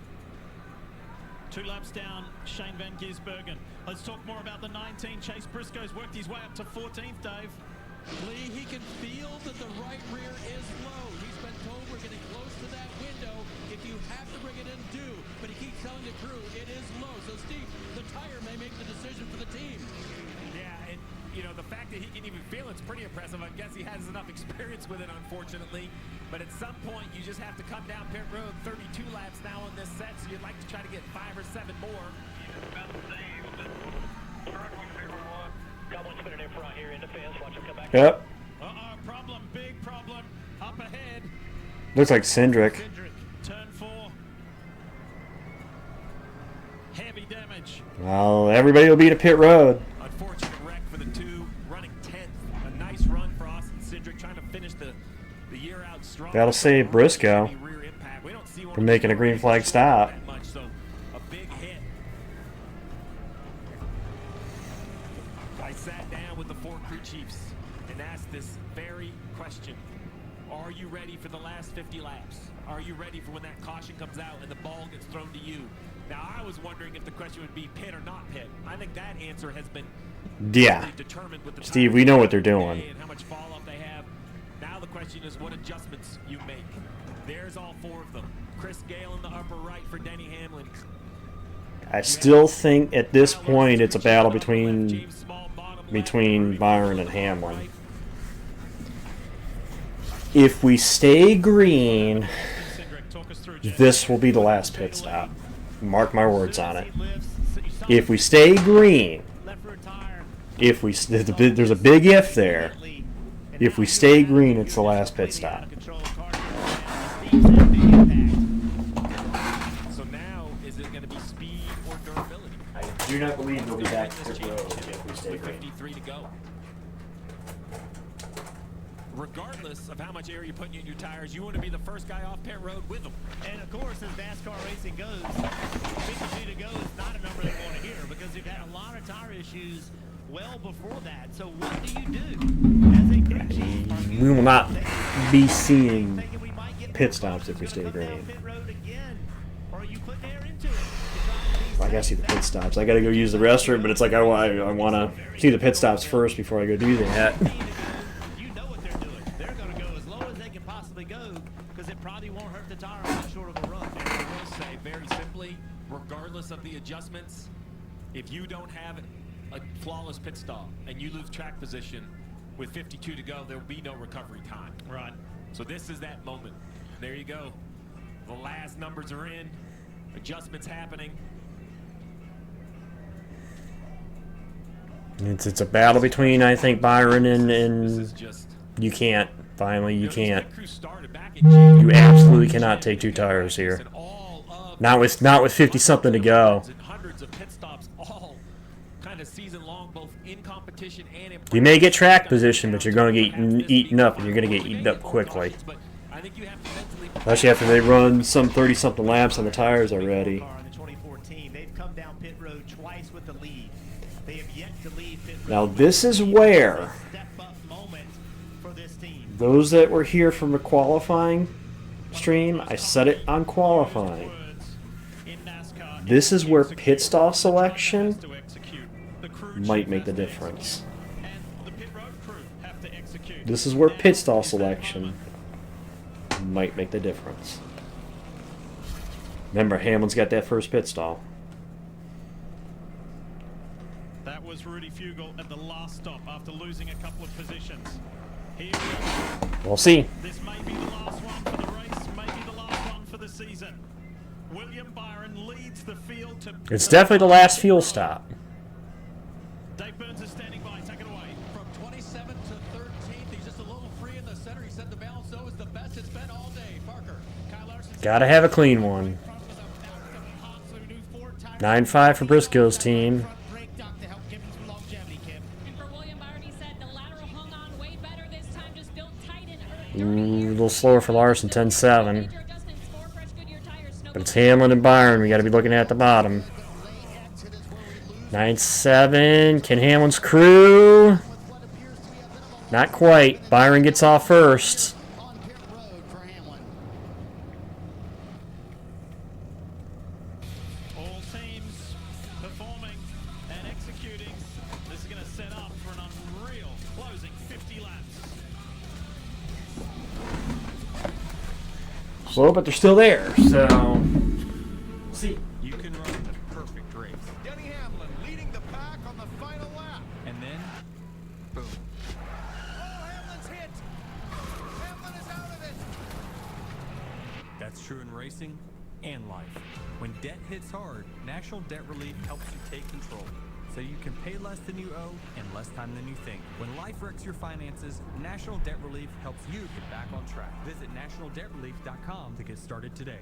2 laps down, Shane Van Gisbergen. Let's talk more about the 19. Chase Briscoe's worked his way up to 14th, Dave. Lee, he can feel that the right rear is low. He's been told we're getting close to that window. If you have to bring it in, do. But he keeps telling the crew it is low. So, Steve, the tire may make the decision for the team. Yeah, and, you know, the fact that he can even feel it's pretty impressive. I guess he has enough experience with it, unfortunately. But at some point, you just have to come down pit road. 32 laps now on this set, so you'd like to try to get 5 or 7 more. Yep. Uh-oh, problem, big problem. Up ahead. Looks like Cindric. Turn 4. Heavy damage. Well, everybody will be to pit road. Unfortunate wreck for the 2, running 10th. A nice run for Austin Cindric, trying to finish the year out strong. That'll save Briscoe from making a green flag stop. So a big hit. I sat down with the 4 crew chiefs and asked this very question. Are you ready for the last 50 laps? Are you ready for when that caution comes out and the ball gets thrown to you? Now, I was wondering if the question would be pit or not pit. I think that answer has been determined with the Steve, we know what they're doing. And how much fall-off they have. Now the question is what adjustments you make. There's all 4 of them. Chris Gale in the upper right for Denny Hamlin. I still think at this point it's a battle between Byron and Hamlin. If we stay green, this will be the last pit stop. Mark my words on it. If we stay green, there's a big if there. If we stay green, it's the last pit stop. So now, is it going to be speed or durability? Do not believe they'll be back to this pit road championship if we stay with green. 53 to go. Regardless of how much air you're putting in your tires, you want to be the first guy off pit road with them. And of course, as NASCAR racing goes, 52 to go is not a number they want to hear because you've had a lot of tire issues well before that. So what do you do as a crew chief? We will not be seeing pit stops if we stay green. Or are you putting air into it? I gotta see the pit stops. I gotta go use the restroom, but it's like I want to see the pit stops first before I go do that. You know what they're doing. They're going to go as low as they can possibly go because it probably won't hurt the tire on that short of a run. And I will say, very simply, regardless of the adjustments, if you don't have a flawless pit stop and you lose track position with 52 to go, there will be no recovery time. Right. So this is that moment. There you go. The last numbers are in. Adjustments happening. It's a battle between, I think, Byron and you can't. Finally, you can't. You absolutely cannot take two tires here. Not with 50-something to go. Hundreds of pit stops, all kind of season long, both in competition and in. You may get track position, but you're going to get eaten up, and you're going to get eaten up quickly. Especially after they run some 30-something laps on the tires already. In the 2014, they've come down pit road twice with the lead. They have yet to leave pit road. Now this is where those that were here from the qualifying stream, I said it on qualifying. This is where pit stop selection might make the difference. This is where pit stop selection might make the difference. Remember, Hamlin's got that first pit stop. That was Rudy Fugle at the last stop after losing a couple of positions. Here We'll see. This may be the last one for the race, maybe the last one for the season. William Byron leads the field to... It's definitely the last fuel stop. Dave Burns is standing by. Take it away. From 27th to 13th, he's just a little free in the center. He said the balance, though, is the best it's been all day. Parker. Gotta have a clean one. 9-5 for Briscoe's team. Ooh, a little slower for Larson, 10-7. But it's Hamlin and Byron we got to be looking at the bottom. 9-7. Can Hamlin's crew? Not quite. Byron gets off first. All teams performing and executing. This is going to set up for an unreal closing 50 laps. Slow, but they're still there, so see. You can run a perfect race. Denny Hamlin leading the pack on the final lap. And then, boom. Oh, Hamlin's hit. Hamlin is out of it. That's true in racing and life. When debt hits hard, National Debt Relief helps you take control, so you can pay less than you owe in less time than you think. When life wrecks your finances, National Debt Relief helps you get back on track. Visit nationaldebtrelief.com to get started today.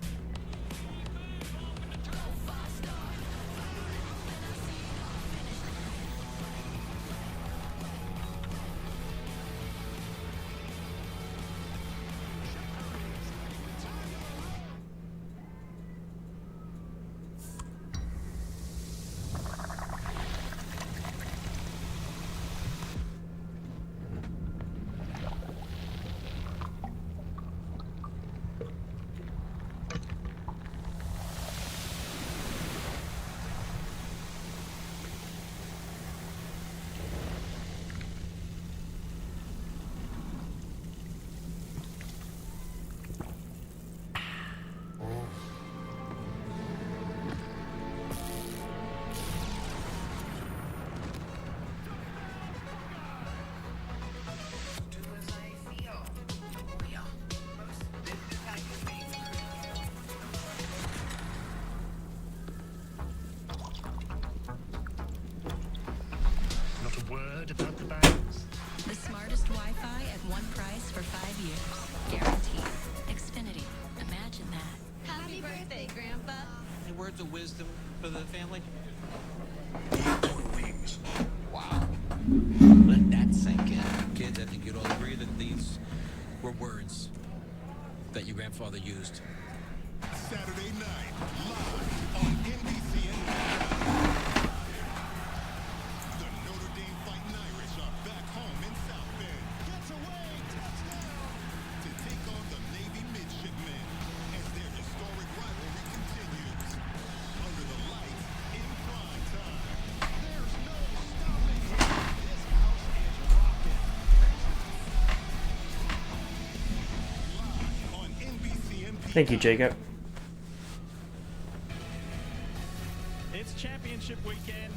The smartest Wi-Fi at one price for 5 years. Guaranteed. Xfinity. Imagine that. Happy birthday, Grandpa. Any words of wisdom for the family? Wow. Let that sink in. Kids, I think you'd all agree that these were words that your grandfather used. Saturday night, live on NBC and the Notre Dame Fighting Irish are back home in South Bend. Gets away, touchdown! To take on the Navy Midshipmen as their historic rivalry continues. Under the lights, in prime time. There's no stopping him. This house is rocking. Live on NBC and Thank you, Jacob. It's championship weekend.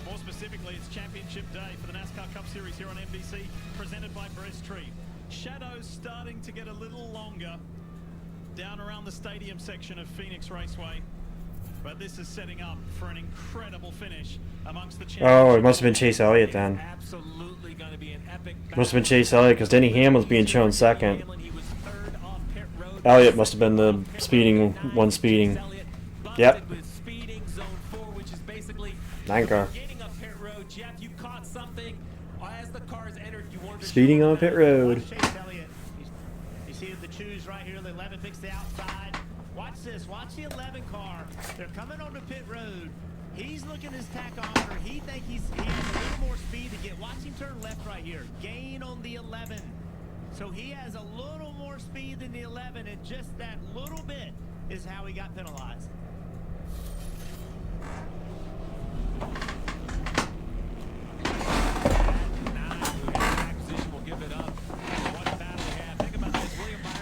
More specifically, it's championship day for the NASCAR Cup Series here on NBC, presented by Breasttree. Shadows starting to get a little longer down around the stadium section of Phoenix Raceway. But this is setting up for an incredible finish amongst the champions. Oh, it must have been Chase Elliott then. Absolutely going to be an epic Must have been Chase Elliott because Denny Hamlin's being shown second. Elliott must have been the speeding one speeding. Yep. 9 car. Jeff, you caught something as the cars entered. You wanted to Speeding on pit road. Chase Elliott. You see the choose right here. The 11 picks the outside. Watch this. Watch the 11 car. They're coming onto pit road. He's looking at his tachometer. He thinks he has a little more speed to get. Watch him turn left right here. Gain on the 11. So he has a little more speed than the 11, and just that little bit is how he got penalized.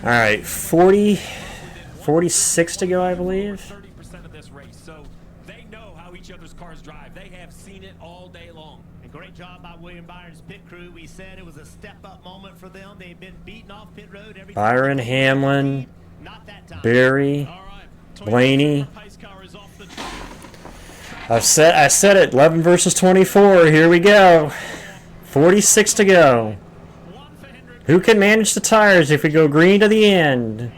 All right, 46 to go, I believe. 30% of this race, so they know how each other's cars drive. They have seen it all day long. And great job by William Byron's pit crew. We said it was a step-up moment for them. They've been beaten off pit road every Byron, Hamlin, Barry, Blaney. I said it. 11 versus 24. Here we go. 46 to go. Who can manage the tires if we go green to the end?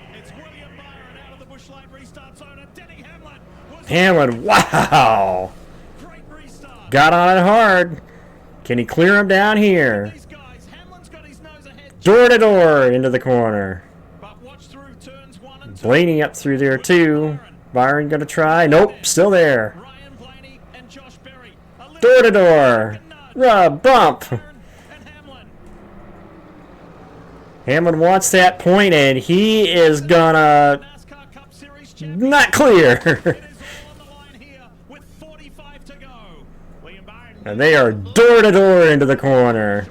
Hamlin, wow. Got on it hard. Can he clear him down here? Door to door into the corner. Blaney up through there too. Byron gonna try. Nope, still there. Door to door. Rub, bump. Hamlin wants that point, and he is gonna not clear. And they are door to door into the corner.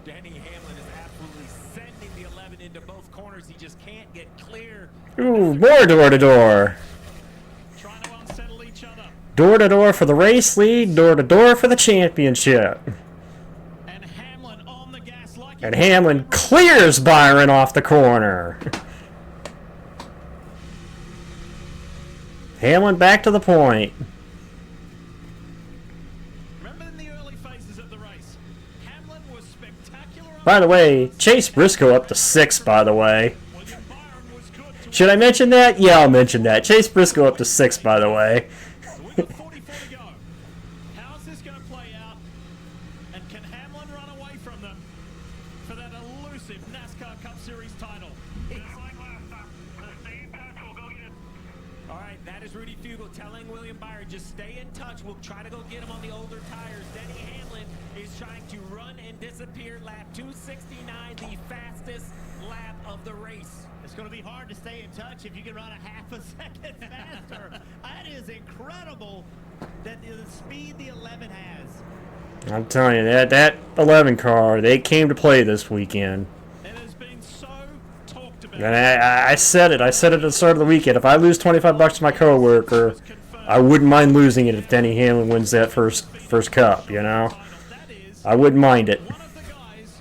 Denny Hamlin is absolutely sending the 11 into both corners. He just can't get clear. Ooh, more door to door. Door to door for the race lead, door to door for the championship. And Hamlin clears Byron off the corner. Hamlin back to the point. By the way, Chase Briscoe up to 6th, by the way. Should I mention that? Yeah, I'll mention that. Chase Briscoe up to 6th, by the way. How's this going to play out? And can Hamlin run away from them for that elusive NASCAR Cup Series title? All right, that is Rudy Fugle telling William Byron, just stay in touch. We'll try to go get him on the older tires. Denny Hamlin is trying to run and disappear. Lap 269, the fastest lap of the race. It's going to be hard to stay in touch if you can run a half a second faster. That is incredible that the speed the 11 has. I'm telling you, that 11 car, they came to play this weekend. It has been so talked about. And I said it. I said it at the start of the weekend. If I lose $25 to my coworker, I wouldn't mind losing it if Denny Hamlin wins that first cup, you know? I wouldn't mind it. One of the guys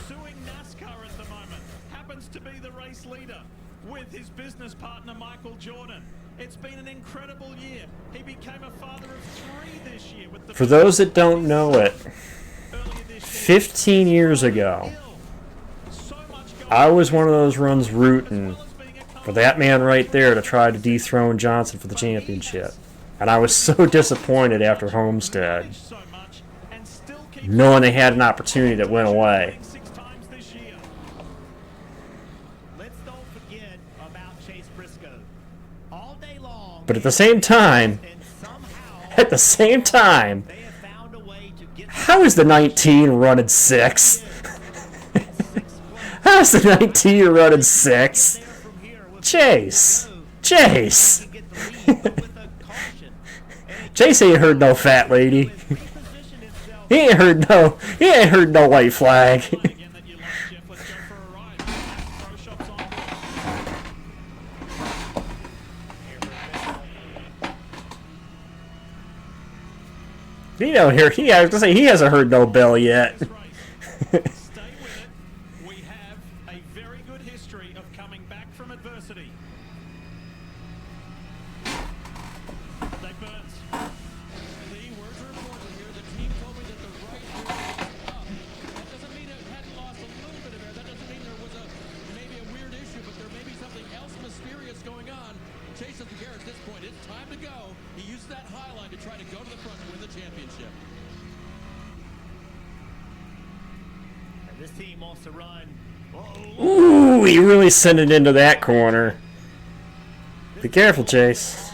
suing NASCAR at the moment happens to be the race leader with his business partner Michael Jordan. It's been an incredible year. He became a father of 3 this year with the For those that don't know it, 15 years ago, I was one of those runs rooting for that man right there to try to dethrone Johnson for the championship. And I was so disappointed after Homestead, knowing they had an opportunity that went away. Let's don't forget about Chase Briscoe. All day long, But at the same time, how is the 19 running 6? How is the 19 running 6? Chase! Chase! Chase ain't heard no fat lady. He ain't heard no white flag. He don't hear. I was gonna say he hasn't heard no bell yet. Stay with it. We have a very good history of coming back from adversity. Dave Burns. Lee, words are important here. The team told me that the right rear was up. That doesn't mean it hadn't lost a little bit of air. That doesn't mean there was maybe a weird issue, but there may be something else mysterious going on. Chase doesn't care at this point. It's time to go. He used that high line to try to go to the front and win the championship. And this team wants to run. Ooh, he really sent it into that corner. Be careful, Chase.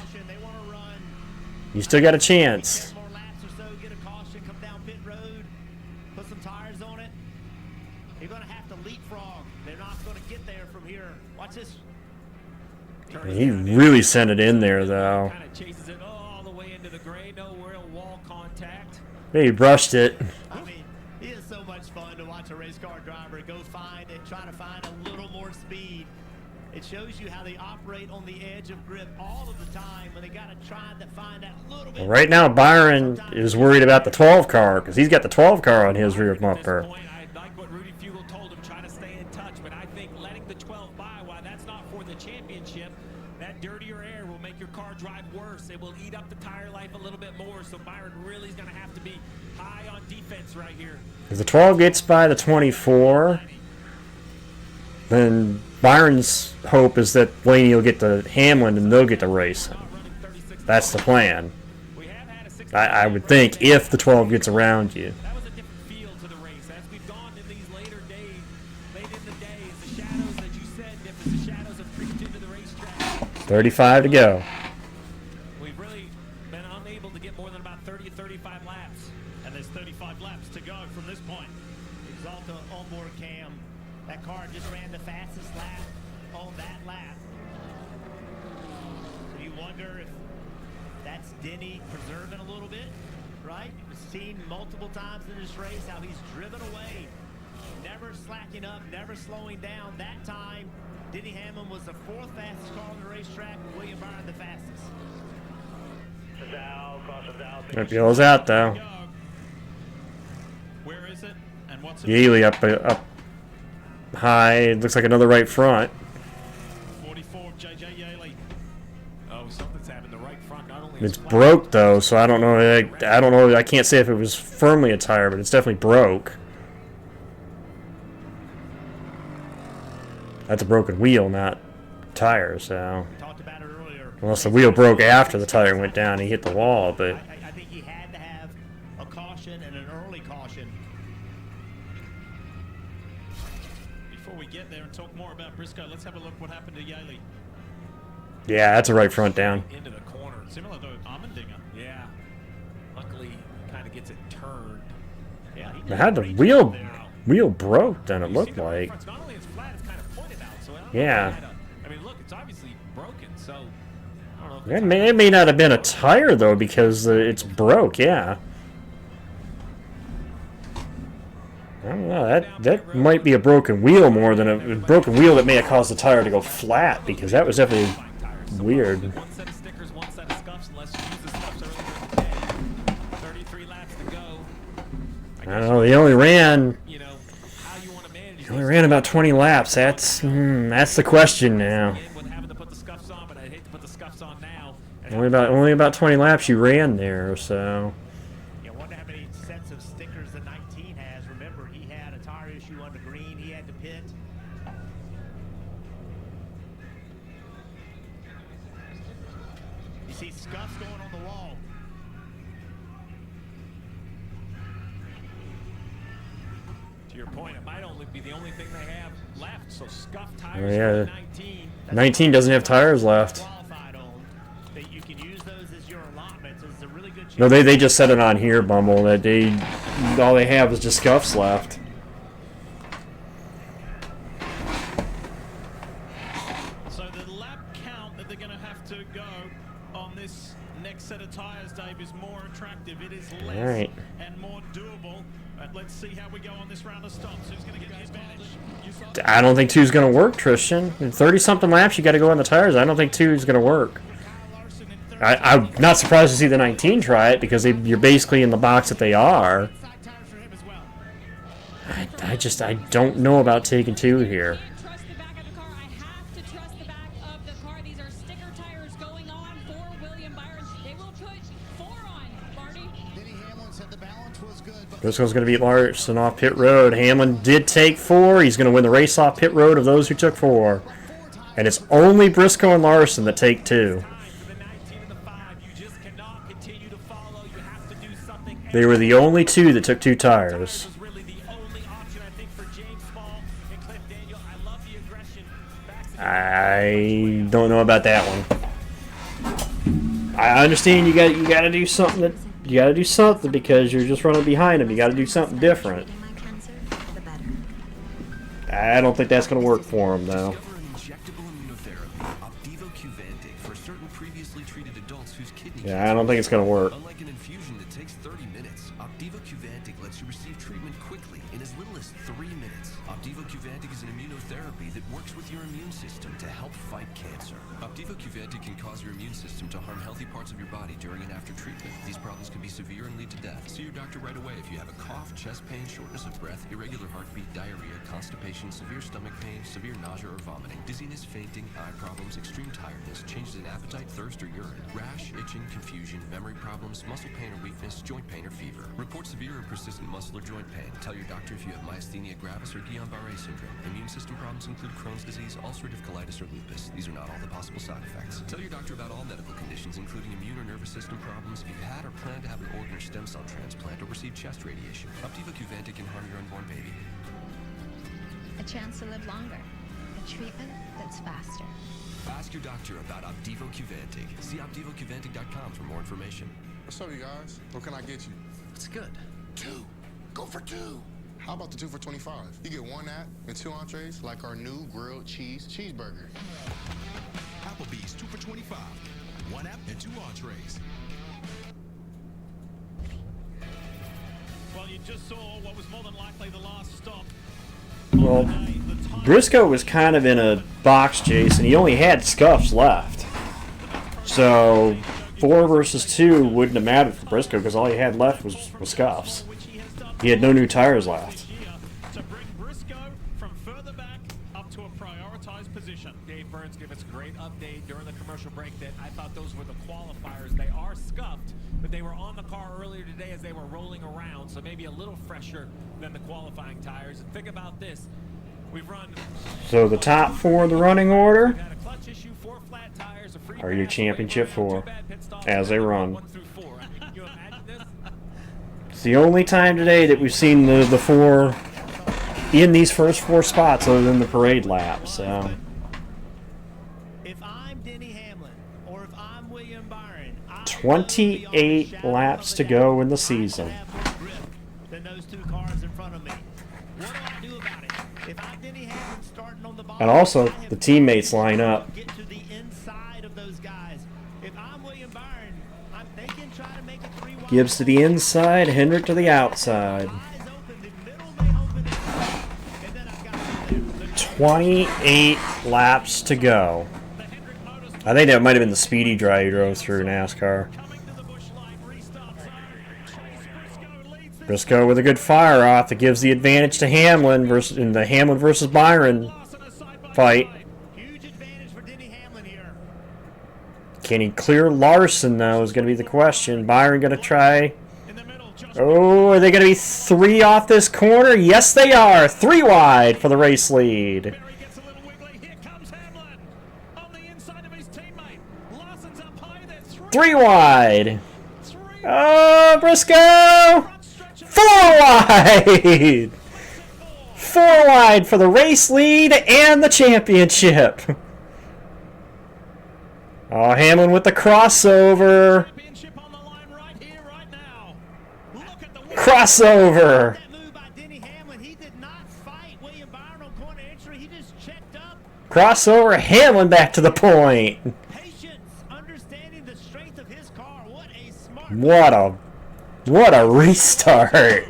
You still got a chance. More laps or so, get a caution, come down pit road, put some tires on it. You're going to have to leapfrog. They're not going to get there from here. Watch this. He really sent it in there, though. Kind of chases it all the way into the gray. No real wall contact. He brushed it. I mean, it is so much fun to watch a race car driver go find and try to find a little more speed. It shows you how they operate on the edge of grip all of the time when they got to try to find that little bit. Well, right now, Byron is worried about the 12 car because he's got the 12 car on his rear bumper. I like what Rudy Fugle told him, trying to stay in touch, but I think letting the 12 by, while that's not for the championship, that dirtier air will make your car drive worse. It will eat up the tire life a little bit more, so Byron really is going to have to be high on defense right here. If the 12 gets by the 24, then Byron's hope is that Blaney will get to Hamlin and they'll get to racing. That's the plan. I would think if the 12 gets around you. That was a different feel to the race. As we've gone in these later days, late in the day, as the shadows that you said, Nip, as the shadows have creeped into the racetrack. 35 to go. We've really been unable to get more than about 30 to 35 laps. And there's 35 laps to go from this point. Exalta onboard cam. That car just ran the fastest lap on that lap. So you wonder if that's Denny preserving a little bit, right? We've seen multiple times in this race how he's driven away, never slacking up, never slowing down. That time, Denny Hamlin was the 4th fastest car on the racetrack, William Byron the fastest. That feels out though. Where is it? And what's it? Yealy up high. It looks like another right front. 44, JJ Yaley. Oh, something's happened. The right front not only It's broke though, so I don't know. I don't know. I can't say if it was firmly a tire, but it's definitely broke. That's a broken wheel, not tire. So unless the wheel broke after the tire went down, he hit the wall. But I think he had to have a caution and an early caution. Before we get there and talk more about Briscoe, let's have a look what happened to Yaley. yeah, that's a right front down. into the corner. Similar to Armendinger. Yeah. Luckily, he kind of gets it turned. Yeah, It had the wheel broke. Then it looked like. Not only it's flat, it's kind of pointed out. So I don't Yeah. know I mean, look, it's obviously broken. So I don't know. If It may not have been a tire though because it's broke. Yeah. I don't know. That might be a broken wheel more than a broken wheel that may have caused the tire to go flat because that was definitely weird. one set of stickers, one set of scuffs, unless you use the scuffs earlier in the day. 33 laps to go. I don't know. They only ran. They only ran about 20 laps. That's the question now. With having to put the scuffs on, but I hate to put the scuffs on now. Only about 20 laps you ran there, so. Yeah, wonder how many sets of stickers the 19 has. Remember, he had a tire issue on the green. He had to pit. See scuffs going on the wall. To your point, it might only be the only thing they have left. So scuffed Oh, tires yeah. for 19. 19 doesn't have tires left. That you can use those as your allotments. It's a really good chance. No, they just said it on here, Bumble, that all they have is just scuffs left. So the lap count that they're going to have to go on this next set of tires, Dave, is more attractive. It is less Alright. and more doable. Let's see how we go on this round of stops. Who's going to get the advantage? I don't think 2's going to work, Tristan. In 30-something laps, you got to go on the tires. I don't think 2's going to work. I'm not surprised to see the 19 try it because you're basically in the box that they are. I don't know about taking 2 here. Briscoe's going to beat Larson off pit road. Hamlin did take 4. He's going to win the race off pit road of those who took 4. And it's only Briscoe and Larson that take 2. They were the only 2 that took 2 tires. I don't know about that one. I understand you got to do something because you're just running behind them. You got to do something different. I don't think that's going to work for them though. Yeah, I don't think it's going to work. Unlike an infusion that takes 30 minutes, Opdivo Qvantig lets you receive treatment quickly in as little as 3 minutes. Opdivo Qvantig is an immunotherapy that works with your immune system to help fight cancer. Opdivo Qvantig can cause your immune system to harm healthy parts of your body during and after treatment. These problems can be severe and lead to death. See your doctor right away if you have a cough, chest pain, shortness of breath, irregular heartbeat, diarrhea, constipation, severe stomach pain, severe nausea or vomiting, dizziness, fainting, eye problems, extreme tiredness, changes in appetite, thirst, or urine, rash, itching, confusion, memory problems, muscle pain or weakness, joint pain or fever. Report severe or persistent muscle or joint pain. Tell your doctor if you have myasthenia gravis or Guillain-Barré syndrome. Immune system problems include Crohn's disease, ulcerative colitis, or lupus. These are not all the possible side effects. Tell your doctor about all medical conditions, including immune or nervous system problems, if you've had or plan to have an organ or stem cell transplant or receive chest radiation. Opdivo Qvantig can harm your unborn baby. A chance to live longer. A treatment that's faster. Ask your doctor about Opdivo Qvantig. See OpdivoQvantig.com for more information. What's up, you guys? What can I get you? It's good. 2. Go for 2. How about the 2 for 25? You get 1 app and 2 entrees, like our new grilled cheese cheeseburger. Applebee's 2 for 25. 1 app and 2 entrees. Well, you just saw what was more than likely the last stop. Well, Briscoe was kind of in a box chase, and he only had scuffs left. So 4 versus 2 wouldn't have mattered for Briscoe because all he had left was scuffs. He had no new tires left. To bring Briscoe from further back up to a prioritized position. Dave Burns gave us a great update during the commercial break that I thought those were the qualifiers. They are scuffed, but they were on the car earlier today as they were rolling around, so maybe a little fresher than the qualifying tires. And think about this. We've run... So the top 4 in the running order We've had a clutch issue, 4 flat tires, a free are your pass, championship 4 as they run. 1 through 4. Can you imagine this? It's the only time today that we've seen the 4 in these first 4 spots other than the parade lap. So. If I'm Denny Hamlin or if I'm William Byron, 28 laps to go in the season. than those 2 cars in front of me. What do I do about it? If I'm Denny Hamlin starting on the bottom, And also, the teammates line up. get to the inside of those guys. If I'm William Byron, I'm thinking try to make it 3 wide. Gibbs to the inside, Hendrick to the outside. 28 laps to go. I think that might have been the speedy dry he drove through NASCAR. Briscoe with a good fire off that gives the advantage to Hamlin in the Hamlin versus Byron fight. Can he clear Larson though is going to be the question. Byron going to try. Oh, are they going to be 3 off this corner? Yes, they are. 3 wide for the race lead. 3 wide. Oh, Briscoe! 4 wide! 4 wide for the race lead and the championship. Oh, Hamlin with the crossover. Crossover. Crossover, Hamlin back to the point. What a restart.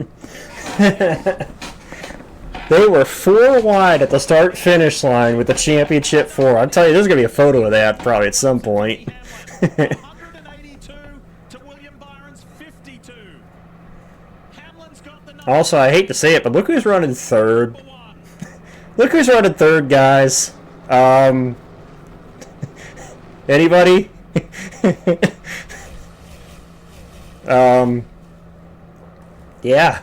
They were 4 wide at the start-finish line with the championship 4. I'll tell you, there's going to be a photo of that probably at some point. Also, I hate to say it, but look who's running third. Look who's running third, guys. Anybody? Yeah.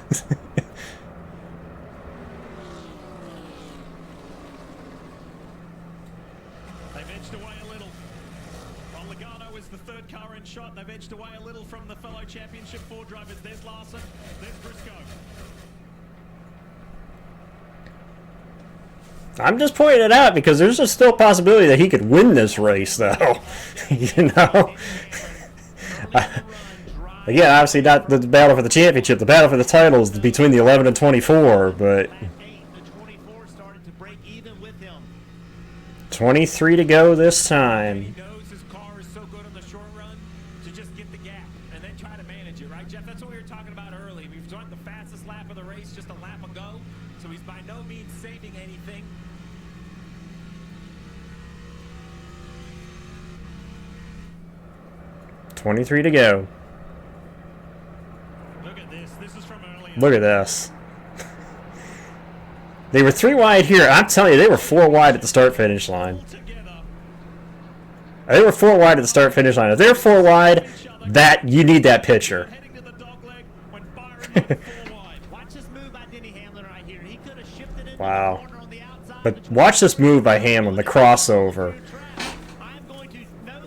They've edged away a little. Logano is the third car in shot. They've edged away a little from the fellow Championship 4 drivers. There's Larson. There's Briscoe. I'm just pointing it out because there's just still a possibility that he could win this race, though. You know? Again, obviously not the battle for the championship. The battle for the title is between the 11 and 24, but 23 to go this time. He knows his car is so good on the short run to just get the gap and then try to manage it, right, Jeff? That's what we were talking about early. We've run the fastest lap of the race just a lap ago, so he's by no means saving anything. $23 to go. Look at this. This is from earlier. Look at this. They were 3 wide here. I'm telling you, they were 4 wide at the start-finish line. They were 4 wide at the start-finish line. If they're 4 wide, that you need that picture. Wow. But watch this move by Hamlin, the crossover.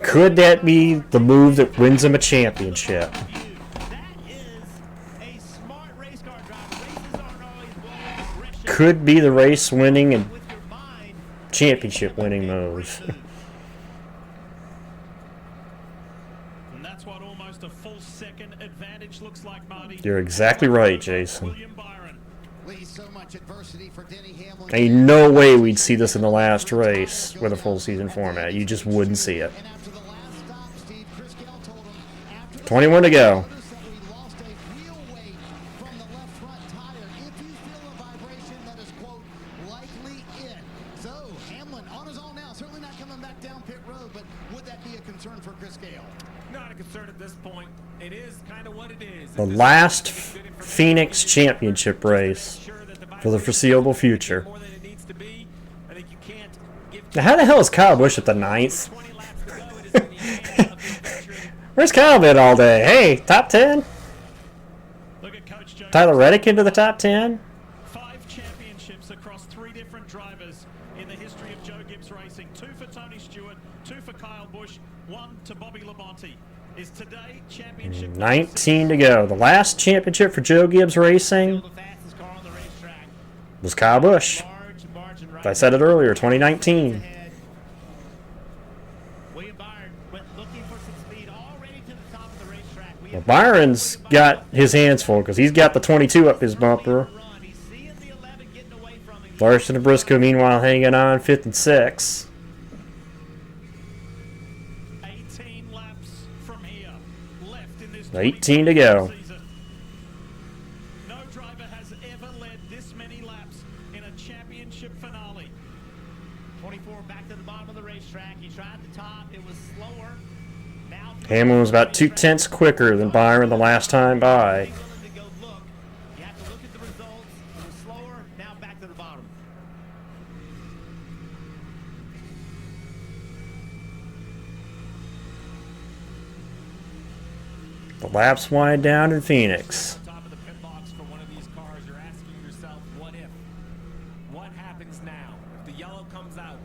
Could that be the move that wins him a championship? Could be the race-winning and championship-winning move. And that's what almost a full second advantage looks like, Marty. You're exactly right, Jason. Ain't no way we'd see this in the last race with a full season format. You just wouldn't see it. 21 to go. The last Phoenix Championship race for the foreseeable future. Now, how the hell is Kyle Busch at the 9th? Where's Kyle been all day? Hey, top 10? Tyler Reddick into the top 10? 5 championships across 3 different drivers in the history of Joe Gibbs Racing. 2 for Tony Stewart, 2 for Kyle Busch, 1 to Bobby Labonte. Is today championship 19 to go. The last championship for Joe Gibbs Racing was Kyle Busch. I said it earlier, 2019. Well, Byron's got his hands full because he's got the 22 up his bumper. Larson and Briscoe, meanwhile, hanging on 5th and 6th. 18 to go. No driver has ever led this many laps in a championship finale. 24 back to the bottom of the racetrack. He tried the top. It was slower. Now Hamlin was about 2/10 quicker than Byron the last time by. you have to look at the results. It was slower. Now back to the bottom. The laps wind down in Phoenix. Top of the pit box for one of these cars, you're asking yourself, what if? What happens now? If the yellow comes out,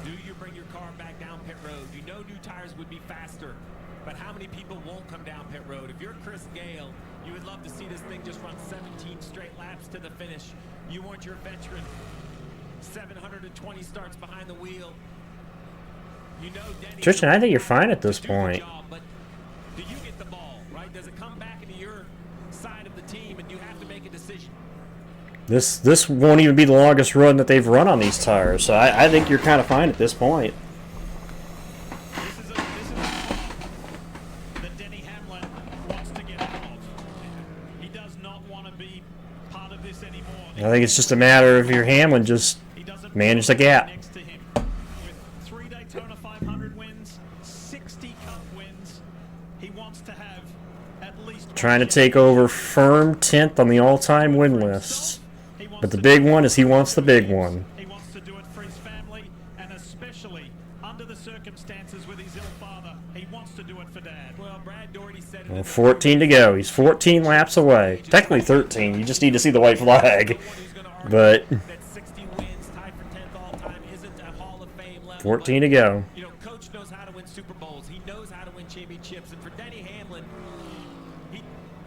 do you bring your car back down pit road? You know new tires would be faster, But how many people won't come down pit road? If you're Chris Gale, you would love to see this thing just run 17 straight laps to the finish. You want your veteran 720 starts behind the wheel. You know, Denny, Tristan, I think you're fine at this point. but do you get the ball, right? Does it come back into your side of the team and you have to make a decision? This won't even be the longest run that they've run on these tires, so I think you're kind of fine at this point. That Denny Hamlin wants to get out of. He does not want to be part of this anymore. I think it's just a matter of your Hamlin just manage the gap. Next to him, with 3 Daytona 500 wins, 60 Cup wins, he wants to have at least. Trying to take over firm 10th on the all-time win list. But the big one is he wants the big one. He wants to do it for his family, and especially under the circumstances with his ill father, he wants to do it for Dad. Well, Brad Doherty said Well, 14 to go. He's 14 laps away. Technically 13. You just need to see the white flag. But 14 to go. You know, Coach knows how to win Super Bowls. He knows how to win championships. And for Denny Hamlin,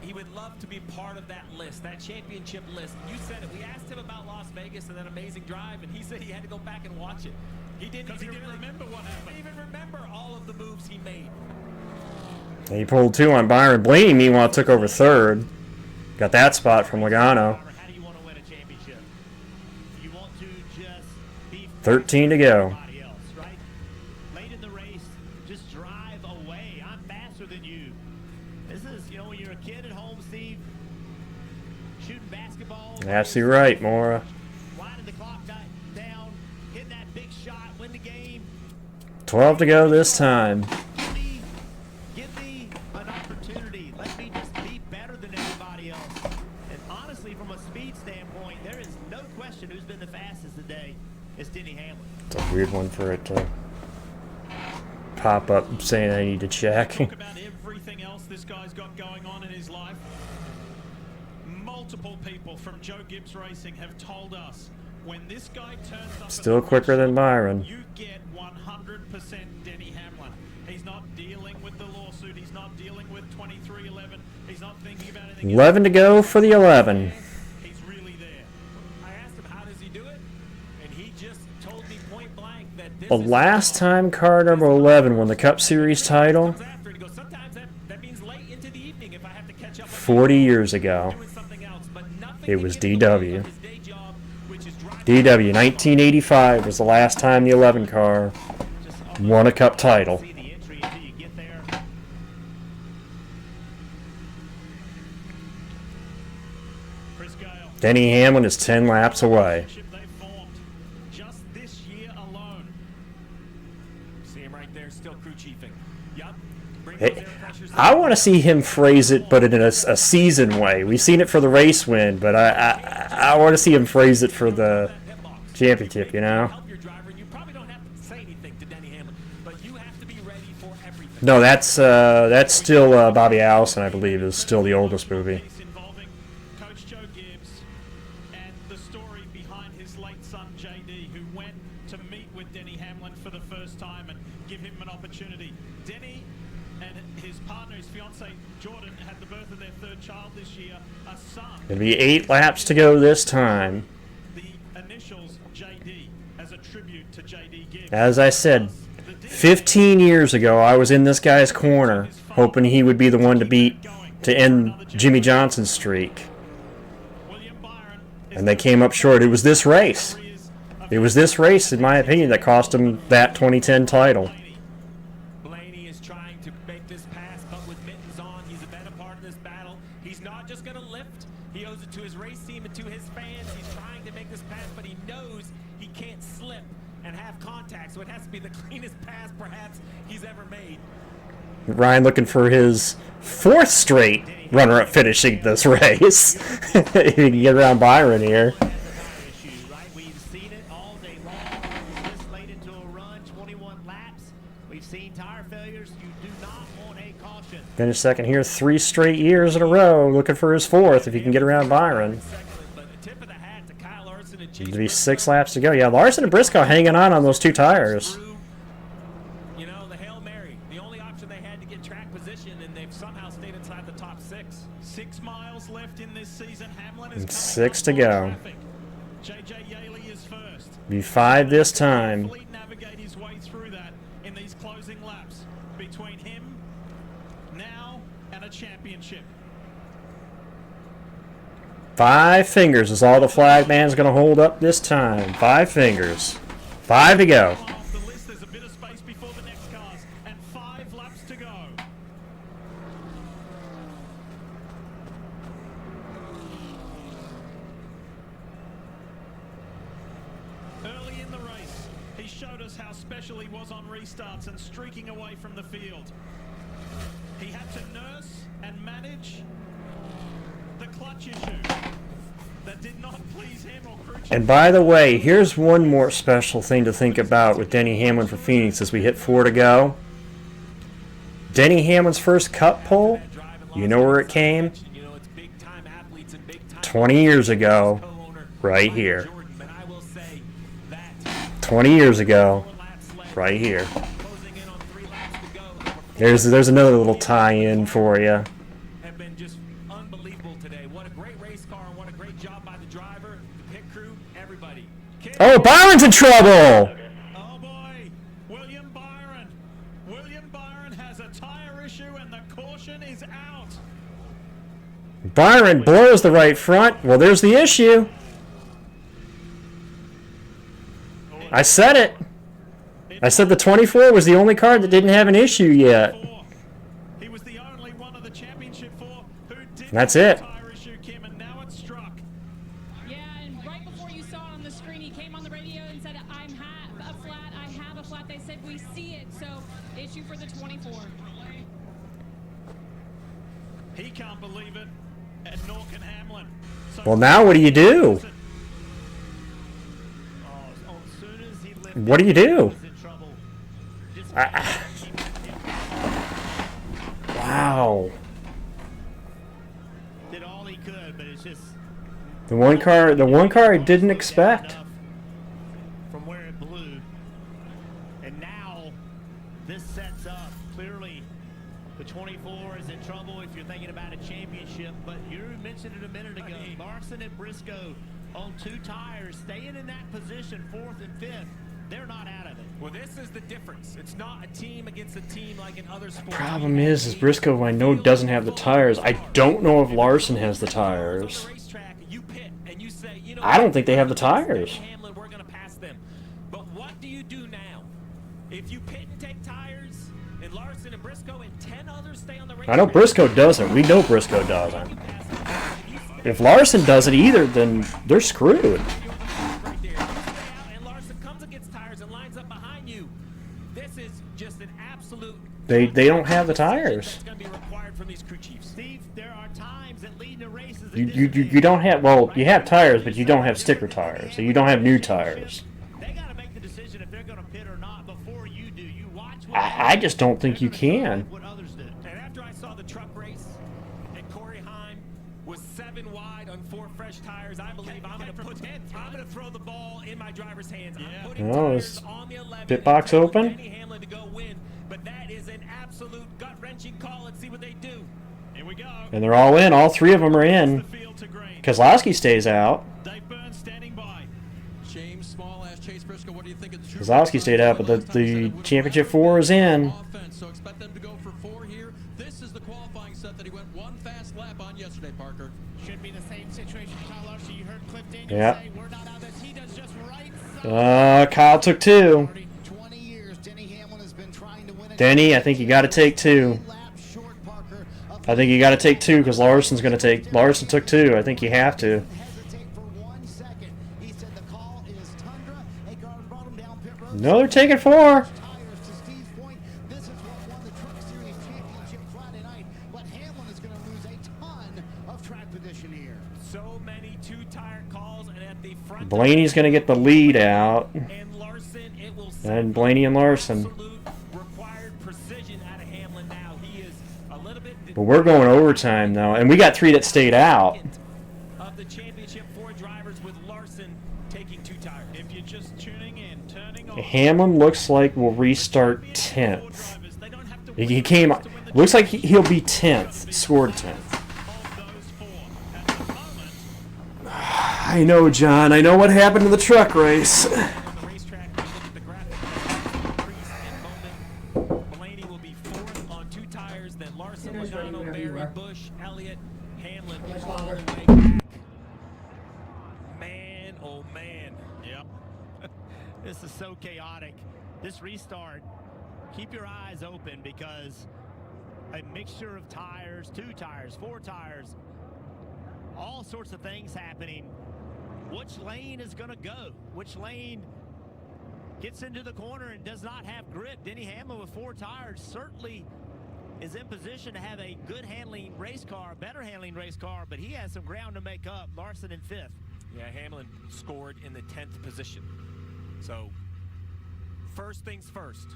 he would love to be part of that list, that championship list. You said it. We asked him about Las Vegas and that amazing drive, and he said he had to go back and watch it. He didn't even remember what happened. He didn't even remember all of the moves he made. He pulled 2 on Byron. Blaney, meanwhile, took over 3rd. Got that spot from Logano. 13 to go. Late in the race, just drive away. I'm faster than you. This is, you know, when you're a kid at home, Steve, shooting basketball. Absolutely right, Mora. Winding the clock down, hitting that big shot, win the game. 12 to go this time. Give me an opportunity. Let me just be better than everybody else. And honestly, from a speed standpoint, there is no question who's been the fastest today. It's Denny Hamlin. It's a weird one for it to pop up saying I need to check. Talk about everything else this guy's got going on in his life. Multiple people from Joe Gibbs Racing have told us when this guy turns up. Still quicker than Byron. You get 100% Denny Hamlin. He's not dealing with the lawsuit. He's not dealing with 2311. He's not thinking about anything. 11 to go for the 11. He's really there. I asked him, how does he do it? And he just told me point blank that this The last time car number 11 won the Cup Series title, 40 years ago, it was DW. DW, 1985 was the last time the 11 car won a Cup title. Denny Hamlin is 10 laps away. Just this year alone. See him right there, still crew chiefing. Yup. Hey, I want to see him phrase it, but in a season way. We've seen it for the race win, but I want to see him phrase it for the championship, you know? No, that's still Bobby Allison, I believe, is still the oldest movie. Coach Joe Gibbs and the story behind his late son JD, who went to meet with Denny Hamlin for the first time and give him an opportunity. Denny and his partner, his fiance Jordan, had the birth of their 3rd child this year, a son. It'll be 8 laps to go this time. The initials JD as a tribute to JD Gibbs. As I said, 15 years ago, I was in this guy's corner, hoping he would be the one to beat to end Jimmy Johnson's streak. And they came up short. It was this race. It was this race, in my opinion, that cost him that 2010 title. Blaney is trying to make this pass, but with mittens on, he's a better part of this battle. He's not just going to lift. He owes it to his race team and to his fans. He's trying to make this pass, but he knows he can't slip and have contact, so it has to be the cleanest pass perhaps he's ever made. Ryan looking for his 4th straight runner-up finishing this race. He can get around Byron here. We've seen it all day long. This late into a run, 21 laps. We've seen tire failures. You do not want a caution. Finished second here 3 straight years in a row, looking for his 4th if he can get around Byron. It'll be 6 laps to go. Yeah, Larson and Briscoe hanging on those 2 tires. You know, the Hail Mary, the only option they had to get track is And 6 to coming go. on traffic. JJ Yaley is first. Be 5 this time. Fleet navigate his way through that in these closing laps between him now and a championship. 5 fingers is all the flag man's going to hold up this time. 5 fingers. 5 to go. Off the list, there's a bit of space before the next cars, and 5 laps to go. Early in the race, he showed us how special he was on restarts and streaking away from the field. He had to nurse and manage the clutch issue that did not please him or crew chief. And by the way, here's one more special thing to think about with Denny Hamlin for Phoenix as we hit 4 to go. Denny Hamlin's first Cup pole, you know where it came? 20 years ago, right here. 20 years ago, right here. There's another little tie-in for you. Have been just unbelievable today. What a great race car and what a great job by the driver, the pit crew, everybody. Oh, Byron's in trouble! Oh boy, William Byron has a tire issue and the caution is out. Byron blows the right front. Well, there's the issue. I said it. I said the 24 was the only car that didn't have an issue yet. He was the only one of the championship 4 who did That's have it. a tire issue, Kim, and now it's struck. Yeah, and right before you saw it on the screen, he came on the radio and said, I have a flat. They said, we see it, so issue for the 24. He can't believe it, and nor can Hamlin. So Well, now what do you do? What do you do? Wow. Did all he could, but it's just The one car I didn't expect. from where it blew. And now this sets up clearly the 24 is in trouble if you're thinking about a championship. But you mentioned it a minute ago. Larson and Briscoe on 2 tires, staying in that position, 4th and 5th. They're not out of it. Well, this is the difference. It's not a team against a team like in other sports. Problem is Briscoe I know doesn't have the tires. I don't know if Larson has the tires. I don't think they have the tires. Hamlin, we're going to pass them. But what do you do now? If you pit and take tires, and Larson and Briscoe and 10 others stay on the race. I know Briscoe doesn't. We know Briscoe doesn't. If Larson does it either, then they're screwed. They don't have the tires. Steve, there are times that lead to races. You don't have, well, you have tires, but you don't have sticker tires, so you don't have new tires. They got to make the decision if they're going to pit or not before you do. You watch what I just don't think you can. what others do. And after I saw the truck race, and Corey Heim was 7 wide on 4 fresh tires, I believe I'm going to throw the ball in my driver's hands. I'm putting Oh, tires is on the 11. pit box open? Denny Hamlin to go win, but that is an absolute gut-wrenching call. Let's see what they do. Here we go. And they're all in. All 3 of them are in. Kozlowski stays out. Dave Burns standing by. James Small asked Chase Briscoe, what do you think of the Kozlowski stayed out, but the championship 4 is in. offense? So expect them to go for 4 here. This is the qualifying set that he went 1 fast lap on yesterday, Parker. Should be the same situation for Kyle Larson. You heard Cliff Daniels Yeah. say, we're not out of this. He does just right. Kyle took 2. Denny, I think you got to take 2. I think you got to take 2 because Larson's going to take. Larson took 2. I think you have to. No, they're taking 4. So many 2-tire calls, and at the front. Blaney's going to get the lead out. And Larson, it will And Blaney and Larson. required precision out of Hamlin now. He is a little bit But we're going overtime though, and we got 3 that stayed out. of the championship 4 drivers with Larson taking 2 tires. If you're just tuning in, turning on. Hamlin looks like we'll restart 10th. He came. Looks like he'll be 10th. Scored 10th. I know, John. I know what happened in the truck race. Blaney will be fourth on 2 tires, then Larson, Logano, Berry, Busch, Elliott, Hamlin all the way back. Man, oh man. Yep. This is so chaotic. This restart, keep your eyes open because a mixture of tires, 2 tires, 4 tires, all sorts of things happening. Which lane is going to go? Which lane gets into the corner and does not have grip? Denny Hamlin with 4 tires certainly is in position to have a good handling race car, better handling race car, but he has some ground to make up. Larson in 5th. Yeah, Hamlin scored in the 10th position. So, first things first.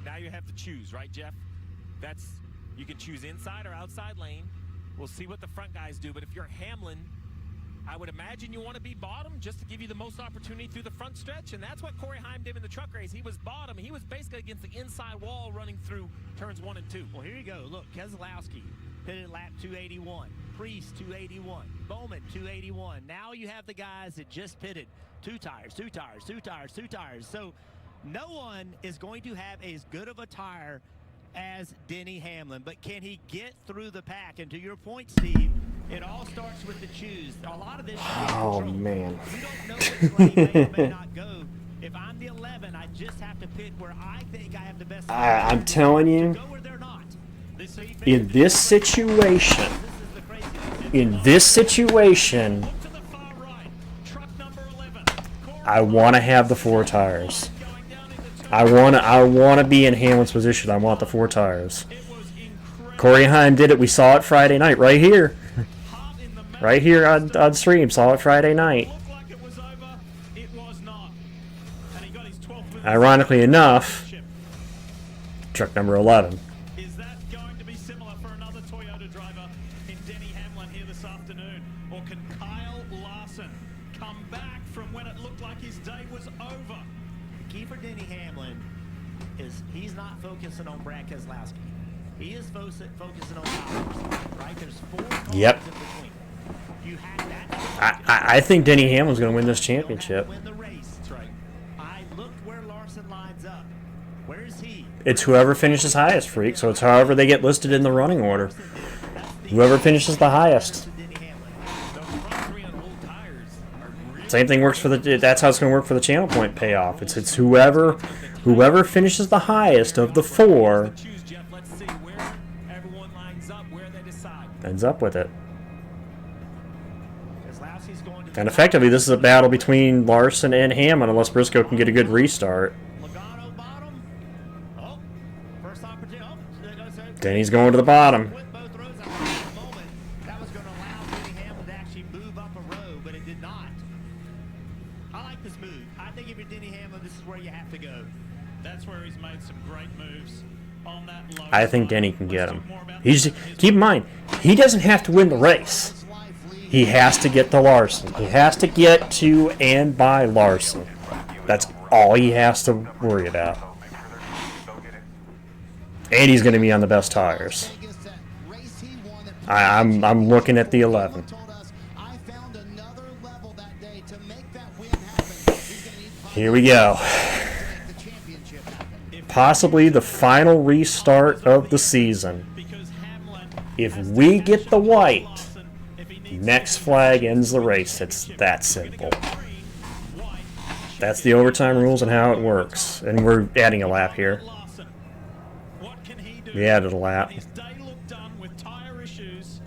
Now you have to choose, right, Jeff? You can choose inside or outside lane. We'll see what the front guys do, but if you're Hamlin, I would imagine you want to be bottom just to give you the most opportunity through the front stretch, and that's what Corey Heim did in the truck race. He was bottom. He was basically against the inside wall running through turns 1 and 2. Well, here you go. Look, Keselowski pitted lap 281. Priest 281. Bowman 281. Now you have the guys that just pitted 2 tires, 2 tires, 2 tires, 2 tires. So no one is going to have as good of a tire as Denny Hamlin, but can he get through the pack? And to your point, Steve, it all starts with the choose. A lot of this man. You don't know which lane may or may not go. If I'm the 11, I just have to pit where I think I have the best. I'm telling you, in this situation, I want to have the 4 tires. I want to be in Hamlin's position. I want the 4 tires. Corey Heim did it. We saw it Friday night right here. Right here on stream. Saw it Friday night. Ironically enough, truck number 11. Is that going to be similar for another Toyota driver in Denny Hamlin here this afternoon? Or can Kyle Larson come back from when it looked like his day was over? The key for Denny Hamlin is he's not focusing on Brad Keselowski. He is focusing on tires, right? There's 4 cars Yep. in between. You have that. I think Denny Hamlin's going to win this championship. Win the race. That's right. I looked where Larson lines up. Where is he? It's whoever finishes highest, freak. So it's however they get listed in the running order. Whoever finishes the highest. Same thing works for the. That's how it's going to work for the channel point payoff. It's whoever finishes the highest of the 4 ends up with it. And effectively, this is a battle between Larson and Hamlin, unless Briscoe can get a good restart. Denny's going to the bottom. That was going to allow Denny Hamlin to actually move up a row, but it did not. I like this move. I think if you're Denny Hamlin, this is where you have to go. That's where he's made some great moves on that low. I think Denny can get him. Keep in mind, he doesn't have to win the race. He has to get to Larson. He has to get to and by Larson. That's all he has to worry about. And he's going to be on the best tires. I'm looking at the 11. Here we go. Possibly the final restart of the season. If we get the white, next flag ends the race. It's that simple. That's the overtime rules and how it works. And we're adding a lap here. We added a lap. His day looked done with tire issues.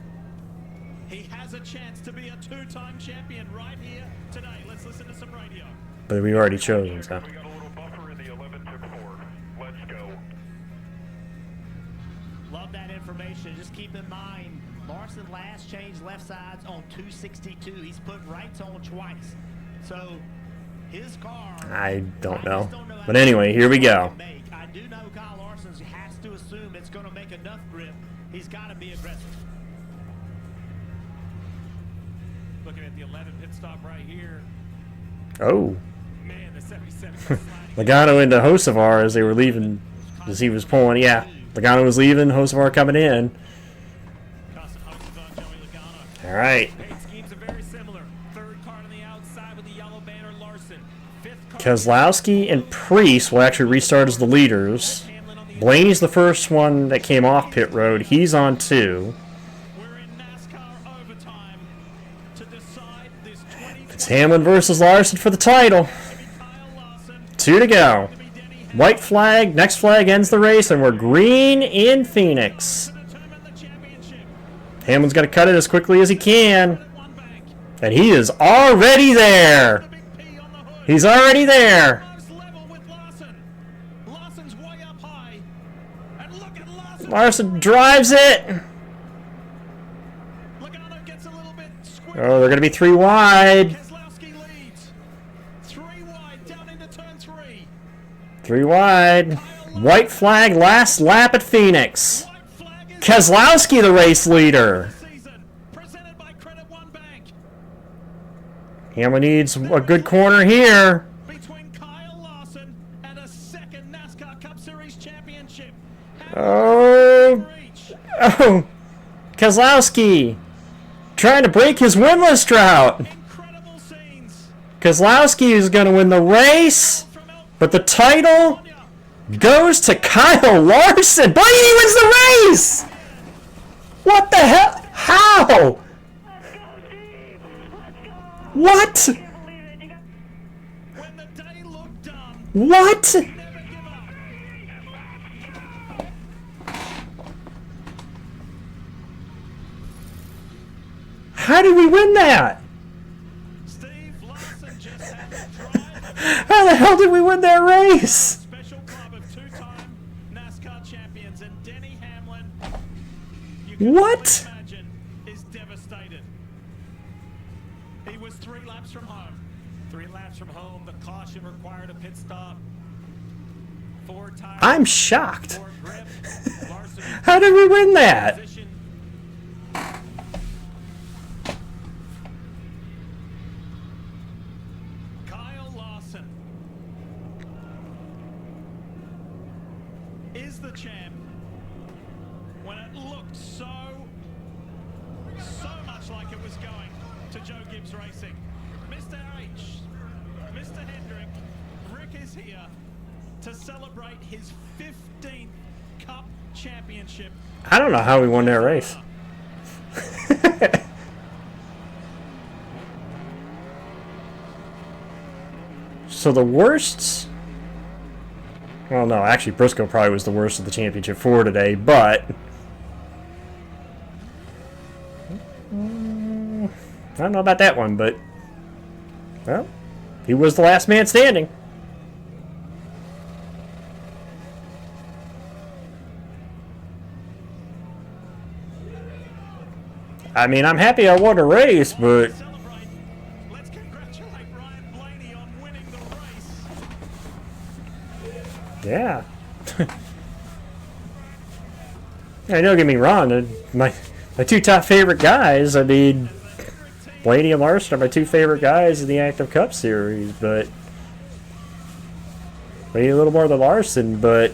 He has a chance to be a 2-time champion right here today. Let's listen to some radio. But we already chose him, so. Love that information. Just keep in mind, Larson last changed left sides on 262. He's put rights on twice. So his car. I don't know. But anyway, here we go. I do know Kyle Larson has to assume it's going to make enough grip. He's got to be aggressive. Looking at the 11 pit stop right here. Oh. Man, the 77. Logano into Hocevar as they were leaving, as he was pulling. Yeah, Logano was leaving, Hocevar coming in. All right. Schemes are very similar. Third car to the Keselowski and Priest will actually restart as the leaders. Blaney's the first one that came off pit road. He's on 2. It's Hamlin versus Larson for the title. 2 to go. White flag, next flag ends the race, and we're green in Phoenix. Hamlin's got to cut it as quickly as he can. And he is already there. He's already there. Larson drives it. Oh, they're going to be 3 wide. 3 wide. White flag, last lap at Phoenix. Keselowski, the race leader. Hamlin needs a good corner here. Oh. Oh. Keselowski trying to break his winless drought. Keselowski is going to win the race, but the title goes to Kyle Larson. Blaney wins the race! What the hell? How? What? What? How did we win that? How the hell did we win that race? Special club of 2-time NASCAR champions and Denny Hamlin. What? Imagine is devastated. He was 3 laps from home. 3 laps from home. The caution required a pit stop. 4 tires. I'm shocked. How did we win that? Is the champ when it looked so much like it was going to Joe Gibbs Racing. Mr. H, Mr. Hendrick, Rick is here to celebrate his 15th Cup championship. I don't know how we won that race. So the worst... Well, no, actually Briscoe probably was the worst of the championship 4 today, but... I don't know about that one, but... Well, he was the last man standing. I mean, I'm happy I won a race, but... Let's congratulate Ryan Blaney on winning the race. Yeah. Hey, don't get me wrong. My 2 top favorite guys, I mean, Blaney and Larson are my 2 favorite guys in the Active Cup Series, but maybe a little more than Larson, but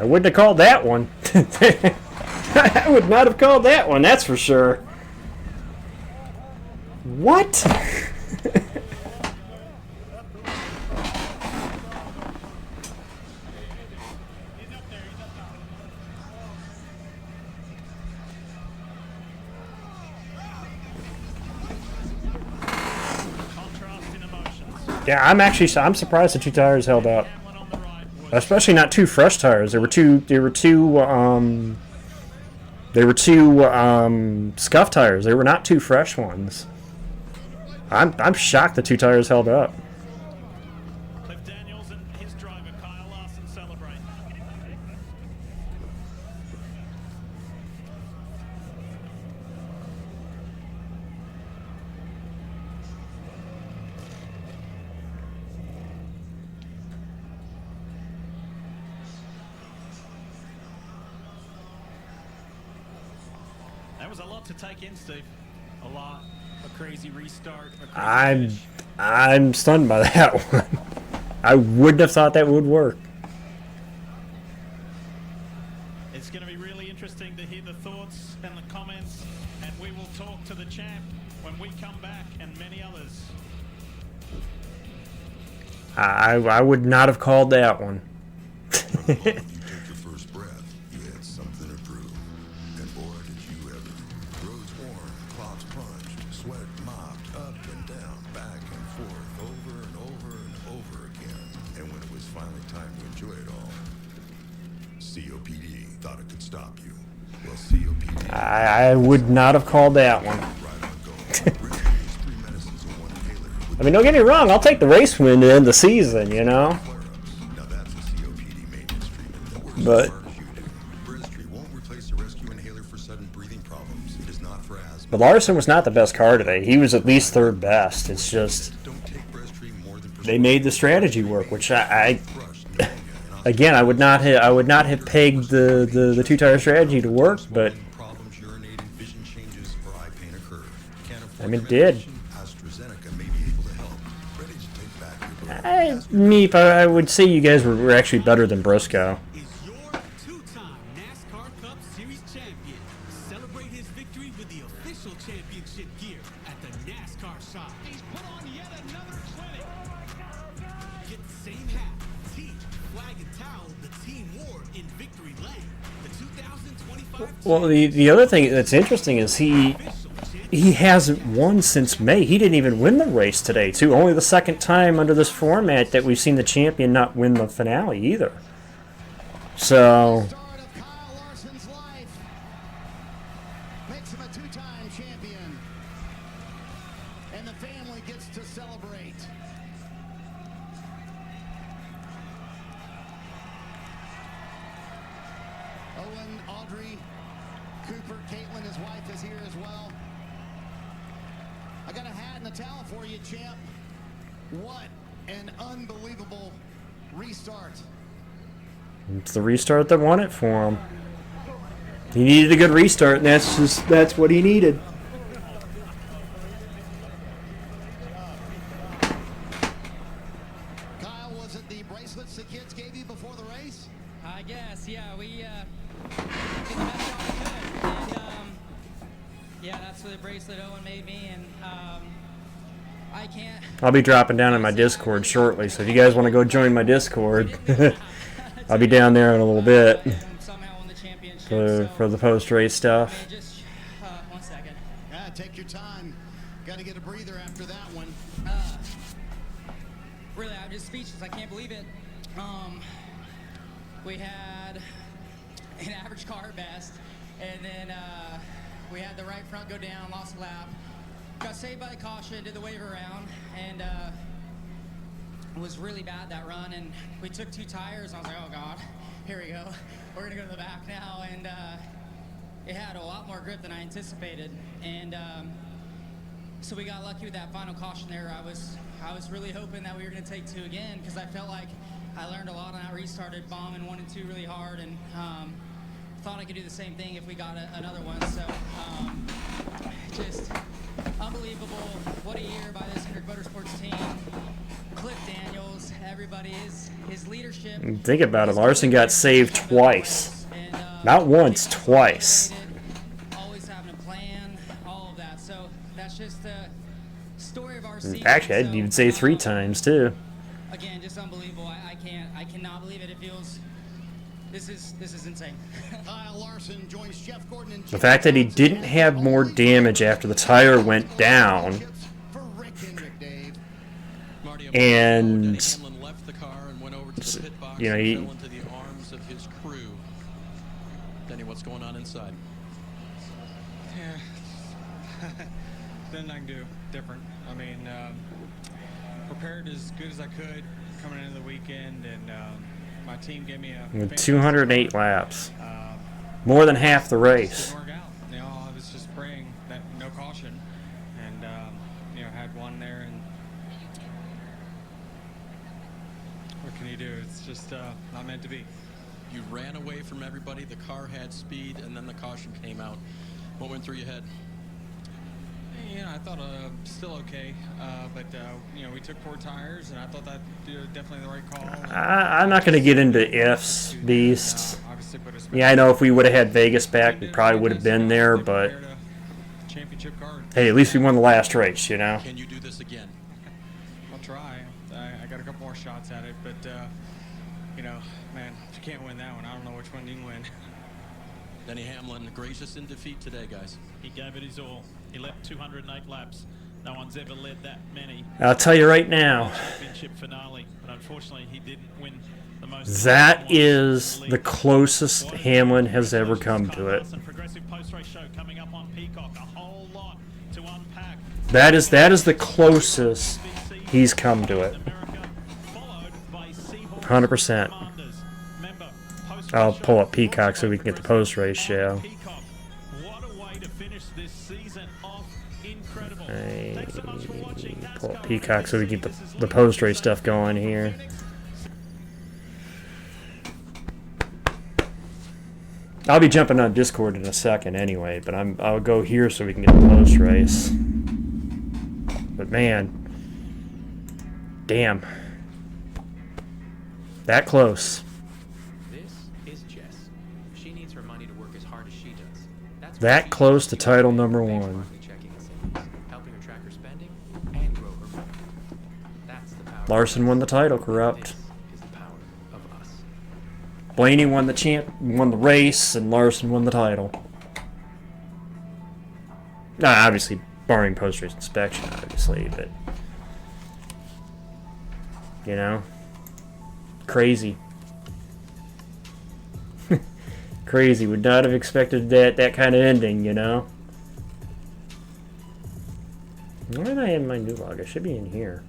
I wouldn't have called that one. I would not have called that one, that's for sure. What? Yeah, I'm surprised the 2 tires held up. Especially not 2 fresh tires. There were two scuff tires. They were not 2 fresh ones. I'm shocked the 2 tires held up. Cliff Daniels and his driver Kyle Larson celebrate. That was a lot to take in, Steve. A lot. a crazy restart, a crazy I'm stunned by that one. I wouldn't have thought that would work. It's going to be really interesting to hear the thoughts and the comments, and we will talk to the champ when we come back, and many others. I would not have called that one. From the moment you took your first breath, you had something to prove. And boy, did you ever. Roads worn, clocks punched, sweat mopped, up and down, back and forth, over and over and over again. And when it was finally time to enjoy it all, COPD thought it could stop you. Well, COPD... I would not have called that one. I mean, don't get me wrong, I'll take the race win to end the season, you know? But Larson was not the best car today. He was at least third best. It's just they made the strategy work, which I again I would not have pegged the two-tire strategy to work, but I mean it did. I would say you guys were actually better than Briscoe. Is your two-time NASCAR Cup Series champion. Celebrate his victory with the official championship gear at the NASCAR shop. He's put on yet another clinic. Get the same hat, tee, flag, and towel the team wore in Victory Lane. The 2025. Well, the other thing that's interesting is he hasn't won since May. He didn't even win the race today, too. Only the second time under this format that we've seen the champion not win the finale either. So Makes him a two-time champion. And the family gets to celebrate. Owen, Audrey, Cooper, Caitlin, his wife is here as well. I got a hat and a towel for you, champ. What an unbelievable restart. it's the restart that won it for him. He needed a good restart, and that's what he needed. Kyle, was it the bracelets the kids gave you before the race? I guess, yeah. We did the best job we could. And, yeah, that's the bracelet Owen made me, and I can't. I'll be dropping down in my Discord shortly, so if you guys want to go join my Discord, I'll be down there in a little bit for the post-race stuff. Just 1 second. Take your time. Got to get a breather after that one. Really, I'm just speechless. I can't believe it. We had an average car at best, and then we had the right front go down, lost a lap. Got saved by the caution, did the wave around, and it was really bad that run. And we took 2 tires. I was like, oh God, here we go. We're gonna go to the back now. And it had a lot more grip than I anticipated. And so we got lucky with that final caution there. I was really hoping that we were gonna take 2 again, because I felt like I learned a lot on that restart, bombing 1 and 2 really hard, and thought I could do the same thing if we got another one. So just unbelievable. What a year by this Hendrick Motorsports team. Cliff Daniels, everybody, his leadership. Think about it. Larson got saved twice. Not once, twice. Always having a plan, all of that. So that's just the story of our season. Actually, I didn't even say 3 times, too. Again, just unbelievable. I cannot believe it. It feels. This is insane. Kyle Larson joins Jeff Gordon and The fact that he didn't have more damage after the tire went down, and left the car and went over to the pit box, you know, and fell into the arms of his crew. Denny, what's going on inside? Yeah, nothing I can do different. I mean, prepared as good as I could coming into the weekend, and my team gave me a with 208 laps, more than half the race. Didn't work out. You know, I was just praying that no caution, and you know, had one there, and what can you do? It's just not meant to be. You ran away from everybody. The car had speed, and then the caution came out. What went through your head? I thought still okay, but we took 4 tires, and I thought that definitely the right call. I'm not going to get into ifs, beasts. Yeah, I know if we would have had Vegas back, we probably would have been there, but hey, at least we won the last race, you know? Can you do this again? I'll try. I got a couple more shots at it, but, man, if you can't win that one, I don't know which one you can win. Denny Hamlin, gracious in defeat today, guys. He gave it his all. He led 208 laps. No one's ever led that many. I'll tell you right now, Championship finale, but unfortunately he didn't win the most. that is the closest Hamlin has ever come to it. Progressive post-race show coming up on Peacock. A whole lot to unpack. That is the closest he's come to it. 100%. I'll pull up Peacock so we can get the post-race show. Pull up Peacock so we can get the post-race stuff going here. I'll be jumping on Discord in a second anyway, but I'll go here so we can get the post-race. But man, damn, that close. That close to title number 1. Larson won the title, corrupt. Blaney won the race, and Larson won the title. Nah, obviously, barring post-race inspection, obviously, but you know, crazy. Crazy. Would not have expected that kind of ending, you know. Where am I in my new log? I should be in here.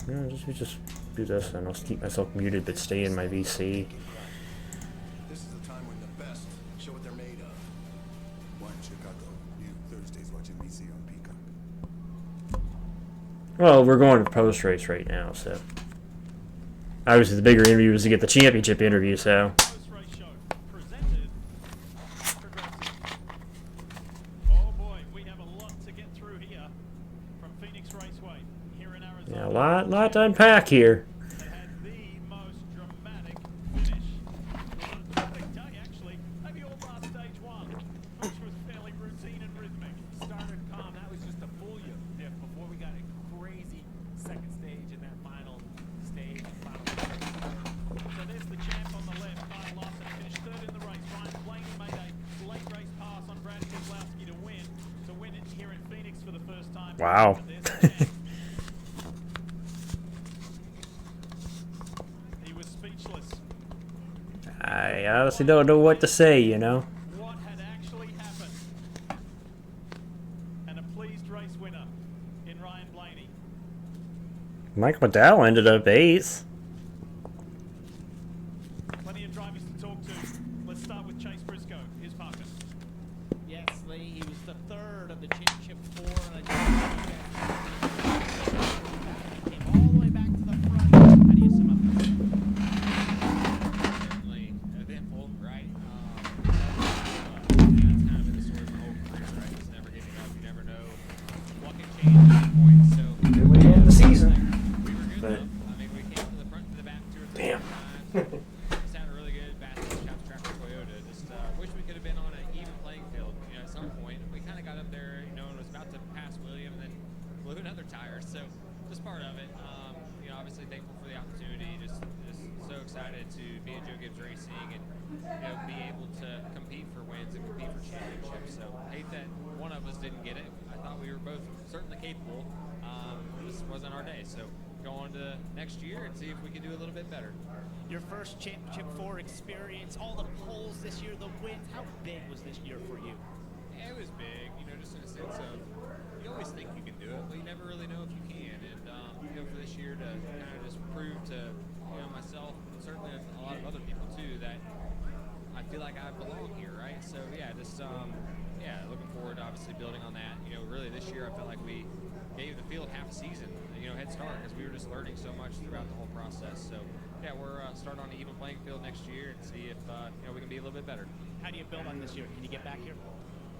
No, just do this, and I'll keep myself muted, but stay in my VC. This is a time when the best show what they're made of. One Chicago, new Thursdays watching VC on Peacock. Well, we're going to post race right now, so obviously the bigger interview is to get the championship interview. So. Yeah, a lot to unpack here. Wow. I honestly don't know what to say, you know. What had actually happened? And a pleased race winner in Ryan Blaney. Mike McDowell ended up 8th. Plenty of drivers to talk to. Let's start with Chase Briscoe. Here's Parker. Yes, Lee. He was the 3rd of the championship 4. And came all the way back to the front. How do you sum up this? Certainly eventful, right? That's kind of been the story of my whole career, right? Just never giving up. You never know what can change at any point. So good way to end the season. We were good though. I mean, we came to the front to the back 2 or 3 times. Sounded really good. Basket shot traffic Toyota. Just wish we could have been on an even playing field. You know, at some point we kind of got up there, you know, and was about to pass William, and then blew another tire. So just part of it. You know, obviously thankful for the opportunity. Just so excited to be at Joe Gibbs Racing and you know be able to compete for wins and compete for championships. So hate that one of us didn't get it. I thought we were both certainly capable. This wasn't our day. So go on to next year and see if we can do a little bit better. Your first championship 4 experience, all the poles this year, the wins. How big was this year for you? Yeah, it was big. You know, just in a sense of you always think you can do it, but you never really know if you can. And you know, for this year to kind of just prove to you know myself and certainly a lot of other people too that I feel like I belong here, right? So yeah, just yeah, looking forward to obviously building on that. You know, really this year I felt like we gave the field half a season, you know, head start because we were just learning so much throughout the whole process. So yeah, we're starting on an even playing field next year and see if you know we can be a little bit better. How do you build on this year? Can you get back here?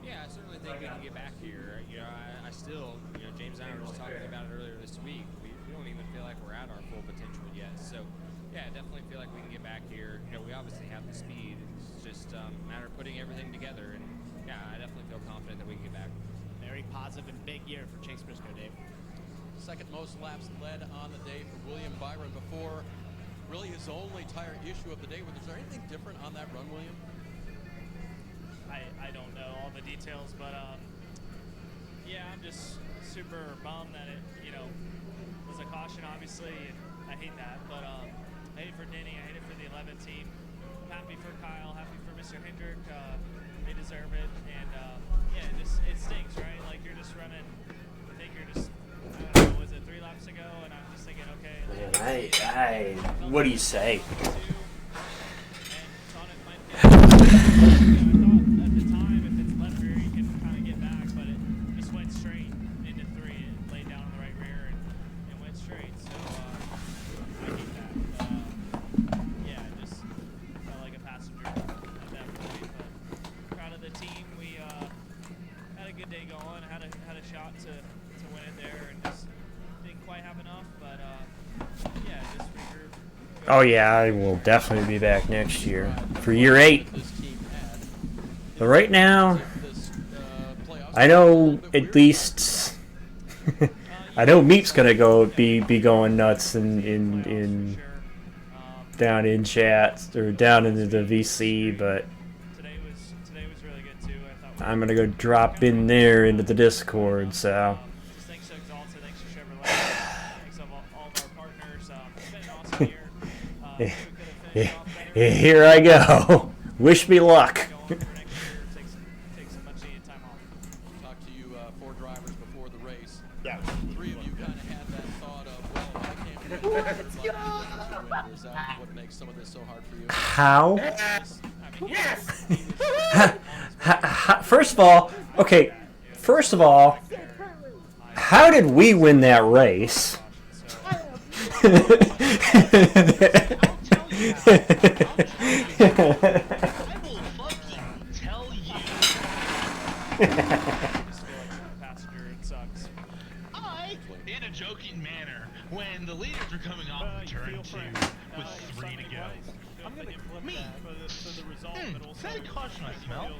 Yeah, I certainly think we can get back here. You know, I still, you know, James and I were just talking about it earlier this week. We don't even feel like we're at our full potential yet. So, yeah, I definitely feel like we can get back here. You know, we obviously have the speed. It's just a matter of putting everything together. And, yeah, I definitely feel confident that we can get back. Very positive and big year for Chase Briscoe, Dave. Second most laps led on the day for William Byron before really his only tire issue of the day. Was there anything different on that run, William? I don't know all the details, but yeah, I'm just super bummed that it, you know, was a caution, obviously, and I hate that. But I hate it for Denny, I hate it for the 11 team. I'm happy for Kyle, happy for Mr. Hendrick. They deserve it, and yeah, it stinks, right? Like you're just running. I think you're just. I don't know, was it 3 laps ago? And I'm just thinking, okay. Man, what do you say? Oh yeah, I will definitely be back next year for year 8. But right now, I know at least I know Meep's gonna be going nuts in down in chat or down into the VC, but I'm gonna go drop in there into the Discord. So. Here I go. Wish me luck. Talked to you 4 drivers before the race. Yeah. 3 of you kind of had that thought of, well, I can't win. Is that what makes some of this so hard for you? How? Yes. First of all, okay. First of all, how did we win that race? In a joking manner, when the leaders were coming off of turn 2 with 3 to go. Me. Say caution I smell.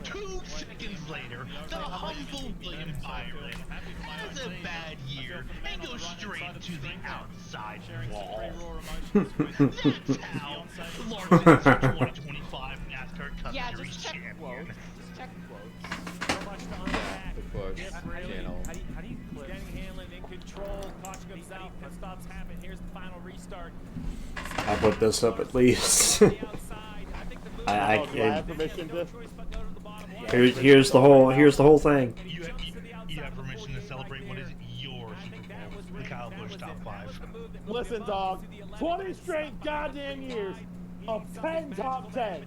2 seconds later, the humble William Byron has a bad year and goes straight to the outside wall. That's how Larson's 2025 NASCAR Cup Series champion. Just check quotes. So much to unpack. How do you clip? Denny Hamlin in control. Caution comes out. Pit stops happen. Here's the final restart. I'll put this up at least. I have permission to. Here's the whole thing. You have permission to celebrate what is your Super Bowl, the Kyle Busch top 5. Listen, dog. 20 straight goddamn years of 10 top 10.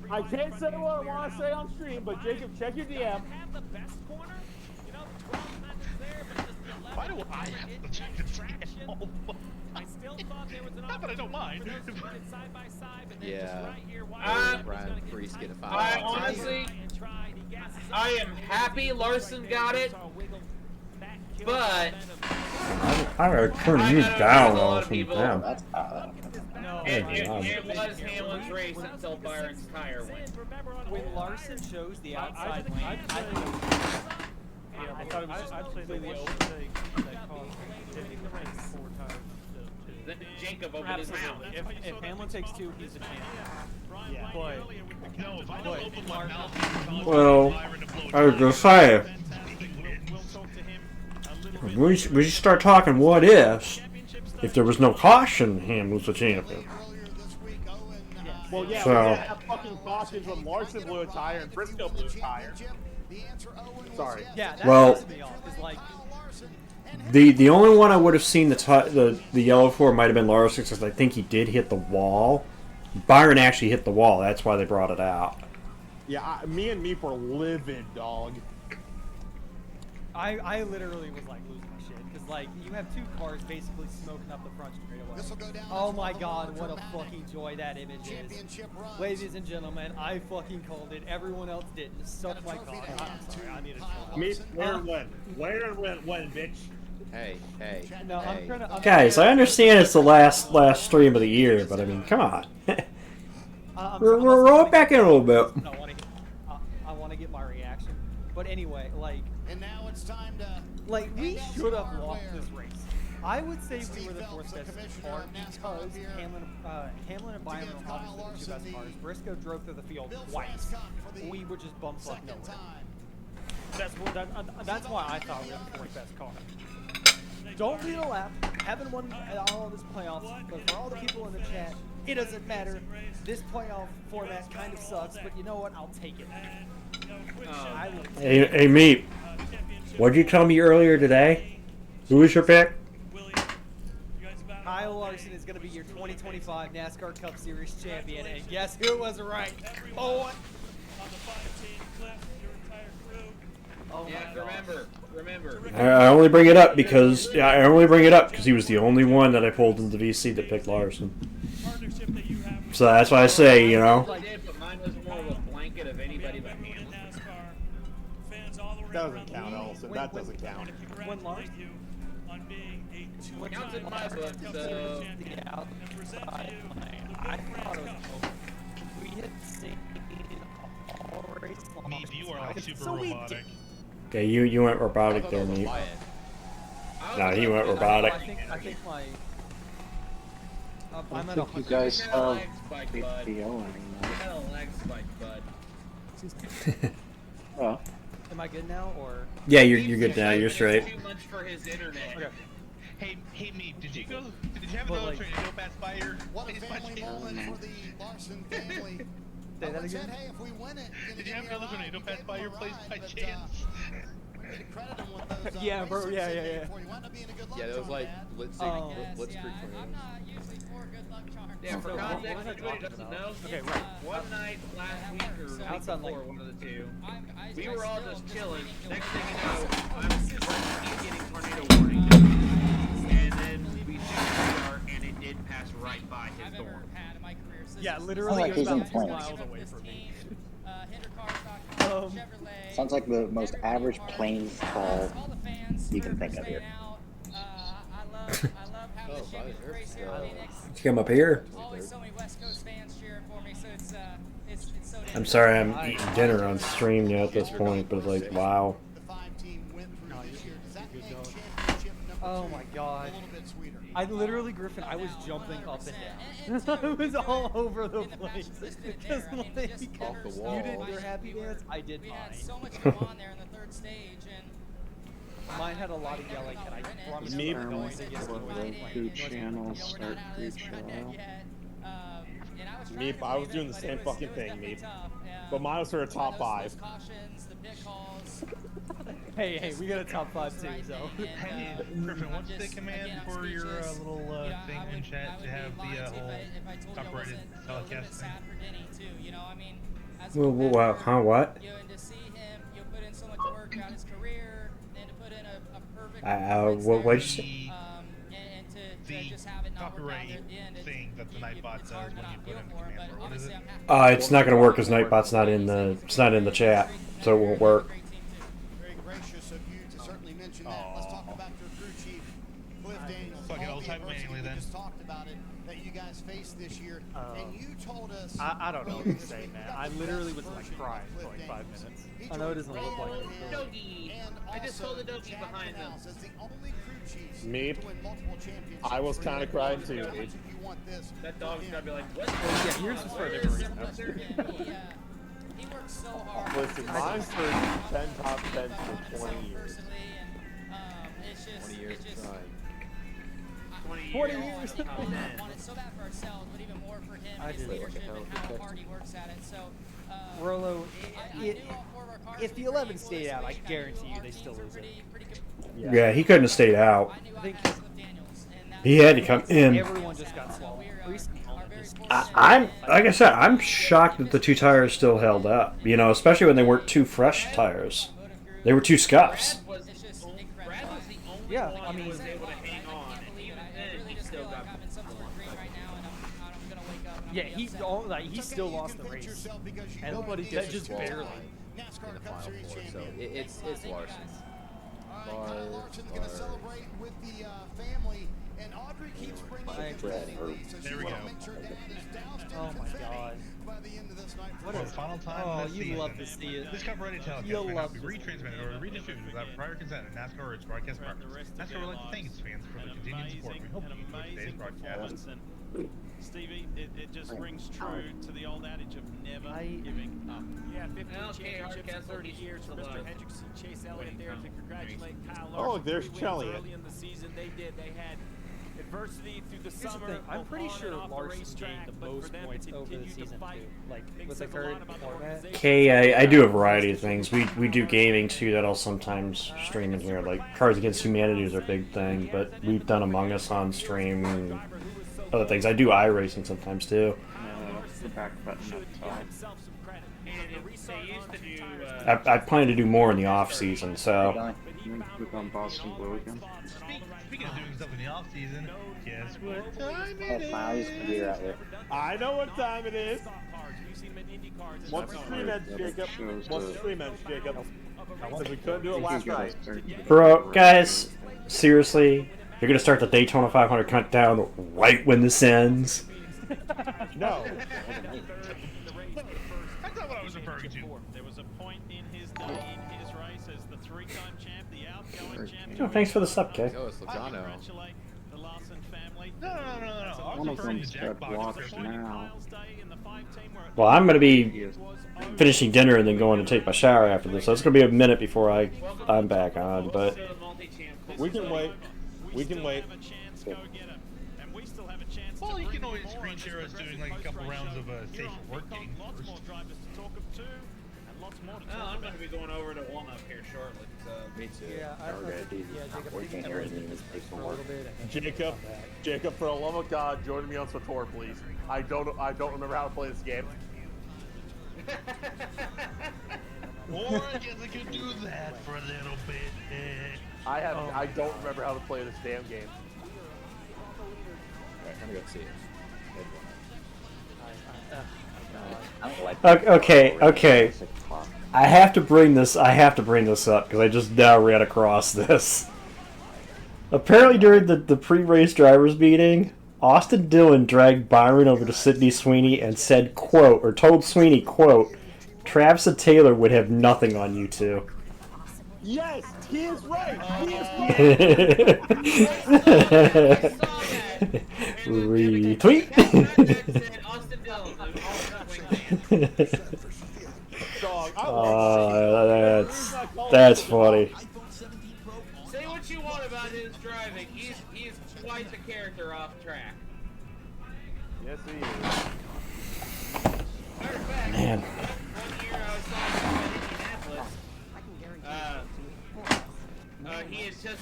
I can't say what I want to say on stream, but Jacob, check your DM. Why do I have to check the DM? Not that I don't mind. Yeah. Brian Priest get a foul. I honestly, I am happy Larson got it, but I gotta turn you down all from them. it was Hamlin's race until Byron's tire went. When Larson chose the outside lane, I thought it was just completely open. Then Jacob opened his mouth. If Hamlin takes 2, he's a champion. Yeah. But no, if I don't open my mouth, Well, I was gonna say, we should start talking what ifs. If there was no caution, Ham was the champion. Well, yeah, So, we didn't have fucking cautions when Larson blew a tire and Briscoe blew a tire. Sorry. Yeah, that well, pisses me off. It's like, the only one I would have seen the yellow for might have been Larson, because I think he did hit the wall. Byron actually hit the wall. That's why they brought it out. Yeah, me and Meep were livid, dog. I literally was like losing my shit because like you have 2 cars basically smoking up the front straightaway. Oh my god, what a fucking joy that image is. Ladies and gentlemen, I fucking called it. Everyone else didn't. Suck my cock. I'm sorry, I need to chill. Me, where and when? Where and when, bitch? Hey, hey. No, I'm trying to. Guys, I understand it's the last stream of the year, but I mean, come on. Roll it back in a little bit. I want to get my reaction. But anyway, like. And now it's time to. Like, we should have lost this race. I would say we were the fourth best car because Hamlin and Byron were obviously the two best cars. Briscoe drove through the field twice. We were just bumps like nowhere. That's why I thought we were the fourth best car. Don't lead a lap. Haven't won all of this playoffs, but for all the people in the chat, it doesn't matter. This playoff format kind of sucks, but you know what? I'll take it. Hey, Meep. What'd you tell me earlier today? Who was your pick? Kyle Larson is going to be your 2025 NASCAR Cup Series champion, and guess who was right? Oh, remember. I only bring it up because he was the only one that I pulled into VC that picked Larson. So that's why I say, you know. Mine was more of a blanket of anybody but Hamlin. That doesn't count, Ellison. That doesn't count. When Larson? Counts in my book, so. I thought it was we had seen all race long. Meep, you are like super robotic. Okay, you went robotic there, Meep. No, he went robotic. I think my. I'm at I think you guys have HBO anymore. Oh. Am I good now, or? Yeah, you're good now. You're straight. Too much for his internet. Okay. Hey, Meep, did you have an illustrator to go pass by your What a family moment for the Larson family. Say that again? Hey, if we win it, did you have another tornado pass by your place by chance? Yeah, bro. Yeah. Yeah, that was like Blitzkrieg tornadoes. Yeah, for context, everybody doesn't know. Okay, right. One night last week or the week before, one of the two, we were all just chilling. Next thing you know, I'm getting tornado warning. And then we see the and it did pass right by his door. Yeah, literally, Sounds like it was he's in about 2 planes. miles away from me. Sounds like the most average plane call you can think of here. Let's come up here. I'm sorry, I'm eating dinner on stream now at this point, but like, wow. Oh my god. I literally, Griffin, I was jumping up and down. I was all over the place. Because like, Off the wall. you did your happy dance, I did mine. So much to go on there in the third stage, and Mine had a lot of yelling, and I promise Me? you I'm going to get Roku channel, start free trial. Meep, I was doing the same fucking thing, Meep. But mine was for a top 5. Hey, we got a top 5 too, so. Hey, Griffin, what's the command for your little thing in chat to have the whole top-rated telecast thing? Wow, huh, what? What'd you say? The copyright thing that the Nightbot does when you put in the command for, what is it? It's not gonna work because Nightbot's not in the chat, so it won't work. Very gracious of you to certainly mention that. Let's talk about your crew chief, Cliff Daniels. Fuck it, I'll type manually then. Just talked about it that you guys faced this year, and you told us. I don't know what to say, man. I literally was like crying for like 5 minutes. I know it doesn't look like it. Doggy. I just saw the doggy behind them. Meep, I was kind of crying too. That dog's gotta be like, what? Yeah, here's just for a different reason. he worked so hard. Listen, mine's for 10 top 10s for 20 years. It's just, 20 years it's just, tried. 20 years. We want it so bad for ourselves, but even more for him, his leadership and how hard he works at it. So, Rolo, if the 11 stayed out, I guarantee you they still lose it. Yeah, he couldn't have stayed out. I think He had to come in. everyone just got swallowed. I'm like I said, I'm shocked that the 2 tires still held up. You know, especially when they weren't 2 fresh tires. They were 2 scuffs. Yeah, I mean, Yeah, he still lost the race. And Nobody that gets just disqualified barely. in the final four, so it's Larson. Larson's going to celebrate with the family, and Audrey keeps bringing him daily, so she There we will go. make sure Dad is doused in Oh my confetti God. by the end of this night. For the final time Oh, this you season, love to see it. this Cup Ready telecast You'll may love not be to see retransmitted or redistributed without prior consent of NASCAR or its broadcast partners. NASCAR would like to thank its fans for their continued support. We hope you enjoy today's broadcast. Stevie, it just rings true to the old adage of never giving up. Yeah, 15 Okay, championships in Hardcastle, 30 he's years for alive. Mr. Hendrickson. Chase Elliott there to congratulate Kyle Oh, Larson. there's 3 wins Chelly. early in the season. They did. They had adversity through the Here's the summer. thing, I'm both pretty on sure and off the Larson racetrack, gained the but for most them to points over the continue to season fight, too. Like I think with the says a lot current about the format. organization. Okay, I do a variety of things. We do gaming too. That I'll sometimes stream in here. Like Cards Against Humanity is our big thing, but we've done Among Us on stream and other things. I do iRacing sometimes too. The back button up top. They used to do. I plan to do more in the off season, so Click on Boston Blue again. Speaking of doing stuff in the off season, guess what time it is? File's computer out there. I know what time it is. What's the stream edge, Jacob? What's the stream edge, Jacob? Because we couldn't do it last night. bro, guys, seriously, you're gonna start the Daytona 500 countdown right when this ends. No. That's not what I was referring to. There was a point in his day in his race as the 3-time champ, the outgoing champ. Oh, thanks for the sub, Kay. Oh, it's Logano. Congratulate the Larson family. No. I One was of referring them's to got Jackbox. blocks now. Well, I'm gonna be finishing dinner and then going to take my shower after this, so it's gonna be a minute before I'm back on. But We can wait. We can wait. Well, you can always screen share us doing like a couple rounds of safe work games first. Oh, I'm going to be going over to warm up here shortly. So. Me too. Yeah, Jacob, We can't hear anything in this place for a little bit. and then Jacob, come back. Jacob, for the love of God, join me on Sator, please. I don't remember how to play this game. Or I guess I could do that for a little bit. I don't remember how to play this damn game. Alright, I'm gonna go see it. Okay. I have to bring this up because I just now ran across this. Apparently, during the pre-race drivers meeting, Austin Dillon dragged Byron over to Sydney Sweeney and said, quote, or told Sweeney, quote, Travis and Taylor would have nothing on you two. Yes, he is right. He is Retweet. That's funny. Say what you want about his driving. He's quite the character off track. Yes, he is. Matter of fact, Man. one year I saw him at Indianapolis. He had just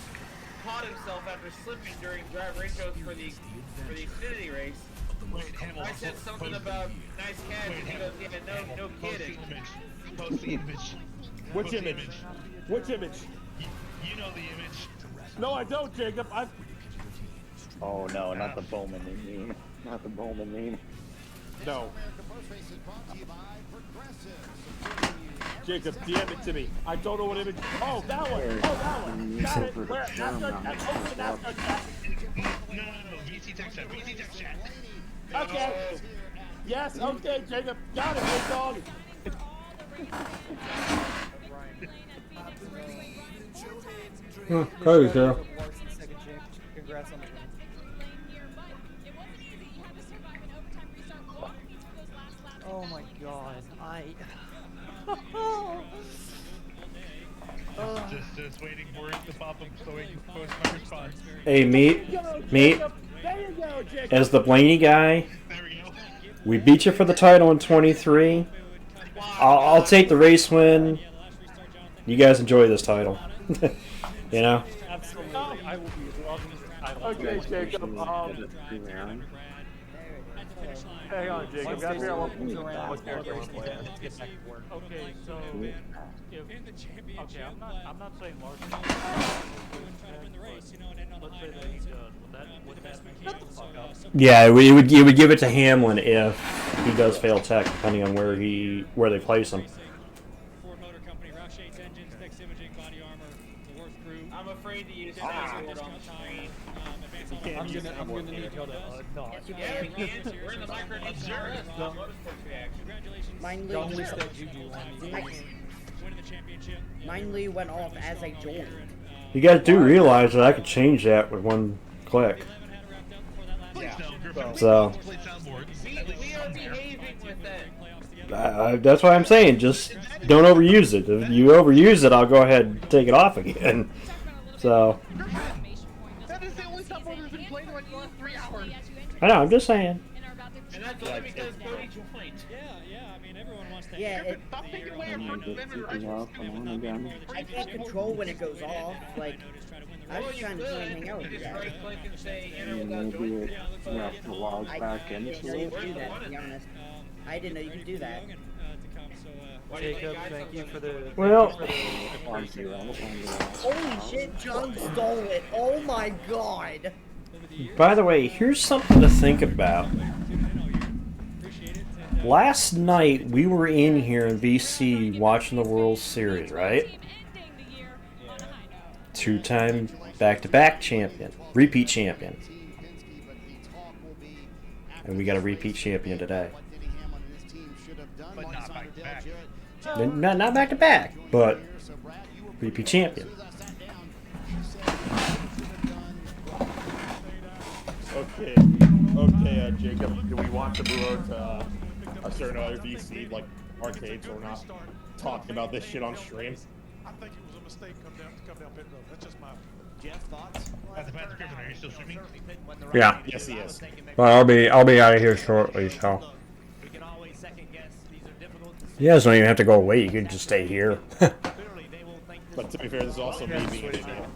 caught himself after slipping during drive ratios for the Xfinity race. I said something about nice catch, and he goes, yeah, no kidding. Post the image. Which image? Which image? You know the image. No, I don't, Jacob. Oh no, not the Bowman meme. Not the Bowman meme. No. Jacob, DM it to me. I don't know what image. Oh, that one. Oh, that one. Got it. Where? NASCAR chat. No. VC text chat. VC text chat. Okay. Yes. Okay, Jacob. Got it, big dog. Cody, Sarah. Congrats on the win. Oh my god, Just waiting for it to pop up so we can post my response. Hey, meet. There you go, Jacob. As the Blaney guy, we beat you for the title in 23. I'll take the race win. You guys enjoy this title. You know? Absolutely. I will be loving this title. Okay, Jacob. at the finish line. Hang on, Jake. I've got to figure out what character character we're playing. Get back to work. Okay, so if In the championship, I'm not saying Larson. trying to win the race, you know, and end on the high notes. Would that make him the fuck up? Yeah, it would give it to Hamlin if he does fail tech, depending on where they place him. Ford Motor Company, Roush Yates Engines, Next Imaging, Body Armor, the Worth Group. I'm afraid to use Discount Ford on the time, screen. Advanced I'm gonna need y'all to nod. Yeah, we can. We're in the micro motorsports reaction. Congratulations. Mine Don't Lee, wish that juju on me. Winning the championship. mine Lee went off as I joined. You guys do realize that I could change that with one click. So We are behaving with it. that's why I'm saying, just don't overuse it. If you overuse it, I'll go ahead and take it off again. So That is the only time where we've been playing like the last 3 hours. I know, I'm just saying. And that's only because Cody joined. Yeah, I mean, everyone wants to. Yeah, Stop taking away our first minute. I can't control when it goes off. Like, I was trying to hang out with you guys. Right click and say enter And without maybe joining. you have to log back I into didn't know you it. could do that, to be honest. I didn't know you could do that. Jacob, thank you for the. Well, Holy shit, John stole it. Oh my god. by the way, here's something to think about. Last night we were in here in BC watching the World Series, right? Two-time back-to-back champion, repeat champion. And we got a repeat champion today. But not back to back. Not back-to-back, but repeat champion. Okay, Jacob. Do we want to move over to a certain other VC like arcade, so we're not talking about this shit on stream? I think it was a mistake to come down pit road. That's just my Jeff, thoughts? At the Patrick Griffin, are you still streaming? Yeah. Yes, he is. Well, I'll be out of here shortly, so. You guys don't even have to go away. You can just stay here. But to be fair, this is also me being an idiot.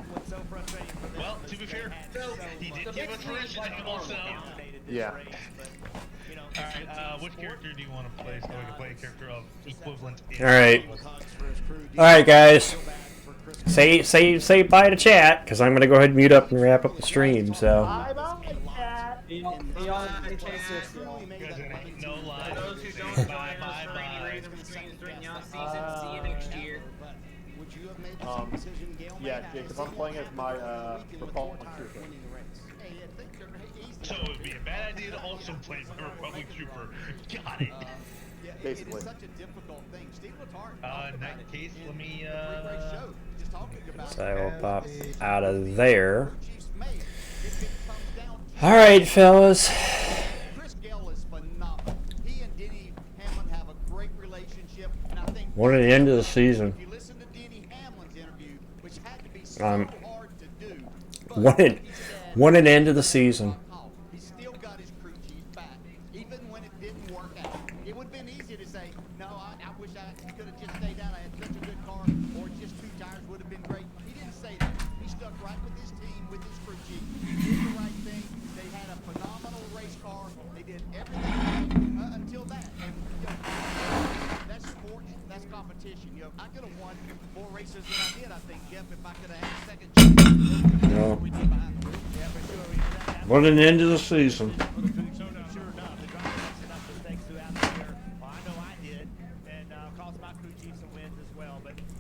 Well, to be fair, he did give us permission also. Yeah. Alright, which character do you want to play so we can play a character of equivalent? Alright, guys. Say bye to chat, because I'm going to go ahead and mute up and wrap up the stream, so. No lie. Those who don't join us for any reason from streams during the off-season, see you next year. Yeah, Jacob, I'm playing as my Republican trooper. So it would be a bad idea to also play the Republic Trooper. Got it. Basically. In that case, let me So I will pop out of there. Alright, fellas. What at the end of the season? What an end of the season. He still got his crew chief back, even when it didn't work out. It would have been easy to say, no, I wish I could have just stayed out. I had such a good car, or just 2 tires would have been great. He didn't say that. He stuck right with his team, with his crew chief. He did the right thing. They had a phenomenal race car. They did everything right, until that. And that's sports. That's competition. I could have won more races than I did, I think, Jeff, if I could have had a second chance. No. What an end of the season.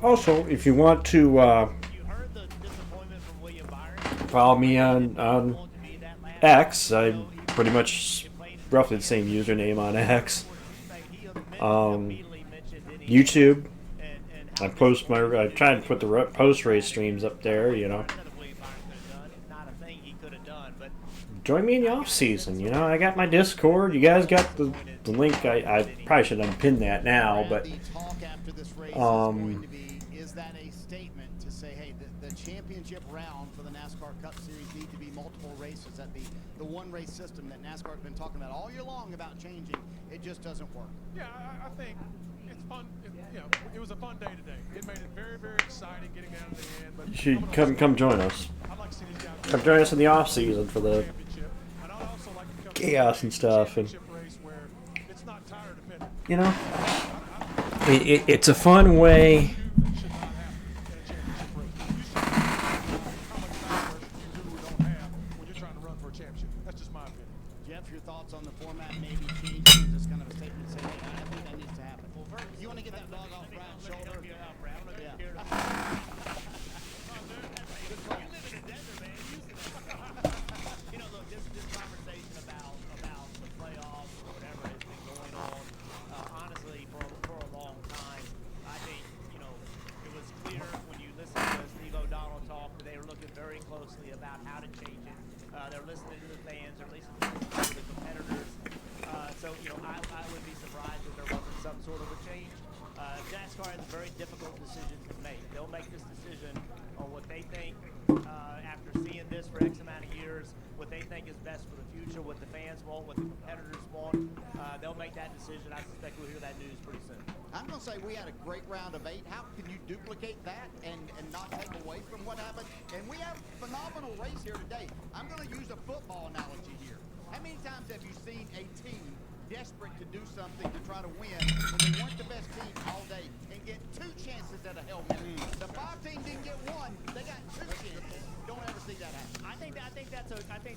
Also, if you want to follow me on X, I pretty much roughly the same username on X. YouTube. I try to put the post race streams up there, you know. Join me in the off season, you know. I got my Discord. You guys got the link. I probably should unpin that now, but Is that a statement to say, hey, the championship round for the NASCAR Cup Series need to be multiple races? That the one race system that NASCAR's been talking about all year long about changing, it just doesn't work. Yeah, I think it's fun. It was a fun day today. It made it very, very exciting getting down to the end. But you should come join us. Come join us in the off season for the chaos and stuff, and you know, it's a fun way. Jeff, your thoughts on the format maybe changing? Just kind of a statement saying, hey, I think that needs to happen. Well, first, you want to get that dog off Brad's shoulder? Yeah. You know, look, this conversation about the playoffs or whatever has been going on, honestly, for a long time. I think, you know, it was clear when you listened to Steve O'Donnell talk that they were looking very closely about how to change it. They're listening to the fans, they're listening to the competitors. So, you know, I would be surprised if there wasn't some sort of a change. NASCAR has a very difficult decision to make. They'll make this decision on what they think after seeing this for X amount of years, what they think is best for the future, what the fans want, what the competitors want. They'll make that decision. I suspect we'll hear that news pretty soon. I'm going to say we had a great round of 8. How can you duplicate that and not take away from what happened? And we have a phenomenal race here today. I'm going to use a football analogy here. How many times have you seen a team desperate to do something to try to win when they weren't the best team all day and get 2 chances at a Hail Mary? The 5 team didn't get 1. They got 2 chances. Don't ever see that happen. I think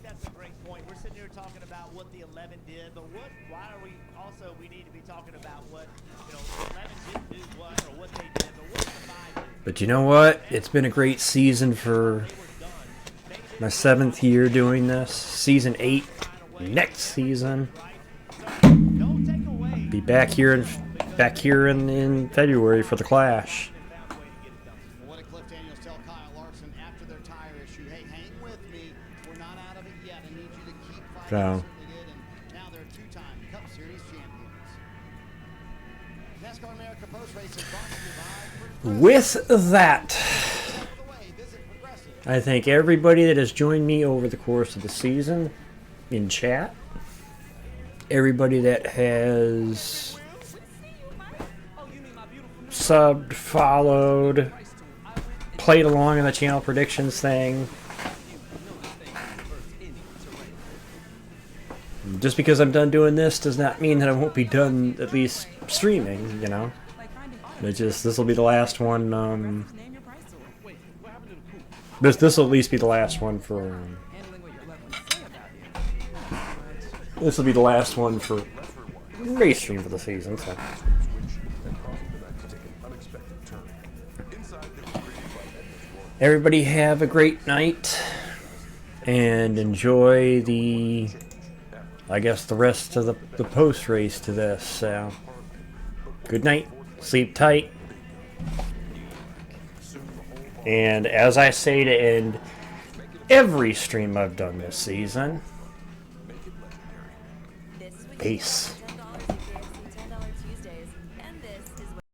that's a great point. We're sitting here talking about what the 11 did, but why are we also, we need to be talking about what, you know, the 11 didn't do what, or what they did, but what the 5 did. But you know what? It's been a great season for my 7th year doing this. Season 8 next season. Be back here in February for the Clash. What did Cliff Daniels tell Kyle Larson after their tire issue? Hey, hang with me. We're not out of it yet. I need you to keep fighting. So, And now they're 2-time Cup Series champions. NASCAR America Post Race is brought to you by... with that, I thank everybody that has joined me over the course of the season in chat. Everybody that has subbed, followed, played along in the channel predictions thing. Just because I'm done doing this does not mean that I won't be done at least streaming, you know. It's just, this will be the last one, this will at least be the last one for, this will be the last one for race stream for the season, so. Everybody have a great night and enjoy the, I guess, the rest of the post race to this. So, good night, sleep tight, and as I say to end every stream I've done this season, peace.